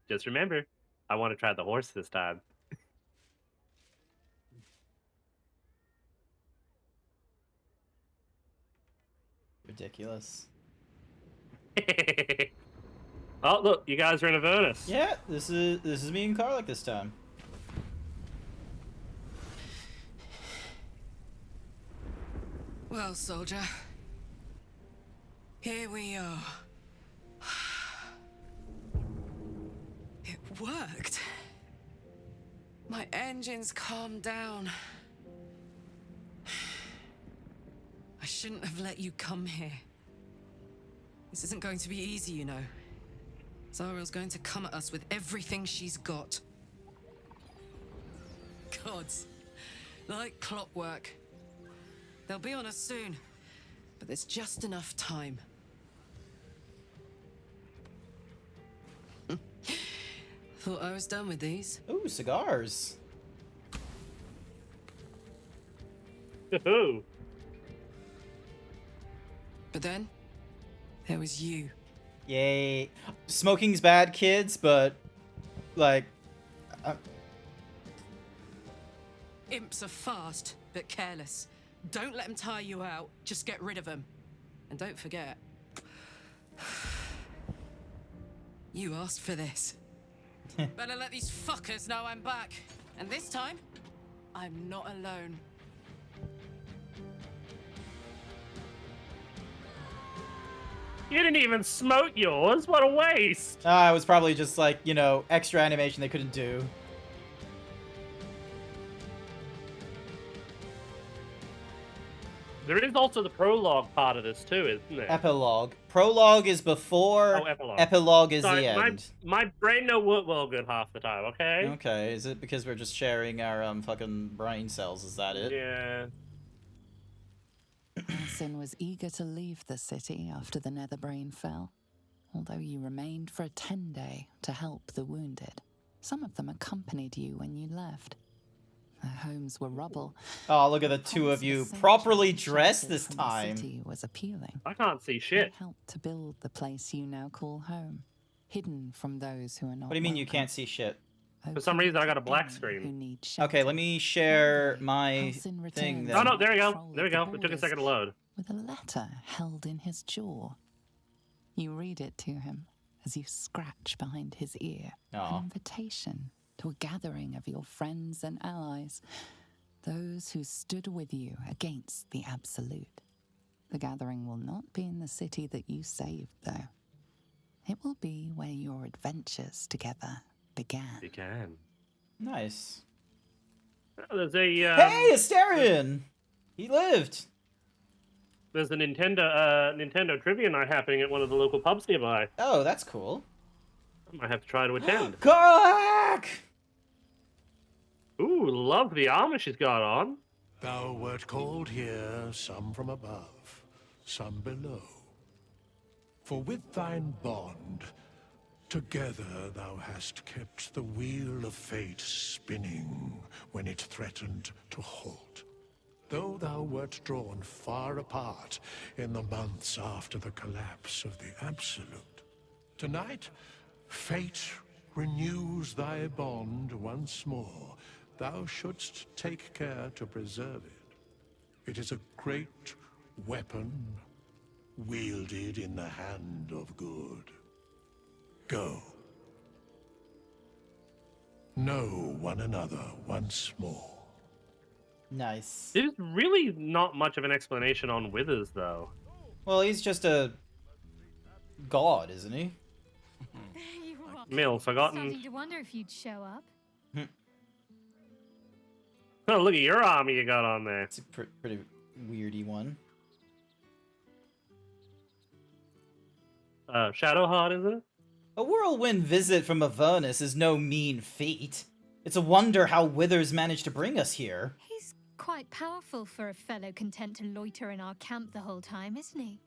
Just remember, I want to try the horse this time. Ridiculous. Oh, look, you guys are in Avernus. Yeah, this is me and Karlach this time. Well, soldier. Here we are. It worked. My engines calmed down. I shouldn't have let you come here. This isn't going to be easy, you know. Zariel's going to come at us with everything she's got. Gods. Like clockwork. They'll be on us soon. But there's just enough time. Thought I was done with these. Ooh, cigars. Ooh. But then, there was you. Yay. Smoking's bad, kids, but, like... Imps are fast, but careless. Don't let them tire you out. Just get rid of them. And don't forget... you asked for this. Better let these fuckers know I'm back. And this time, I'm not alone. You didn't even smoke yours. What a waste. It was probably just like, you know, extra animation they couldn't do. There is also the prologue part of this too, isn't there? Epilogue. Prologue is before. Oh, epilogue. Epilogue is Sorry, the end. My brain don't work well good half the time, okay? Okay, is it because we're just sharing our fucking brain cells? Is that it? Yeah. Sin was eager to leave the city after the Netherbrain fell, although you remained for a 10-day to help the wounded. Some of them accompanied you when you left. Their homes were rubble. Oh, look at the two of you properly dressed this time. The city was appealing. I can't see shit. They helped to build the place you now call home, hidden from those who are not. What do you mean you welcome. can't see shit? For some reason, I got a black screen. Okay, let me share my thing then. Oh, no, there we go. There we go. It took a second to load. With a letter held in his jaw. You read it to him as you scratch behind his ear. An invitation to a gathering of your friends and allies, those who stood with you against the Absolute. The gathering will not be in the city that you saved, though. It will be where your adventures together began. Nice. Oh, there's a hey, Asterion! He lived. There's a Nintendo trivia night happening at one of the local pubs nearby. Oh, that's cool. I might have to try to attend. Karlak! Ooh, love the armor she's got on. Thou wert called here, some from above, some below. For with thine bond, together thou hast kept the wheel of fate spinning when it threatened to halt. Though thou wert drawn far apart in the months after the collapse of the Absolute, tonight, fate renews thy bond once more. Thou shouldst take care to preserve it. It is a great weapon, wielded in the hand of good. Go. Know one another once more. Nice. There's really not much of an explanation on Withers, though. Well, he's just a god, isn't he? Mill, forgotten. Starting to wonder if you'd show up. Oh, look at your army you got on there. It's a pretty weirdy one. Shadowheart, is it? A whirlwind visit from Avernus is no mean feat. It's a wonder how Withers managed to bring us here. He's quite powerful for a fellow content to loiter in our camp the whole time, isn't he?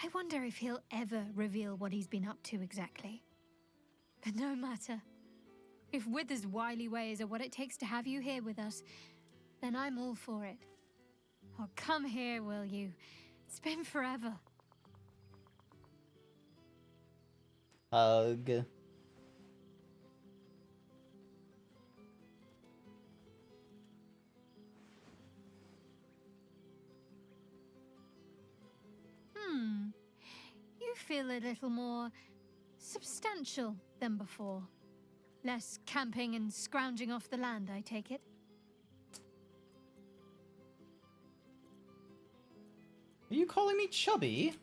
I wonder if he'll ever reveal what he's been up to exactly. But no matter. If Withers' wily ways are what it takes to have you here with us, then I'm all for it. Oh, come here, will you? It's been forever. Hug. You feel a little more substantial than before. Less camping and scrounging off the land, I take it? Are you calling me chubby?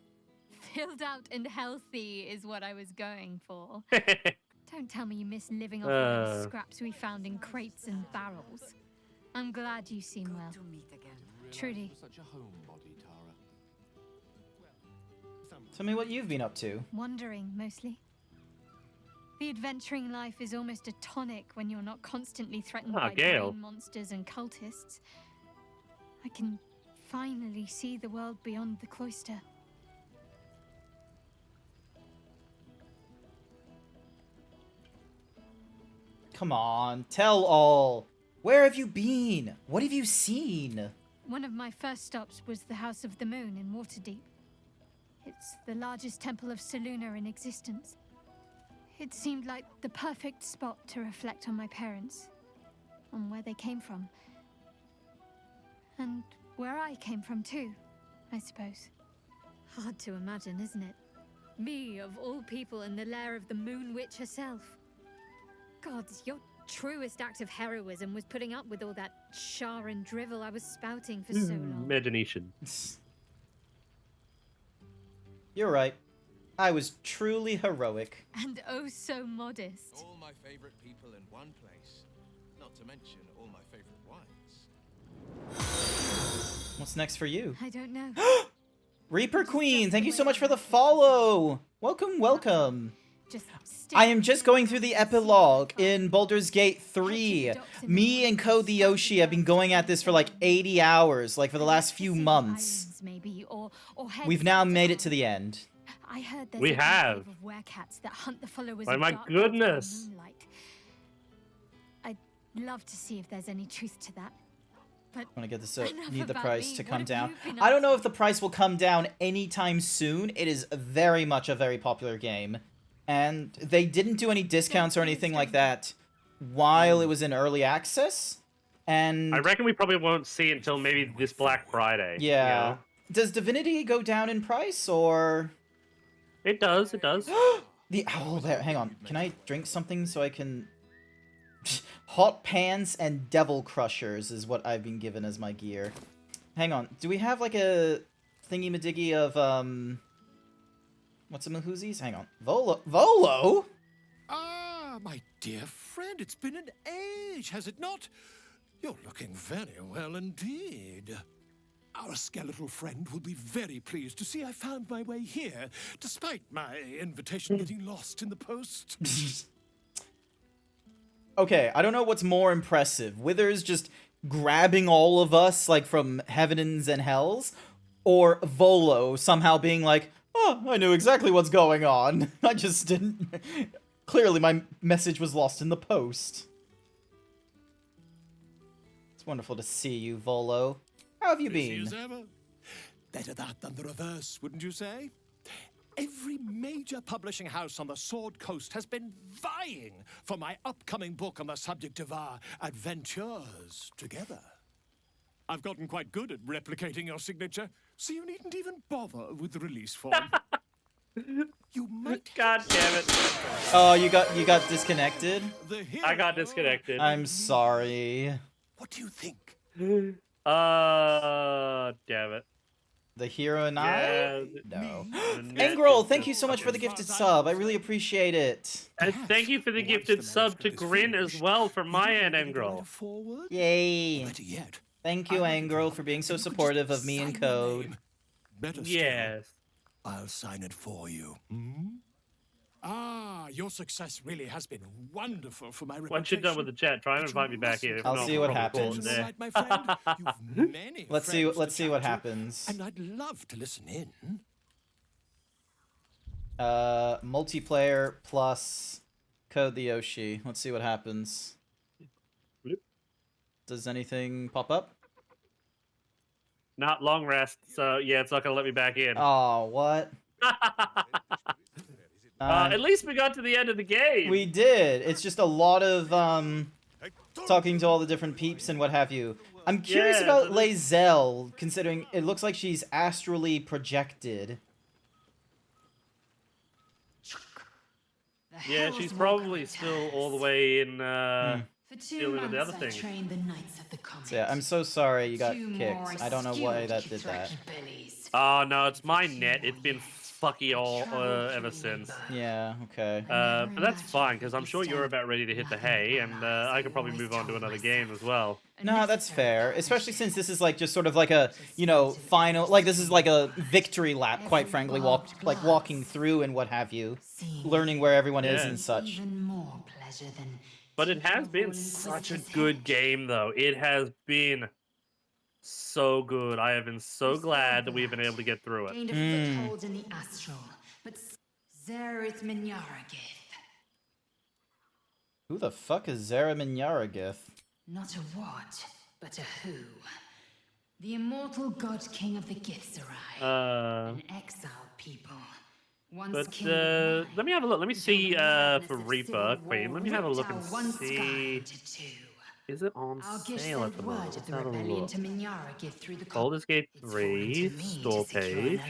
Filled out and healthy is what I was going for. Don't tell me you miss living off the scraps we found in crates and barrels. I'm glad you seem well. To meet again. Trudy. Such a homebody, Tara. Tell me what you've been up to. Wandering, mostly. The adventuring life is almost a tonic when you're not constantly threatened by Gale. brain monsters and cultists. I can finally see the world beyond the cloister. Come on, tell all. Where have you been? What have you seen? One of my first stops was the House of the Moon in Waterdeep. It's the largest temple of Selûne in existence. It seemed like the perfect spot to reflect on my parents, on where they came from. And where I came from too, I suppose. Hard to imagine, isn't it? Me, of all people, in the lair of the Moon Witch herself. God, your truest act of heroism was putting up with all that char and drivel I was spouting for so long. Imagination. You're right. I was truly heroic. And oh so modest. All my favorite people in one place. Not to mention all my favorite wines. What's next for you? I don't know. Reaper Queen, thank you so much for the follow. Welcome, welcome. I am just going through the epilogue in Baldur's Gate 3. Me and Code the Yoshi have been going at this for like 80 hours, like for the last few months. We've now made it to the end. I heard there's We a have. wave of werecats that hunt the followers Oh of my Dark Lord by goodness. moonlight. I'd love to see if there's any truth to that. But I want to get this up. enough Need the about price me. to What come have down. you been I don't up know to? if the price will come down anytime soon. It is very much a very popular game. And they didn't do any discounts or anything like that while it was in early access. And I reckon we probably won't see it until maybe this Black Friday. you yeah. know? Does Divinity go down in price or? It does, it does. Oh, there. Hang on. Can I drink something so I can? Hot pants and devil crushers is what I've been given as my gear. Hang on. Do we have like a thingy-madiggy of what's a mahoozies? Hang on. Volo? Ah, my dear friend, it's been an age, has it not? You're looking very well indeed. Our skeletal friend will be very pleased to see I found my way here, despite my invitation getting lost in the post. Okay, I don't know what's more impressive. Withers just grabbing all of us, like, from heavens and hells, or Volo somehow being like, oh, I knew exactly what's going on. I just didn't... Clearly, my message was lost in the post. It's wonderful to see you, Volo. How have you Busy been? as ever. Better that than the reverse, wouldn't you say? Every major publishing house on the Sword Coast has been vying for my upcoming book on the subject of our adventures together. I've gotten quite good at replicating your signature, so you needn't even bother with the release form. You might. God damn it. Oh, you got disconnected? I got disconnected. I'm sorry. What do you think? Damn it. The hero and I? No. Yeah, Angrel, thank you so much for the gifted sub. I really appreciate it. And thank you for the gifted sub to Grin as well from my end, Angrel. Yay. Thank you, Angrel, for being so supportive of me and Code. Better Yes. I'll sign it for you. Ah, your success really has been wonderful for my reputation. Once you're done with the chat, try and invite me back here. If I'll not, see we'll what probably call it happens. there. Let's see what happens. And I'd love to listen in. Multiplayer plus Code the Yoshi. Let's see what happens. Does anything pop up? Not long rest, so yeah, it's not gonna let me back in. Oh, what? At least we got to the end of the game. We did. It's just a lot of talking to all the different peeps and what have you. I'm curious about Lae'zel, considering it looks like she's astrally projected. Yeah, she's probably still all the way in dealing with the other thing. So yeah, I'm so sorry you got kicked. I don't know why that did that. Oh no, it's my net. It's been fucky all ever since. Yeah, okay. But that's fine, because I'm sure you're about ready to hit the hay, and I could probably move on to another game as well. No, that's fair. Especially since this is like just sort of like a, you know, final, like this is like a victory lap, quite frankly, walking through and what have you, learning where everyone is and such. But it has been such a good game, though. It has been so good. I have been so glad that we've been able to get through it. Gained a foothold in the astral, but Zerith Minyaragith. Who the fuck is Zara Minyaragith? Not a what, but a who. The immortal god king of the Githzerai. An exiled people. Once king of let me have a look. Let me see for Reaper Queen. Let me have a look and see. Is it on sale at the moment? Let's have a look. Baldur's Gate 3 store page.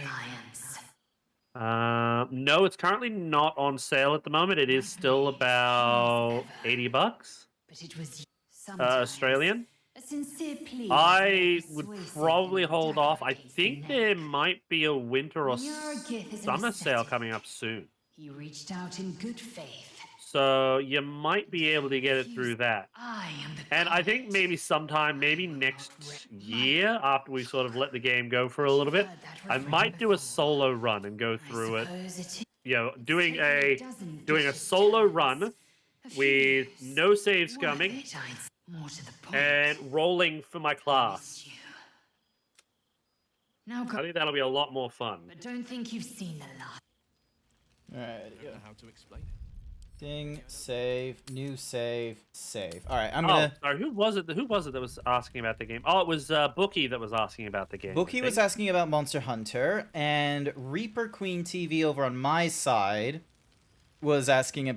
No, it's currently not on sale at the moment. It is still about $80. But it was Australian. a sincere plea. I would probably hold off. I think there might be a winter or summer sale coming up soon. He reached out in good faith. So you might be able to get it through that. And I think maybe sometime, maybe next year, after we sort of let the game go for a little bit, I might do a solo run and go through it. You know, doing a solo run with no save scumming and rolling for my class. Now I think that'll be a lot more fun. But don't think you've seen the lot. Alright, I don't know how to explain it. Ding, save, new save, save. Alright, I'm gonna... Oh, sorry, who was it that was asking about the game? Oh, it was Bookie that was asking about the game. Bookie was asking about Monster Hunter, and Reaper Queen TV over on my side was thinking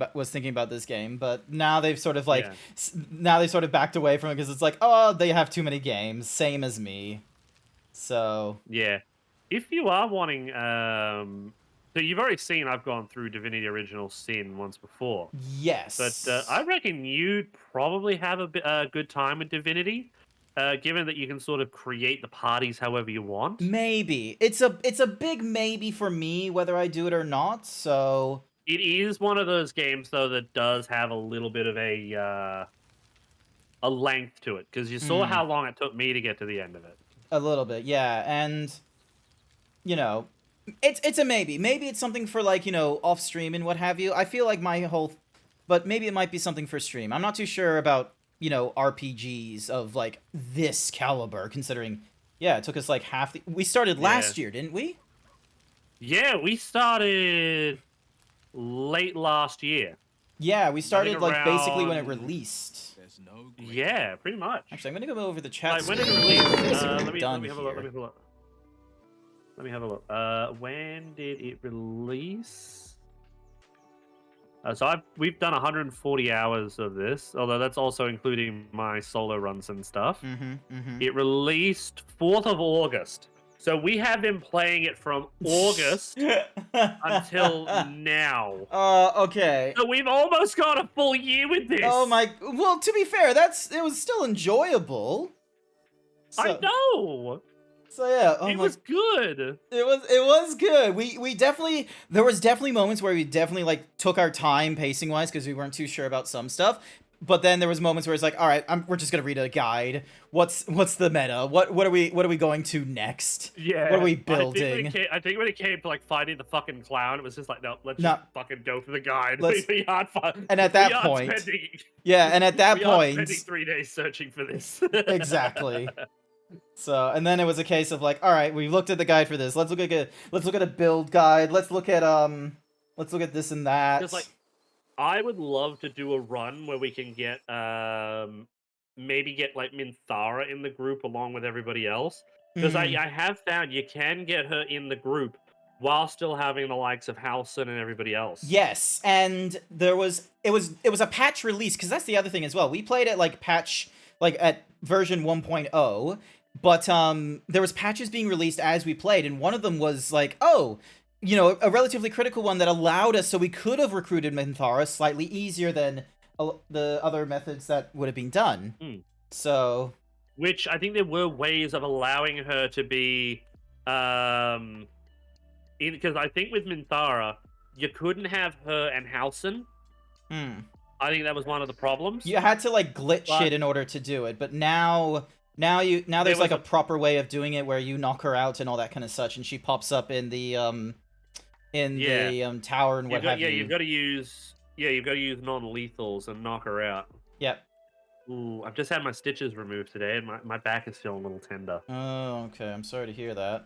about this game, but now they've sort of like, now they sort of backed away from it because it's like, oh, they have too many games, same as me. So... Yeah. If you are wanting, so you've already seen I've gone through Divinity Original Sin once before. Yes. But I reckon you'd probably have a good time with Divinity, given that you can sort of create the parties however you want. Maybe. It's a big maybe for me, whether I do it or not, so... It is one of those games, though, that does have a little bit of a length to it, because you saw how long it took me to get to the end of it. A little bit, yeah, and, you know... It's a maybe. Maybe it's something for, like, you know, off-stream and what have you. I feel like my whole... But maybe it might be something for stream. I'm not too sure about, you know, RPGs of, like, this caliber, considering... Yeah, it took us, like, half the... We started last year, didn't we? Yeah, we started late last year. Yeah, we started, like, basically when it released. Yeah, pretty much. Actually, I'm gonna go over the chat. Like, when did it release? Let me have a look, Let me have a look. When did it release? So we've done 140 hours of this, although that's also including my solo runs and stuff. It released 4th of August. So we have been playing it from August until now. Okay. So we've almost got a full year with this. Oh my... Well, to be fair, it was still enjoyable. So... I know! So yeah, it was good. It was good. We definitely, there was definitely moments where we definitely like took our time pacing wise because we weren't too sure about some stuff. But then there was moments where it's like, all right, we're just gonna read a guide. What's the meta? What are we going to next? Yeah. What are we building? I think when it came to like fighting the fucking clown, it was just like, no, let's just fucking go for the guide. We aren't fun. And at that point, and at that point, spending 3 days searching for this. Exactly. So, and then it was a case of like, all right, we looked at the guide for this. Let's look at a build guide. Let's look at this and that. Because like, I would love to do a run where we can get maybe get like Minthara in the group along with everybody else. Because I have found you can get her in the group while still having the likes of Halson and everybody else. Yes, and it was a patch release, because that's the other thing as well. We played at like at version 1.0. But there was patches being released as we played, and one of them was like, oh, you know, a relatively critical one that allowed us, so we could have recruited Minthara slightly easier than the other methods that would have been done. So, which I think there were ways of allowing her to be because I think with Minthara, you couldn't have her and Halsin. I think that was one of the problems. You had to like glitch But- it in order to do it, but now there's like a proper way of doing it where you knock her out and all that kind of such, and she pops up in the tower and what have you. You've got to use non-lethals and knock her out. Yep. Ooh, I've just had my stitches removed today, and my back is feeling a little tender. Oh, okay. I'm sorry to hear that.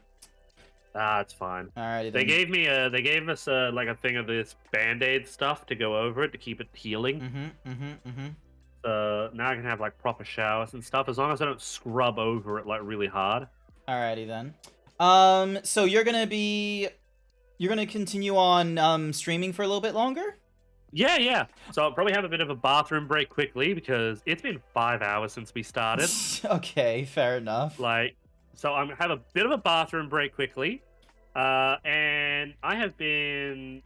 Ah, it's fine. Alrighty They then. gave us like a thing of this Band-Aid stuff to go over it to keep it healing. Now I can have like proper showers and stuff as long as I don't scrub over it like really hard. Alrighty then. So you're gonna continue on streaming for a little bit longer? Yeah. So I'll probably have a bit of a bathroom break quickly because it's been 5 hours since we started. Okay, fair enough. So I'm have a bit of a bathroom break quickly, and I've been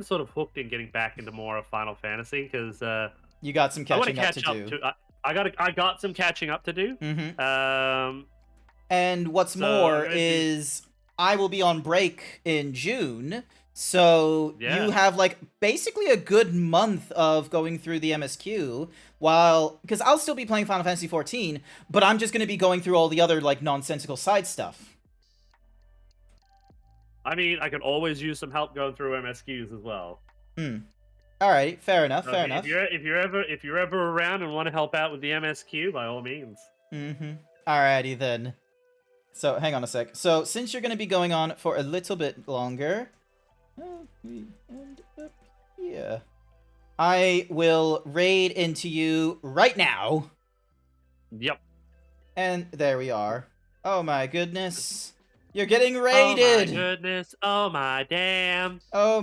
sort of hooked in getting back into more of Final Fantasy because you got some catching up to do. I got some catching up to do. And what's more is I will be on break in June. So you have like basically a good month of going through the MSQ because I'll still be playing Final Fantasy 14, but I'm just going to be going through all the other like nonsensical side stuff. I mean, I can always use some help going through MSQs as well. All right, fair enough. Fair enough. If you're ever around and want to help out with the MSQ, by all means. Alrighty then. So hang on a sec. So since you're going to be going on for a little bit longer. We end up here. I will raid into you right now. Yep. And there we are. Oh my goodness. You're getting raided! Oh my goodness. Oh my damn. Oh my